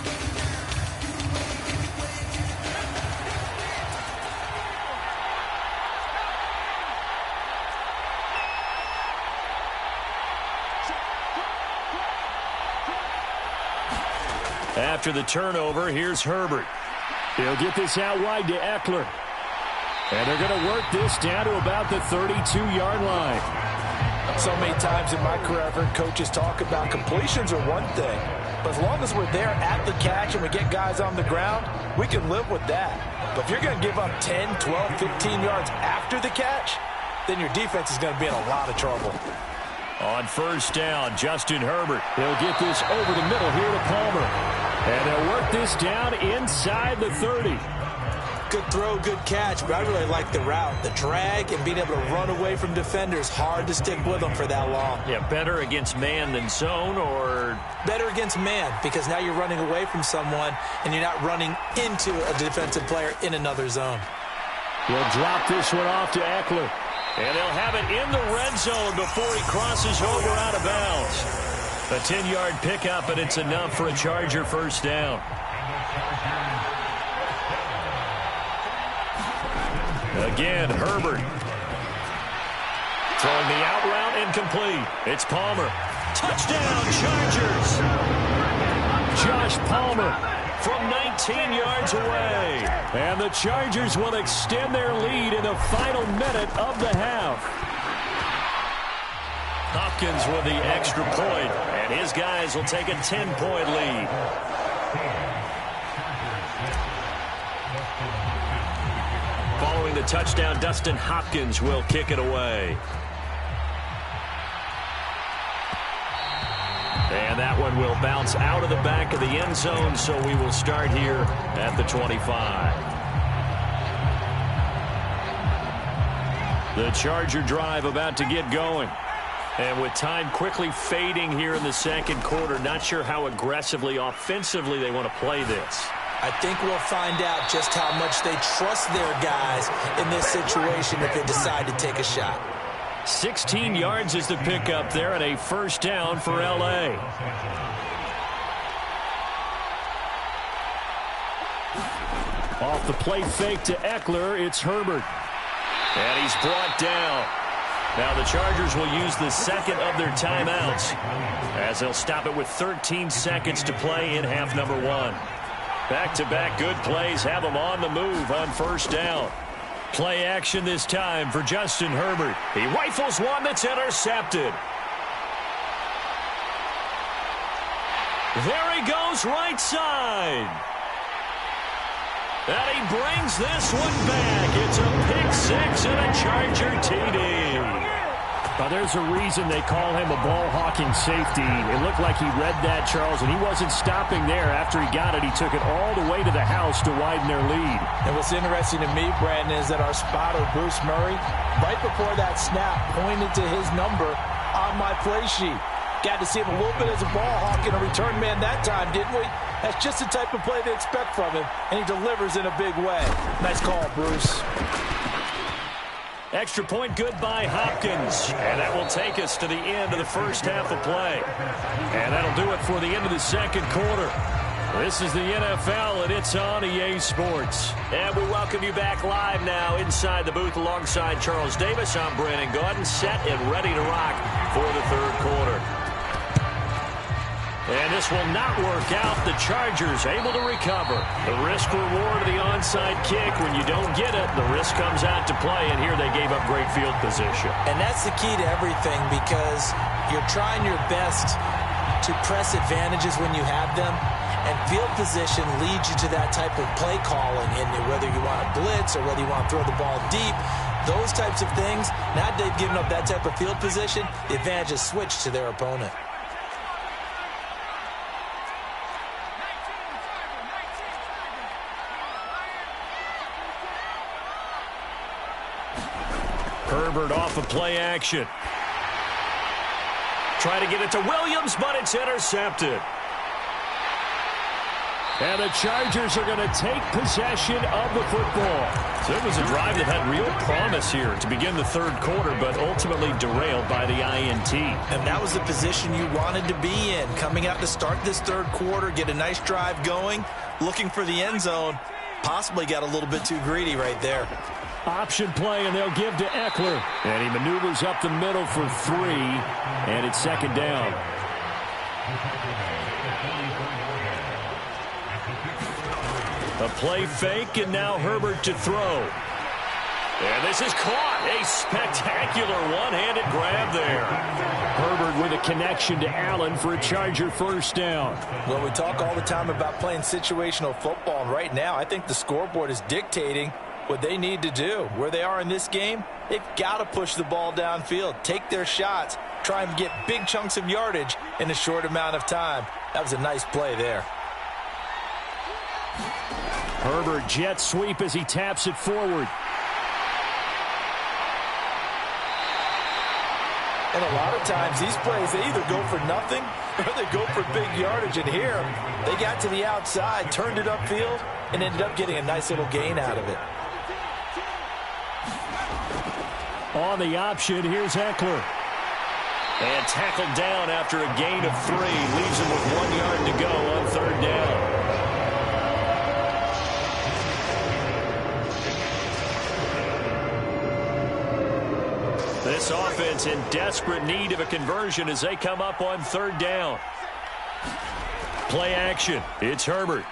After the turnover, here's Herbert. He'll get this out wide to Eckler. And they're going to work this down to about the 32-yard line. So many times in my career, I've heard coaches talk about completions are one thing. But as long as we're there at the catch and we get guys on the ground, we can live with that. But if you're going to give up 10, 12, 15 yards after the catch, then your defense is going to be in a lot of trouble. On first down, Justin Herbert. He'll get this over the middle here to Palmer. And they'll work this down inside the 30. Good throw, good catch, but I really like the route. The drag and being able to run away from defenders, hard to stick with them for that long. Yeah, better against man than zone, or? Better against man, because now you're running away from someone and you're not running into a defensive player in another zone. He'll drop this one off to Eckler. And they'll have it in the red zone before he crosses over out of bounds. A 10-yard pickup, and it's enough for a Charger first down. Again, Herbert. Throwing the out route incomplete. It's Palmer. Touchdown, Chargers! Josh Palmer from 19 yards away. And the Chargers will extend their lead in the final minute of the half. Hopkins with the extra point, and his guys will take a 10-point lead. Following the touchdown, Dustin Hopkins will kick it away. And that one will bounce out of the back of the end zone, so we will start here at the 25. The Charger drive about to get going. And with time quickly fading here in the second quarter, not sure how aggressively, offensively they want to play this. I think we'll find out just how much they trust their guys in this situation if they decide to take a shot. 16 yards is the pickup there, and a first down for L.A. Off the play fake to Eckler, it's Herbert. And he's brought down. Now the Chargers will use the second of their timeouts as they'll stop it with 13 seconds to play in half number one. Back-to-back good plays have them on the move on first down. Play action this time for Justin Herbert. He rifles one that's intercepted. There he goes, right side. And he brings this one back. It's a pick six and a Charger TD. Now, there's a reason they call him a ball-hawking safety. It looked like he read that, Charles, and he wasn't stopping there. After he got it, he took it all the way to the house to widen their lead. And what's interesting to me, Brandon, is that our spotter, Bruce Murray, right before that snap, pointed to his number on my play sheet. Got to see him a little bit as a ball hawk and a return man that time, didn't we? That's just the type of play they expect from him, and he delivers in a big way. Nice call, Bruce. Extra point good by Hopkins. And that will take us to the end of the first half of play. And that'll do it for the end of the second quarter. This is the NFL, and it's on EA Sports. And we welcome you back live now inside the booth alongside Charles Davis. I'm Brandon Gaudin, set and ready to rock for the third quarter. And this will not work out. The Chargers able to recover. The risk-reward of the onside kick. When you don't get it, the risk comes out to play, and here they gave up great field position. And that's the key to everything, because you're trying your best to press advantages when you have them, and field position leads you to that type of play calling, and whether you want to blitz or whether you want to throw the ball deep, those types of things, now they've given up that type of field position, the advantage is switched to their opponent. Herbert off of play action. Try to get it to Williams, but it's intercepted. And the Chargers are going to take possession of the football. So it was a drive that had real promise here to begin the third quarter, but ultimately derailed by the INT. And that was the position you wanted to be in. Coming out to start this third quarter, get a nice drive going, looking for the end zone. Possibly got a little bit too greedy right there. Option play, and they'll give to Eckler. And he maneuvers up the middle for 3, and it's second down. A play fake, and now Herbert to throw. And this is caught. A spectacular one-handed grab there. Herbert with a connection to Allen for a Charger first down. Well, we talk all the time about playing situational football, and right now I think the scoreboard is dictating what they need to do. Where they are in this game, they've got to push the ball downfield, take their shots, try and get big chunks of yardage in a short amount of time. That was a nice play there. Herbert jet sweep as he taps it forward. And a lot of times these plays, they either go for nothing or they go for big yardage. And here, they got to the outside, turned it upfield, and ended up getting a nice little gain out of it. On the option, here's Eckler. And tackled down after a gain of 3. Leaves him with 1 yard to go on third down. This offense in desperate need of a conversion as they come up on third down. Play action. It's Herbert.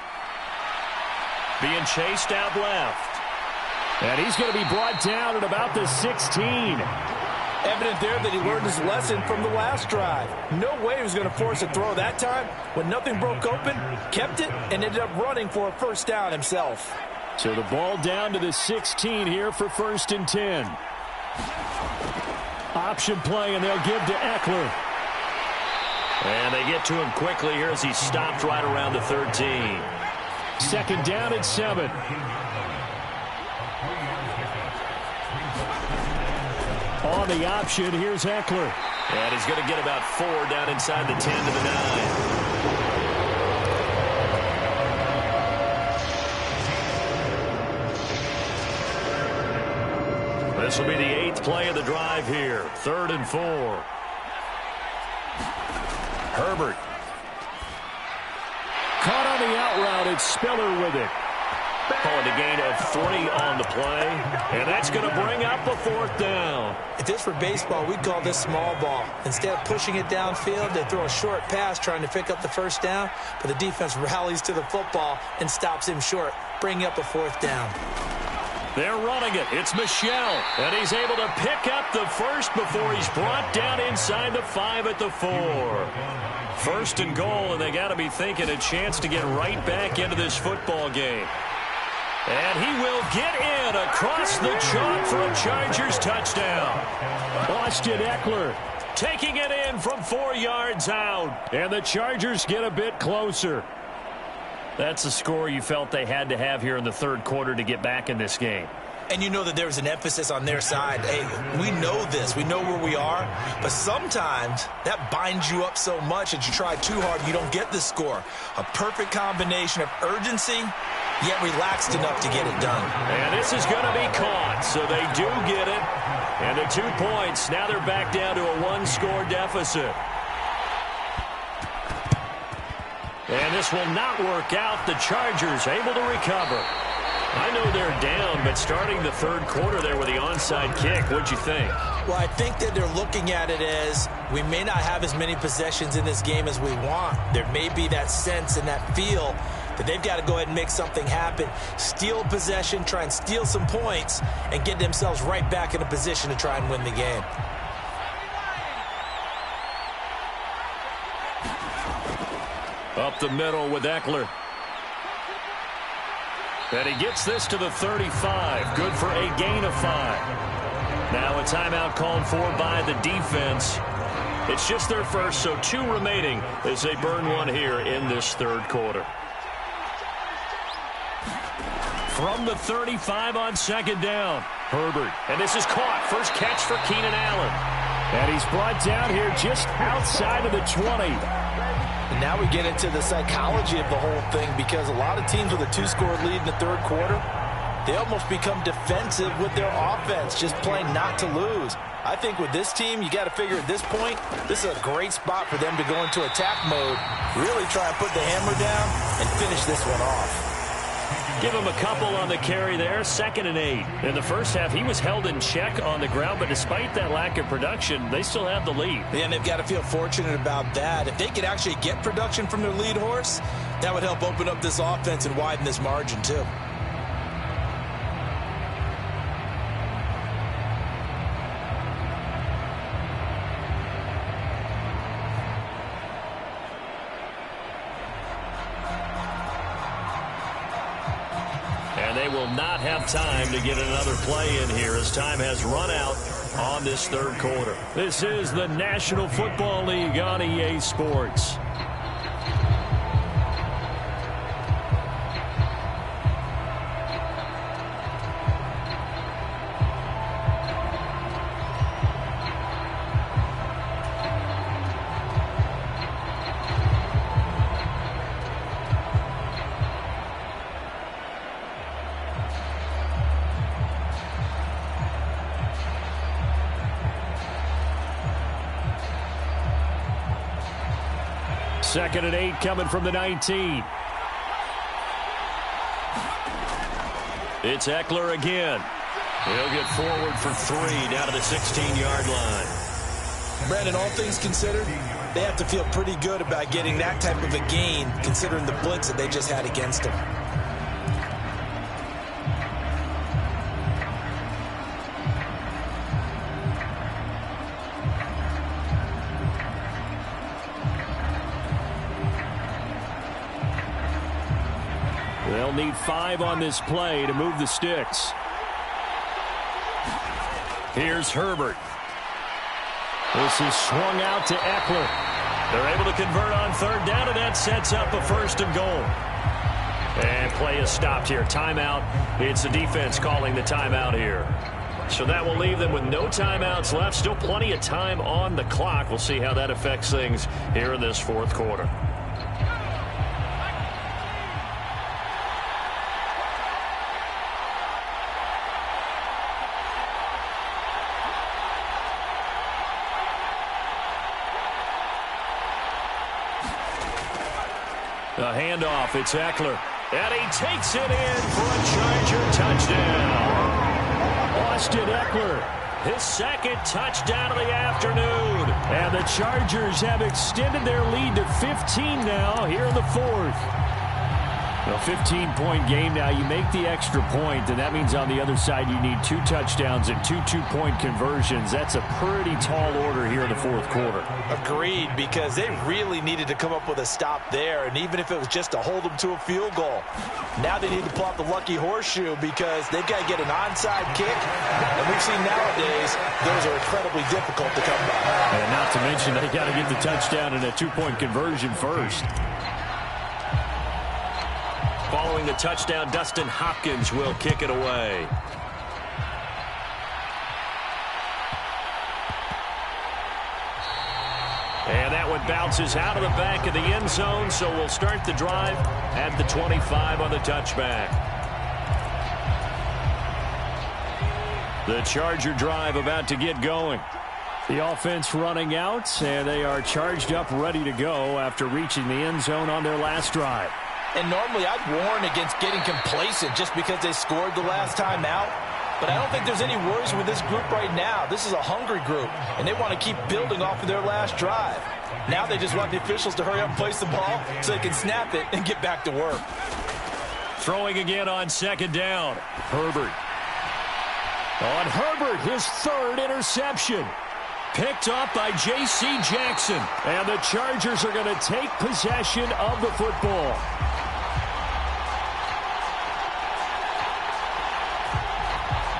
Being chased out left. And he's going to be brought down at about the 16. Evident there that he learned his lesson from the last drive. No way he was going to force a throw that time. When nothing broke open, kept it, and ended up running for a first down himself. So the ball down to the 16 here for 1st and 10. Option play, and they'll give to Eckler. And they get to him quickly here as he stopped right around the 13. 2nd down and 7. On the option, here's Eckler. And he's going to get about 4 down inside the 10 to the 9. This will be the 8th play of the drive here. 3rd and 4. Herbert. Caught on the out route. It's Spiller with it. Calling a gain of 3 on the play. And that's going to bring up a 4th down. If this were baseball, we'd call this small ball. Instead of pushing it downfield, they throw a short pass trying to pick up the 1st down, but the defense rallies to the football and stops him short, bringing up a 4th down. They're running it. It's Michel. And he's able to pick up the 1st before he's brought down inside the 5 at the 4. 1st and goal, and they got to be thinking a chance to get right back into this football game. And he will get in across the chalk for a Chargers touchdown. Austin Eckler taking it in from 4 yards out. And the Chargers get a bit closer. That's the score you felt they had to have here in the 3rd quarter to get back in this game. And you know that there was an emphasis on their side. Hey, we know this. We know where we are. But sometimes that binds you up so much that you try too hard, you don't get the score. A perfect combination of urgency, yet relaxed enough to get it done. And this is going to be caught, so they do get it. And the 2 points, now they're back down to a 1-score deficit. And this will not work out. The Chargers able to recover. I know they're down, but starting the 3rd quarter there with the onside kick, what'd you think? Well, I think that they're looking at it as we may not have as many possessions in this game as we want. There may be that sense and that feel that they've got to go ahead and make something happen. Steal possession, try and steal some points, and get themselves right back in a position to try and win the game. Up the middle with Eckler. And he gets this to the 35. Good for a gain of 5. Now a timeout called for by the defense. It's just their first, so 2 remaining as they burn 1 here in this 3rd quarter. From the 35 on 2nd down, Herbert. And this is caught. First catch for Keenan Allen. And he's brought down here just outside of the 20. And now we get into the psychology of the whole thing, because a lot of teams with a 2-score lead in the 3rd quarter, they almost become defensive with their offense, just playing not to lose. I think with this team, you got to figure at this point, this is a great spot for them to go into attack mode, really try and put the hammer down and finish this one off. Give him a couple on the carry there. 2nd and 8. In the first half, he was held in check on the ground, but despite that lack of production, they still have the lead. Yeah, and they've got to feel fortunate about that. If they could actually get production from their lead horse, that would help open up this offense and widen this margin too. They will not have time to get another play in here as time has run out on this 3rd quarter. This is the National Football League on EA Sports. Second and 8 coming from the 19. It's Eckler again. He'll get forward for 3 down to the 16-yard line. Brandon, all things considered, they have to feel pretty good about getting that type of a gain, considering the blitz that they just had against them. need 5 on this play to move the sticks. Here's Herbert. This is swung out to Eckler. They're able to convert on third down, and that sets up a first and goal. And play is stopped here. Timeout. It's the defense calling the timeout here. So that will leave them with no timeouts left. Still plenty of time on the clock. We'll see how that affects things here in this fourth quarter. The handoff, it's Eckler. And he takes it in for a Charger touchdown. Austin Eckler, his second touchdown of the afternoon. And the Chargers have extended their lead to 15 now here in the fourth. A 15-point game now. You make the extra point, and that means on the other side you need 2 touchdowns and 2 two-point conversions. That's a pretty tall order here in the fourth quarter. Agreed, because they really needed to come up with a stop there, and even if it was just to hold them to a field goal. Now they need to pull out the lucky horseshoe because they've got to get an onside kick, and we've seen nowadays those are incredibly difficult to come by. And not to mention they got to get the touchdown and a 2-point conversion first. Following the touchdown, Dustin Hopkins will kick it away. And that one bounces out of the back of the end zone, so we'll start the drive at the 25 on the touchback. The Charger drive about to get going. The offense running out, and they are charged up, ready to go after reaching the end zone on their last drive. And normally I'd warn against getting complacent just because they scored the last time out. But I don't think there's any worries with this group right now. This is a hungry group, and they want to keep building off of their last drive. Now they just want the officials to hurry up and place the ball so they can snap it and get back to work. Throwing again on second down. Herbert. On Herbert, his 3rd interception. Picked off by J.C. Jackson. And the Chargers are going to take possession of the football.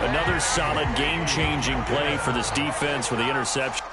Another solid game-changing play for this defense with the interception.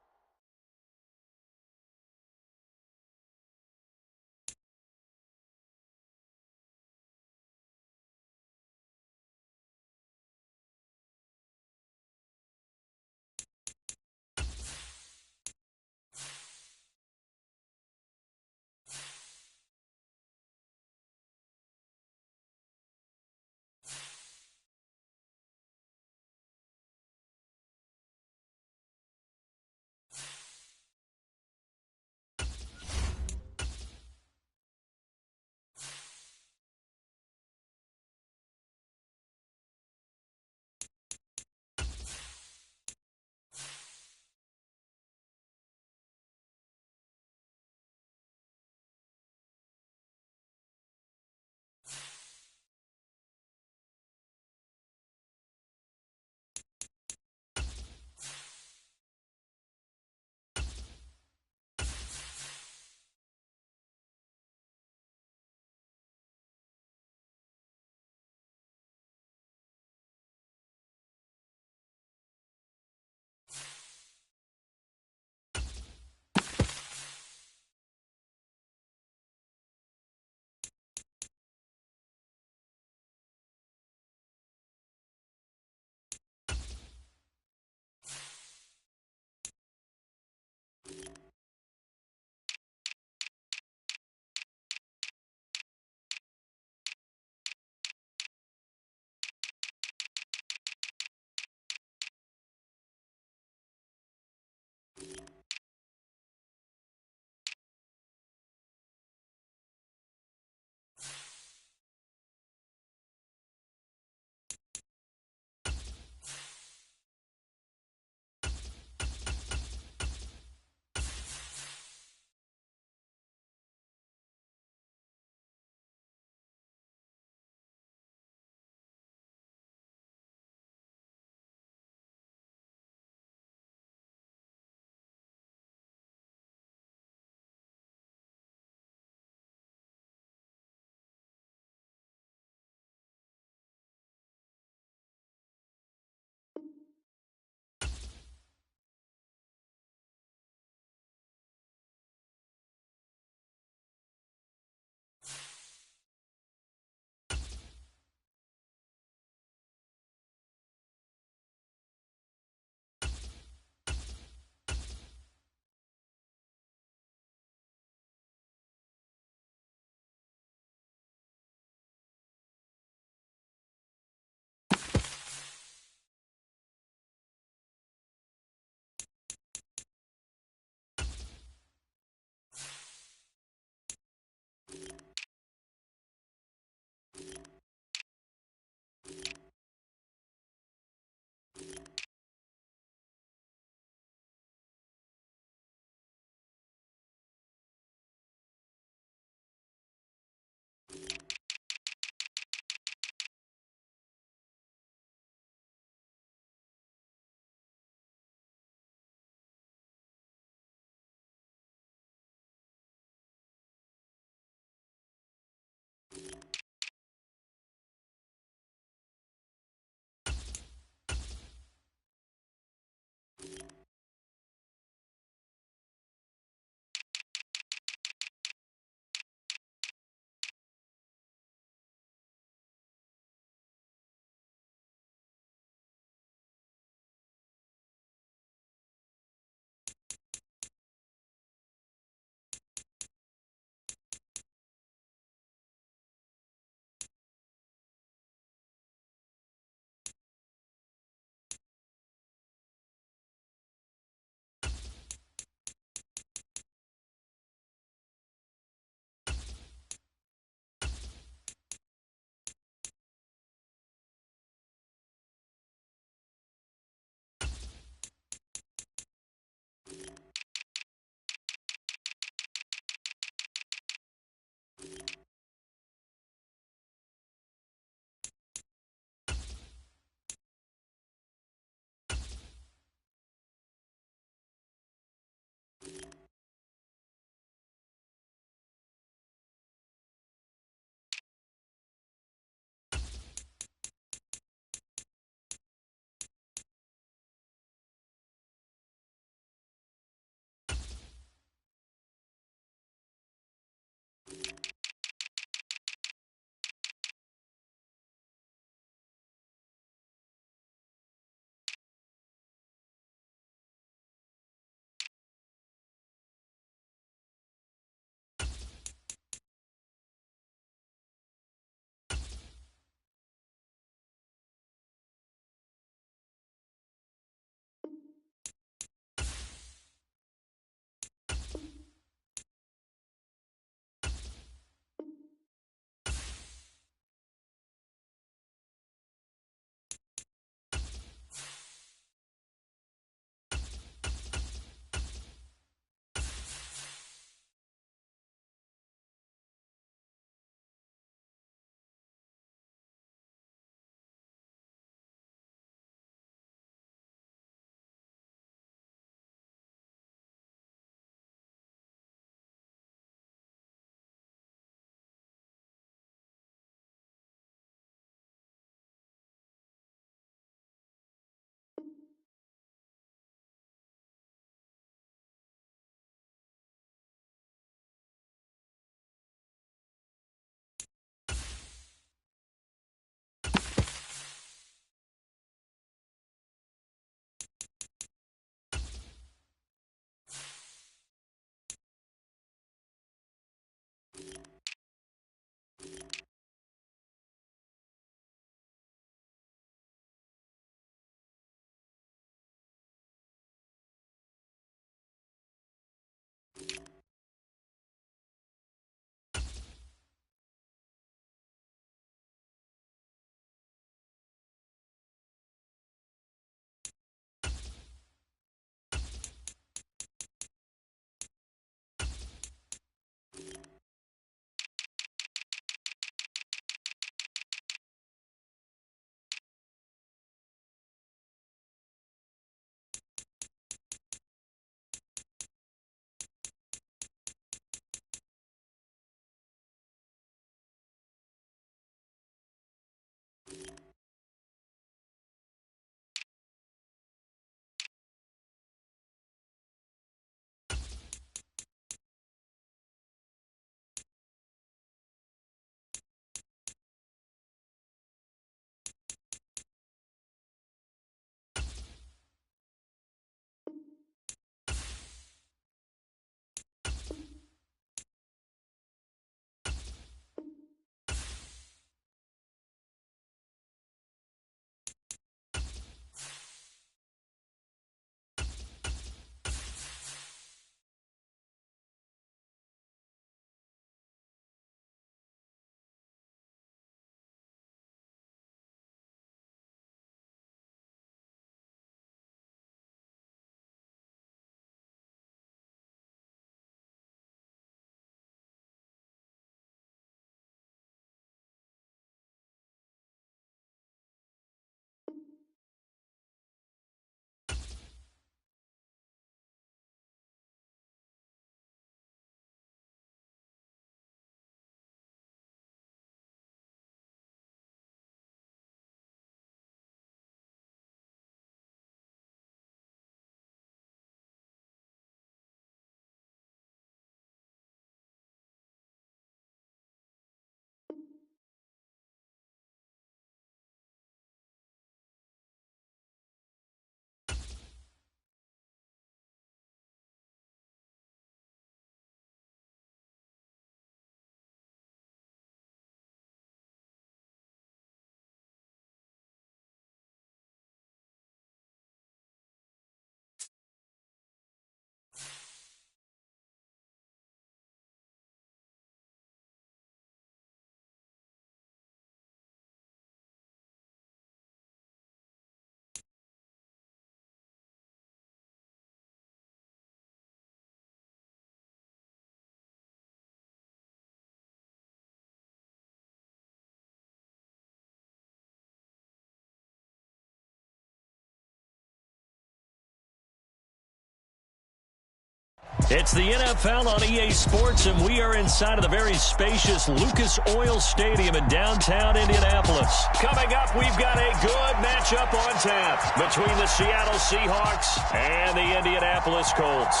It's the NFL on EA Sports, and we are inside of the very spacious Lucas Oil Stadium in downtown Indianapolis. Coming up, we've got a good matchup on tap between the Seattle Seahawks and the Indianapolis Colts.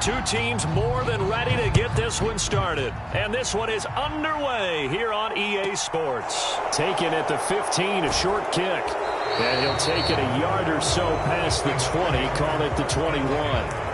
Two teams more than ready to get this one started. And this one is underway here on EA Sports. Taken at the 15, a short kick. And he'll take it a yard or so past the 20, call it the 21.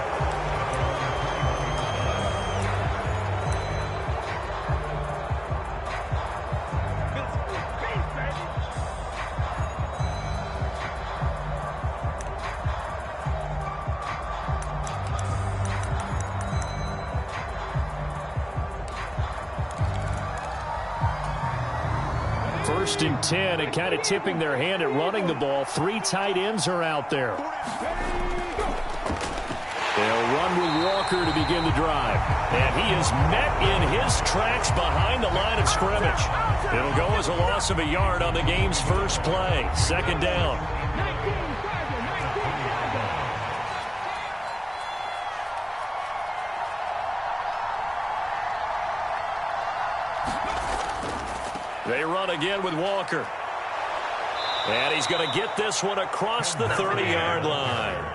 First and 10, and kind of tipping their hand at running the ball. Three tight ends are out there. They'll run with Walker to begin the drive. And he is met in his tracks behind the line of scrimmage. It'll go as a loss of a yard on the game's first play. Second down. They run again with Walker. And he's going to get this one across the 30-yard line.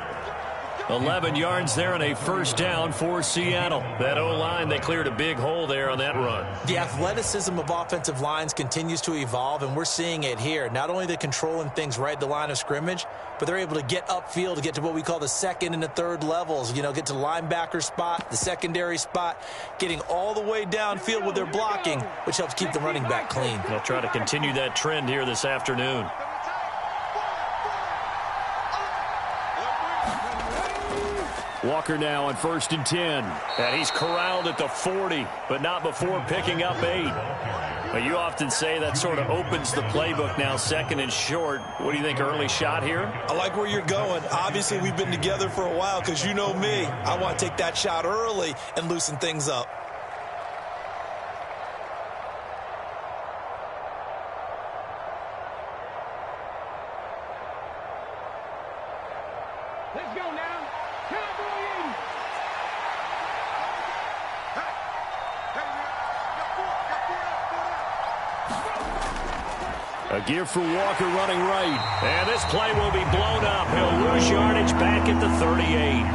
11 yards there and a first down for Seattle. That O-line, they cleared a big hole there on that run. The athleticism of offensive lines continues to evolve, and we're seeing it here. Not only they're controlling things right at the line of scrimmage, but they're able to get upfield to get to what we call the second and the third levels. You know, get to the linebacker spot, the secondary spot, getting all the way downfield with their blocking, which helps keep the running back clean. They'll try to continue that trend here this afternoon. Walker now on first and 10. And he's corralled at the 40, but not before picking up 8. But you often say that sort of opens the playbook now, second and short. What do you think, early shot here? I like where you're going. Obviously, we've been together for a while because you know me. I want to take that shot early and loosen things up. Let's go now. Cowboy 80. A give for Walker running right. And this play will be blown up. He'll lose yardage back at the 38.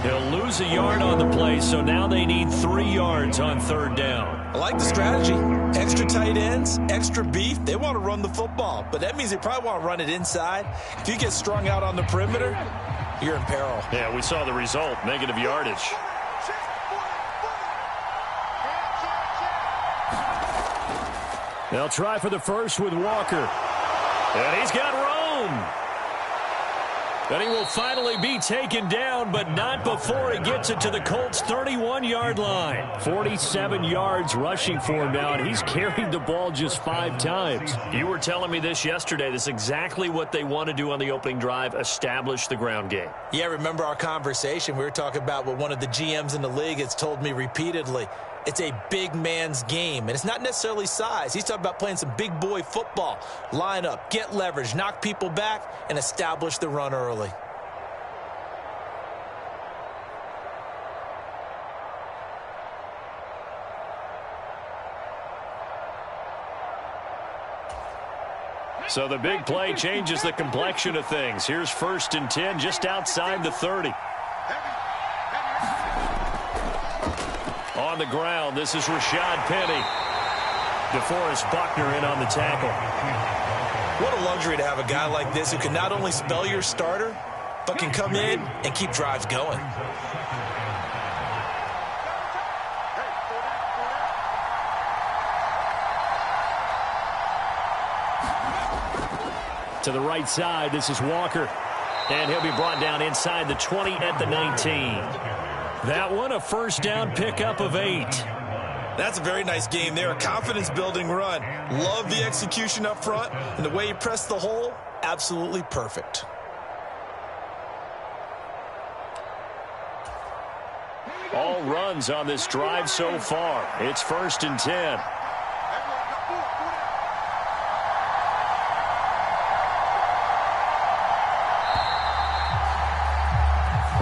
He'll lose a yard on the play, so now they need 3 yards on third down. I like the strategy. Extra tight ends, extra beef. They want to run the football, but that means they probably want to run it inside. If you get strung out on the perimeter, you're in peril. Yeah, we saw the result, negative yardage. They'll try for the first with Walker. And he's got room. And he will finally be taken down, but not before he gets it to the Colts' 31-yard line. 47 yards rushing for him now, and he's carried the ball just 5 times. You were telling me this yesterday. This is exactly what they want to do on the opening drive, establish the ground game. Yeah, remember our conversation? We were talking about what one of the GMs in the league has told me repeatedly. It's a big man's game, and it's not necessarily size. He's talking about playing some big boy football. Line up, get leverage, knock people back, and establish the run early. So the big play changes the complexion of things. Here's first and 10 just outside the 30. On the ground, this is Rashad Penny. DeForest Buckner in on the tackle. What a luxury to have a guy like this who can not only spell your starter, but can come in and keep drives going. To the right side, this is Walker. And he'll be brought down inside the 20 at the 19. That one, a first down pickup of 8. That's a very nice game there. A confidence-building run. Love the execution up front, and the way he pressed the hole, absolutely perfect. All runs on this drive so far. It's 1st and 10.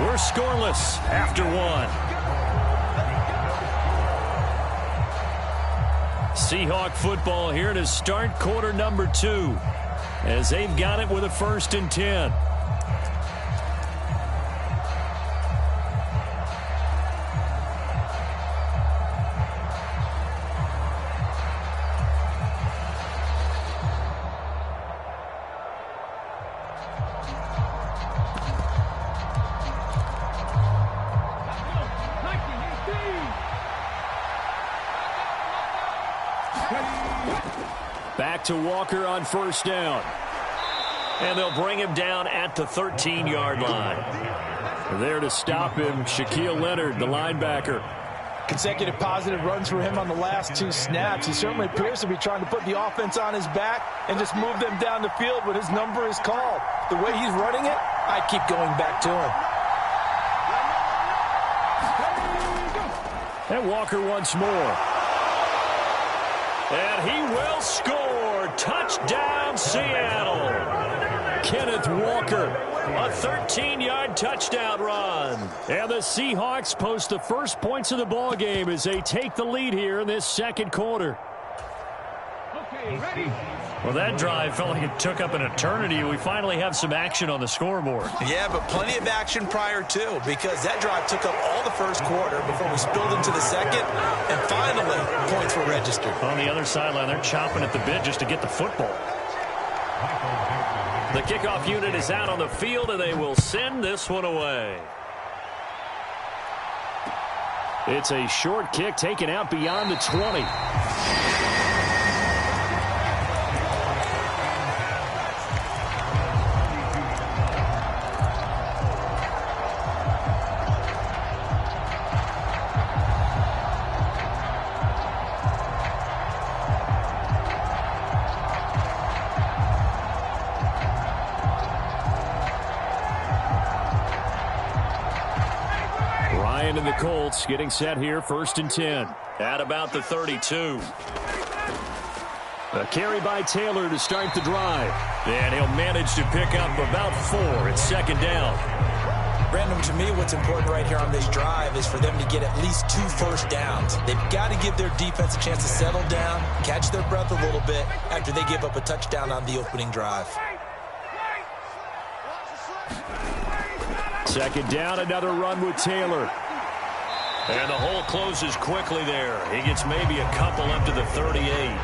We're scoreless after one. Seahawk football here to start quarter number 2 as they've got it with a 1st and 10. Back to Walker on 1st down. And they'll bring him down at the 13-yard line. There to stop him, Shaquille Leonard, the linebacker. Consecutive positive runs for him on the last 2 snaps. He certainly appears to be trying to put the offense on his back and just move them down the field when his number is called. The way he's running it, I keep going back to him. And Walker once more. And he will score. Touchdown, Seattle. Kenneth Walker, a 13-yard touchdown run. And the Seahawks post the first points of the ball game as they take the lead here in this second quarter. Okay, ready? Well, that drive felt like it took up an eternity. We finally have some action on the scoreboard. Yeah, but plenty of action prior to, because that drive took up all the first quarter before we spilled into the second, and finally, points were registered. On the other sideline, they're chomping at the bit just to get the football. The kickoff unit is out on the field, and they will send this one away. It's a short kick taken out beyond the 20. And the Colts getting set here, 1st and 10. At about the 32. A carry by Taylor to start the drive. And he'll manage to pick up about 4. It's 2nd down. Brandon, to me, what's important right here on this drive is for them to get at least 2 first downs. They've got to give their defense a chance to settle down, catch their breath a little bit after they give up a touchdown on the opening drive. 2nd down, another run with Taylor. And the hole closes quickly there. He gets maybe a couple up to the 38.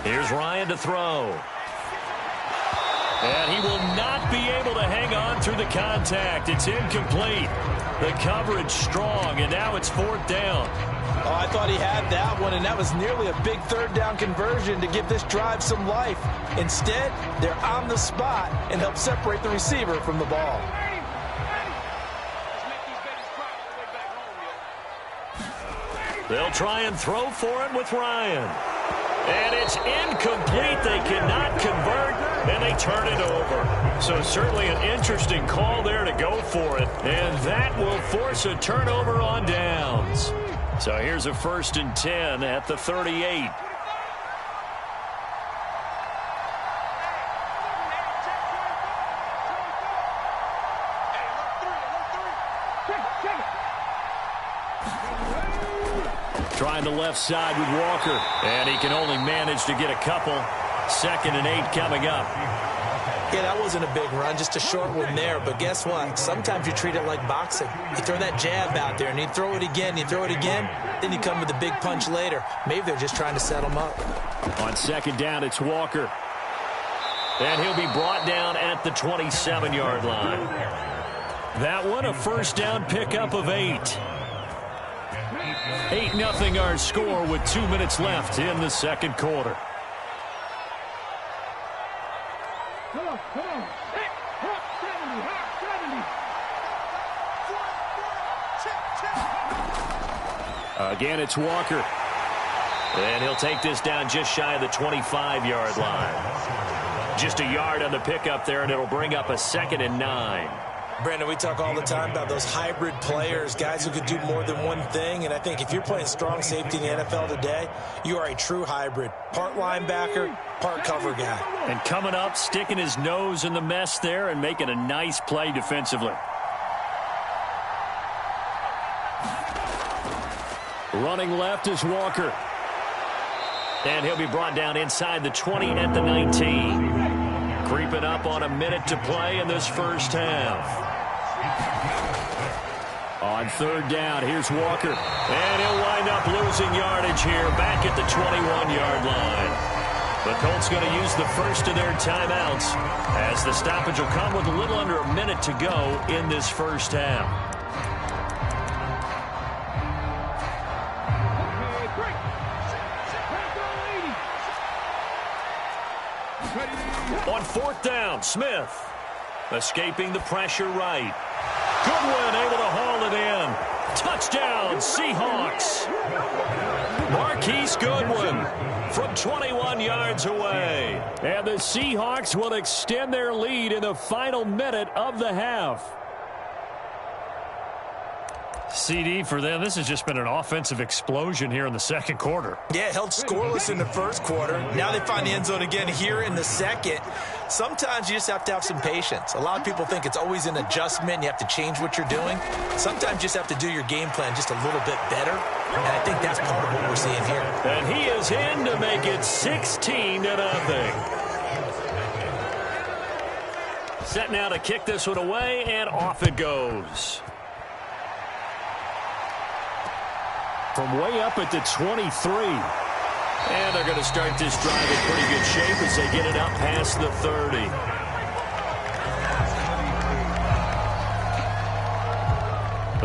Here's Ryan to throw. And he will not be able to hang on through the contact. It's incomplete. The coverage strong, and now it's 4th down. Oh, I thought he had that one, and that was nearly a big 3rd down conversion to give this drive some life. Instead, they're on the spot and help separate the receiver from the ball. They'll try and throw for it with Ryan. And it's incomplete. They cannot convert, and they turn it over. So certainly an interesting call there to go for it. And that will force a turnover on downs. So here's a 1st and 10 at the 38. Trying the left side with Walker. And he can only manage to get a couple. 2nd and 8 coming up. Yeah, that wasn't a big run, just a short one there. But guess what? Sometimes you treat it like boxing. You throw that jab out there, and you throw it again, you throw it again, then you come with a big punch later. Maybe they're just trying to set him up. On 2nd down, it's Walker. And he'll be brought down at the 27-yard line. That one, a 1st down pickup of 8. 8-0 our score with 2 minutes left in the second quarter. Come on. Hey, hop 70. Again, it's Walker. And he'll take this down just shy of the 25-yard line. Just a yard on the pickup there, and it'll bring up a 2nd and 9. Brandon, we talk all the time about those hybrid players, guys who could do more than one thing. And I think if you're playing strong safety in the NFL today, you are a true hybrid. Part linebacker, part cover guy. And coming up, sticking his nose in the mess there and making a nice play defensively. Running left is Walker. And he'll be brought down inside the 20 at the 19. Creeping up on a minute to play in this first half. On 3rd down, here's Walker. And he'll wind up losing yardage here back at the 21-yard line. The Colts going to use the first of their timeouts as the stoppage will come with a little under a minute to go in this first half. On 4th down, Smith escaping the pressure right. Goodwin able to haul it in. Touchdown, Seahawks. Marquise Goodwin from 21 yards away. And the Seahawks will extend their lead in the final minute of the half. CD for them, this has just been an offensive explosion here in the second quarter. Yeah, held scoreless in the first quarter. Now they find the end zone again here in the second. Sometimes you just have to have some patience. A lot of people think it's always an adjustment. You have to change what you're doing. Sometimes you just have to do your game plan just a little bit better. And I think that's part of what we're seeing here. And he is in to make it 16-0. Set now to kick this one away, and off it goes. From way up at the 23. And they're going to start this drive in pretty good shape as they get it up past the 30.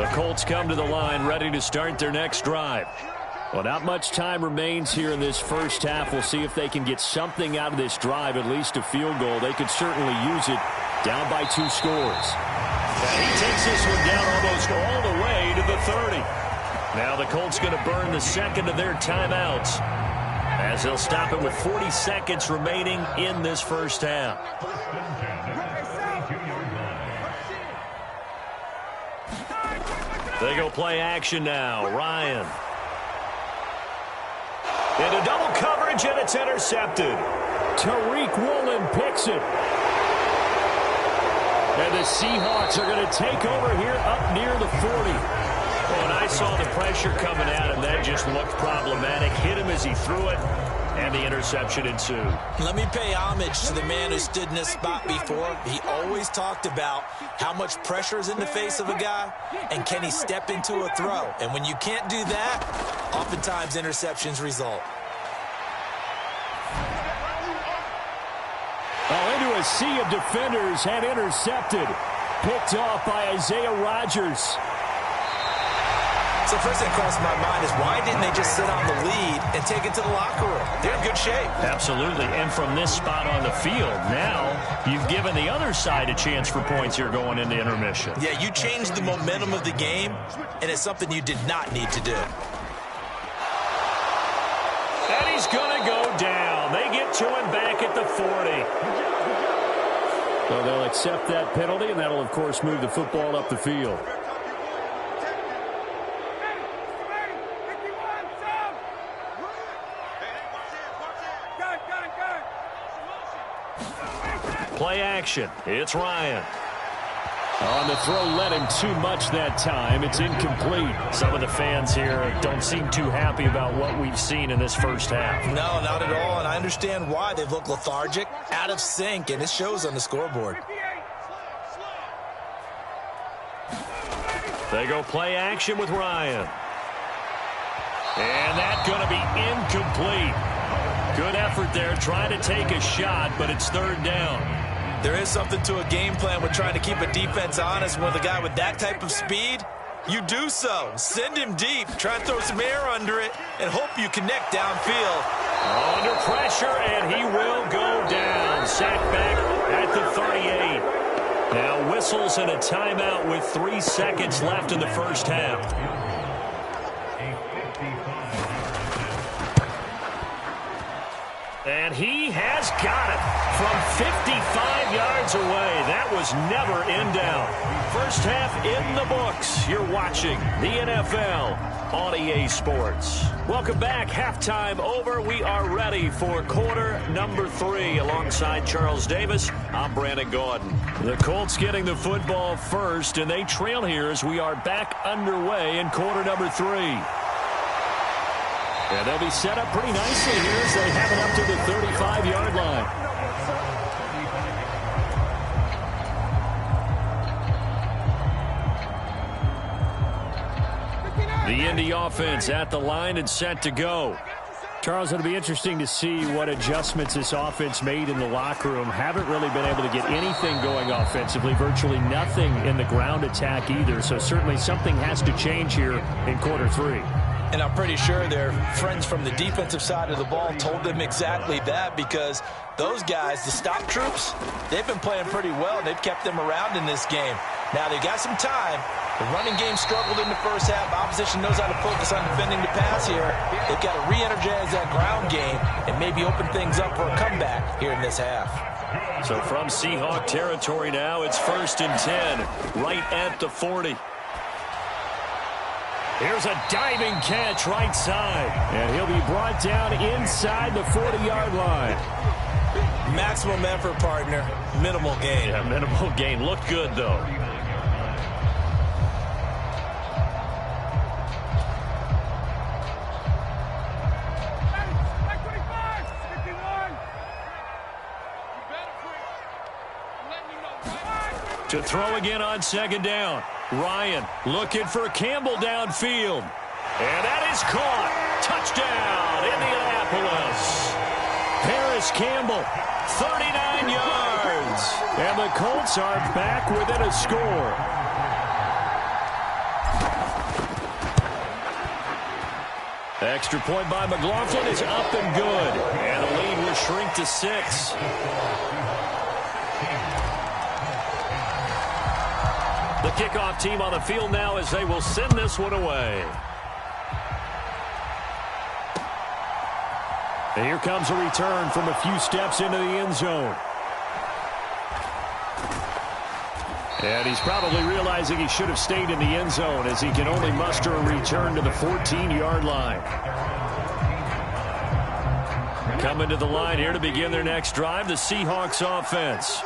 The Colts come to the line ready to start their next drive. Well, not much time remains here in this first half. We'll see if they can get something out of this drive, at least a field goal. They could certainly use it down by 2 scores. And he takes this one down almost all the way to the 30. Now the Colts going to burn the second of their timeouts as they'll stop it with 40 seconds remaining in this first half. They go play action now. Ryan. Into double coverage, and it's intercepted. Tariq Woolen picks it. And the Seahawks are going to take over here up near the 40. When I saw the pressure coming at him, that just looked problematic. Hit him as he threw it, and the interception ensued. Let me pay homage to the man who stood in this spot before. He always talked about how much pressure is in the face of a guy, and can he step into a throw. And when you can't do that, oftentimes interceptions result. Into a sea of defenders and intercepted. Picked off by Isaiah Rodgers. So first thing that crossed my mind is why didn't they just sit on the lead and take it to the locker room? They're in good shape. Absolutely. And from this spot on the field, now you've given the other side a chance for points here going into intermission. Yeah, you changed the momentum of the game, and it's something you did not need to do. And he's going to go down. They get to him back at the 40. So they'll accept that penalty, and that'll, of course, move the football up the field. Play action. It's Ryan. On the throw, led him too much that time. It's incomplete. Some of the fans here don't seem too happy about what we've seen in this first half. No, not at all, and I understand why. They've looked lethargic, out of sync, and it shows on the scoreboard. They go play action with Ryan. And that's going to be incomplete. Good effort there, trying to take a shot, but it's 3rd down. There is something to a game plan with trying to keep a defense honest with a guy with that type of speed. you do so. Send him deep. Try and throw some air under it and hope you connect downfield. Under pressure, and he will go down. Sacked back at the 38. Now whistles and a timeout with 3 seconds left in the first half. And he has got it from 55 yards away. That was never in doubt. First half in the books. You're watching the NFL on EA Sports. Welcome back. Halftime over. We are ready for quarter number 3. Alongside Charles Davis, I'm Brandon Gaudin. The Colts getting the football first, and they trail here as we are back underway in quarter number 3. And they'll be set up pretty nicely here as they have it up to the 35-yard line. The Indy offense at the line and set to go. Charles, it'll be interesting to see what adjustments this offense made in the locker room. Haven't really been able to get anything going offensively, virtually nothing in the ground attack either. So certainly something has to change here in quarter 3. And I'm pretty sure their friends from the defensive side of the ball told them exactly that, because those guys, the stop troops, they've been playing pretty well. They've kept them around in this game. Now they've got some time. The running game struggled in the first half. Opposition knows how to focus on defending the pass here. They've got to re-energize that ground game and maybe open things up for a comeback here in this half. So from Seahawk territory now, it's 1st and 10, right at the 40. Here's a diving catch right side. And he'll be brought down inside the 40-yard line. Maximum effort, partner. Minimal gain. Yeah, minimal gain. Looked good, though. To throw again on 2nd down. Ryan looking for Campbell downfield. And that is caught. Touchdown, Indianapolis. Harris Campbell, 39 yards. And the Colts are back within a score. Extra point by McLaughlin is up and good. And the lead will shrink to 6. The kickoff team on the field now as they will send this one away. And here comes a return from a few steps into the end zone. And he's probably realizing he should have stayed in the end zone as he can only muster a return to the 14-yard line. Coming to the line here to begin their next drive, the Seahawks offense.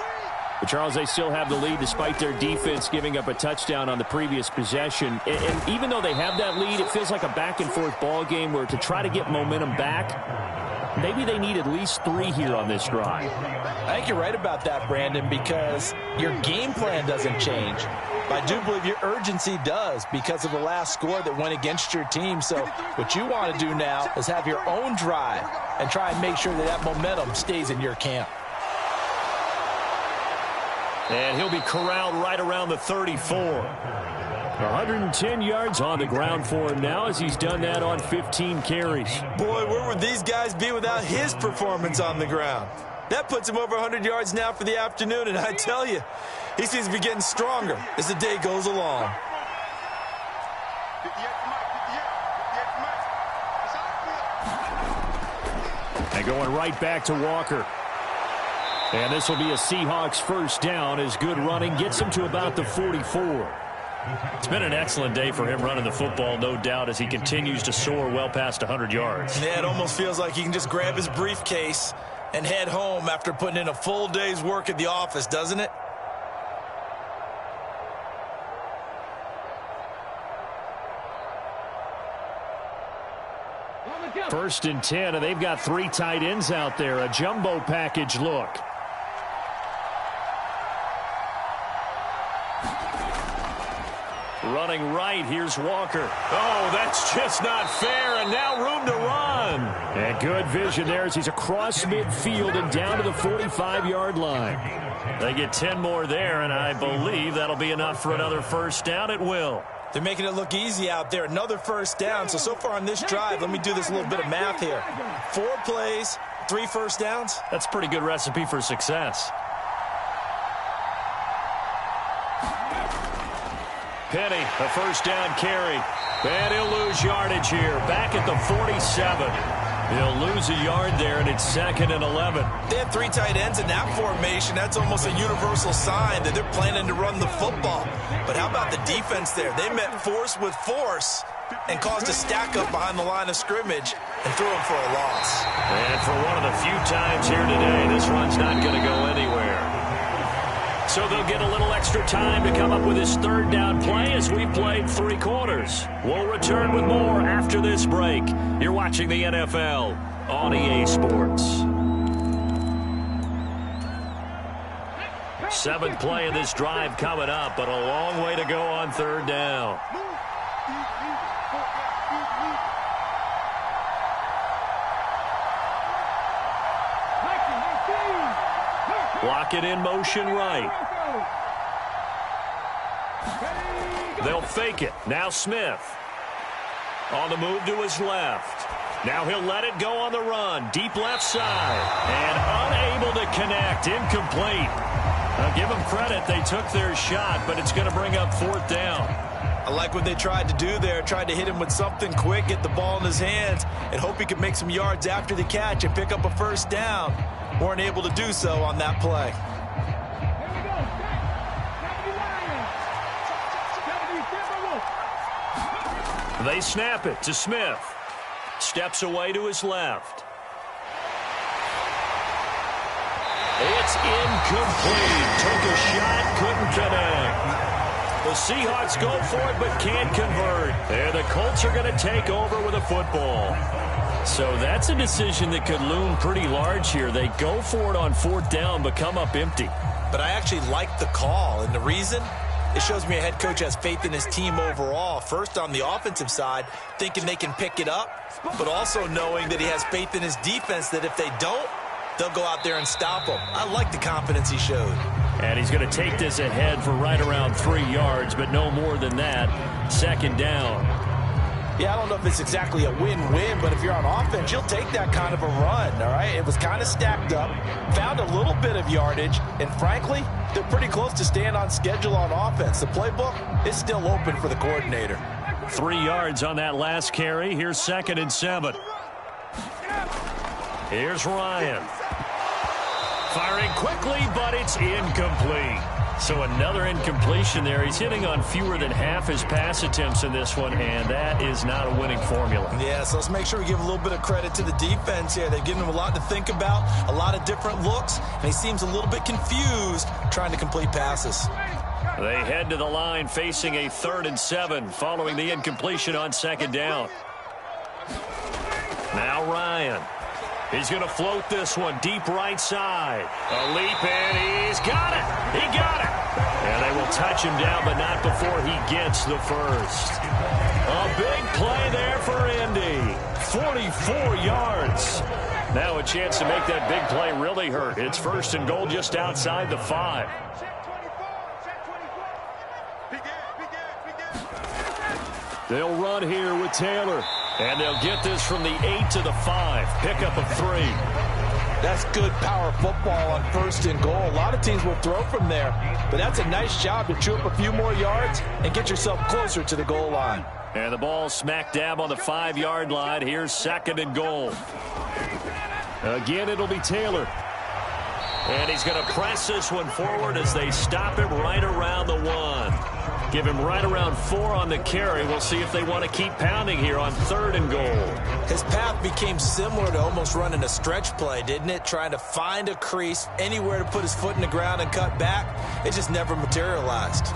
But Charles, they still have the lead despite their defense giving up a touchdown on the previous possession. And even though they have that lead, it feels like a back-and-forth ball game where to try to get momentum back, maybe they need at least 3 here on this drive. I think you're right about that, Brandon, because your game plan doesn't change. But I do believe your urgency does because of the last score that went against your team. So what you want to do now is have your own drive and try and make sure that that momentum stays in your camp. And he'll be corralled right around the 34. 110 yards on the ground for him now as he's done that on 15 carries. Boy, where would these guys be without his performance on the ground? That puts him over 100 yards now for the afternoon, and I tell you, he seems to be getting stronger as the day goes along. And going right back to Walker. And this will be a Seahawks first down as good running gets him to about the 44. It's been an excellent day for him running the football, no doubt, as he continues to soar well past 100 yards. Yeah, it almost feels like he can just grab his briefcase and head home after putting in a full day's work at the office, doesn't it? First and 10, and they've got 3 tight ends out there. A jumbo package look. Running right, here's Walker. Oh, that's just not fair, and now room to run. And good vision there as he's across midfield and down to the 45-yard line. They get 10 more there, and I believe that'll be enough for another first down. It will. They're making it look easy out there. Another first down. So far on this drive, let me do this little bit of math here. 4 plays, 3 first downs. That's a pretty good recipe for success. Penny, a first down carry. And he'll lose yardage here. Back at the 47. He'll lose a yard there, and it's 2nd and 11. They have 3 tight ends in that formation. That's almost a universal sign that they're planning to run the football. But how about the defense there? They met force with force and caused a stack up behind the line of scrimmage and threw him for a loss. And for one of the few times here today, this run's not going to go anywhere. So they'll get a little extra time to come up with his 3rd down play as we've played 3 quarters. We'll return with more after this break. You're watching the NFL on EA Sports. 7th play of this drive coming up, but a long way to go on 3rd down. Block it in motion right. They'll fake it. Now Smith. On the move to his left. Now he'll let it go on the run. Deep left side. And unable to connect. Incomplete. I'll give them credit. They took their shot, but it's going to bring up 4th down. I like what they tried to do there. Tried to hit him with something quick, get the ball in his hands, and hope he could make some yards after the catch and pick up a first down. Weren't able to do so on that play. They snap it to Smith. Steps away to his left. It's incomplete. Took a shot, couldn't connect. The Seahawks go for it but can't convert. And the Colts are going to take over with a football. So that's a decision that could loom pretty large here. They go for it on 4th down but come up empty. But I actually like the call, and the reason? It shows me a head coach has faith in his team overall. First on the offensive side, thinking they can pick it up, but also knowing that he has faith in his defense that if they don't, they'll go out there and stop them. I like the confidence he showed. And he's going to take this ahead for right around 3 yards, but no more than that. 2nd down. Yeah, I don't know if it's exactly a win-win, but if you're on offense, you'll take that kind of a run, all right? It was kind of stacked up, found a little bit of yardage, and frankly, they're pretty close to staying on schedule on offense. The playbook is still open for the coordinator. 3 yards on that last carry. Here's 2nd and 7. Here's Ryan. Firing quickly, but it's incomplete. So another incompletion there. He's hitting on fewer than half his pass attempts in this one, and that is not a winning formula. Yeah, so let's make sure we give a little bit of credit to the defense here. They've given him a lot to think about, a lot of different looks, and he seems a little bit confused trying to complete passes. They head to the line facing a 3rd and 7 following the incompletion on 2nd down. Now Ryan. He's going to float this one deep right side. A leap, and he's got it. He got it. And they will touch him down, but not before he gets the first. A big play there for Indy. 44 yards. Now a chance to make that big play really hurt. It's 1st and goal just outside the 5. They'll run here with Taylor. And they'll get this from the 8 to the 5. Pickup of 3. That's good power football on 1st and goal. A lot of teams will throw from there, but that's a nice job to chew up a few more yards and get yourself closer to the goal line. And the ball smack dab on the 5-yard line. Here's 2nd and goal. Again, it'll be Taylor. And he's going to press this one forward as they stop him right around the 1. Give him right around 4 on the carry. We'll see if they want to keep pounding here on 3rd and goal. His path became similar to almost running a stretch play, didn't it? Trying to find a crease, anywhere to put his foot in the ground and cut back. It just never materialized.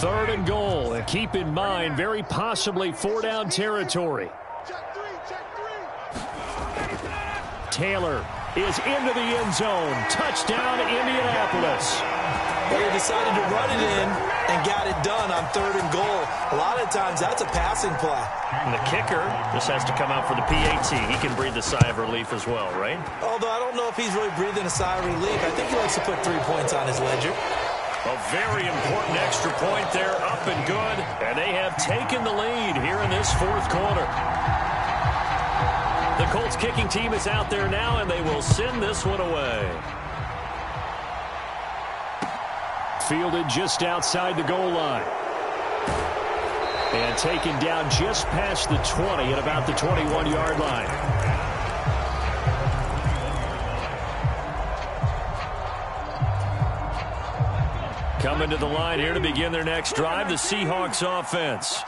3rd and goal. And keep in mind, very possibly 4-down territory. Check three. Taylor is into the end zone. Touchdown, Indianapolis. Well, he decided to run it in and got it done on 3rd and goal. A lot of times, that's a passing play. And the kicker just has to come out for the PAT. He can breathe a sigh of relief as well, right? Although I don't know if he's really breathing a sigh of relief. I think he likes to put 3 points on his ledger. A very important extra point there, up and good. And they have taken the lead here in this 4th quarter. The Colts kicking team is out there now, and they will send this one away. Fielded just outside the goal line. And taken down just past the 20 at about the 21-yard line. Coming to the line here to begin their next drive, the Seahawks offense.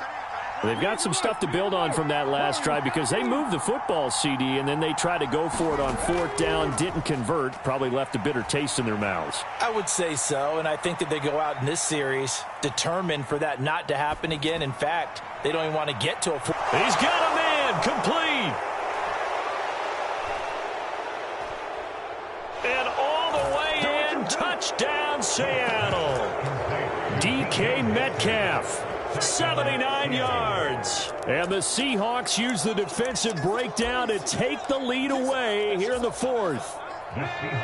They've got some stuff to build on from that last drive because they moved the football, CD, and then they tried to go for it on 4th down, didn't convert, probably left a bitter taste in their mouths. I would say so, and I think that they go out in this series determined for that not to happen again. In fact, they don't even want to get to a... He's got a man, complete. And all the way in, touchdown Seattle. DK Metcalf. 79 yards. And the Seahawks use the defensive breakdown to take the lead away here in the 4th.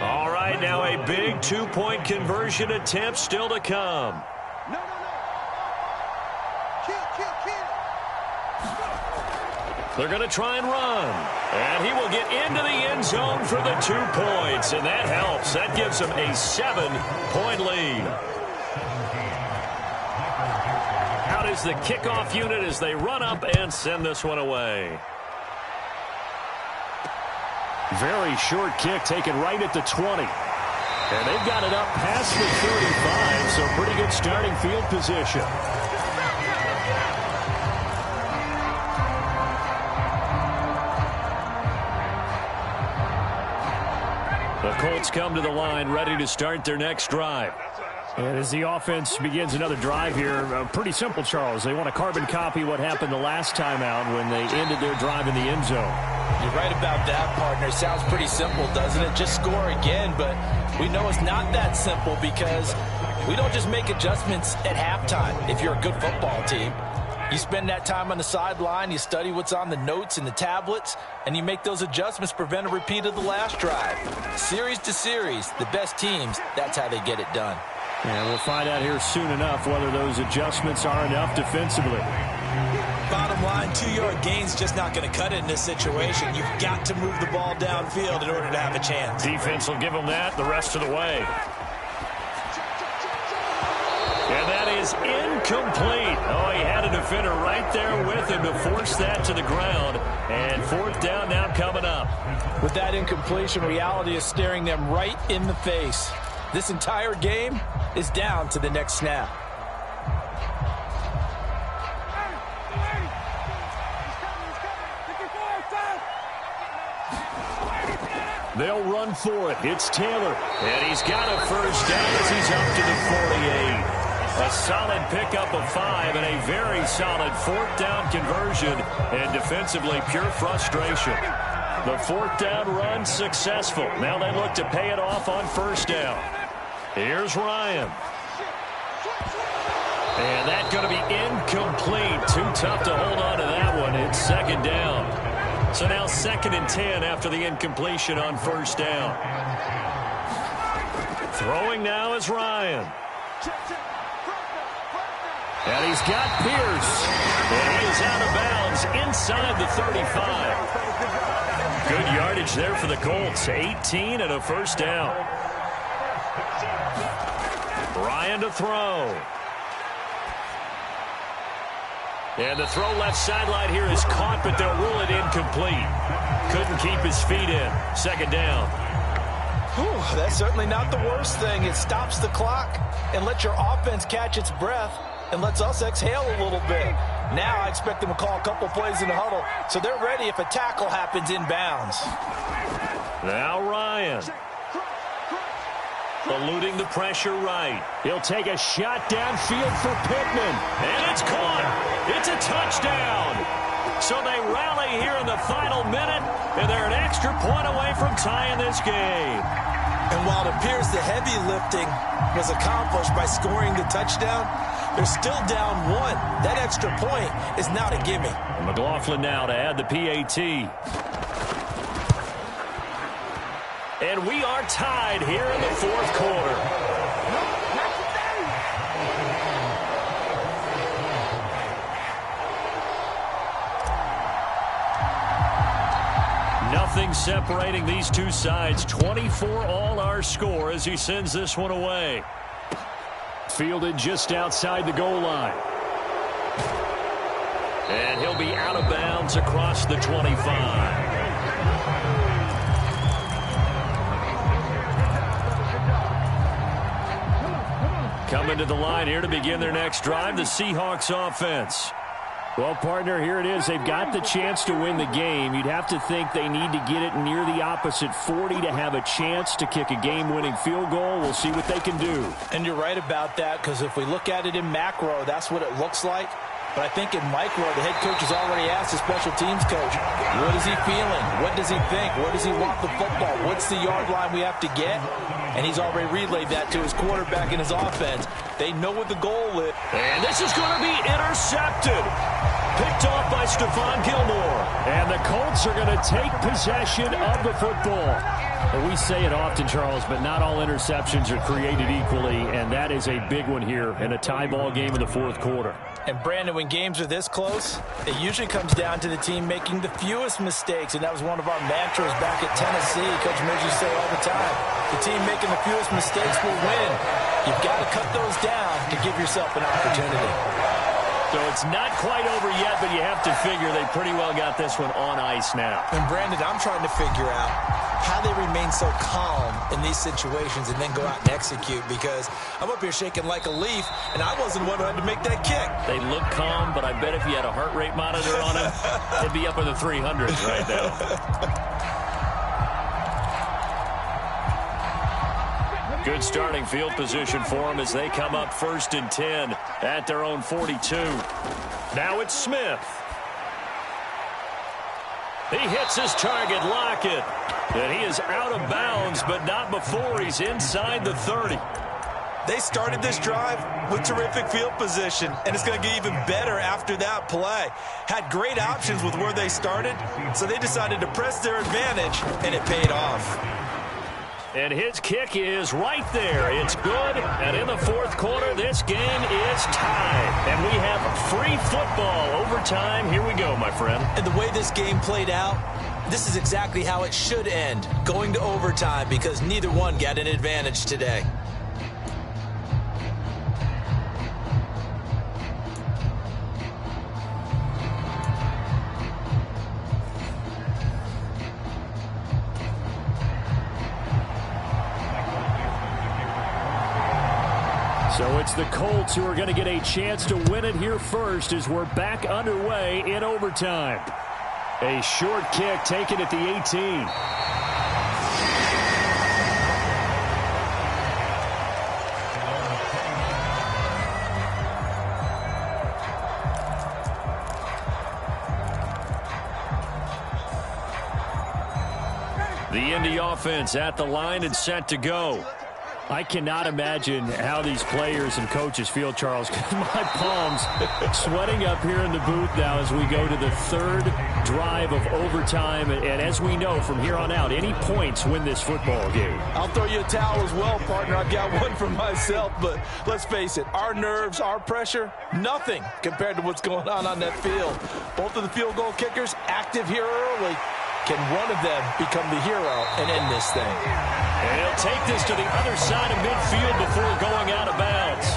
All right, now a big 2-point conversion attempt still to come. No. Kill. They're going to try and run. And he will get into the end zone for the 2 points. And that helps. That gives them a 7-point lead. Is the kickoff unit as they run up and send this one away. Very short kick taken right at the 20. And they've got it up past the 35, so pretty good starting field position. The Colts come to the line ready to start their next drive. And as the offense begins another drive here, pretty simple, Charles. They want to carbon copy what happened the last time out when they ended their drive in the end zone. You're right about that, partner. Sounds pretty simple, doesn't it? Just score again, but we know it's not that simple because we don't just make adjustments at halftime if you're a good football team. You spend that time on the sideline, you study what's on the notes and the tablets, and you make those adjustments, prevent a repeat of the last drive. Series to series, the best teams, that's how they get it done. And we'll find out here soon enough whether those adjustments are enough defensively. Bottom line, 2-yard gain's just not going to cut it in this situation. You've got to move the ball downfield in order to have a chance. Defense will give them that the rest of the way. And that is incomplete. Oh, he had a defender right there with him to force that to the ground. And 4th down now coming up. With that incompletion, reality is staring them right in the face. This entire game is down to the next snap. They'll run for it. It's Taylor. And he's got a first down as he's up to the 48. A solid pickup of 5 and a very solid 4th down conversion. And defensively, pure frustration. The 4th down run successful. Now they look to pay it off on 1st down. Here's Ryan. And that's going to be incomplete. Too tough to hold on to that one. It's 2nd down. So now 2nd and 10 after the incompletion on 1st down. Throwing now is Ryan. And he's got Pierce. And he is out of bounds inside the 35. Good yardage there for the Colts. 18 and a 1st down. Ryan to throw. And the throw left sideline here is caught, but they'll rule it incomplete. Couldn't keep his feet in. 2nd down. Whew, that's certainly not the worst thing. It stops the clock and lets your offense catch its breath and lets us exhale a little bit. Now I expect them to call a couple plays in the huddle so they're ready if a tackle happens inbounds. Now Ryan. Eluding the pressure right. He'll take a shot downfield for Pittman. And it's caught. It's a touchdown. So they rally here in the final minute, and they're an extra point away from tying this game. And while it appears the heavy lifting was accomplished by scoring the touchdown, they're still down one. That extra point is not a gimme. McLaughlin now to add the PAT. And we are tied here in the fourth quarter. Nothing separating these two sides. 24 all our score as he sends this one away. Fielded just outside the goal line. And he'll be out of bounds across the 25. Coming to the line here to begin their next drive, the Seahawks offense. Well, partner, here it is. They've got the chance to win the game. You'd have to think they need to get it near the opposite 40 to have a chance to kick a game-winning field goal. We'll see what they can do. And you're right about that, because if we look at it in macro, that's what it looks like. But I think in micro, the head coach has already asked the special teams coach, what is he feeling? What does he think? Where does he want the football? What's the yard line we have to get? And he's already relayed that to his quarterback and his offense. They know what the goal is. And this is going to be intercepted. Picked off by Stephon Gilmore. And the Colts are going to take possession of the football. Well, we say it often, Charles, but not all interceptions are created equally, and that is a big one here in a tie ball game in the fourth quarter. And, Brandon, when games are this close, it usually comes down to the team making the fewest mistakes, and that was one of our mantras back at Tennessee. Coach Midge used to say all the time, the team making the fewest mistakes will win. You've got to cut those down to give yourself an opportunity. So it's not quite over yet, but you have to figure they pretty well got this one on ice now. And, Brandon, I'm trying to figure out how they remain so calm in these situations and then go out and execute, because I'm up here shaking like a leaf, and I wasn't the one who had to make that kick. They look calm, but I bet if you had a heart rate monitor on him, it'd be up in the 300s right now. Good starting field position for them as they come up 1st and 10 at their own 42. Now it's Smith. He hits his target, Lockett. And he is out of bounds, but not before he's inside the 30. They started this drive with terrific field position, and it's going to get even better after that play. Had great options with where they started, so they decided to press their advantage, and it paid off. And his kick is right there. It's good. And in the fourth quarter, this game is tied. And we have free football overtime. Here we go, my friend. And the way this game played out, this is exactly how it should end, going to overtime, because neither one got an advantage today. So it's the Colts who are going to get a chance to win it here first as we're back underway in overtime. A short kick taken at the 18. The Indy offense at the line and set to go. I cannot imagine how these players and coaches feel, Charles, because my palms sweating up here in the booth now as we go to the third drive of overtime. And as we know from here on out, any points win this football game. I'll throw you a towel as well, partner. I've got one for myself, but let's face it, our nerves, our pressure, nothing compared to what's going on that field. Both of the field goal kickers active here early. Can one of them become the hero and end this thing? And he'll take this to the other side of midfield before going out of bounds.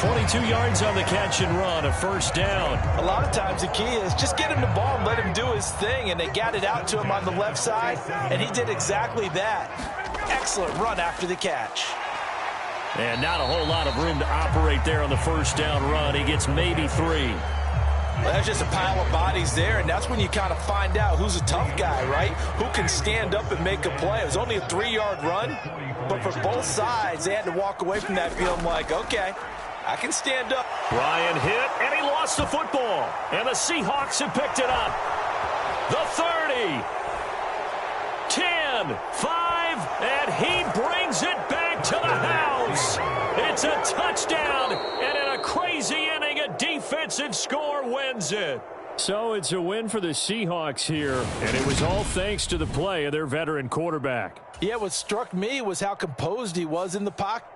22 yards on the catch and run, a first down. A lot of times the key is just get him the ball and let him do his thing, and they got it out to him on the left side, and he did exactly that. Excellent run after the catch. And not a whole lot of room to operate there on the first down run. He gets maybe 3. Well, that's just a pile of bodies there, and that's when you kind of find out who's a tough guy, right? Who can stand up and make a play. It was only a 3-yard run, But for both sides, they had to walk away from that feeling like, okay, I can stand up. Ryan hit, and he lost the football. And the Seahawks have picked it up. The 30. 10, 5, and he brings it back to the house. It's a touchdown, and in a crazy inning, a defensive score wins it. So it's a win for the Seahawks here, and it was all thanks to the play of their veteran quarterback. Yeah, what struck me was how composed he was in the pocket.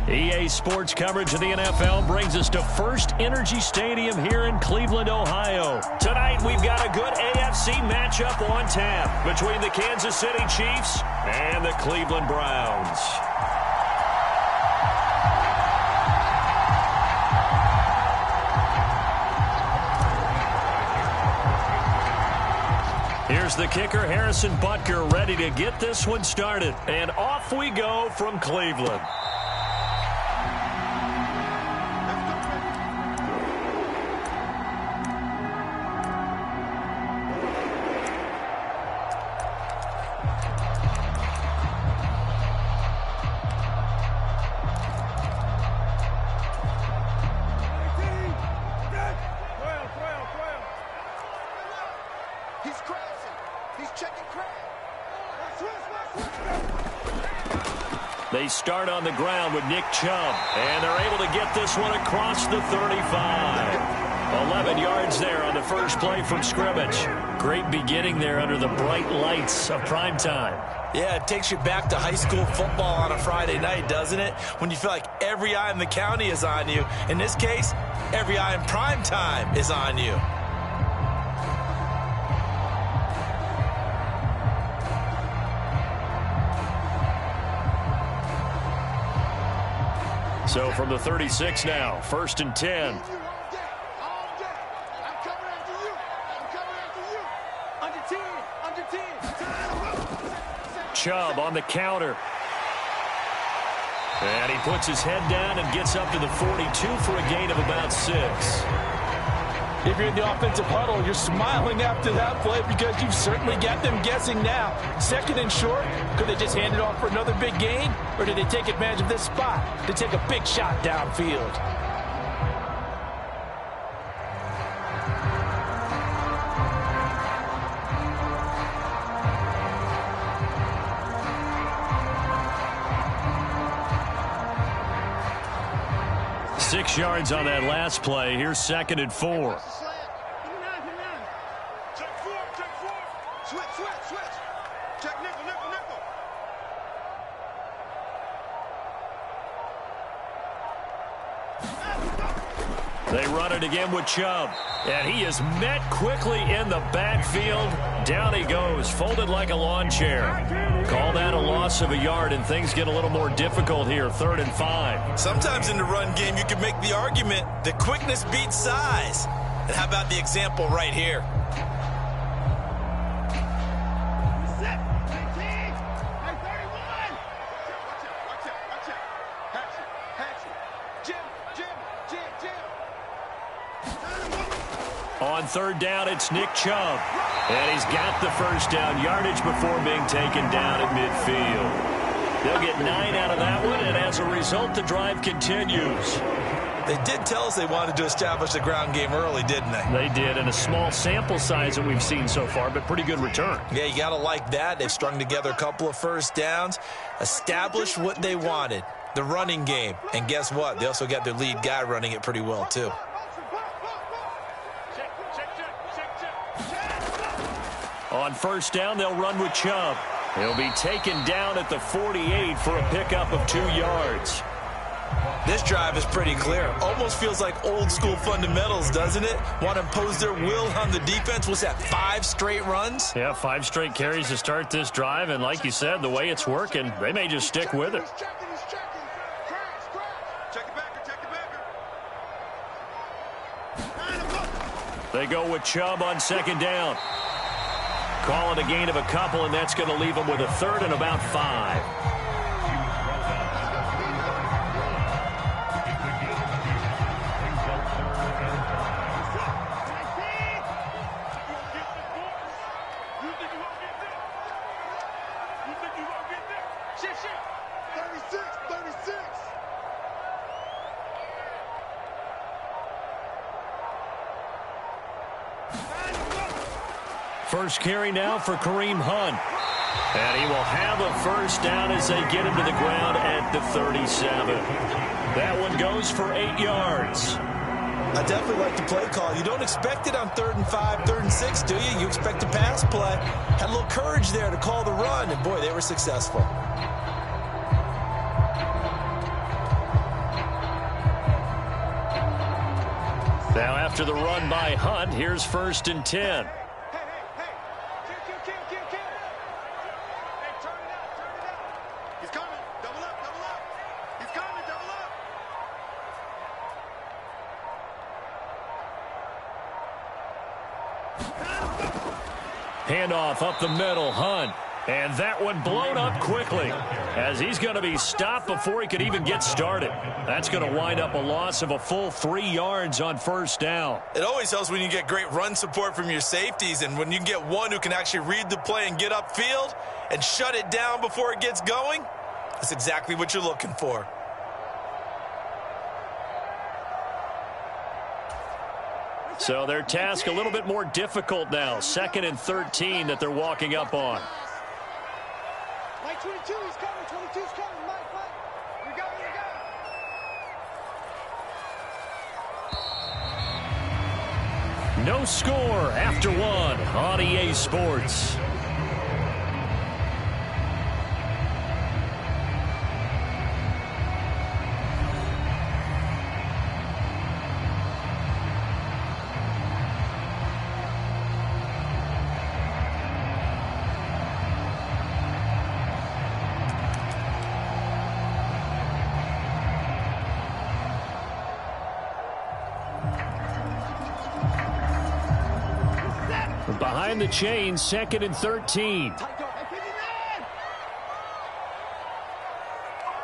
EA Sports coverage of the NFL brings us to First Energy Stadium here in Cleveland, Ohio. Tonight, we've got a good AFC matchup on tap between the Kansas City Chiefs and the Cleveland Browns. Here's the kicker, Harrison Butker, ready to get this one started. And off we go from Cleveland. They start on the ground with Nick Chubb, and they're able to get this one across the 35. 11 yards there on the first play from scrimmage. Great beginning there under the bright lights of primetime. Yeah, it takes you back to high school football on a Friday night, doesn't it? When you feel like every eye in the county is on you. In this case, every eye in primetime is on you. So from the 36 now, 1st and 10. Chubb on the counter. And he puts his head down and gets up to the 42 for a gain of about 6. If you're in the offensive huddle, you're smiling after that play because you've certainly got them guessing now. 2nd and short, could they just hand it off for another big gain? Or did they take advantage of this spot to take a big shot downfield? Six yards on that last play. Here's 2nd and 4. They run it again with Chubb. And he is met quickly in the backfield. Down he goes, folded like a lawn chair. Call that a loss of a yard, and things get a little more difficult here. 3rd and 5. Sometimes in the run game, you can make the argument that quickness beats size. And how about the example right here? On 3rd down, it's Nick Chubb. And he's got the first down yardage before being taken down at midfield. They'll get 9 out of that one, and as a result, the drive continues. They did tell us they wanted to establish the ground game early, didn't they? They did, and a small sample size that we've seen so far, but pretty good return. Yeah, you got to like that. They've strung together a couple of first downs, established what they wanted, the running game. And guess what? They also got their lead guy running it pretty well, too. On 1st down, they'll run with Chubb. He'll be taken down at the 48 for a pickup of 2 yards. This drive is pretty clear. Almost feels like old school fundamentals, doesn't it? Want to impose their will on the defense. What's that, 5 straight runs? Yeah, 5 straight carries to start this drive. And like you said, the way it's working, they may just stick with it. They go with Chubb on 2nd down. Call it a gain of a couple, and that's going to leave them with a 3rd and about 5. First carry now for Kareem Hunt. And he will have a first down as they get him to the ground at the 37. That one goes for 8 yards. I definitely like the play call. You don't expect it on 3rd and 5, 3rd and 6, do you? You expect a pass play. Had a little courage there to call the run, and boy, they were successful. Now after the run by Hunt, here's 1st and 10. Handoff up the middle, Hunt. And that one blown up quickly as he's going to be stopped before he could even get started. That's going to wind up a loss of a full 3 yards on first down. It always helps when you get great run support from your safeties, and when you get one who can actually read the play and get upfield and shut it down before it gets going, that's exactly what you're looking for. So their task a little bit more difficult now. 2nd and 13 that they're walking up on. Mike 22, he's coming. 22's coming. Mike. We got. No score after 1 on EA Sports. Behind the chain, 2nd and 13.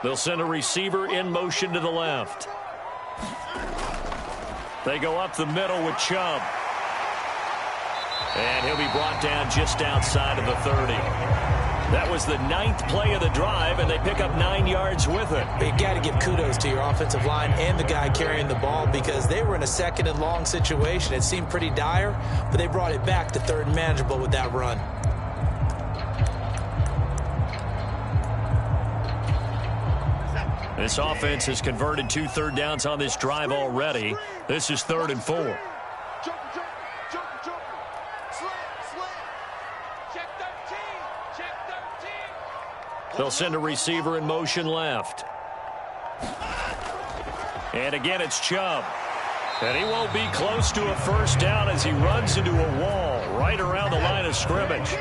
They'll send a receiver in motion to the left. They go up the middle with Chubb. And he'll be brought down just outside of the 30. That was the 9th play of the drive, and they pick up 9 yards with it. You got to give kudos to your offensive line and the guy carrying the ball, because they were in a 2nd and long situation. It seemed pretty dire, but they brought it back to 3rd and manageable with that run. This offense has converted 2 third downs on this drive already. This is 3rd and 4. They'll send a receiver in motion left. And again, it's Chubb. And he won't be close to a first down as he runs into a wall right around the line of scrimmage.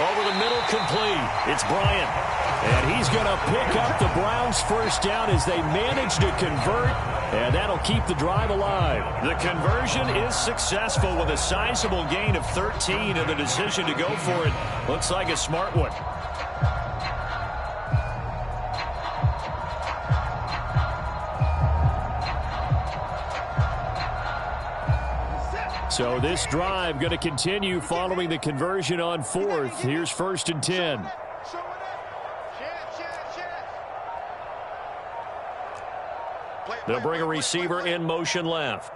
Over the middle, complete. It's Bryant. And he's going to pick up the Browns' first down as they manage to convert. And that'll keep the drive alive. The conversion is successful with a sizable gain of 13, and the decision to go for it looks like a smart one. So this drive going to continue following the conversion on 4th. Here's 1st and 10. They'll bring a receiver in motion left.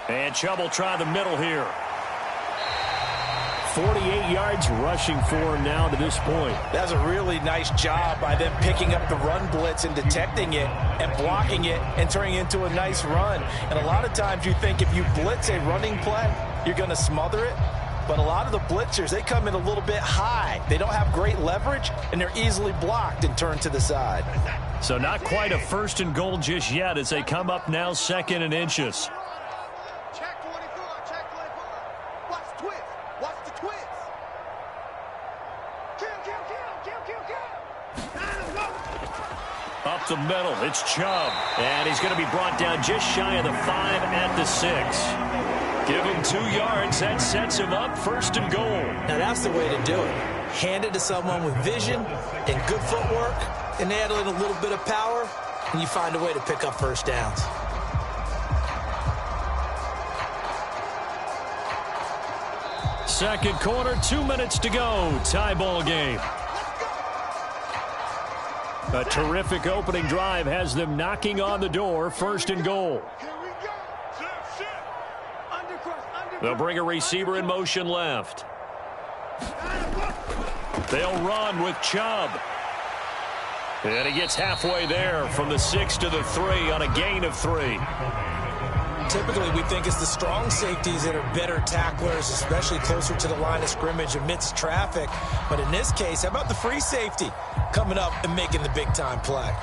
And Chubb will try the middle here. 48 yards rushing for him now to this point. That's a really nice job by them picking up the run blitz and detecting it and blocking it and turning it into a nice run. And a lot of times you think if you blitz a running play, you're going to smother it. But a lot of the blitzers, they come in a little bit high. They don't have great leverage, and they're easily blocked and turned to the side. So not quite a 1st and goal just yet as they come up now 2nd and inches. Check 24, check 24. Watch the twist. Watch the twist. Kill. Up the middle, it's Chubb. And he's going to be brought down just shy of the 5 at the 6. Give him 2 yards. That sets him up 1st and goal. Now that's the way to do it. Hand it to someone with vision and good footwork, and add in a little bit of power, and you find a way to pick up first downs. Second quarter, 2 minutes to go. Tie ball game. A terrific opening drive has them knocking on the door. 1st and goal. They'll bring a receiver in motion left. They'll run with Chubb. And he gets halfway there from the 6 to the 3 on a gain of 3. Typically, we think it's the strong safeties that are better tacklers, especially closer to the line of scrimmage amidst traffic. But in this case, how about the free safety coming up and making the big-time play?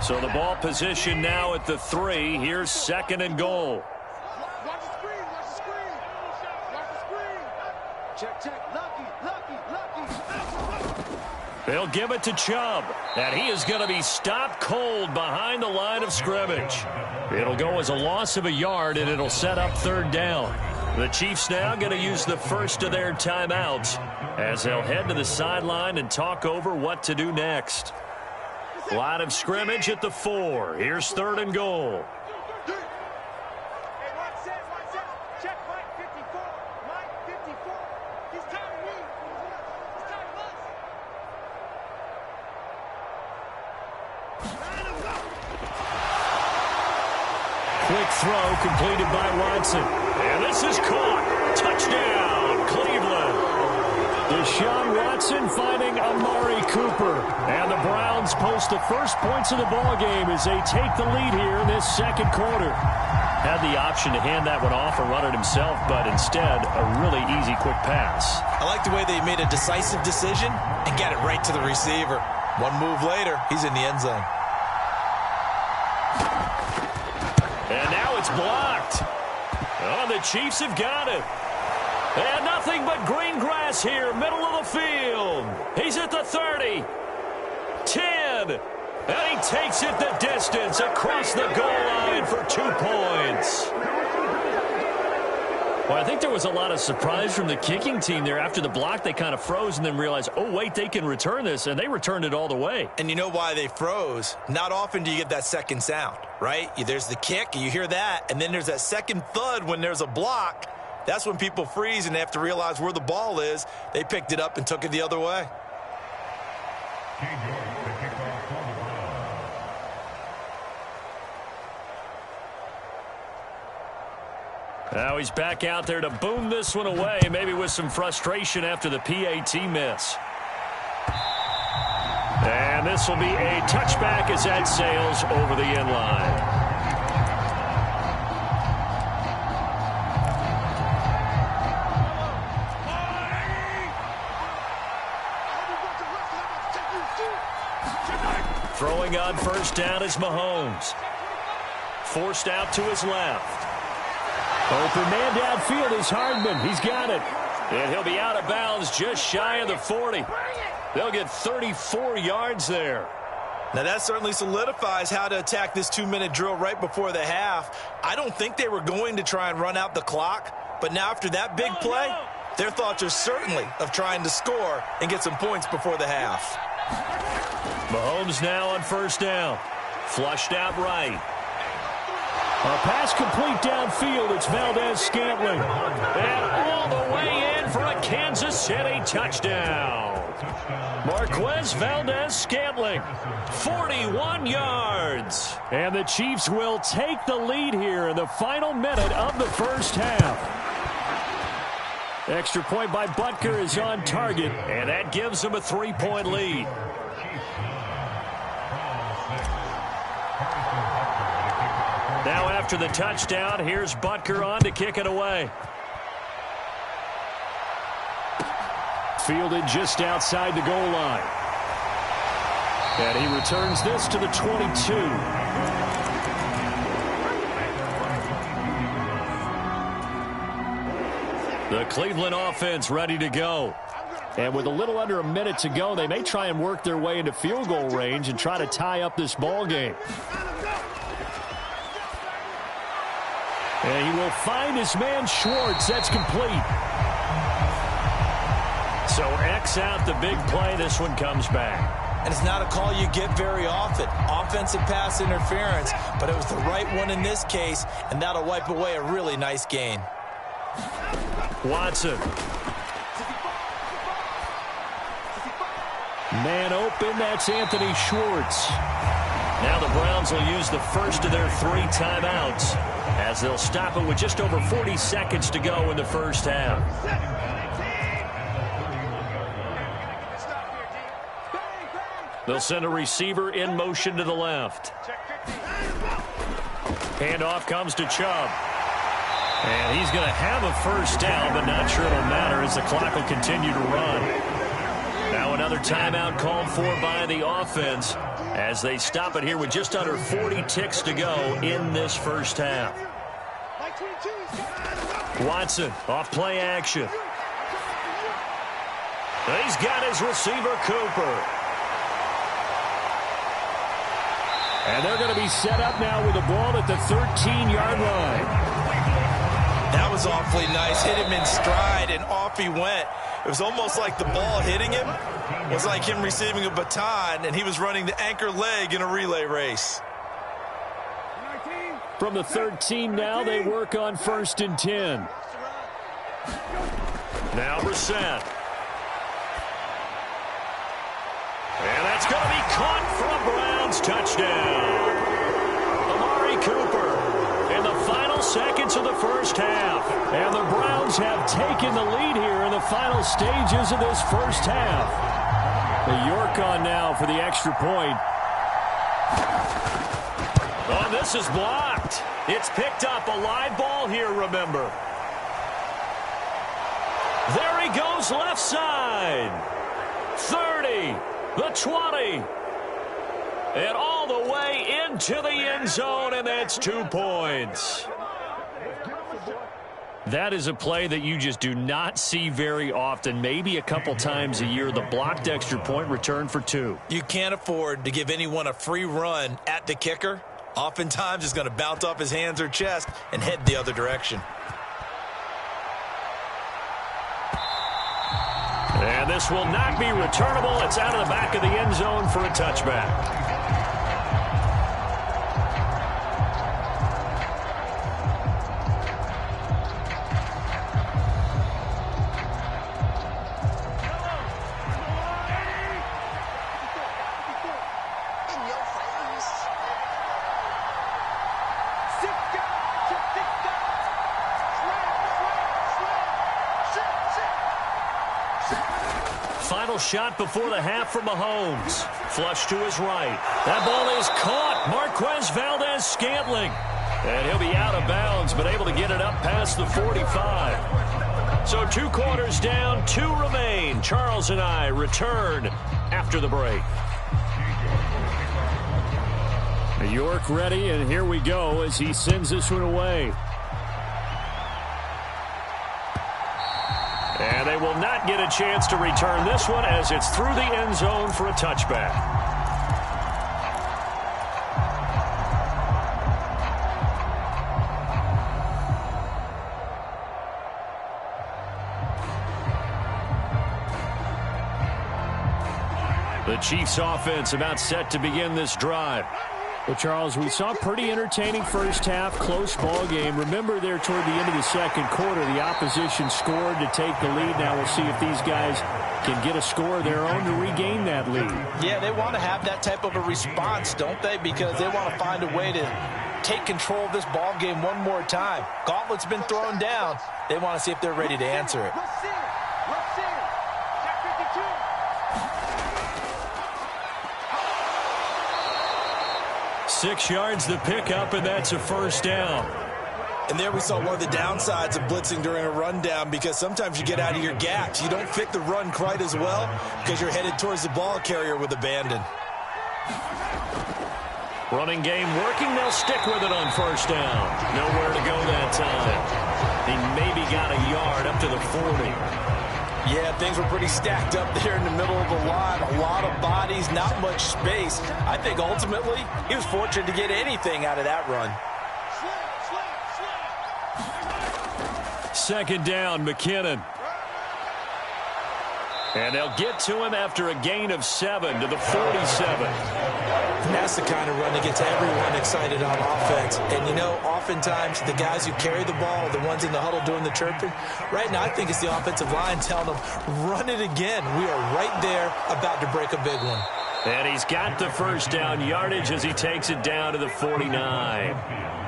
So the ball position now at the 3. Here's 2nd and goal. Watch the screen, watch the screen. Watch the screen. Check, check. Lucky. They'll give it to Chubb, and he is going to be stopped cold behind the line of scrimmage. It'll go as a loss of a yard, and it'll set up 3rd down. The Chiefs now going to use the first of their timeouts as they'll head to the sideline and talk over what to do next. Line of scrimmage at the 4. Here's 3rd and goal. Hey, watch that. Check Mike 54. Mike 54. He's tired of me. He's tired of us. Quick throw completed by Watson. And this is caught. Touchdown, Cleveland. Deshaun Watson finding Amari Cooper. And the Browns post the first points of the ballgame as they take the lead here in this 2nd quarter. Had the option to hand that one off or run it himself, but instead, a really easy, quick pass. I like the way they made a decisive decision and got it right to the receiver. One move later, he's in the end zone. And now it's blocked. Oh, the Chiefs have got it. And nothing but green grass here, middle of the field. He's at the 30. 10. And he takes it the distance across the goal line for 2 points. Well, I think there was a lot of surprise from the kicking team there. After the block, they kind of froze and then realized, oh, wait, they can return this. And they returned it all the way. And you know why they froze? Not often do you get that second sound, right? There's the kick, you hear that, and then there's that second thud when there's a block. That's when people freeze and they have to realize where the ball is. They picked it up and took it the other way. Now he's back out there to boom this one away, maybe with some frustration after the PAT miss. And this will be a touchback as that sails over the end line. Throwing on first down is Mahomes. Forced out to his left. Open man downfield is Hardman. He's got it. And he'll be out of bounds just shy of the 40. They'll get 34 yards there. Now that certainly solidifies how to attack this 2-minute drill right before the half. I don't think they were going to try and run out the clock, but now after that big play, their thoughts are certainly of trying to score and get some points before the half. Mahomes now on first down. Flushed out right. A pass complete downfield. It's Valdez-Scantling. And all the way in for a Kansas City touchdown. Marquez Valdez-Scantling, 41 yards. And the Chiefs will take the lead here in the final minute of the first half. Extra point by Butker is on target, and that gives them a 3-point lead. Now after the touchdown, here's Butker on to kick it away. Fielded just outside the goal line. And he returns this to the 22. The Cleveland offense ready to go. And with a little under a minute to go, they may try and work their way into field goal range and try to tie up this ball game. And he will find his man Schwartz. That's complete. So X out the big play. This one comes back. And it's not a call you get very often. Offensive pass interference, but it was the right one in this case, and that'll wipe away a really nice gain. Watson. Man open, that's Anthony Schwartz. Now the Browns will use the first of their 3 timeouts as they'll stop it with just over 40 seconds to go in the first half. They'll send a receiver in motion to the left. Handoff comes to Chubb. And he's going to have a first down, but not sure it'll matter as the clock will continue to run. Now another timeout called for by the offense as they stop it here with just under 40 ticks to go in this first half. Watson off play action. He's got his receiver, Cooper. And they're going to be set up now with the ball at the 13-yard line. That was awfully nice. Hit him in stride, and off he went. It was almost like the ball hitting him was like him receiving a baton, and he was running the anchor leg in a relay race. From the 13 now, they work on 1st and 10. Now Brissett. And that's going to be caught for a Browns touchdown. Amari Cooper in the final seconds of the first half. And the Browns have taken the lead here in the final stages of this first half. The York on now for the extra point. Oh, this is blocked. It's picked up. A live ball here, remember. There he goes left side. 30. The 20. And all the way into the end zone, and that's 2 points. That is a play that you just do not see very often, maybe a couple times a year. The blocked extra point return for 2. You can't afford to give anyone a free run at the kicker. Oftentimes, it's going to bounce off his hands or chest and head the other direction. And this will not be returnable. It's out of the back of the end zone for a touchback. Final shot before the half from Mahomes. Flush to his right. That ball is caught. Marquez Valdes-Scantling. And he'll be out of bounds, but able to get it up past the 45. So 2 quarters down, 2 remain. Charles and I return after the break. York ready, and here we go as he sends this one away. And they will not get a chance to return this one as it's through the end zone for a touchback. The Chiefs offense about set to begin this drive. Well, Charles, we saw a pretty entertaining first half, close ball game. Remember there toward the end of the second quarter, the opposition scored to take the lead. Now we'll see if these guys can get a score of their own to regain that lead. Yeah, they want to have that type of a response, don't they? Because they want to find a way to take control of this ball game one more time. Gauntlet's been thrown down. They want to see if they're ready to answer it. Let's see. Check 52. 6 yards the pickup, and that's a first down. And there we saw one of the downsides of blitzing during a rundown, because sometimes you get out of your gaps. You don't fit the run quite as well because you're headed towards the ball carrier with abandon. Running game working. They'll stick with it on first down. Nowhere to go that time. He maybe got a yard up to the 40. Yeah, things were pretty stacked up there in the middle of the line. A lot of bodies, not much space. I think ultimately he was fortunate to get anything out of that run. Second down, McKinnon. And they'll get to him after a gain of 7 to the 47. And that's the kind of run that gets everyone excited on offense. And, you know, oftentimes the guys who carry the ball, the ones in the huddle doing the chirping, right now I think it's the offensive line telling them, run it again. We are right there about to break a big one. And he's got the first down yardage as he takes it down to the 49.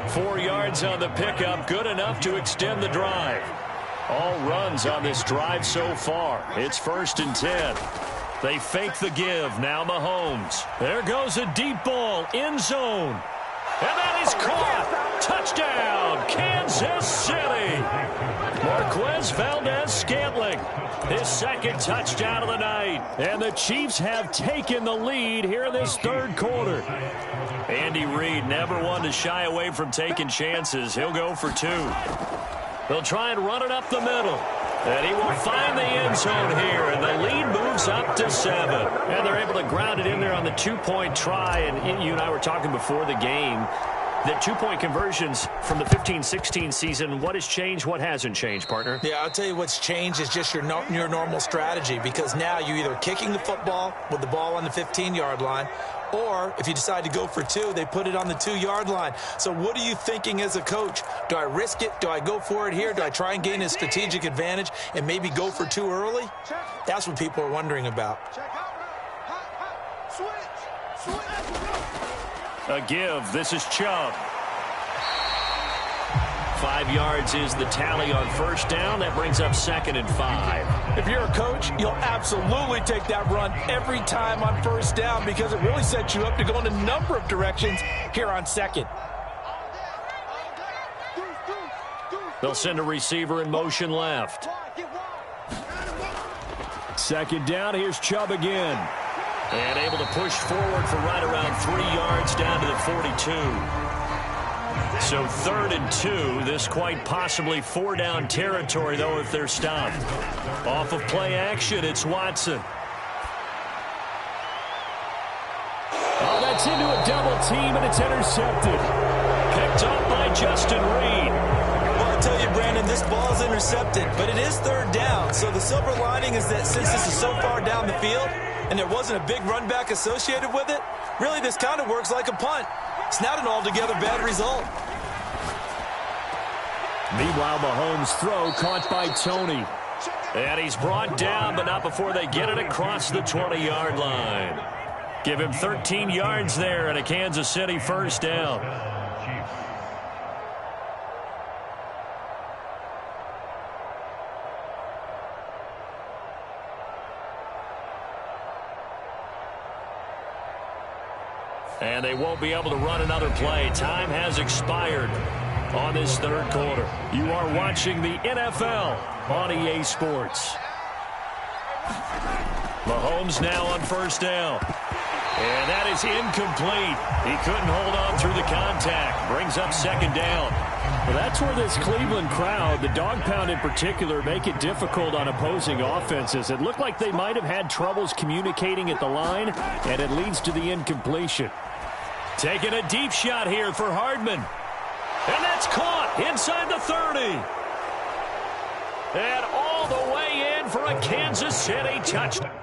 4 yards on the pickup, good enough to extend the drive. All runs on this drive so far. It's 1st and 10. They fake the give. Now Mahomes. There goes a deep ball. End zone. And that is caught. Touchdown, Kansas City. Marquez Valdez-Scantling, his second touchdown of the night. And the Chiefs have taken the lead here in this third quarter. Andy Reid never one to shy away from taking chances. He'll go for 2. They'll try and run it up the middle. And he will find the end zone here, and the lead moves up to 7. And they're able to ground it in there on the 2-point try. And you and I were talking before the game. The 2-point conversions from the 15-16 season, what has changed, what hasn't changed, partner? Yeah, I'll tell you what's changed is just your normal strategy, because now you're either kicking the football with the ball on the 15-yard line, or if you decide to go for 2, they put it on the 2-yard line. So what are you thinking as a coach? Do I risk it? Do I go for it here? Do I try and gain a strategic advantage and maybe go for 2 early? That's what people are wondering about. A give. This is Chubb. 5 yards is the tally on first down. That brings up 2nd and 5. If you're a coach, you'll absolutely take that run every time on first down, because it really sets you up to go in a number of directions here on 2nd. They'll send a receiver in motion left. 2nd down. Here's Chubb again. And able to push forward for right around 3 yards down to the 42. So 3rd and 2. This quite possibly 4-down territory, though, if they're stopped. Off of play action, it's Watson. Oh, that's into a double team, and it's intercepted. Picked up by Justin Reed. Well, I tell you, Brandon, this ball is intercepted, but it is 3rd down. So the silver lining is that since this is so far down the field and there wasn't a big run back associated with it, really this kind of works like a punt. It's not an altogether bad result. Meanwhile, Mahomes' throw caught by Tony. And he's brought down, but not before they get it across the 20-yard line. Give him 13 yards there and a Kansas City first down. And they won't be able to run another play. Time has expired on this third quarter. You are watching the NFL on EA Sports. Mahomes now on first down. And that is incomplete. He couldn't hold on through the contact. Brings up 2nd down. Well, that's where this Cleveland crowd, the dog pound in particular, make it difficult on opposing offenses. It looked like they might have had troubles communicating at the line, and it leads to the incompletion. Taking a deep shot here for Hardman. And that's caught inside the 30. And all the way in for a Kansas City touchdown.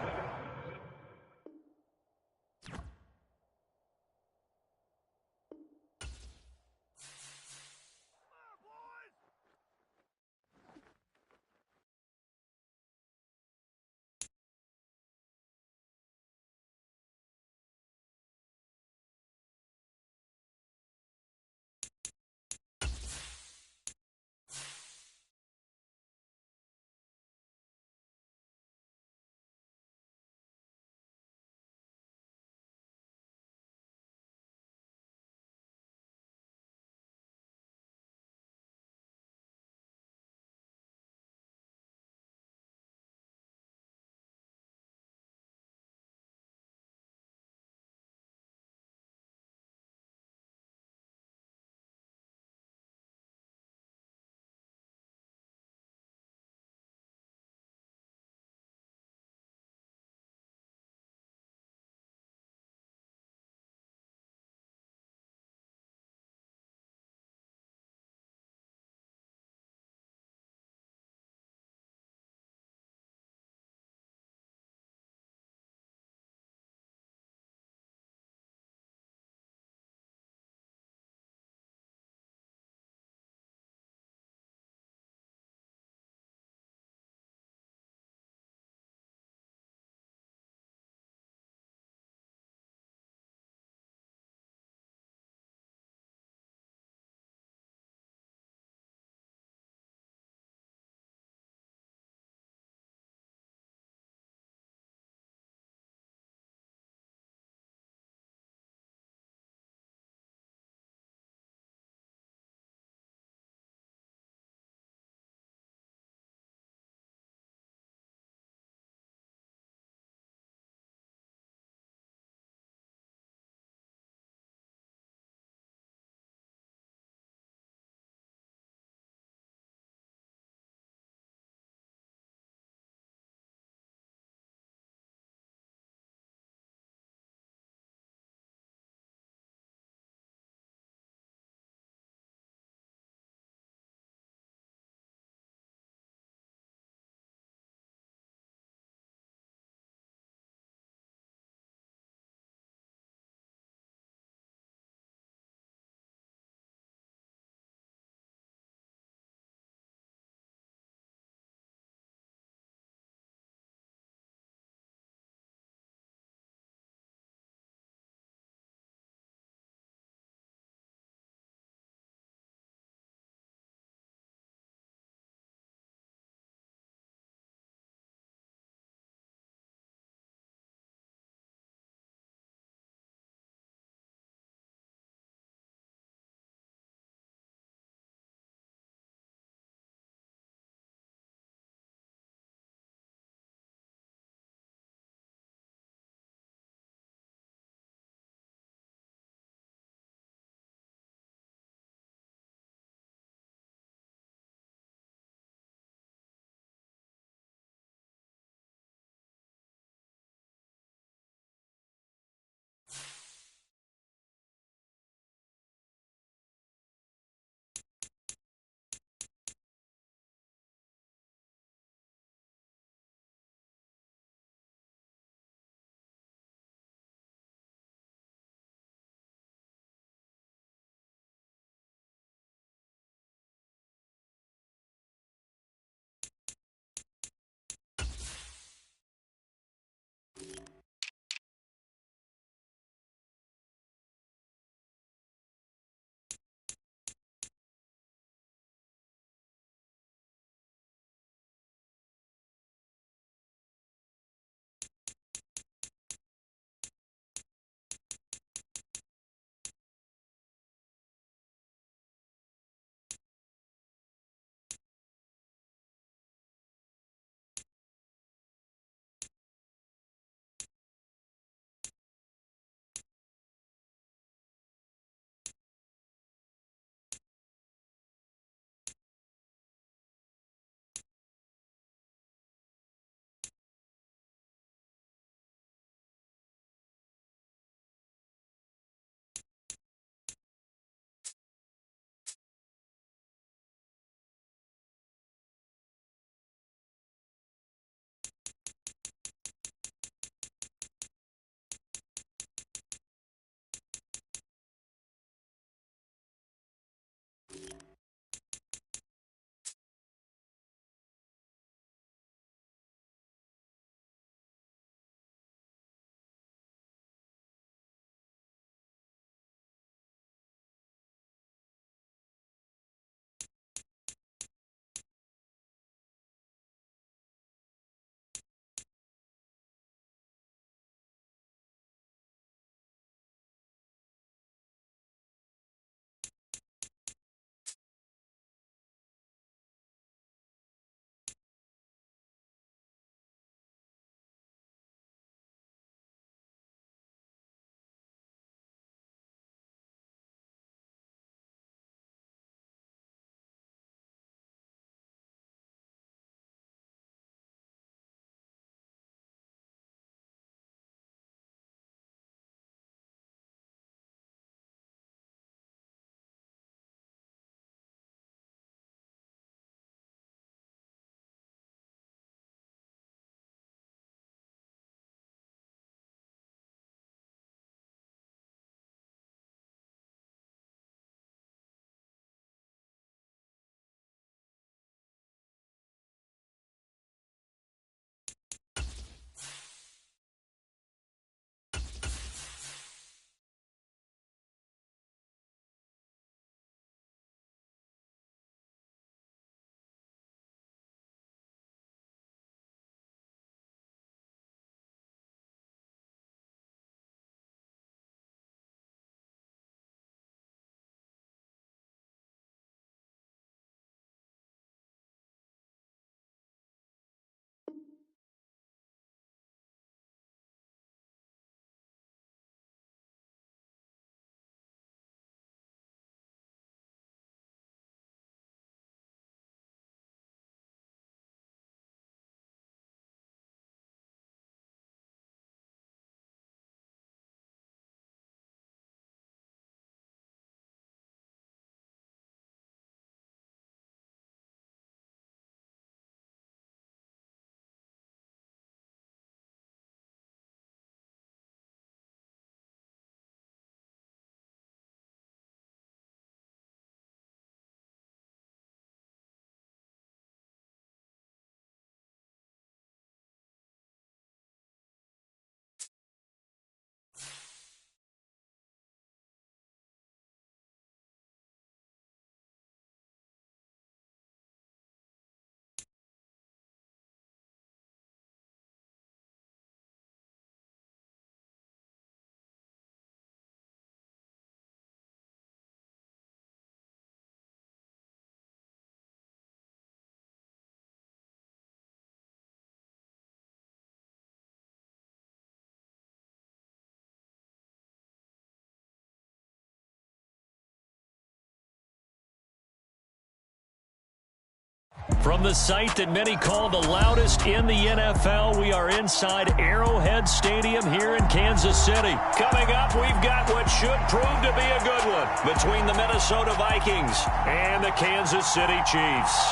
From the site that many call the loudest in the NFL, we are inside Arrowhead Stadium here in Kansas City. Coming up, we've got what should prove to be a good one between the Minnesota Vikings and the Kansas City Chiefs.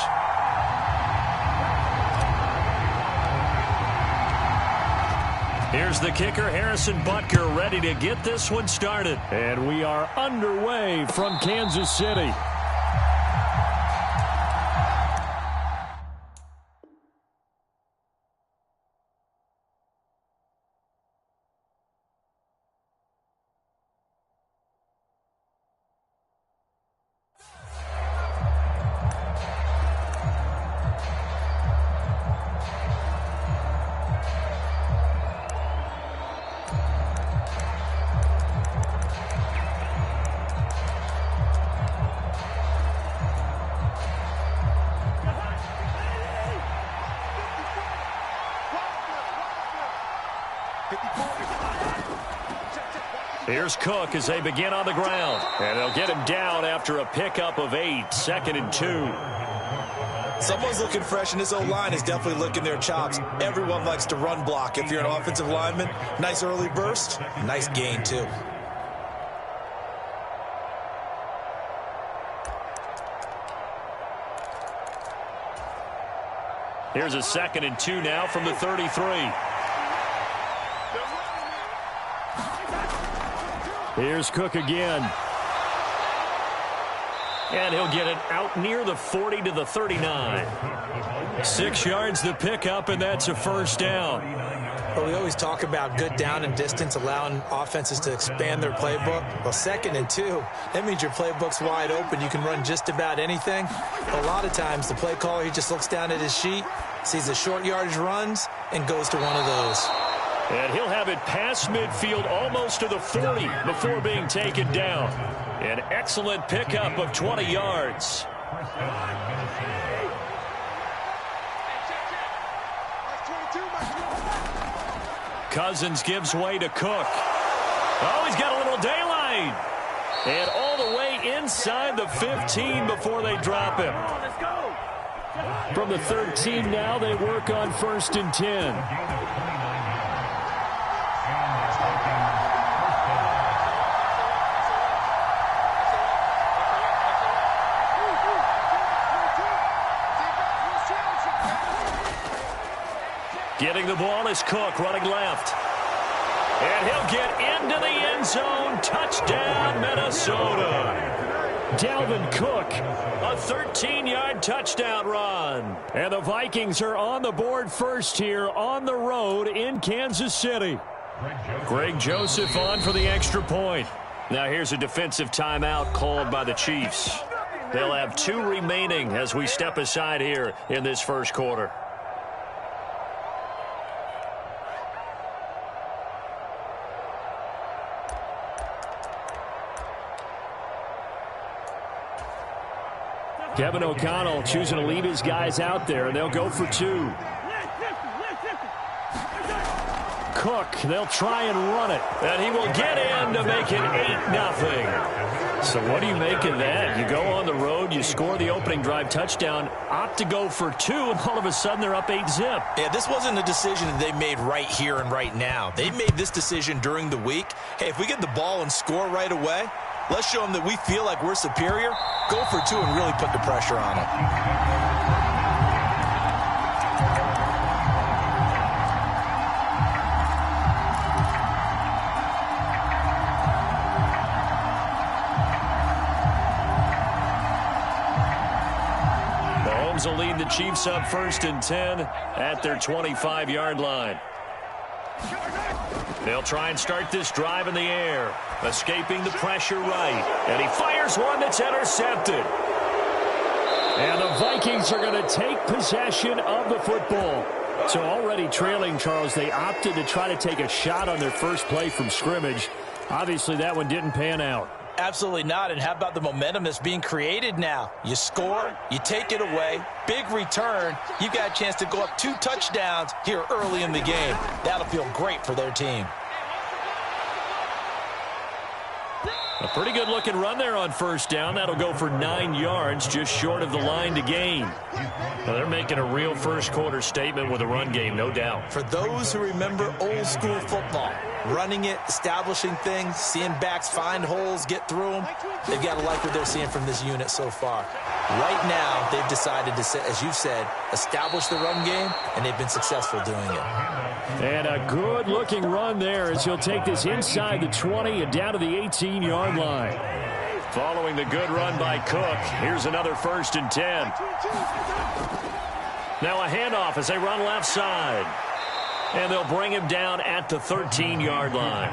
Here's the kicker, Harrison Butker, ready to get this one started. And we are underway from Kansas City. Here's Cook as they begin on the ground. And they'll get him down after a pickup of 8, 2nd and 2. Someone's looking fresh, and this O-line is definitely licking their chops. Everyone likes to run block. If you're an offensive lineman, nice early burst, nice gain too. Here's a 2nd and 2 now from the 33. Here's Cook again. And he'll get it out near the 40 to the 39. 6 yards the pickup, and that's a first down. Well, we always talk about good down and distance, allowing offenses to expand their playbook. Well, 2nd and 2, that means your playbook's wide open. You can run just about anything. A lot of times, the play caller, he just looks down at his sheet, sees the short yardage runs, and goes to one of those. And he'll have it past midfield almost to the 40 before being taken down. An excellent pickup of 20 yards. Cousins gives way to Cook. Oh, he's got a little daylight. And all the way inside the 15 before they drop him. From the 13 now, they work on 1st and 10. Getting the ball is Cook running left. And he'll get into the end zone. Touchdown, Minnesota. Dalvin Cook. A 13-yard touchdown run. And the Vikings are on the board first here on the road in Kansas City. Greg Joseph on for the extra point. Now here's a defensive timeout called by the Chiefs. They'll have 2 remaining as we step aside here in this first quarter. Kevin O'Connell choosing to leave his guys out there, and they'll go for 2. Cook, they'll try and run it. And he will get in to make it 8-0. So what do you make of that? You go on the road, you score the opening drive touchdown, opt to go for 2, and all of a sudden they're up 8-0. Yeah, this wasn't a decision that they made right here and right now. They made this decision during the week. Hey, if we get the ball and score right away, let's show them that we feel like we're superior. Go for 2 and really put the pressure on them. Mahomes will lead the Chiefs up 1st and 10 at their 25-yard line. They'll try and start this drive in the air, escaping the pressure right. And he fires one that's intercepted. And the Vikings are going to take possession of the football. So already trailing, Charles, they opted to try to take a shot on their first play from scrimmage. Obviously, that one didn't pan out. Absolutely not. And how about the momentum that's being created now? You score, you take it away, big return. You've got a chance to go up 2 touchdowns here early in the game. That'll feel great for their team. A pretty good looking run there on first down. That'll go for 9 yards, just short of the line to gain. Well, they're making a real first quarter statement with a run game, no doubt. For those who remember old school football, running it, establishing things, seeing backs find holes, get through them, they've got to like what they're seeing from this unit so far. Right now, they've decided to, as you said, establish the run game, and they've been successful doing it. And a good-looking run there as he'll take this inside the 20 and down to the 18-yard line. Following the good run by Cook, here's another 1st and 10. Now a handoff as they run left side. And they'll bring him down at the 13-yard line.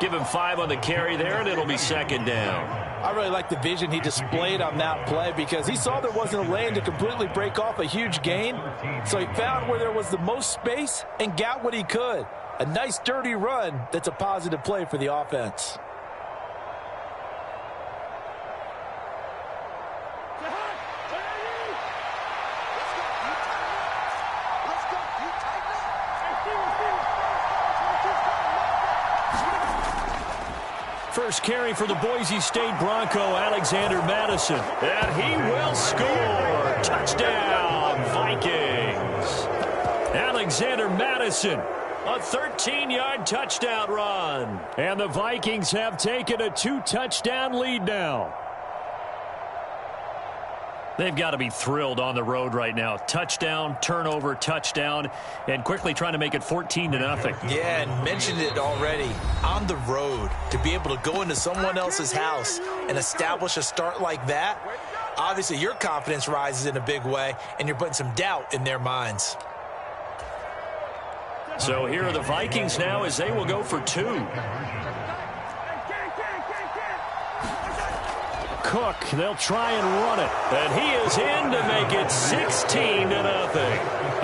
Give him 5 on the carry there, and it'll be 2nd down. I really like the vision he displayed on that play because he saw there wasn't a lane to completely break off a huge gain. So he found where there was the most space and got what he could. A nice, dirty run that's a positive play for the offense. First carry for the Boise State Bronco, Alexander Madison. And he will score. Touchdown, Vikings. Alexander Madison, a 13-yard touchdown run. And the Vikings have taken a 2-touchdown lead now. They've got to be thrilled on the road right now. Touchdown, turnover, touchdown, and quickly trying to make it 14-0. Yeah, and mentioned it already. On the road, to be able to go into someone else's house and establish a start like that, obviously your confidence rises in a big way, and you're putting some doubt in their minds. So here are the Vikings now as they will go for 2. Cook, they'll try and run it. And he is in to make it 16-0.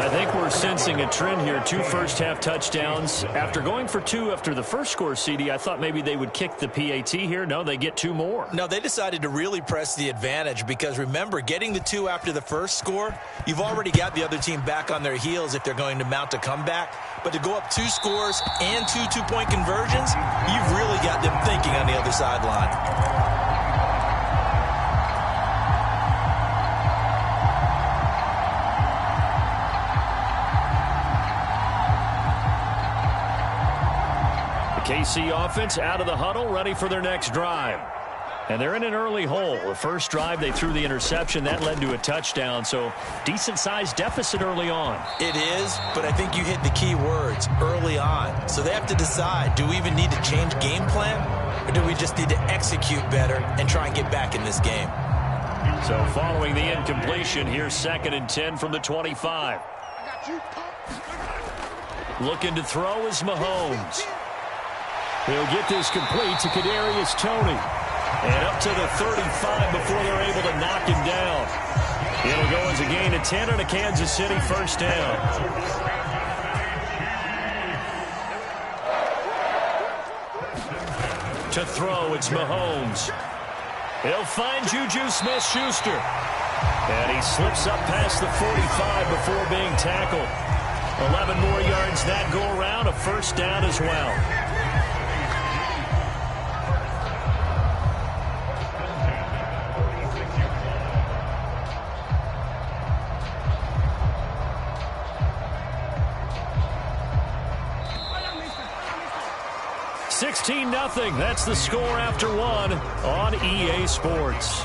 I think we're sensing a trend here. 2 first-half touchdowns. After going for 2 after the first score, CD, I thought maybe they would kick the PAT here. No, they get 2 more. No, they decided to really press the advantage because, remember, getting the 2 after the first score, you've already got the other team back on their heels if they're going to mount a comeback. But to go up 2 scores and 2 two-point conversions, you've really got them thinking on the other sideline. KC offense out of the huddle, ready for their next drive. And they're in an early hole. The first drive, they threw the interception. That led to a touchdown, so decent-sized deficit early on. It is, but I think you hit the key words, early on. So they have to decide, do we even need to change game plan, or do we just need to execute better and try and get back in this game? So following the incompletion, here's 2nd and 10 from the 25. Looking to throw is Mahomes. He'll get this complete to Kadarius Toney. And up to the 35 before they're able to knock him down. It'll go as a gain of 10 and a Kansas City first down. To throw, it's Mahomes. He'll find Juju Smith-Schuster. And he slips up past the 45 before being tackled. 11 more yards that go around, a first down as well. $16-0. That's the score after 1 on EA Sports.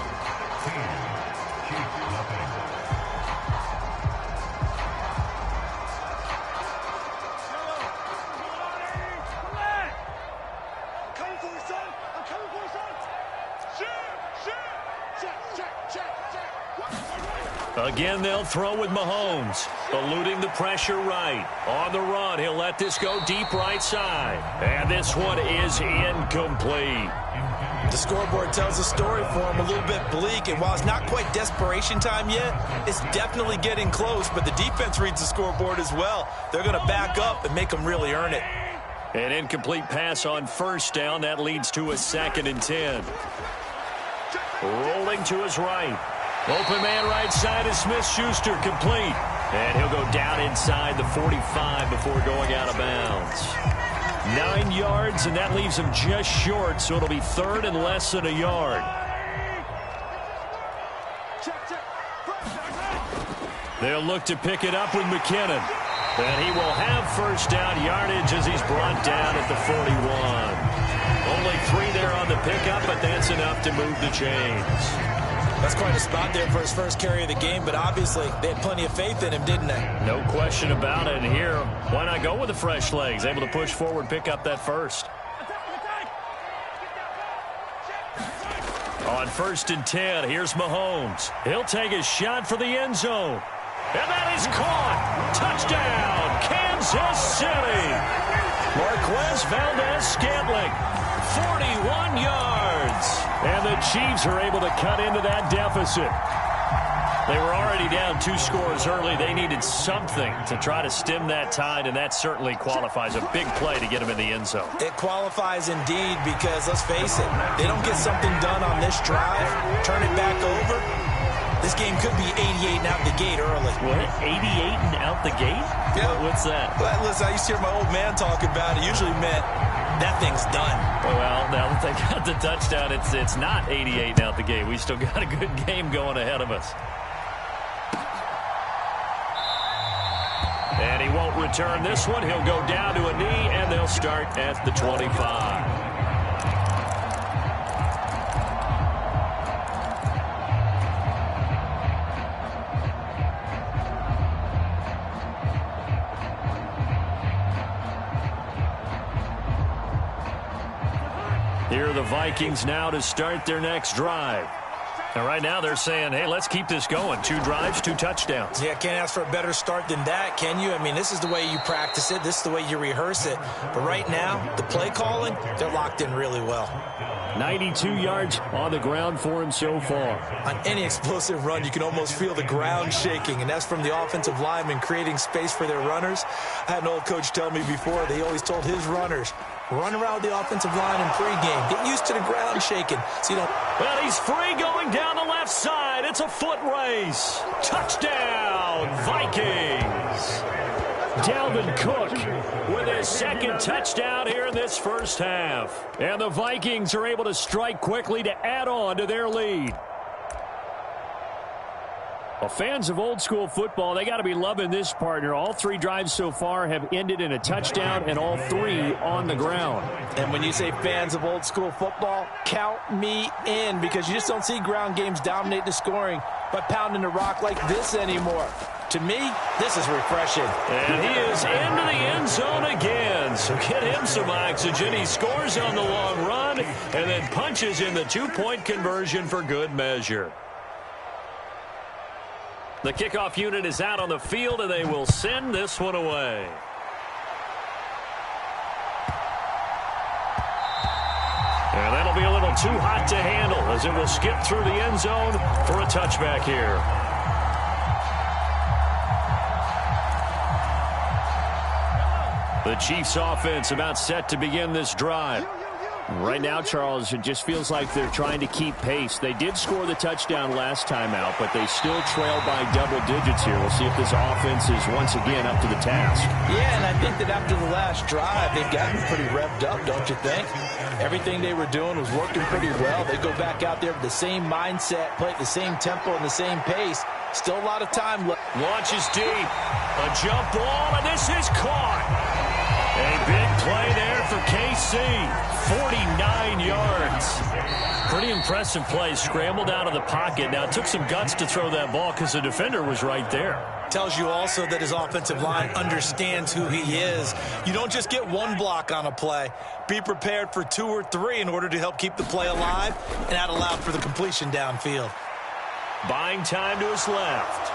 Again, they'll throw with Mahomes, eluding the pressure right. On the run, he'll let this go deep right side. And this one is incomplete. The scoreboard tells a story for him, a little bit bleak, and while it's not quite desperation time yet, it's definitely getting close, but the defense reads the scoreboard as well. They're going to back up and make them really earn it. An incomplete pass on first down. That leads to a 2nd and 10. Rolling to his right. Open man right side is Smith-Schuster, complete. And he'll go down inside the 45 before going out of bounds. 9 yards, and that leaves him just short, so it'll be third and less than a yard. They'll look to pick it up with McKinnon. And he will have first down yardage as he's brought down at the 41. Only 3 there on the pickup, but that's enough to move the chains. That's quite a spot there for his first carry of the game, but obviously they had plenty of faith in him, didn't they? No question about it. And here, why not go with the fresh legs? Able to push forward, pick up that first. On 1st and 10, here's Mahomes. He'll take a shot for the end zone. And that is caught. Touchdown, Kansas City. Marquez Valdez-Scantling, 41 yards. And the Chiefs are able to cut into that deficit. They were already down 2 scores early. They needed something to try to stem that tide, and that certainly qualifies. A big play to get them in the end zone. It qualifies indeed because, let's face it, they don't get something done on this drive, turn it back over. This game could be 88 and out the gate early. What? 88 and out the gate? Yeah. What's that? Well, listen, I used to hear my old man talk about it. Usually meant that thing's done. Well, now that they got the touchdown, it's not 88 and out the gate. We still got a good game going ahead of us. And he won't return this one. He'll go down to a knee, and they'll start at the 25. Here are the Vikings now to start their next drive. And right now they're saying, hey, let's keep this going. 2 drives, 2 touchdowns. Yeah, can't ask for a better start than that, can you? I mean, this is the way you practice it. This is the way you rehearse it. But right now, the play calling, they're locked in really well. 92 yards on the ground for him so far. On any explosive run, you can almost feel the ground shaking, and that's from the offensive linemen creating space for their runners. I had an old coach tell me before, they always told his runners, run around the offensive line in pregame. Get used to the ground shaking. So you don't. Well, he's free going down the left side. It's a foot race. Touchdown, Vikings. Dalvin Cook with his second touchdown here in this first half. And the Vikings are able to strike quickly to add on to their lead. Well, fans of old school football, they got to be loving this partner. All 3 drives so far have ended in a touchdown, and all 3 on the ground. And when you say fans of old school football, count me in, because you just don't see ground games dominate the scoring by pounding the rock like this anymore. To me, this is refreshing. And he is into the end zone again. So get him some oxygen. He scores on the long run and then punches in the 2-point conversion for good measure. The kickoff unit is out on the field, and they will send this one away. And that'll be a little too hot to handle as it will skip through the end zone for a touchback here. The Chiefs offense about set to begin this drive. Right now, Charles, it just feels like they're trying to keep pace. They did score the touchdown last time out, but they still trail by double digits here. We'll see if this offense is once again up to the task. Yeah, and I think that after the last drive, they've gotten pretty revved up, don't you think? Everything they were doing was working pretty well. They go back out there with the same mindset, play at the same tempo and the same pace. Still a lot of time left. Launches deep. A jump ball, and this is caught. A big play there for KC. 49 yards. Pretty impressive play. Scrambled out of the pocket. Now, it took some guts to throw that ball because the defender was right there. Tells you also that his offensive line understands who he is. You don't just get one block on a play. Be prepared for 2 or 3 in order to help keep the play alive, and that allowed for the completion downfield. Buying time to his left.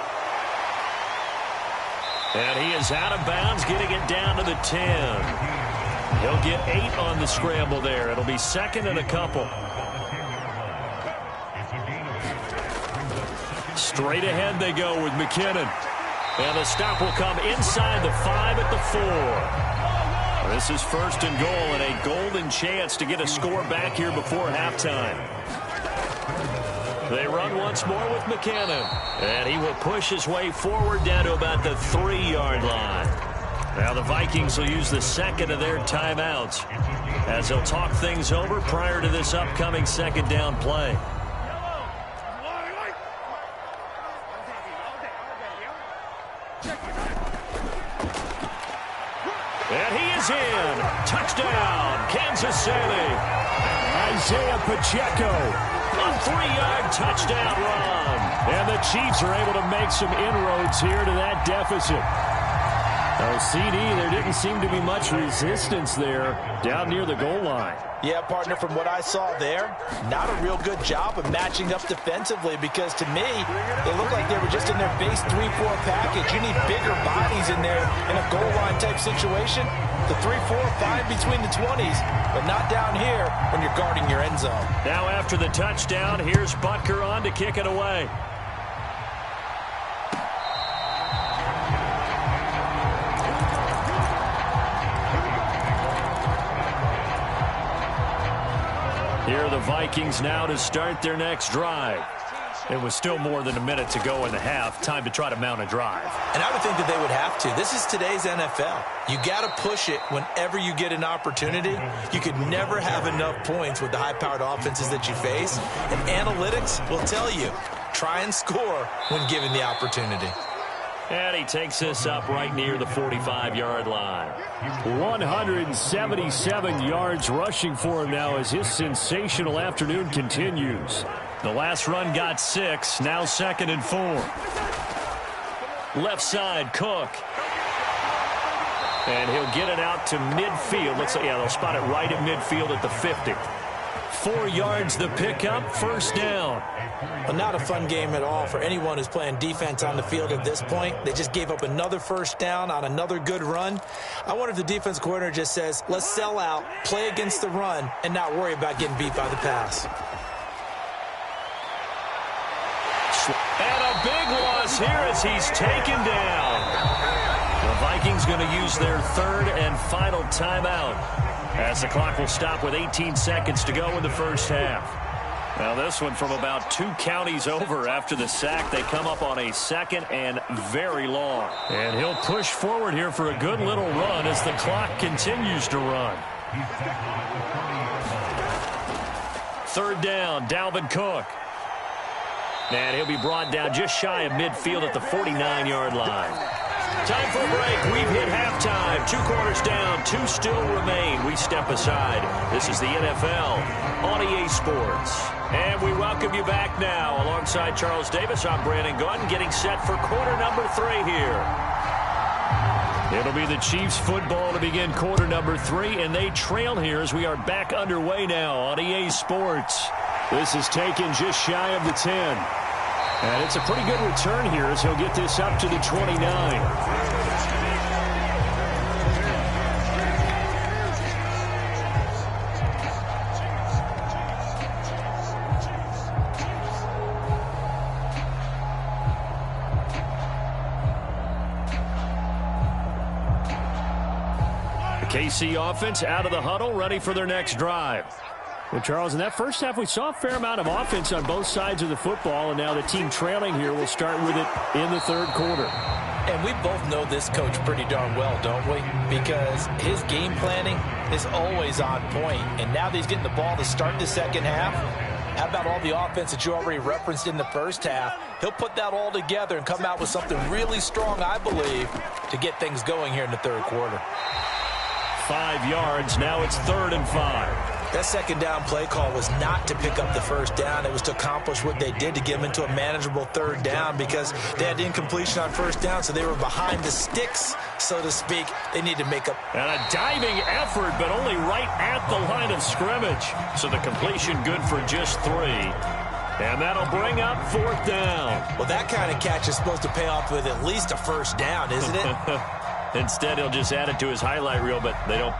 And he is out of bounds, getting it down to the 10. He'll get 8 on the scramble there. It'll be second and a couple. Straight ahead they go with McKinnon. And the stop will come inside the 5 at the 4. This is first and goal, and a golden chance to get a score back here before halftime. They run once more with McKinnon. And he will push his way forward down to about the 3-yard line. Now the Vikings will use the second of their timeouts as they'll talk things over prior to this upcoming second down play. And he is in. Touchdown, Kansas City. Isaiah Pacheco. A 3-yard touchdown run. And the Chiefs are able to make some inroads here to that deficit. Oh, CD, there didn't seem to be much resistance there down near the goal line. Yeah, partner, from what I saw there, not a real good job of matching up defensively because to me, they looked like they were just in their base 3-4 package. You need bigger bodies in there in a goal line type situation. The 3-4, fine between the 20s, but not down here when you're guarding your end zone. Now after the touchdown, here's Butker on to kick it away. Here are the Vikings now to start their next drive. It was still more than a minute to go in the half. Time to try to mount a drive. And I would think that they would have to. This is today's NFL. You got to push it whenever you get an opportunity. You could never have enough points with the high-powered offenses that you face. And analytics will tell you, try and score when given the opportunity. And he takes this up right near the 45-yard line. 177 yards rushing for him now as his sensational afternoon continues. The last run got 6, now 2nd and 4. Left side, Cook. And he'll get it out to midfield. Looks like, yeah, they'll spot it right at midfield at the 50. 4 yards the pickup, first down. Well, not a fun game at all for anyone who's playing defense on the field at this point. They just gave up another first down on another good run. I wonder if the defense coordinator just says, let's sell out, play against the run, and not worry about getting beat by the pass. And a big loss here as he's taken down. The Vikings going to use their third and final timeout as the clock will stop with 18 seconds to go in the first half. Now this one from about 2 counties over after the sack. They come up on a second and very long. And he'll push forward here for a good little run as the clock continues to run. Third down, Dalvin Cook. And he'll be brought down just shy of midfield at the 49-yard line. Time for a break. We've hit halftime. 2 quarters down, 2 still remain. We step aside. This is the NFL on EA Sports. And we welcome you back now. Alongside Charles Davis, I'm Brandon Gaudin, getting set for quarter number 3 here. It'll be the Chiefs football to begin quarter number 3, and they trail here as we are back underway now on EA Sports. This is taken just shy of the 10. And it's a pretty good return here as he'll get this up to the 29. The KC offense out of the huddle, ready for their next drive. Well, Charles, in that first half, we saw a fair amount of offense on both sides of the football, and now the team trailing here will start with it in the third quarter. And we both know this coach pretty darn well, don't we? Because his game planning is always on point. And now that he's getting the ball to start the second half, how about all the offense that you already referenced in the first half? He'll put that all together and come out with something really strong, I believe, to get things going here in the third quarter. 5 yards, now it's 3rd and 5. That second down play call was not to pick up the first down. It was to accomplish what they did to get them into a manageable third down because they had incompletion on first down, so they were behind the sticks, so to speak. They need to make up. And a diving effort, but only right at the line of scrimmage. So the completion good for just 3. And that'll bring up 4th down. Well, that kind of catch is supposed to pay off with at least a first down, isn't it? Instead, he'll just add it to his highlight reel, but they don't.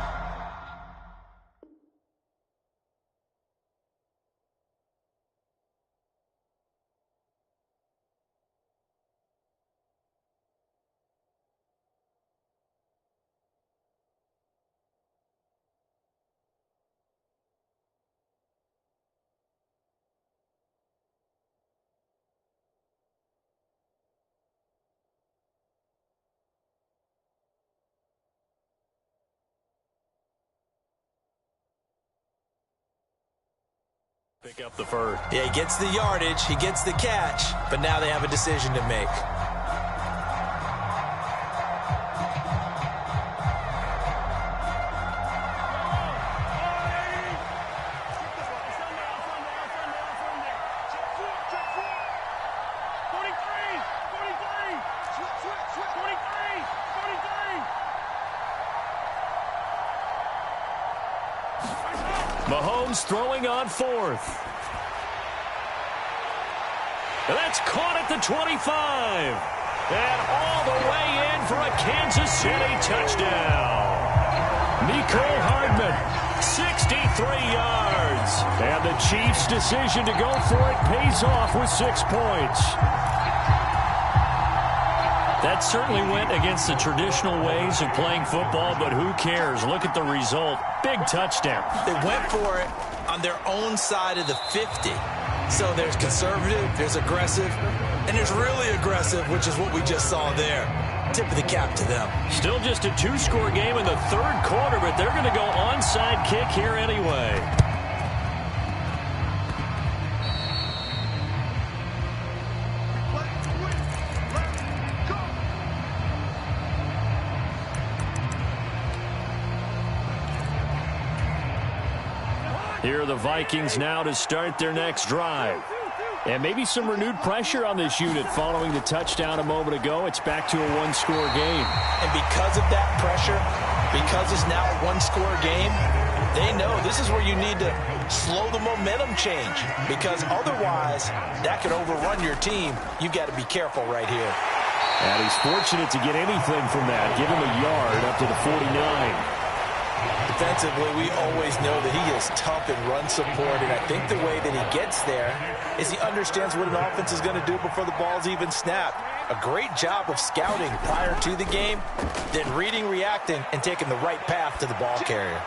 Pick up the first. Yeah, he gets the yardage, he gets the catch, but now they have a decision to make. Mahomes throwing on fourth. And that's caught at the 25. And all the way in for a Kansas City touchdown. Mecole Hardman, 63 yards. And the Chiefs' decision to go for it pays off with 6 points. That certainly went against the traditional ways of playing football, but who cares? Look at the result. Big touchdown. They went for it on their own side of the 50. So there's conservative, there's aggressive, and there's really aggressive, which is what we just saw there. Tip of the cap to them. Still just a 2-score game in the third quarter, but they're going to go onside kick here anyway. Here are the Vikings now to start their next drive. And maybe some renewed pressure on this unit following the touchdown a moment ago. It's back to a 1-score game. And because of that pressure, because it's now a 1-score game, they know this is where you need to slow the momentum change. Because otherwise, that could overrun your team. You've got to be careful right here. And he's fortunate to get anything from that. Give him a yard up to the 49. Defensively, we always know that he is tough in run support, and I think the way that he gets there is he understands what an offense is going to do before the ball's even snapped. A great job of scouting prior to the game, then reading, reacting, and taking the right path to the ball carrier.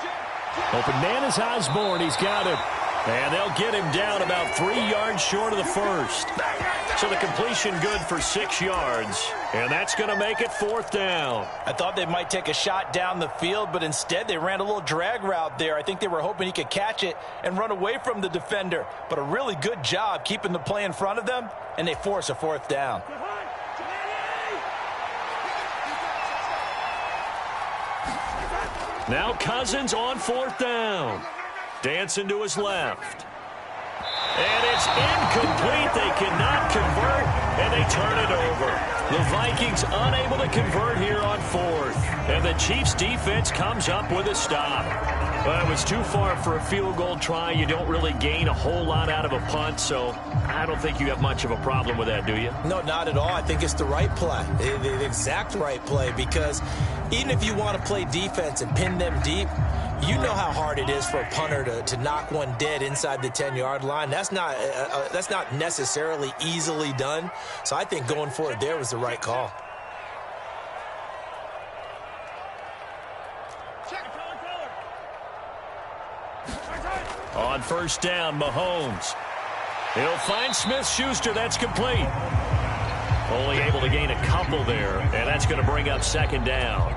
Open man is Osborne. He's got him. And they'll get him down about 3 yards short of the first. So the completion good for 6 yards. And that's going to make it 4th down. I thought they might take a shot down the field, but instead they ran a little drag route there. I think they were hoping he could catch it and run away from the defender. But a really good job keeping the play in front of them, and they force a 4th down. Now Cousins on 4th down. Dancing to his left. And it's incomplete. They cannot convert, and they turn it over. The Vikings unable to convert here on 4th. And the Chiefs defense comes up with a stop. Well, it was too far for a field goal try. You don't really gain a whole lot out of a punt, so I don't think you have much of a problem with that, do you? No, not at all. I think it's the right play, the exact right play, because even if you want to play defense and pin them deep, you know how hard it is for a punter to knock one dead inside the 10-yard line. That's not necessarily easily done. So I think going for it there was the right call. On 1st down, Mahomes. He'll find Smith-Schuster. That's complete. Only able to gain a couple there, and that's going to bring up 2nd down.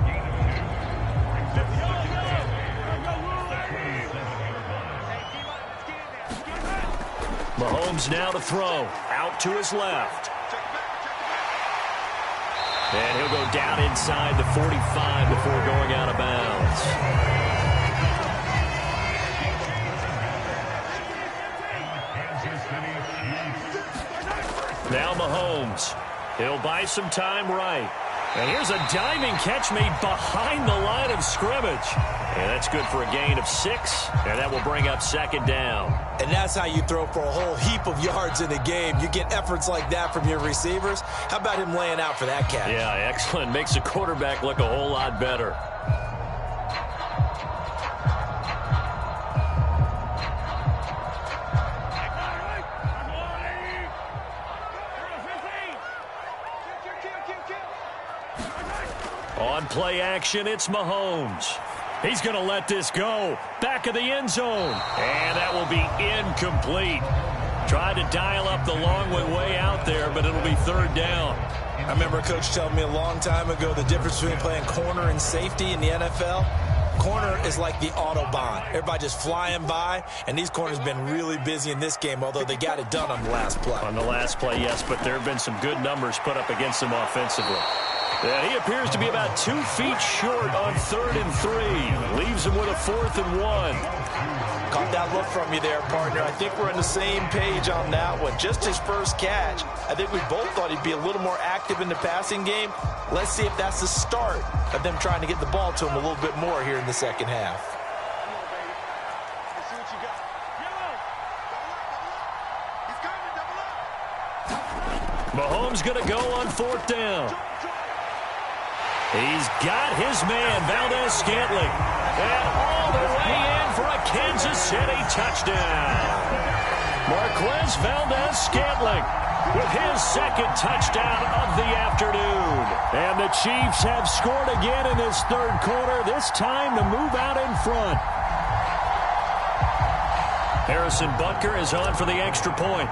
Mahomes now to throw. Out to his left. And he'll go down inside the 45 before going out of bounds. Now Mahomes. He'll buy some time right. And here's a diving catch made behind the line of scrimmage. And that's good for a gain of 6. And that will bring up 2nd down. And that's how you throw for a whole heap of yards in a game. You get efforts like that from your receivers. How about him laying out for that catch? Yeah, excellent. Makes the quarterback look a whole lot better. On play action, it's Mahomes. He's going to let this go. Back of the end zone. And that will be incomplete. Tried to dial up the long way out there, but it'll be 3rd down. I remember a coach telling me a long time ago the difference between playing corner and safety in the NFL. Corner is like the Autobahn. Everybody just flying by, and these corners been really busy in this game, although they got it done on the last play. On the last play, yes, but there have been some good numbers put up against him offensively. And he appears to be about 2 feet short on 3rd and 3. Leaves him with a 4th and 1. Caught that look from you there, partner. I think we're on the same page on that one. Just his first catch. I think we both thought he'd be a little more active in the passing game. Let's see if that's the start of them trying to get the ball to him a little bit more here in the second half. Let's see what you got. He's coming, double up. Mahomes going to go on 4th down. He's got his man, Valdez-Scantling. And all the way in for a Kansas City touchdown. Marquez Valdez-Scantling with his 2nd touchdown of the afternoon. And the Chiefs have scored again in this 3rd quarter, this time to move out in front. Harrison Butker is on for the extra point.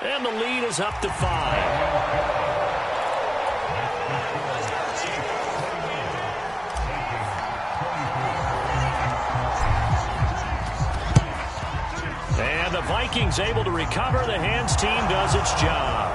And the lead is up to 5. And the Vikings able to recover. The hands team does its job.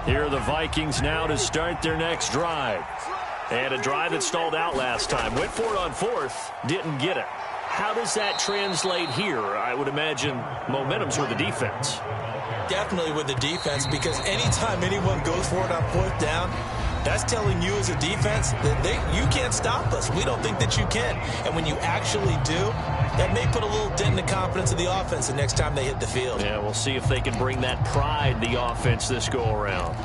Here are the Vikings now to start their next drive. And a drive that stalled out last time. Went for it on 4th, didn't get it. How does that translate here? I would imagine momentum's with the defense. Definitely with the defense, because anytime anyone goes for it on 4th down, that's telling you as a defense that you can't stop us. We don't think that you can. And when you actually do, that may put a little dent in the confidence of the offense the next time they hit the field. Yeah, we'll see if they can bring that pride in the offense this go-around.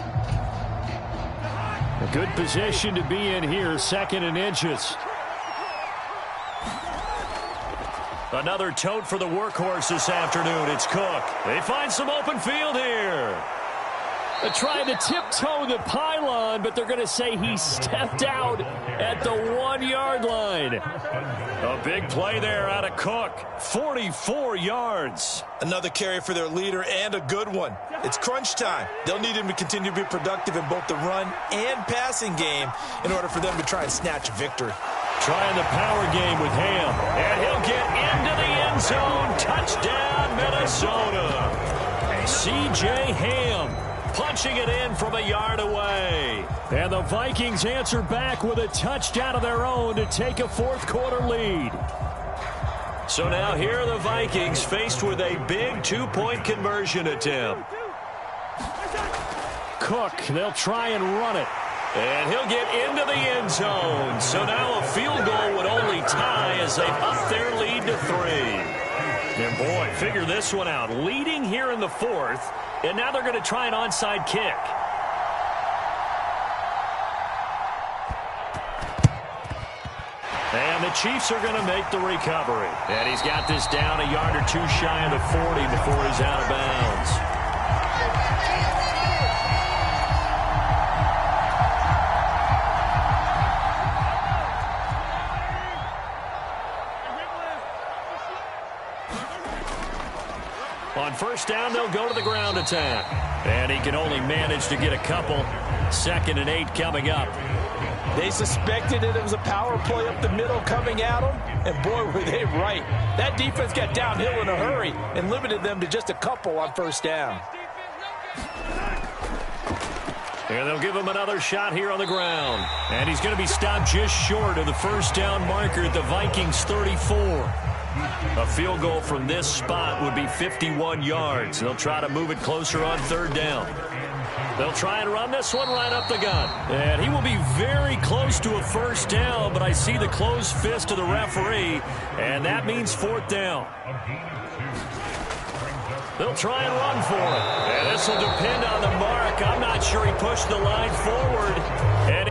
A good position to be in here, 2nd and inches. Another tote for the workhorse this afternoon. It's Cook. They find some open field here. They're trying to tiptoe the pylon, but they're going to say he stepped out at the 1-yard line. A big play there out of Cook. 44 yards. Another carry for their leader, and a good one. It's crunch time. They'll need him to continue to be productive in both the run and passing game in order for them to try and snatch a victory. Trying the power game with Ham. And he'll get into the end zone. Touchdown, Minnesota. C.J. Ham punching it in from a yard away. And the Vikings answer back with a touchdown of their own to take a 4th quarter lead. So now here are the Vikings faced with a big 2-point conversion attempt. Cook, they'll try and run it. And he'll get into the end zone. So now a field goal would only tie as they've upped their lead to 3. And boy, figure this one out. Leading here in the 4th, and now they're going to try an onside kick. And the Chiefs are going to make the recovery. And he's got this down a yard or 2 shy of the 40 before he's out of bounds. On 1st down, they'll go to the ground attack. And he can only manage to get a couple. 2nd and 8 coming up. They suspected it was a power play up the middle coming at them, and boy, were they right. That defense got downhill in a hurry and limited them to just a couple on 1st down. And they'll give him another shot here on the ground. And he's going to be stopped just short of the 1st down marker at the Vikings 34. A field goal from this spot would be 51 yards. They'll try to move it closer on 3rd down. They'll try and run this one right up the gut. And he will be very close to a 1st down, but I see the closed fist of the referee, and that means 4th down. They'll try and run for it. And this will depend on the mark. I'm not sure he pushed the line forward. And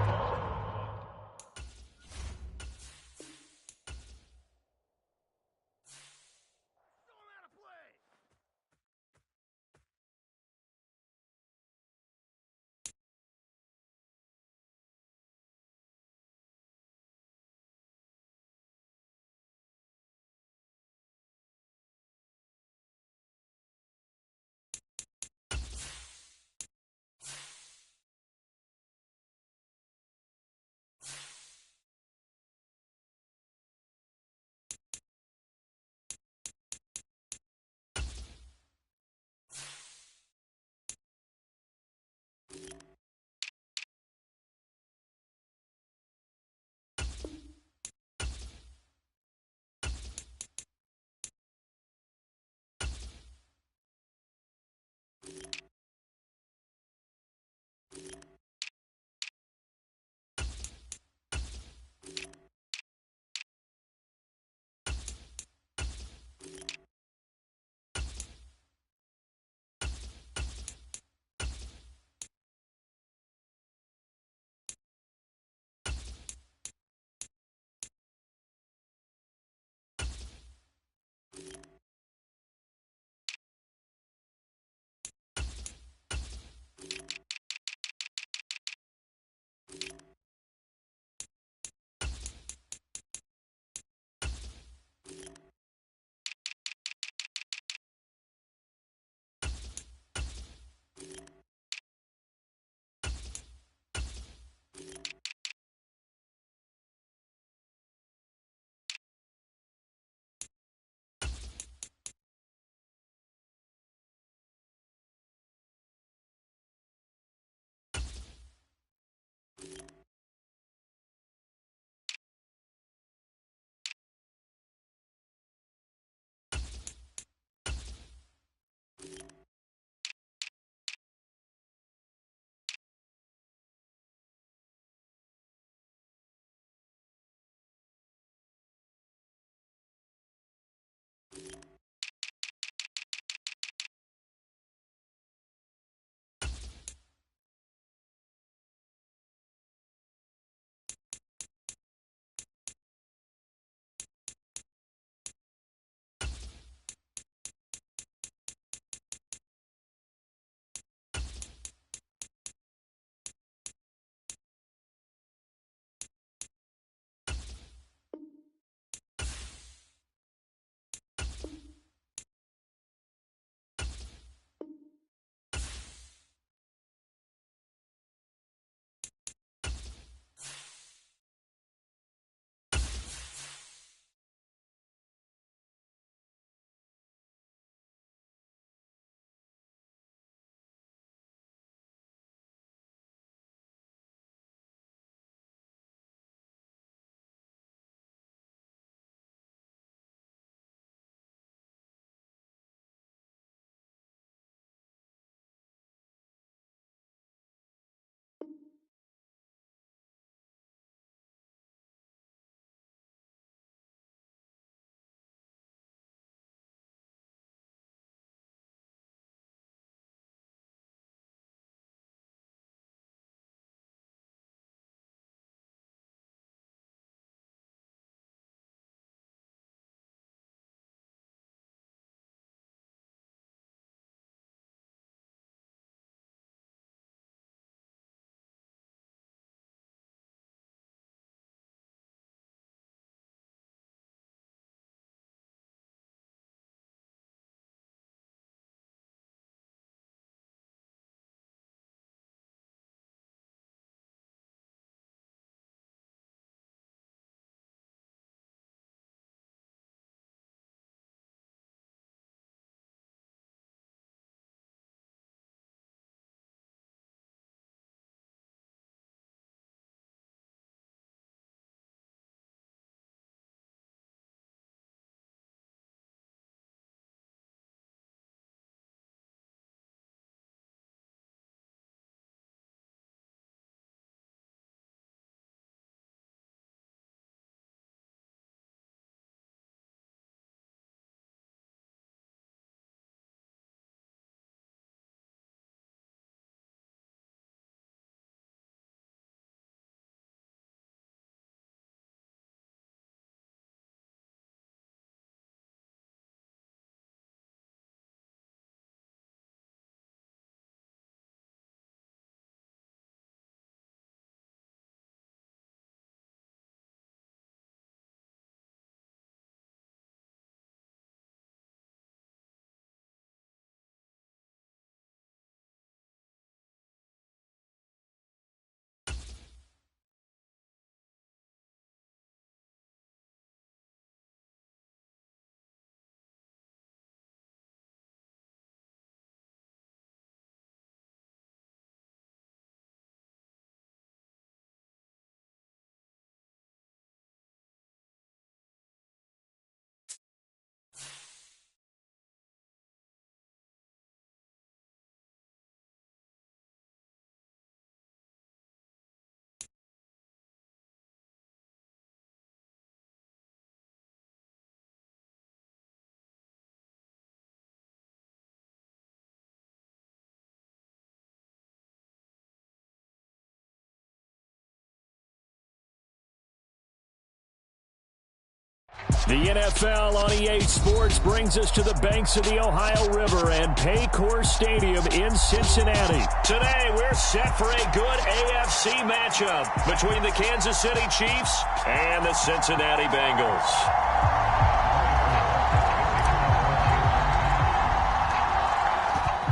The NFL on EA Sports brings us to the banks of the Ohio River and Paycor Stadium in Cincinnati. Today, we're set for a good AFC matchup between the Kansas City Chiefs and the Cincinnati Bengals.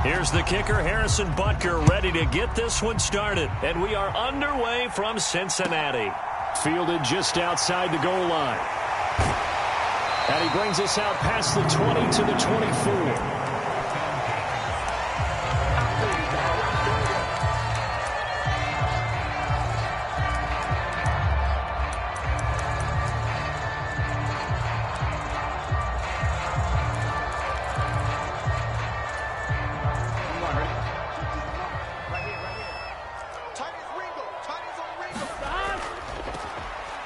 Here's the kicker, Harrison Butker, ready to get this one started. And we are underway from Cincinnati. Fielded just outside the goal line. And he brings us out past the 20 to the 24.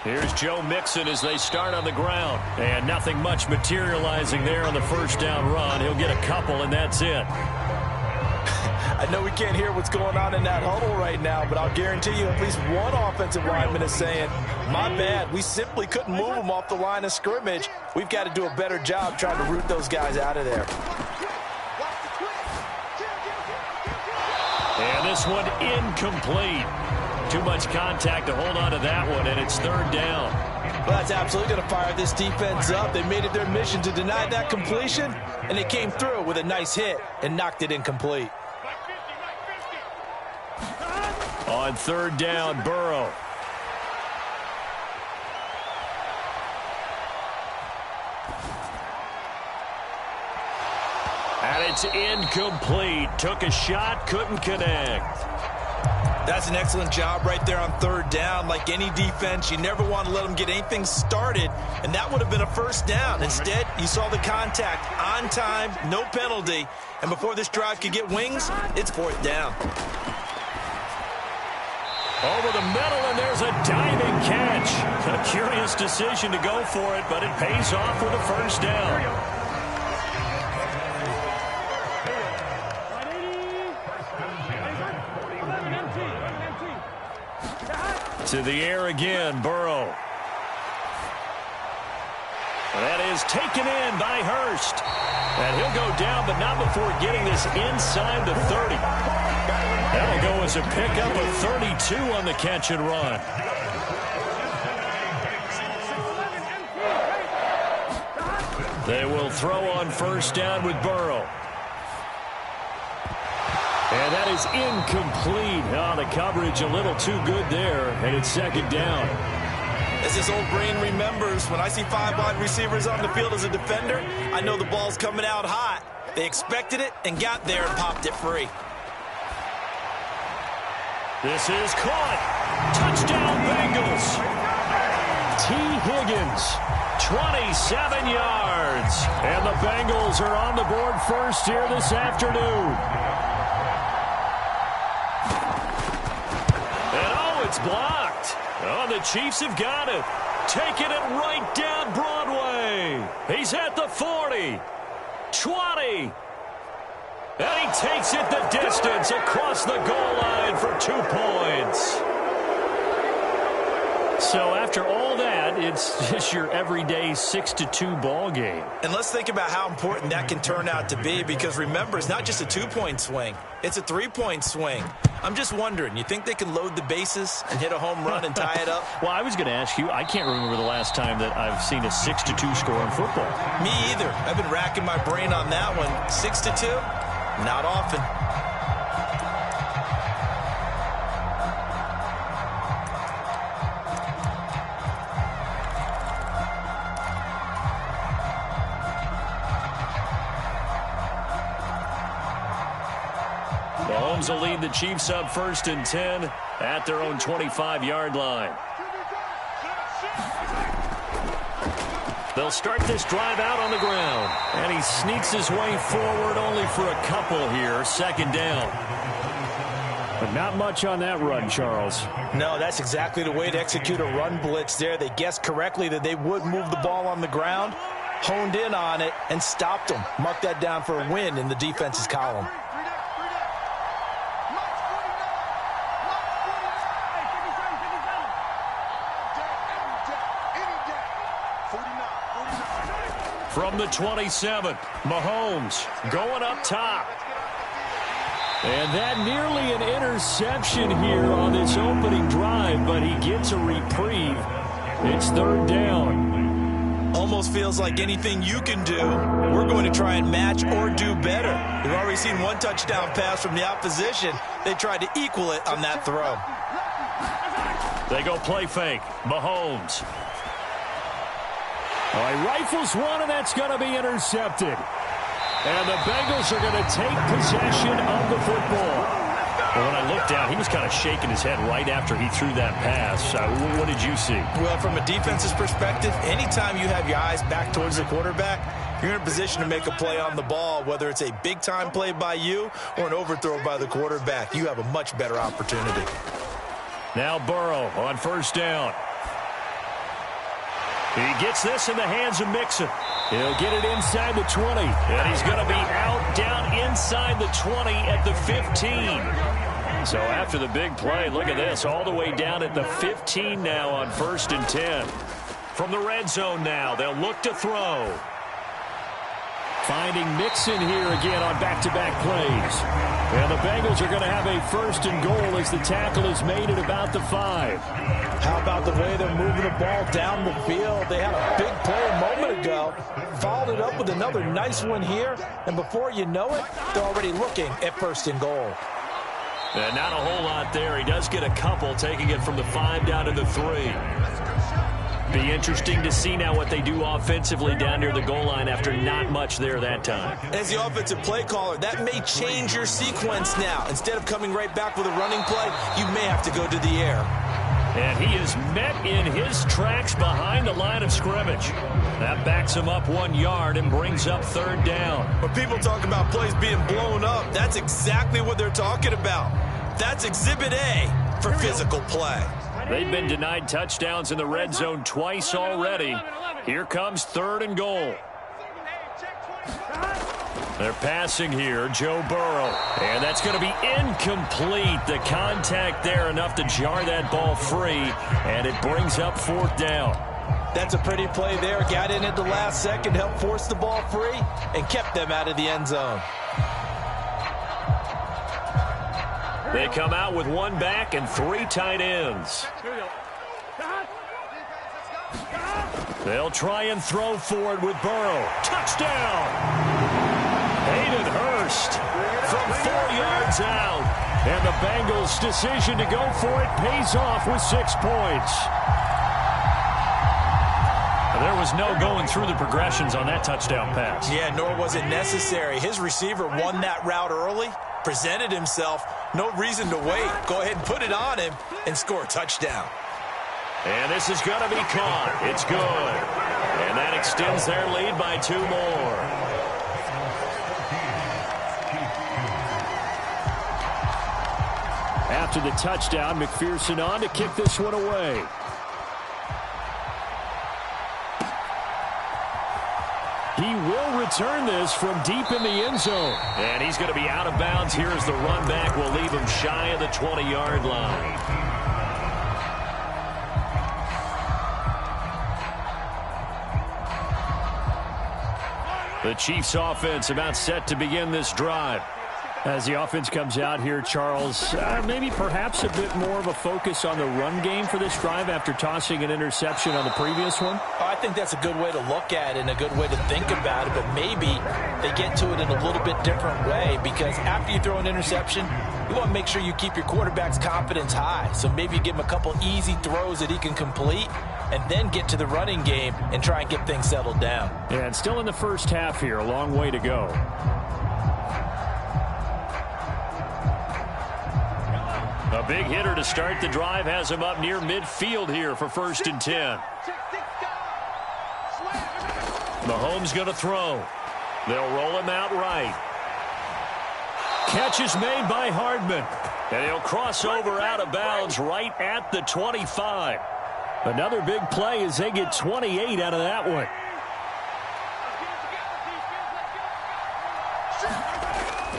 Here's Joe Mixon as they start on the ground. And nothing much materializing there on the first down run. He'll get a couple, and that's it. I know we can't hear what's going on in that huddle right now, but I'll guarantee you at least one offensive lineman is saying, my bad, we simply couldn't move them off the line of scrimmage. We've got to do a better job trying to root those guys out of there. And this one incomplete. Too much contact to hold on to that one, and it's third down. Well, that's absolutely going to fire this defense up. They made it their mission to deny that completion, and they came through with a nice hit and knocked it incomplete. On third down, Burrow. And it's incomplete. Took a shot, couldn't connect. That's an excellent job right there on third down. Like any defense, you never want to let them get anything started, and that would have been a first down. Instead, you saw the contact on time, no penalty, and before this drive could get wings, it's fourth down. Over the middle, and there's a diving catch. A curious decision to go for it, but it pays off with a first down. To the air again, Burrow. That is taken in by Hurst. And he'll go down, but not before getting this inside the 30. That'll go as a pickup of 32 on the catch and run. They will throw on first down with Burrow. And that is incomplete. Oh, the coverage a little too good there, and it's second down. As this old brain remembers, when I see five wide receivers on the field as a defender, I know the ball's coming out hot. They expected it and got there and popped it free. This is caught. Touchdown, Bengals. T. Higgins, 27 yards. And the Bengals are on the board first here this afternoon. It's blocked. Oh, the Chiefs have got it. Taking it right down Broadway. He's at the 40. 20. And he takes it the distance across the goal line for 2 points. So after all that, it's just your everyday 6-2 ball game. And let's think about how important that can turn out to be, because remember, it's not just a 2-point swing. It's a 3-point swing. I'm just wondering, you think they can load the bases and hit a home run and tie it up? Well, I was going to ask you, I can't remember the last time that I've seen a 6-2 score in football. Me either. I've been racking my brain on that one. 6-2? Not often. Mahomes will lead the Chiefs up first and 10 at their own 25-yard line. They'll start this drive out on the ground. And he sneaks his way forward only for a couple here. Second down. But not much on that run, Charles. No, that's exactly the way to execute a run blitz there. They guessed correctly that they would move the ball on the ground, honed in on it, and stopped them. Mark that down for a win in the defense's column. From the 27, Mahomes going up top. And that nearly an interception here on this opening drive, but he gets a reprieve. It's third down. Almost feels like anything you can do, we're going to try and match or do better. We've already seen one touchdown pass from the opposition. They tried to equal it on that throw. They go play fake. Mahomes. All right, rifles one, and that's going to be intercepted. And the Bengals are going to take possession of the football. Well, when I looked down, he was kind of shaking his head right after he threw that pass. What did you see? Well, from a defense's perspective, anytime you have your eyes back towards the quarterback, you're in a position to make a play on the ball, whether it's a big-time play by you or an overthrow by the quarterback. You have a much better opportunity. Now Burrow on first down. He gets this in the hands of Mixon. He'll get it inside the 20. And he's going to be out down inside the 20 at the 15. So after the big play, look at this, all the way down at the 15 now on 1st and 10. From the red zone now, they'll look to throw. Finding Mixon here again on back-to-back plays. And the Bengals are going to have a 1st and goal as the tackle is made at about the 5. How about the way they're moving the ball down the field? They had a big play a moment ago, followed it up with another nice one here, and before you know it, they're already looking at 1st and goal. And not a whole lot there. He does get a couple, taking it from the 5 down to the 3. Be interesting to see now what they do offensively down near the goal line after not much there that time. As the offensive play caller, that may change your sequence now. Instead of coming right back with a running play, you may have to go to the air. And he is met in his tracks behind the line of scrimmage. That backs him up 1 yard and brings up 3rd down. When people talk about plays being blown up, that's exactly what they're talking about. That's Exhibit A for physical play. They've been denied touchdowns in the red zone twice already. Here comes 3rd and goal. They're passing here, Joe Burrow. And that's going to be incomplete. The contact there enough to jar that ball free. And it brings up 4th down. That's a pretty play there. Got in at the last second, helped force the ball free, and kept them out of the end zone. They come out with 1 back and 3 tight ends. They'll try and throw forward with Burrow. Touchdown! Hayden Hurst from 4 yards out. And the Bengals' decision to go for it pays off with 6 points. There was no going through the progressions on that touchdown pass. Yeah, nor was it necessary. His receiver won that route early, presented himself. No reason to wait. Go ahead and put it on him and score a touchdown. And this is going to be caught. It's good. And that extends their lead by 2 more. After the touchdown, McPherson on to kick this one away. He will return this from deep in the end zone. And he's going to be out of bounds here as the run back will leave him shy of the 20-yard line. The Chiefs offense about set to begin this drive. As the offense comes out here, Charles, maybe perhaps a bit more of a focus on the run game for this drive after tossing an interception on the previous one? I think that's a good way to look at it and a good way to think about it, but maybe they get to it in a little bit different way because after you throw an interception, you want to make sure you keep your quarterback's confidence high. So maybe you give him a couple easy throws that he can complete and then get to the running game and try and get things settled down. Yeah, and still in the first half here, a long way to go. A big hitter to start the drive has him up near midfield here for 1st and 10. Mahomes going to throw. They'll roll him out right. Catch is made by Hardman. And he'll cross over out of bounds right at the 25. Another big play as they get 28 out of that one.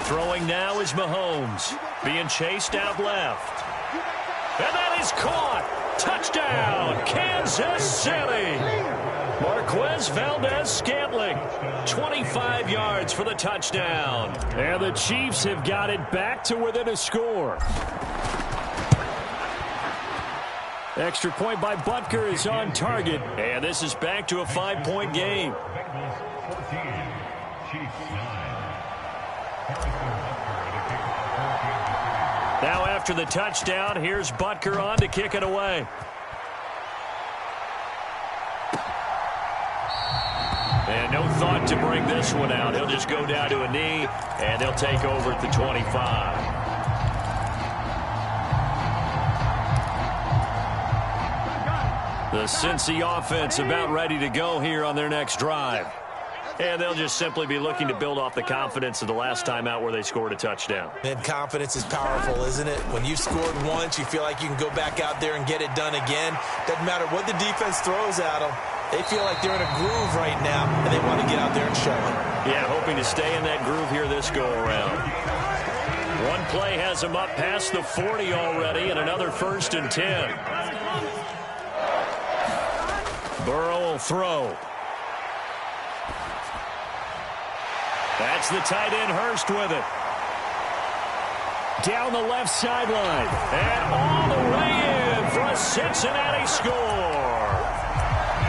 Throwing now is Mahomes. Being chased out left. And that is caught. Touchdown, Kansas City. Marquez Valdez-Scantling, 25 yards for the touchdown. And the Chiefs have got it back to within a score. Extra point by Butker is on target. And this is back to a 5-point game. Now after the touchdown, here's Butker on to kick it away. And no thought to bring this one out. He'll just go down to a knee, and they'll take over at the 25. The Cincy offense about ready to go here on their next drive. And they'll just simply be looking to build off the confidence of the last time out where they scored a touchdown. And confidence is powerful, isn't it? When you've scored once, you feel like you can go back out there and get it done again. Doesn't matter what the defense throws at them. They feel like they're in a groove right now, and they want to get out there and show it. Yeah, hoping to stay in that groove here this go-around. One play has them up past the 40 already, and another 1st and 10. Burrow will throw. That's the tight end Hurst with it. Down the left sideline. And all the way in for a Cincinnati score.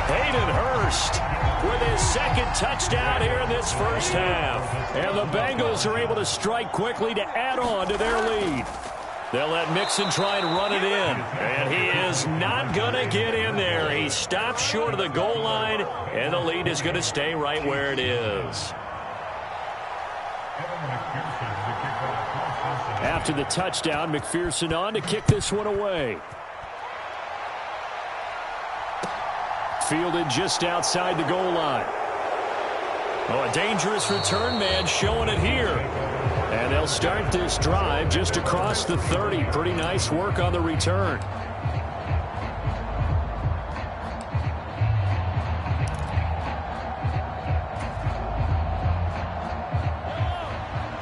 Hayden Hurst with his 2nd touchdown here in this first half. And the Bengals are able to strike quickly to add on to their lead. They'll let Mixon try and run it in. And he is not going to get in there. He stops short of the goal line, and the lead is going to stay right where it is. After the touchdown, McPherson on to kick this one away. Fielded just outside the goal line. Oh, a dangerous return man showing it here. And they'll start this drive just across the 30. Pretty nice work on the return.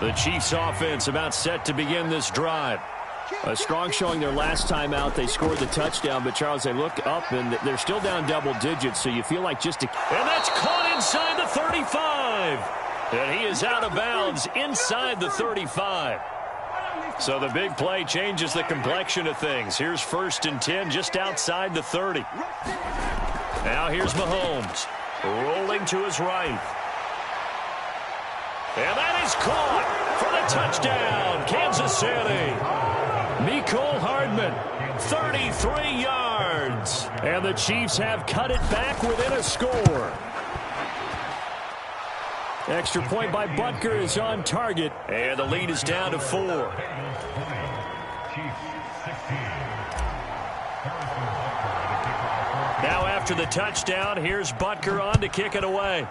The Chiefs offense about set to begin this drive. A strong showing their last time out. They scored the touchdown, but Charles, they look up and they're still down double digits, so you feel like just a... And that's caught inside the 35. And he is out of bounds inside the 35. So the big play changes the complexion of things. Here's 1st and 10 just outside the 30. Now here's Mahomes rolling to his right. And that is caught for the touchdown, Kansas City. Mecole Hardman, 33 yards. And the Chiefs have cut it back within a score. Extra point by Butker is on target. And the lead is down to 4. Now after the touchdown, here's Butker on to kick it away.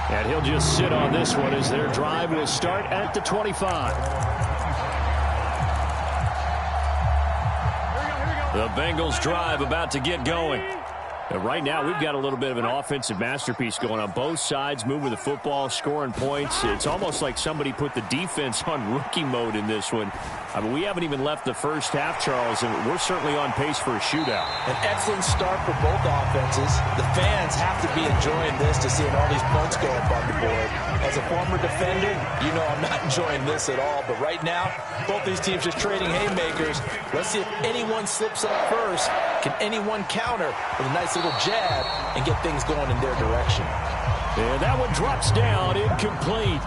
And he'll just sit on this one as their drive will start at the 25. The Bengals drive about to get going. And right now, we've got a little bit of an offensive masterpiece going on both sides, moving the football, scoring points. It's almost like somebody put the defense on rookie mode in this one. I mean, we haven't even left the first half, Charles, and we're certainly on pace for a shootout. An excellent start for both offenses. The fans have to be enjoying this to seeing all these points go up on the board. As a former defender, you know I'm not enjoying this at all. But right now, both these teams just trading haymakers. Let's see if anyone slips up first. Can anyone counter with a nice little jab and get things going in their direction? And that one drops down, incomplete.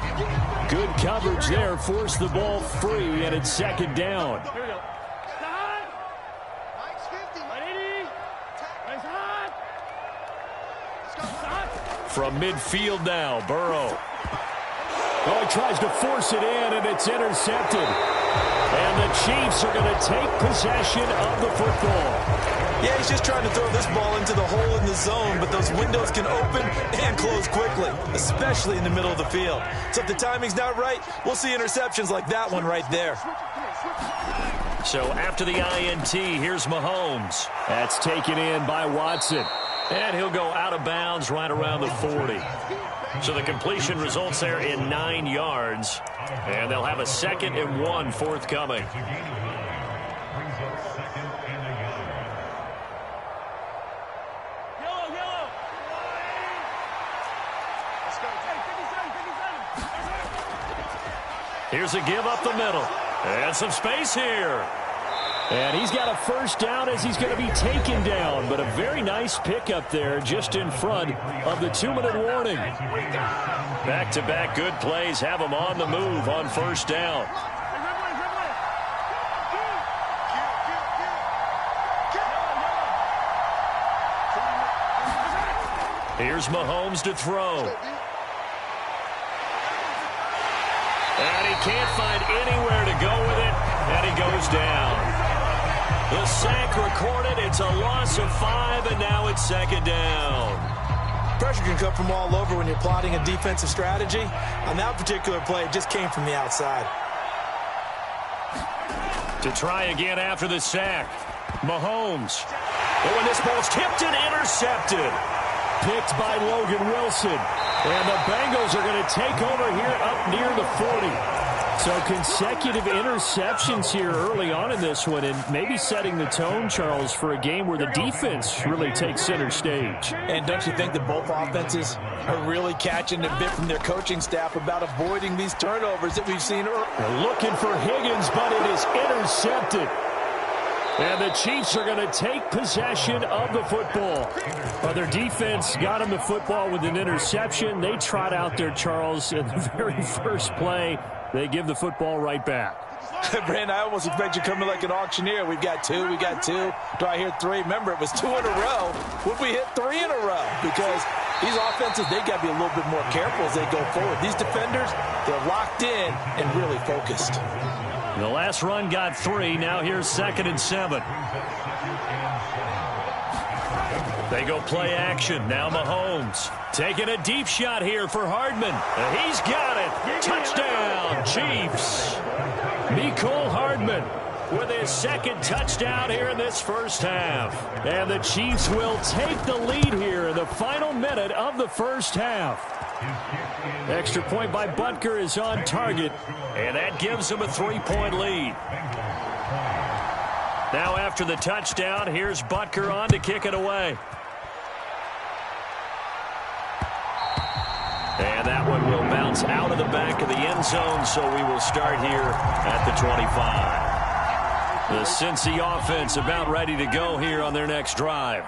Good coverage there, forced the ball free, and it's 2nd down. Here we go. Mike's 50. 180. Nice hot. Let's go. From midfield now, Burrow. Oh, he tries to force it in, and it's intercepted. And the Chiefs are going to take possession of the football. Yeah, he's just trying to throw this ball into the hole in the zone, but those windows can open and close quickly, especially in the middle of the field. So if the timing's not right, we'll see interceptions like that one right there. So after the INT, here's Mahomes. That's taken in by Watson. And he'll go out of bounds right around the 40. So the completion results there in 9 yards. And they'll have a 2nd and 1 forthcoming. Here's a give up the middle. And some space here. And he's got a first down as he's going to be taken down. But a very nice pickup there just in front of the 2-minute warning. Back-to-back good plays have him on the move on first down. Here's Mahomes to throw. And he can't find anywhere to go with it, and he goes down. The sack recorded. It's a loss of 5, and now it's second down. Pressure can come from all over when you're plotting a defensive strategy. On that particular play, it just came from the outside. To try again after the sack. Mahomes. Oh, and this ball's tipped and intercepted. Picked by Logan Wilson. And the Bengals are going to take over here up near the 40. So consecutive interceptions here early on in this one, and maybe setting the tone, Charles, for a game where the defense really takes center stage. And don't you think that both offenses are really catching a bit from their coaching staff about avoiding these turnovers that we've seen early? They're looking for Higgins, but it is intercepted. And the Chiefs are going to take possession of the football. Well, their defense got them the football with an interception. They trot out there, Charles, in the very first play. They give the football right back. Brandon, I almost expect you coming like an auctioneer. We've got two. Do I hear 3? Remember, it was 2 in a row. Would we hit 3 in a row? Because these offenses, they got to be a little bit more careful as they go forward. These defenders, they're locked in and really focused. The last run got 3. Now here's 2nd and 7. They go play action. Now Mahomes taking a deep shot here for Hardman. He's got it. Touchdown, Chiefs. Mecole Hardman with his 2nd touchdown here in this first half. And the Chiefs will take the lead here in the final minute of the first half. Extra point by Butker is on target, and that gives him a 3-point lead. Now after the touchdown, here's Butker on to kick it away. And that one will bounce out of the back of the end zone, so we will start here at the 25. The Cincy offense about ready to go here on their next drive.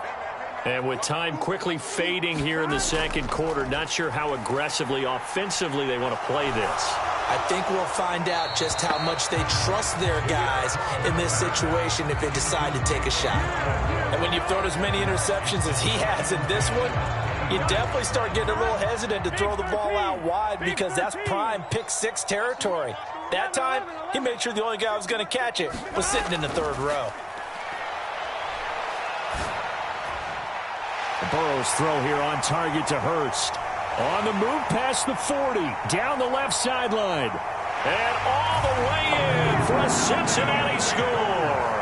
And with time quickly fading here in the second quarter, not sure how aggressively, offensively they want to play this. I think we'll find out just how much they trust their guys in this situation if they decide to take a shot. And when you've thrown as many interceptions as he has in this one, you definitely start getting a little hesitant to throw the ball out wide because that's prime pick-6 territory. That time, he made sure the only guy who was going to catch it was sitting in the 3rd row. Burrow's throw here on target to Hurst. On the move past the 40, down the left sideline. And all the way in for a Cincinnati score.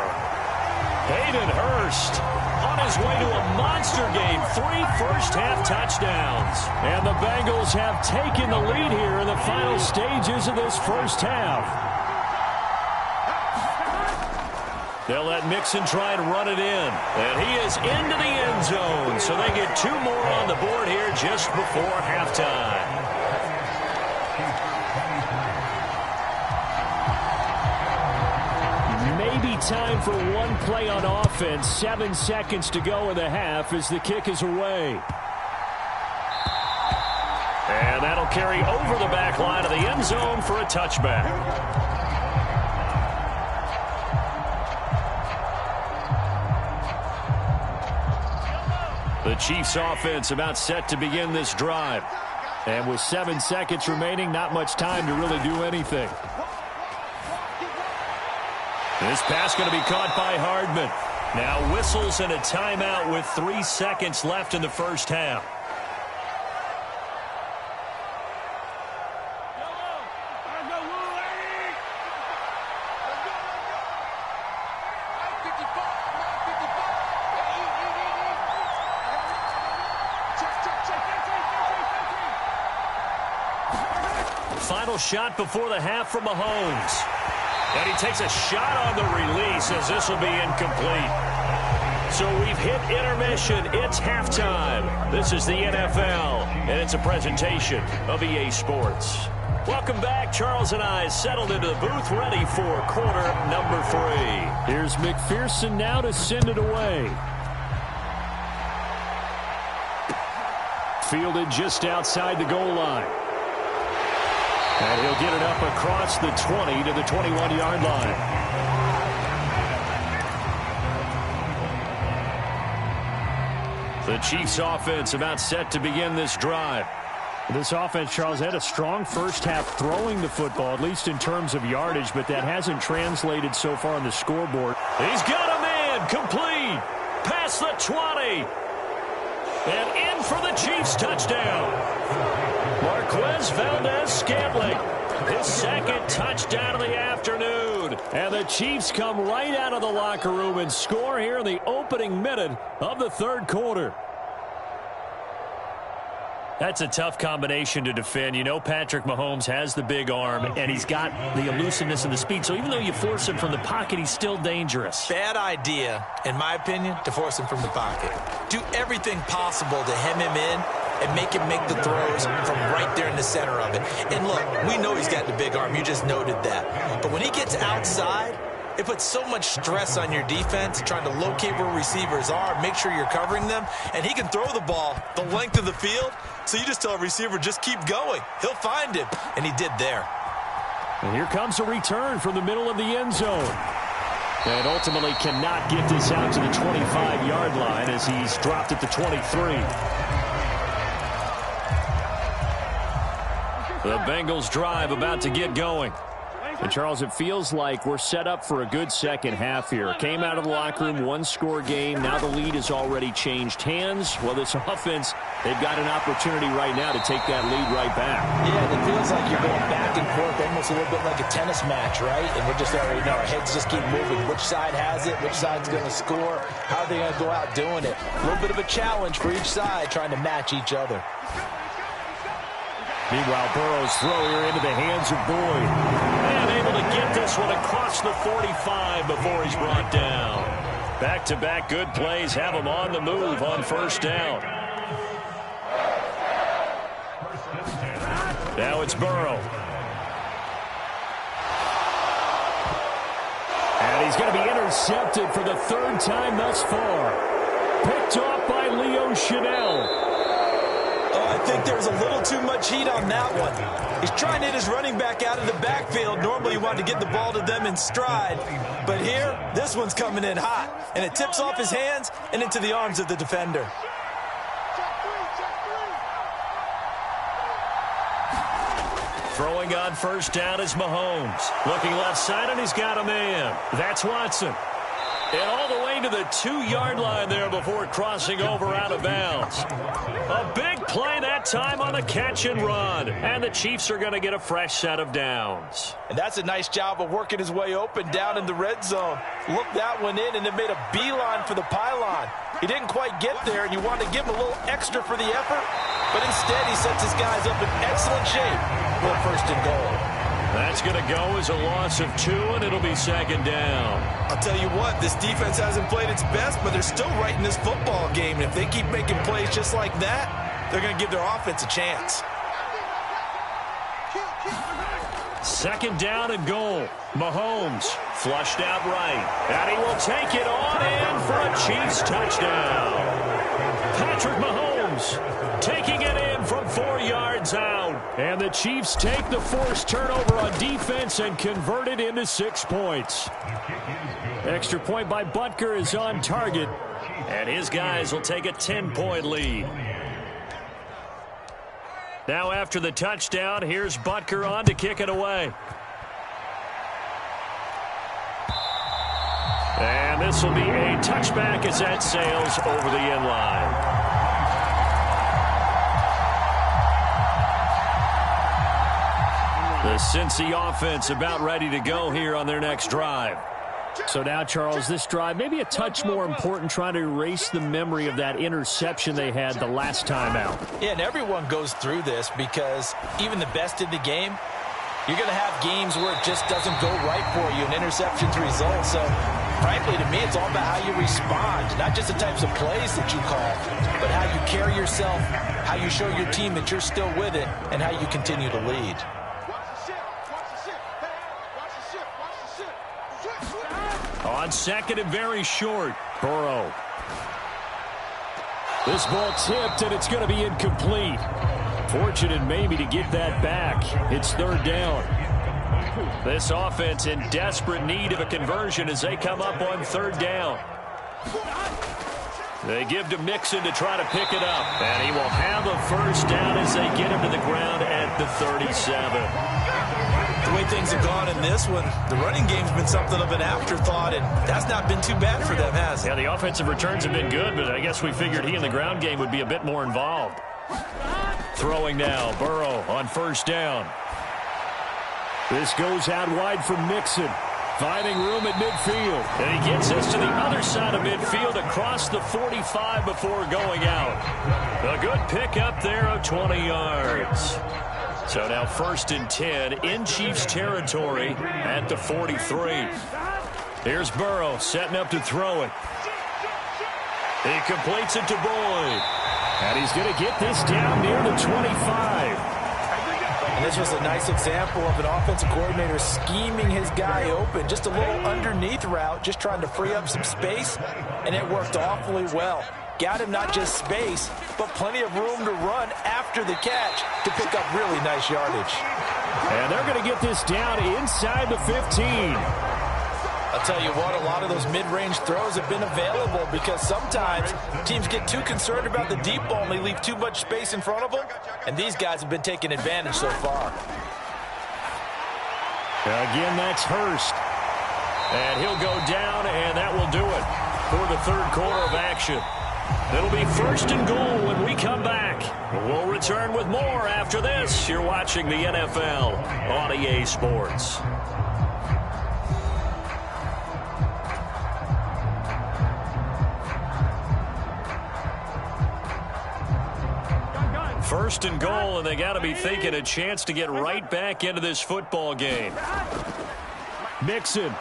Hayden Hurst on his way to a monster game. 3 first-half touchdowns. And the Bengals have taken the lead here in the final stages of this first half. They'll let Mixon try and run it in. And he is into the end zone. So they get 2 more on the board here just before halftime. Maybe time for one play on offense. 7 seconds to go in the half as the kick is away. And that'll carry over the back line of the end zone for a touchback. The Chiefs offense about set to begin this drive. And with 7 seconds remaining, not much time to really do anything. This pass going to be caught by Hardman. Now whistles and a timeout with 3 seconds left in the first half. Final shot before the half from Mahomes. And he takes a shot on the release as this will be incomplete. So we've hit intermission. It's halftime. This is the NFL, and it's a presentation of EA Sports. Welcome back. Charles and I settled into the booth, ready for quarter number 3. Here's McPherson now to send it away. Fielded just outside the goal line. And he'll get it up across the 20 to the 21-yard line. The Chiefs offense about set to begin this drive. This offense, Charles, had a strong first half throwing the football, at least in terms of yardage, but that hasn't translated so far on the scoreboard. He's got a man, complete, past the 20, and in for the Chiefs touchdown. Marquez Valdez-Scantling, his second touchdown of the afternoon. And the Chiefs come right out of the locker room and score here in the opening minute of the third quarter. That's a tough combination to defend. You know Patrick Mahomes has the big arm, and he's got the elusiveness and the speed. So even though you force him from the pocket, he's still dangerous. Bad idea, in my opinion, to force him from the pocket. Do everything possible to hem him in and make him make the throws from right there in the center of it. And look, we know he's got the big arm. You just noted that. But when he gets outside, it puts so much stress on your defense, trying to locate where receivers are, make sure you're covering them, and he can throw the ball the length of the field, so you just tell a receiver, just keep going. He'll find him, and he did there. And here comes a return from the middle of the end zone. And ultimately cannot get this out to the 25-yard line as he's dropped at the 23. The Bengals drive about to get going. And, Charles, it feels like we're set up for a good second half here. Came out of the locker room, one-score game. Now the lead has already changed hands. Well, this offense, they've got an opportunity right now to take that lead right back. Yeah, it feels like you're going back and forth, almost a little bit like a tennis match, right? And we're just already know our heads just keep moving. Which side has it? Which side's going to score? How are they going to go out doing it? A little bit of a challenge for each side, trying to match each other. Meanwhile, Burrow's throw here into the hands of Boyd. And able to get this one across the 45 before he's brought down. Back-to-back good plays have him on the move on first down. Now it's Burrow. And he's going to be intercepted for the third time thus far. Picked off by Leo Chanel. I think there's a little too much heat on that one. He's trying to hit his running back out of the backfield. Normally you want to get the ball to them in stride. But here, this one's coming in hot. And it tips off his hands and into the arms of the defender. Throwing on first down is Mahomes. Looking left side, and he's got a man. That's Watson. And all the way to the 2-yard line there before crossing over out of bounds. A big play that time on the catch and run. And the Chiefs are going to get a fresh set of downs. And that's a nice job of working his way open down in the red zone. Looked that one in and then made a beeline for the pylon. He didn't quite get there, and you want to give him a little extra for the effort. But instead, he sets his guys up in excellent shape for first and goal. That's going to go as a loss of 2, and it'll be second down. I'll tell you what, this defense hasn't played its best, but they're still right in this football game. And if they keep making plays just like that, they're going to give their offense a chance. Second down and goal. Mahomes flushed out right. And he will take it on in for a Chiefs touchdown. Patrick Mahomes taking it in from 4 yards out. And the Chiefs take the forced turnover on defense and convert it into 6 points. Extra point by Butker is on target. And his guys will take a 10-point lead. Now after the touchdown, here's Butker on to kick it away. And this will be a touchback as that sails over the end line. The Cincy offense about ready to go here on their next drive. So now, Charles, this drive maybe a touch more important, trying to erase the memory of that interception they had the last time out. Yeah, and everyone goes through this because even the best in the game, You're going to have games where it just doesn't go right for you, and interceptions result. So, frankly, to me, it's all about how you respond, not just the types of plays that you call, but how you carry yourself, how you show your team that you're still with it, and how you continue to lead. On second and very short, Burrow. This ball tipped, and it's going to be incomplete. Fortunate maybe to get that back. It's third down. This offense in desperate need of a conversion as they come up on third down. They give to Mixon to try to pick it up. And he will have a first down as they get him to the ground at the 37. The way things have gone in this one, the running game's been something of an afterthought, and that's not been too bad for them, has it? Yeah, the offensive returns have been good, but I guess we figured he in the ground game would be a bit more involved. Throwing now, Burrow on first down. This goes out wide for Mixon. Finding room at midfield. And he gets us to the other side of midfield across the 45 before going out. A good pickup there of 20 yards. So now first and 10 in Chiefs territory at the 43. Here's Burrow setting up to throw it. He completes it to Boyd. And he's going to get this down near the 25. And this was a nice example of an offensive coordinator scheming his guy open. Just a little underneath route, just trying to free up some space, and it worked awfully well. Got him not just space, but plenty of room to run after the catch to pick up really nice yardage. And they're going to get this down inside the 15. I'll tell you what, a lot of those mid-range throws have been available because sometimes teams get too concerned about the deep ball and they leave too much space in front of them, and these guys have been taking advantage so far. Again, that's Hurst. And he'll go down, and that will do it for the third quarter of action. It'll be first and goal when we come back. We'll return with more after this. You're watching the NFL on EA Sports. First and goal, and they got to be thinking a chance to get right back into this football game. Mixon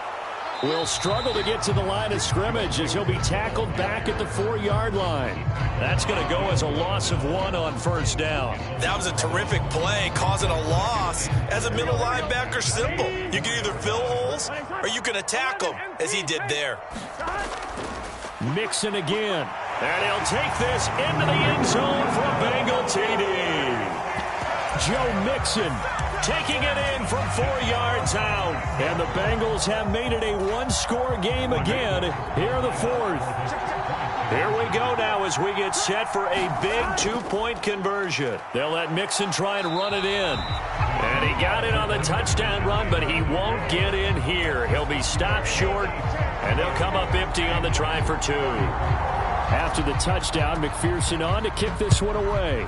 will struggle to get to the line of scrimmage as he'll be tackled back at the 4-yard line. That's going to go as a loss of 1 on first down. That was a terrific play, causing a loss. As a middle linebacker, simple. You can either fill holes or you can attack them, as he did there. Mixon again. And he'll take this into the end zone for a Bengal TD. Joe Mixon taking it in from 4 yards out. And the Bengals have made it a one-score game again here in the fourth. Here we go now as we get set for a big 2-point conversion. They'll let Mixon try and run it in. And he got it on the touchdown run, but he won't get in here. He'll be stopped short, and they'll come up empty on the try for 2. After the touchdown, McPherson on to kick this one away.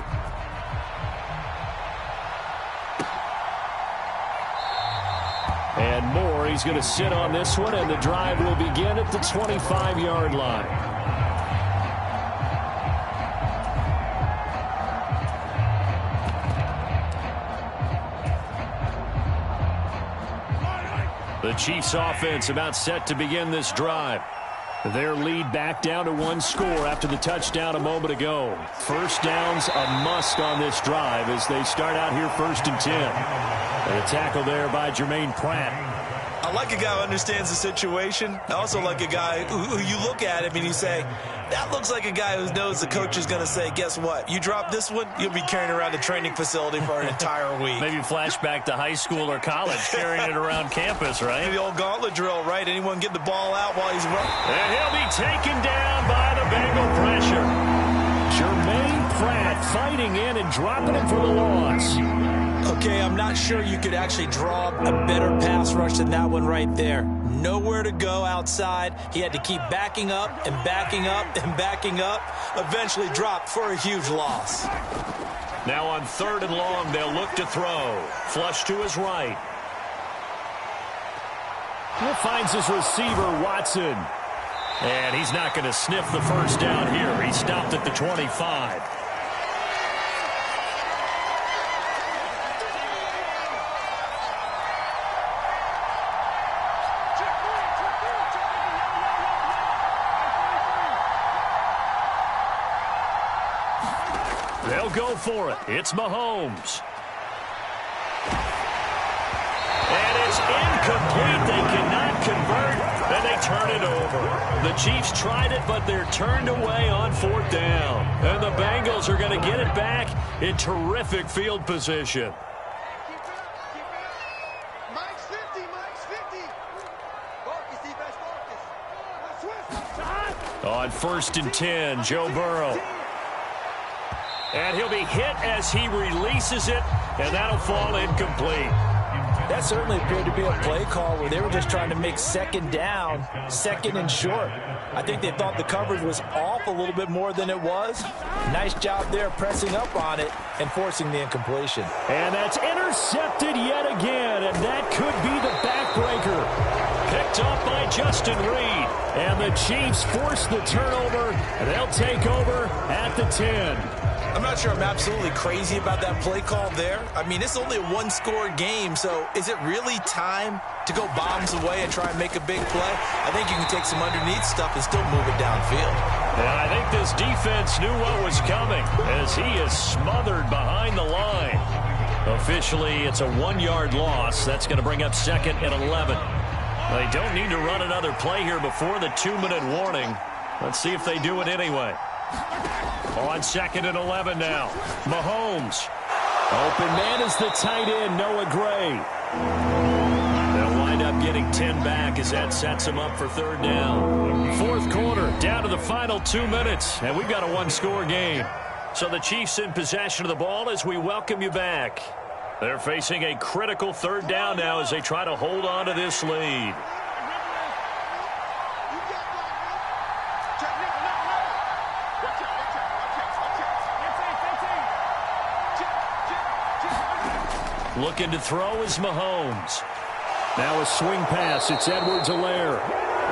And Moore, he's going to sit on this one, and the drive will begin at the 25-yard line. The Chiefs offense about set to begin this drive. Their lead back down to 1 score after the touchdown a moment ago. First down's a must on this drive as they start out here first and 10. And a tackle there by Jermaine Pratt. I like a guy who understands the situation. I also like a guy who you look at him and you say, that looks like a guy who knows the coach is going to say, guess what? You drop this one, you'll be carrying around the training facility for an entire week. Maybe flashback to high school or college, carrying it around campus, right? The old gauntlet drill, right? Anyone get the ball out while he's running. And he'll be taken down by the Bengal pressure. Jermaine Pratt fighting in and dropping him for the loss. Okay, I'm not sure you could actually draw a better pass rush than that one right there. Nowhere to go outside. He had to keep backing up and backing up and backing up. Eventually dropped for a huge loss. Now on 3rd and long, they'll look to throw. Flush to his right. He finds his receiver, Watson. And he's not going to sniff the first down here. He stopped at the 25. They'll go for it. It's Mahomes. And it's incomplete. They cannot convert, and they turn it over. The Chiefs tried it, but they're turned away on 4th down. And the Bengals are going to get it back in terrific field position. Keep it up, keep it up. Mike's 50, Mike's 50. Focus, defense, focus. On 1st and 10, Joe Burrow. And he'll be hit as he releases it, and that'll fall incomplete. That certainly appeared to be a play call where they were just trying to make 2nd down, 2nd and short. I think they thought the coverage was off a little bit more than it was. Nice job there pressing up on it and forcing the incompletion. And that's intercepted yet again, and that could be the backbreaker. Picked up by Justin Reed. And the Chiefs force the turnover, and they'll take over at the 10. I'm not sure I'm absolutely crazy about that play call there. I mean, it's only a one-score game, so is it really time to go bombs away and try and make a big play? I think you can take some underneath stuff and still move it downfield. And I think this defense knew what was coming as he is smothered behind the line. Officially, it's a 1-yard loss. That's going to bring up 2nd and 11. They don't need to run another play here before the 2-minute warning. Let's see if they do it anyway. On 2nd and 11 now. Mahomes. Open man is the tight end, Noah Gray. They'll wind up getting 10 back as that sets them up for 3rd down. 4th quarter, down to the final 2 minutes, and we've got a 1-score game. So the Chiefs in possession of the ball as we welcome you back. They're facing a critical 3rd down now as they try to hold on to this lead. Looking to throw is Mahomes. Now a swing pass. It's Edwards-Helaire.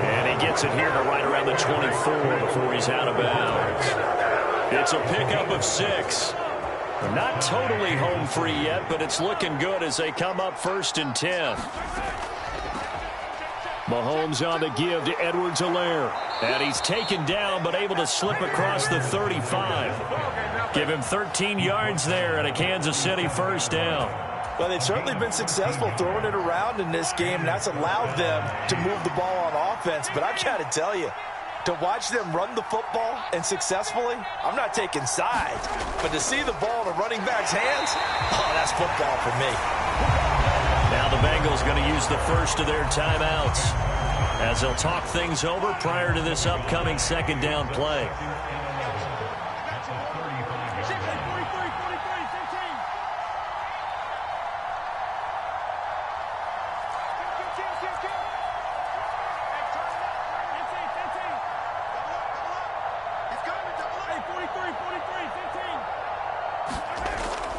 And he gets it here to right around the 24 before he's out of bounds. It's a pickup of 6. Not totally home free yet, but it's looking good as they come up 1st and 10. Mahomes on the give to Edwards-Helaire. And he's taken down but able to slip across the 35. Give him 13 yards there and a Kansas City 1st down. Well, they've certainly been successful throwing it around in this game, and that's allowed them to move the ball on offense. But I've got to tell you, to watch them run the football and successfully, I'm not taking sides. But to see the ball in a running back's hands, oh, that's football for me. Now the Bengals going to use the first of their timeouts as they'll talk things over prior to this upcoming 2nd down play.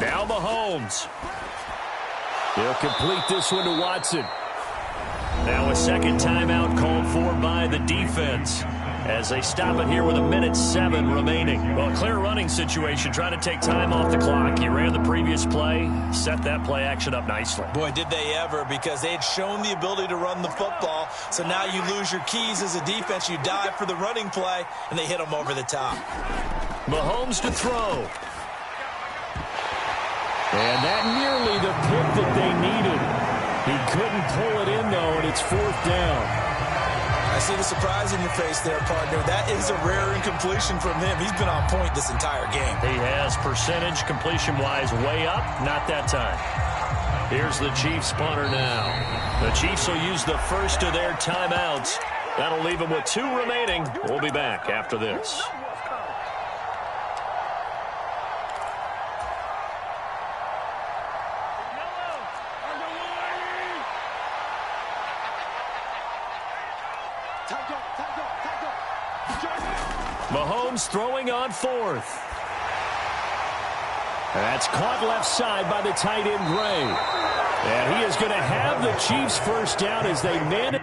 Now Mahomes. He'll complete this one to Watson. Now a 2nd timeout called for by the defense as they stop it here with 1:07 remaining. Well, clear running situation, trying to take time off the clock. He ran the previous play, set that play action up nicely. Boy, did they ever, because they had shown the ability to run the football. So now you lose your keys as a defense. You dive for the running play, and they hit them over the top. Mahomes to throw. And that nearly the pick that they needed. He couldn't pull it in, though, and it's 4th down. I see the surprise in your face there, partner. That is a rare incompletion from him. He's been on point this entire game. He has percentage completion-wise way up. Not that time. Here's the Chiefs punter now. The Chiefs will use the first of their timeouts. That'll leave them with 2 remaining. We'll be back after this. Mahomes throwing on 4th. That's caught left side by the tight end, Gray. And he is going to have the Chiefs 1st down as they manage.